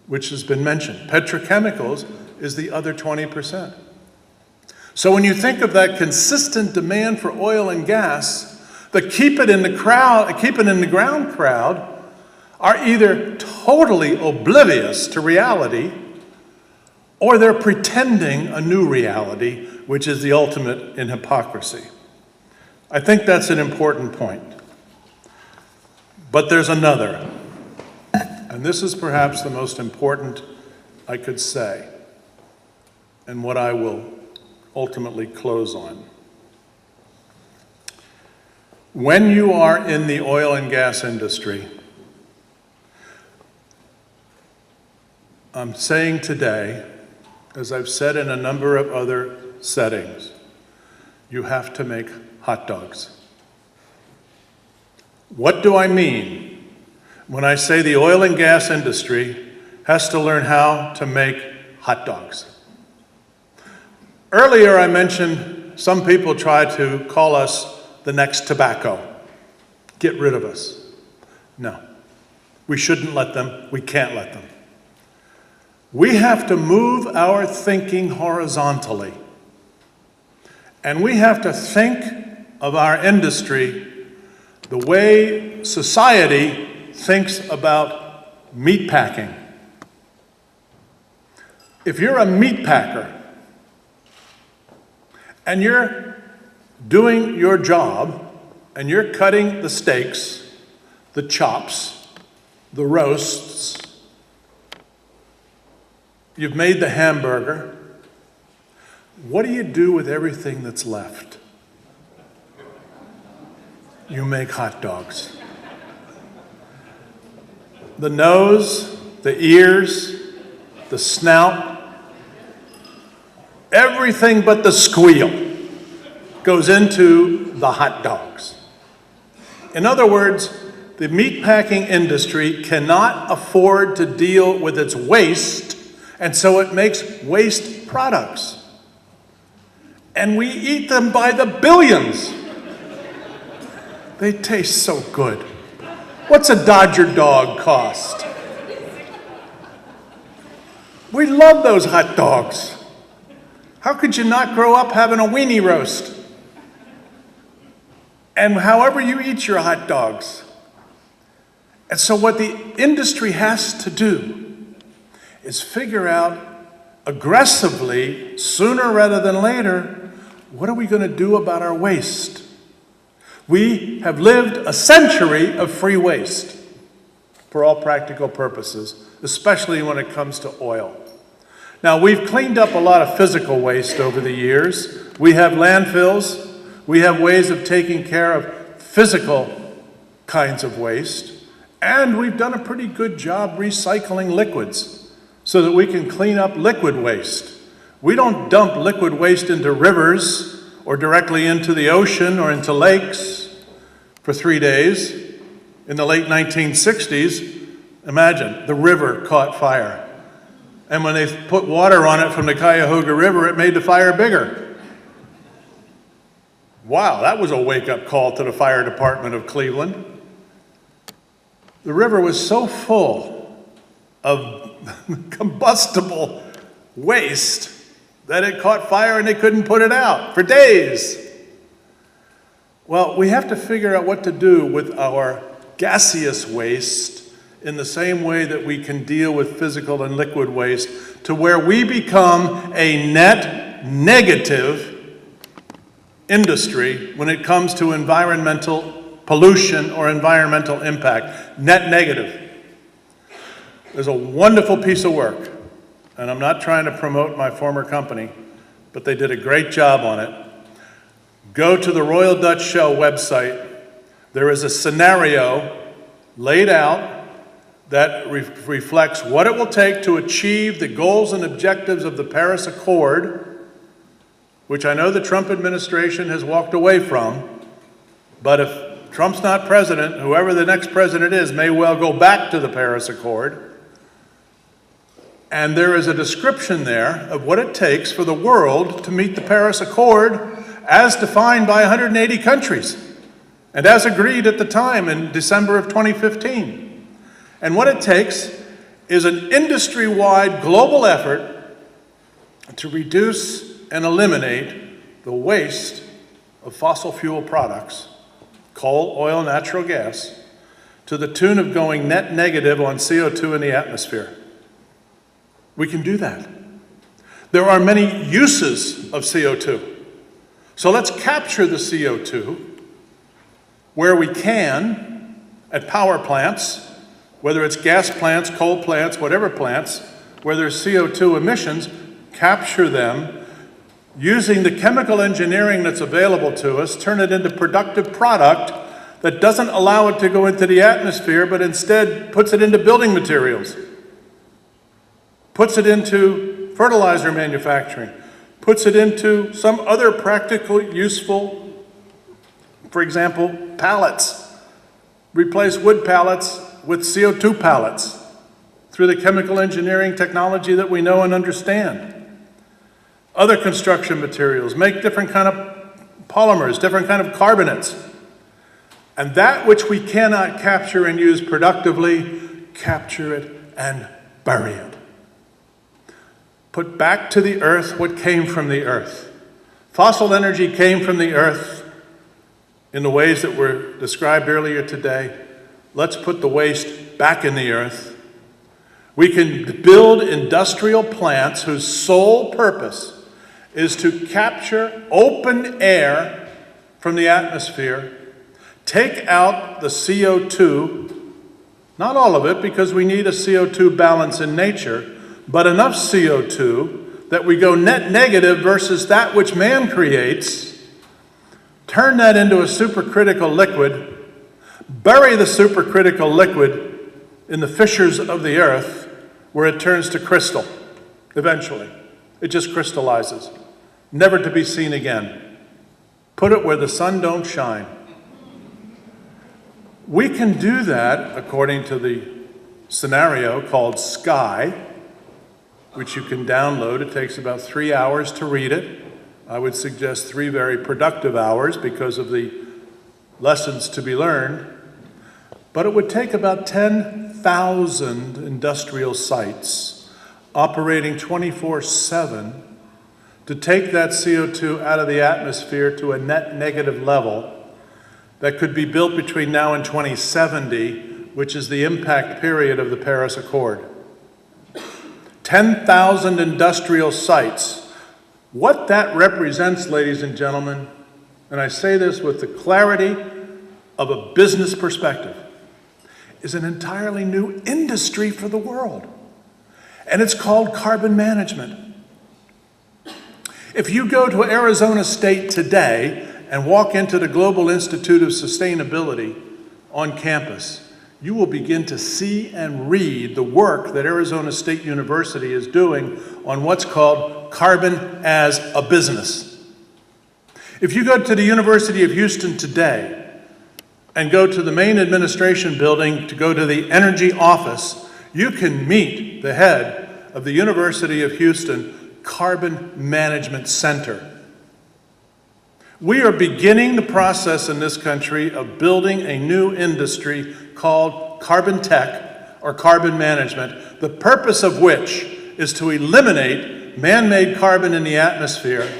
which has been mentioned. Petrochemicals is the other 20%. So when you think of that consistent demand for oil and gas, the keep it in the ground crowd are either totally oblivious to reality, or they're pretending a new reality, which is the ultimate in hypocrisy. I think that's an important point. But there's another, and this is perhaps the most important I could say, and what I will ultimately close on. When you are in the oil and gas industry, I'm saying today, as I've said in a number of other settings, you have to make hot dogs. What do I mean when I say the oil and gas industry has to learn how to make hot dogs? Earlier I mentioned some people try to call us the next tobacco, get rid of us. No, we shouldn't let them, we can't let them. We have to move our thinking horizontally. And we have to think of our industry the way society thinks about meat packing. If you're a meat packer and you're doing your job and you're cutting the steaks, the chops, the roasts, you've made the hamburger, what do you do with everything that's left? You make hot dogs. The nose, the ears, the snout, everything but the squeal goes into the hot dogs. In other words, the meatpacking industry cannot afford to deal with its waste, and so it makes waste products. And we eat them by the billions. They taste so good. What's a Dodger dog cost? We love those hot dogs. How could you not grow up having a weenie roast? And however you eat your hot dogs. And so what the industry has to do is figure out aggressively, sooner rather than later, what are we going to do about our waste? We have lived a century of free waste for all practical purposes, especially when it comes to oil. Now, we've cleaned up a lot of physical waste over the years. We have landfills. We have ways of taking care of physical kinds of waste. And we've done a pretty good job recycling liquids so that we can clean up liquid waste. We don't dump liquid waste into rivers or directly into the ocean or into lakes for 3 days. In the late 1960s, imagine, the river caught fire. And when they put water on it from the Cuyahoga River, it made the fire bigger. Wow, that was a wake-up call to the fire department of Cleveland. The river was so full of combustible waste that it caught fire and they couldn't put it out for days. Well, we have to figure out what to do with our gaseous waste in the same way that we can deal with physical and liquid waste, to where we become a net negative industry when it comes to environmental pollution or environmental impact. Net negative. There's a wonderful piece of work, and I'm not trying to promote my former company, but they did a great job on it. Go to the Royal Dutch Shell website. There is a scenario laid out that reflects what it will take to achieve the goals and objectives of the Paris Accord, which I know the Trump administration has walked away from, but if Trump's not president, whoever the next president is may well go back to the Paris Accord. And there is a description there of what it takes for the world to meet the Paris Accord as defined by 180 countries and as agreed at the time in December of 2015. And what it takes is an industry-wide global effort to reduce and eliminate the waste of fossil fuel products, coal, oil, natural gas, to the tune of going net negative on CO2 in the atmosphere. We can do that. There are many uses of CO2. So let's capture the CO2 where we can at power plants, whether it's gas plants, coal plants, whatever plants, where there's CO2 emissions, capture them using the chemical engineering that's available to us, turn it into productive product that doesn't allow it to go into the atmosphere, but instead puts it into building materials, puts it into fertilizer manufacturing, puts it into some other practical, useful, for example, pallets. Replace wood pallets with CO2 pallets through the chemical engineering technology that we know and understand. Other construction materials, make different kind of polymers, different kind of carbonates. And that which we cannot capture and use productively, capture it and bury it. Put back to the earth what came from the earth. Fossil energy came from the earth in the ways that were described earlier today. Let's put the waste back in the earth. We can build industrial plants whose sole purpose is to capture open air from the atmosphere, take out the CO2, not all of it because we need a CO2 balance in nature, but enough CO2 that we go net negative versus that which man creates, turn that into a supercritical liquid, bury the supercritical liquid in the fissures of the earth where it turns to crystal eventually. It just crystallizes, never to be seen again. Put it where the sun don't shine. We can do that according to the scenario called Sky, which you can download. It takes about 3 hours to read it. I would suggest 3 very productive hours because of the lessons to be learned. But it would take about 10,000 industrial sites operating 24/7 to take that CO2 out of the atmosphere to a net negative level that could be built between now and 2070, which is the impact period of the Paris Accord. 10,000 industrial sites. What that represents, ladies and gentlemen, and I say this with the clarity of a business perspective, is an entirely new industry for the world. And it's called carbon management. If you go to Arizona State today and walk into the Global Institute of Sustainability on campus, you will begin to see and read the work that Arizona State University is doing on what's called carbon as a business. If you go to the University of Houston today and go to the main administration building to go to the energy office, you can meet the head of the University of Houston Carbon Management Center. We are beginning the process in this country of building a new industry called carbon tech or carbon management, the purpose of which is to eliminate man-made carbon in the atmosphere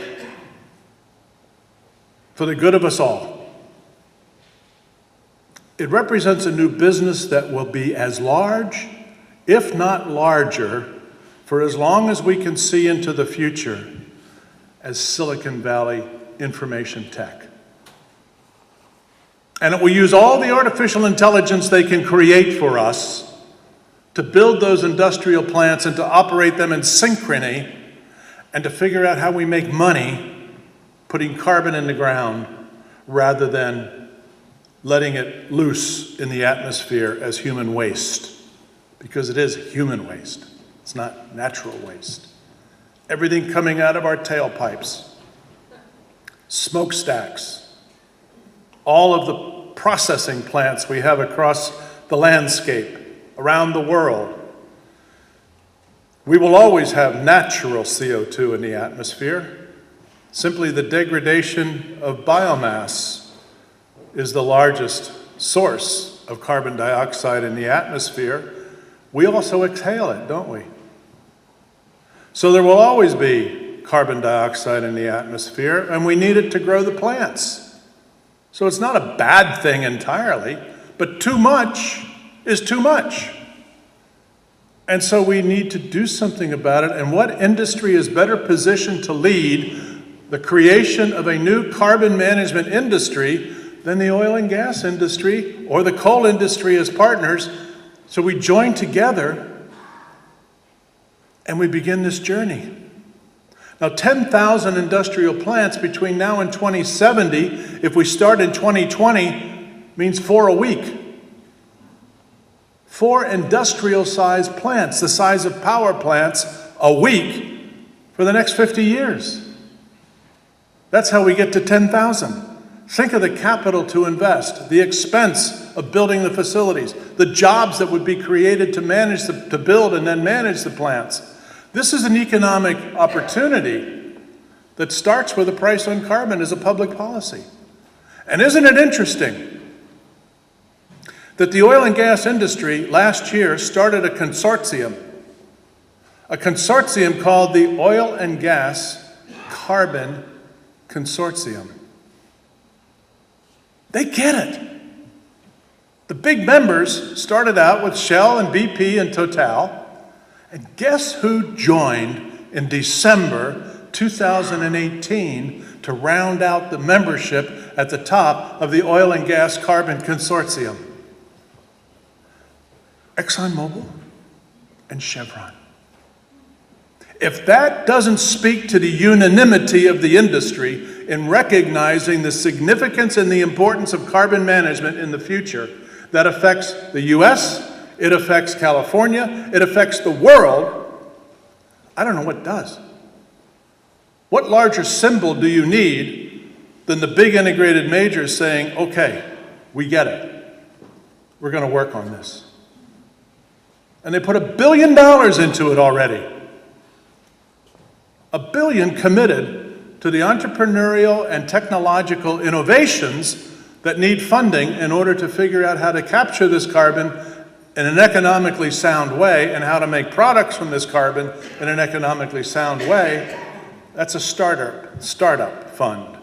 for the good of us all. It represents a new business that will be as large, if not larger, for as long as we can see into the future as Silicon Valley information tech. And it will use all the artificial intelligence they can create for us to build those industrial plants and to operate them in synchrony and to figure out how we make money putting carbon in the ground rather than letting it loose in the atmosphere as human waste, because it is human waste. It's not natural waste. Everything coming out of our tailpipes, smokestacks, all of the processing plants we have across the landscape around the world. We will always have natural CO2 in the atmosphere. Simply the degradation of biomass is the largest source of carbon dioxide in the atmosphere. We also exhale it, don't we? So there will always be carbon dioxide in the atmosphere, and we need it to grow the plants. So it's not a bad thing entirely, but too much is too much. And so we need to do something about it, and what industry is better positioned to lead the creation of a new carbon management industry than the oil and gas industry or the coal industry as partners? So we join together and we begin this journey. Now, 10,000 industrial plants between now and 2070, if we start in 2020, means 4 a week. 4 industrial-sized plants, the size of power plants, a week for the next 50 years. That's how we get to 10,000. Think of the capital to invest, the expense of building the facilities, the jobs that would be created to build and then manage the plants. This is an economic opportunity that starts with a price on carbon as a public policy. And isn't it interesting that the oil and gas industry last year started a consortium called the Oil and Gas Carbon Consortium. They get it. The big members started out with Shell and BP and Total. And guess who joined in December 2018 to round out the membership at the top of the Oil and Gas Carbon Consortium? ExxonMobil and Chevron. If that doesn't speak to the unanimity of the industry in recognizing the significance and the importance of carbon management in the future, that affects the US, it affects California, it affects the world, I don't know what does. What larger symbol do you need than the big integrated majors saying, okay, we get it. We're going to work on this. And they put $1 billion into it already. $1 billion committed to the entrepreneurial and technological innovations that need funding in order to figure out how to capture this carbon in an economically sound way and how to make products from this carbon in an economically sound way. That's a startup fund.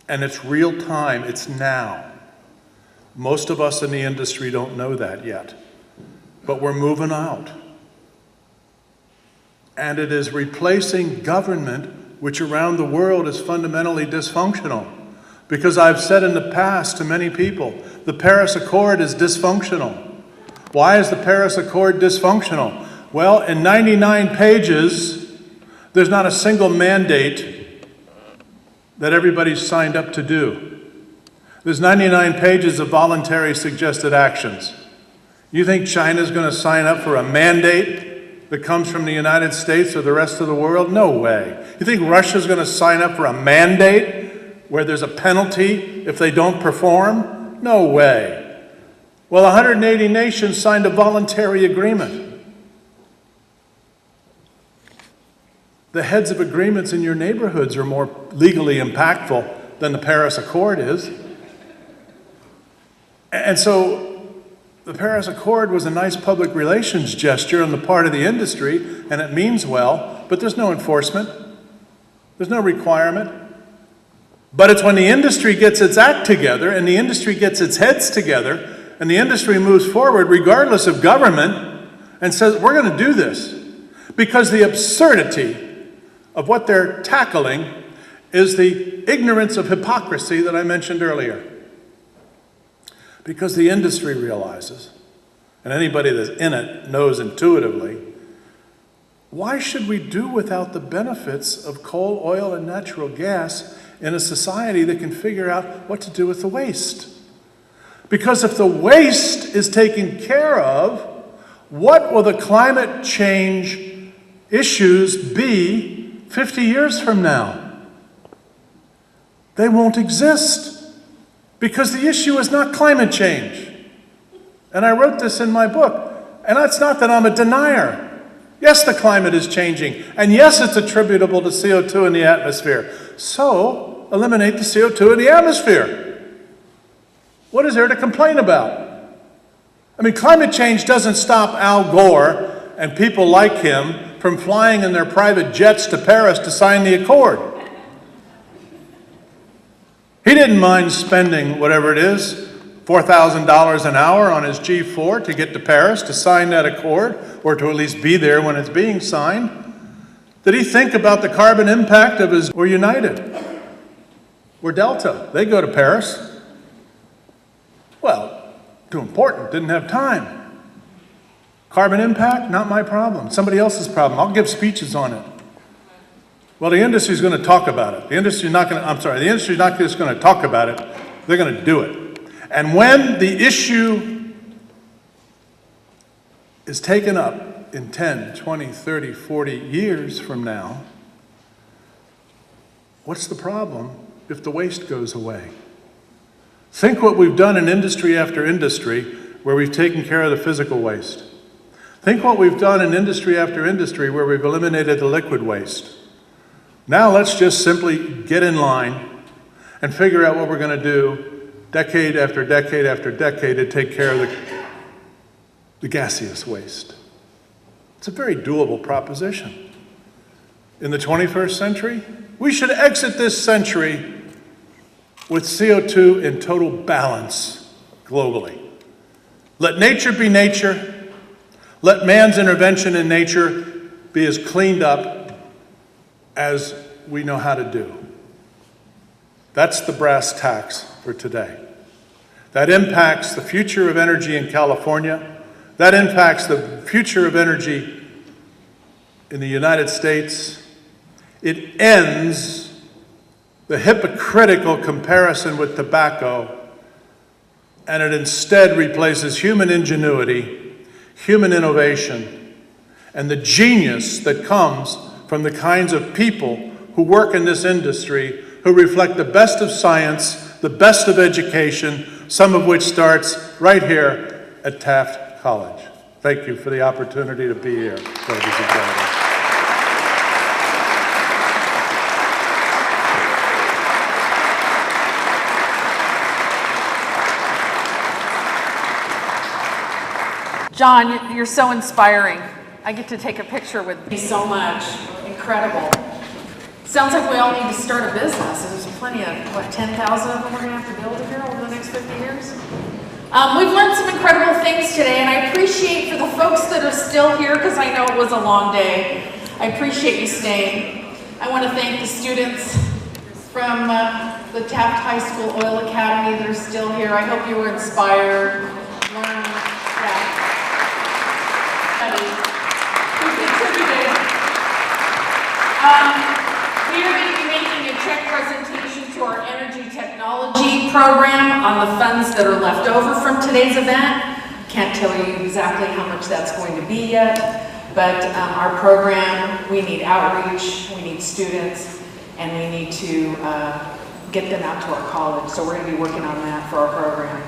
And it's real time, it's now. Most of us in the industry don't know that yet, but we're moving out. And it is replacing government, which around the world is fundamentally dysfunctional. Because I've said in the past to many people, the Paris Accord is dysfunctional. Why is the Paris Accord dysfunctional? Well, in 99 pages, there's not a single mandate that everybody's signed up to do. There's 99 pages of voluntary suggested actions. You think China's going to sign up for a mandate that comes from the United States or the rest of the world? No way. You think Russia's going to sign up for a mandate where there's a penalty if they don't perform? No way. Well, 180 nations signed a voluntary agreement. The heads of agreements in your neighborhoods are more legally impactful than the Paris Accord is. And so the Paris Accord was a nice public relations gesture on the part of the industry, and it means well, but there's no enforcement. There's no requirement. But it's when the industry gets its act together and the industry gets its heads together and the industry moves forward regardless of government and says, we're going to do this. Because the absurdity of what they're tackling is the ignorance of hypocrisy that I mentioned earlier. Because the industry realizes, and anybody that's in it knows intuitively, why should we do without the benefits of coal, oil, and natural gas in a society that can figure out what to do with the waste? Because if the waste is taken care of, what will the climate change issues be 50 years from now? They won't exist. Because the issue is not climate change. And I wrote this in my book. And that's not that I'm a denier. Yes, the climate is changing. And yes, it's attributable to CO2 in the atmosphere. So, eliminate the CO2 in the atmosphere. What is there to complain about? I mean, climate change doesn't stop Al Gore and people like him from flying in their private jets to Paris to sign the accord. He didn't mind spending whatever it is, $4,000 an hour on his G4 to get to Paris to sign that accord, or to at least be there when it's being signed. Did he think about the carbon impact of his, or United, or Delta? They go to Paris. Well, too important, didn't have time. Carbon impact, not my problem, somebody else's problem. I'll give speeches on it. Well, the industry's going to talk about it. The industry's not just going to talk about it, they're going to do it. And when the issue is taken up in 10, 20, 30, 40 years from now, what's the problem if the waste goes away? Think what we've done in industry after industry where we've taken care of the physical waste. Think what we've done in industry after industry where we've eliminated the liquid waste. Now let's just simply get in line and figure out what we're going to do decade after decade after decade to take care of the gaseous waste. It's a very doable proposition. In the 21st century, we should exit this century with CO2 in total balance globally. Let nature be nature. Let man's intervention in nature be as cleaned up as we know how to do. That's the brass tacks for today. That impacts the future of energy in California. That impacts the future of energy in the United States. It ends the hypocritical comparison with tobacco, and it instead replaces human ingenuity, human innovation, and the genius that comes from the kinds of people who work in this industry, who reflect the best of science, the best of education, some of which starts right here at Taft College. Thank you for the opportunity to be here, ladies and gentlemen. John, you're so inspiring. I get to take a picture with you so much. Incredible. Sounds like we all need to start a business. There's plenty of, 10,000 of them we're going to have to build here over the next 50 years? We've learned some incredible things today, and I appreciate for the folks that are still here, because I know it was a long day, I appreciate you staying. I want to thank the students from the Taft High School Oil Academy that are still here. I hope you were inspired, learned, who contributed. We are going to be making a check presentation to our energy technology program on the funds that are left over from today's event. Can't tell you exactly how much that's going to be yet, but our program, we need outreach, we need students, and we need to get them out to our college. So we're going to be working on that for our program.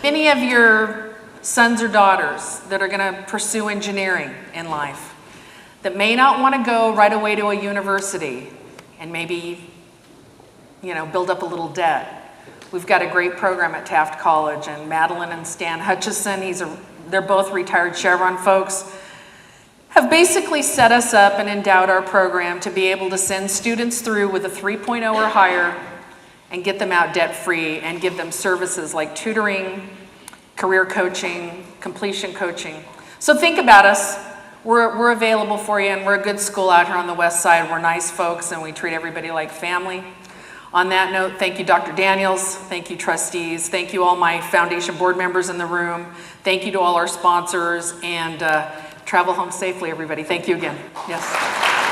Any of your sons or daughters that are going to pursue engineering in life that may not want to go right away to a university and maybe, build up a little debt. We've got a great program at Taft College, and Madeline and Stan Hutchison, they're both retired Chevron folks, have basically set us up and endowed our program to be able to send students through with a 3.0 or higher and get them out debt-free and give them services like tutoring, career coaching, completion coaching. So think about us. We're available for you, and we're a good school out here on the west side. We're nice folks, and we treat everybody like family. On that note, thank you, Dr. Daniels. Thank you, trustees. Thank you, all my foundation board members in the room. Thank you to all our sponsors, and travel home safely, everybody. Thank you again. Yes.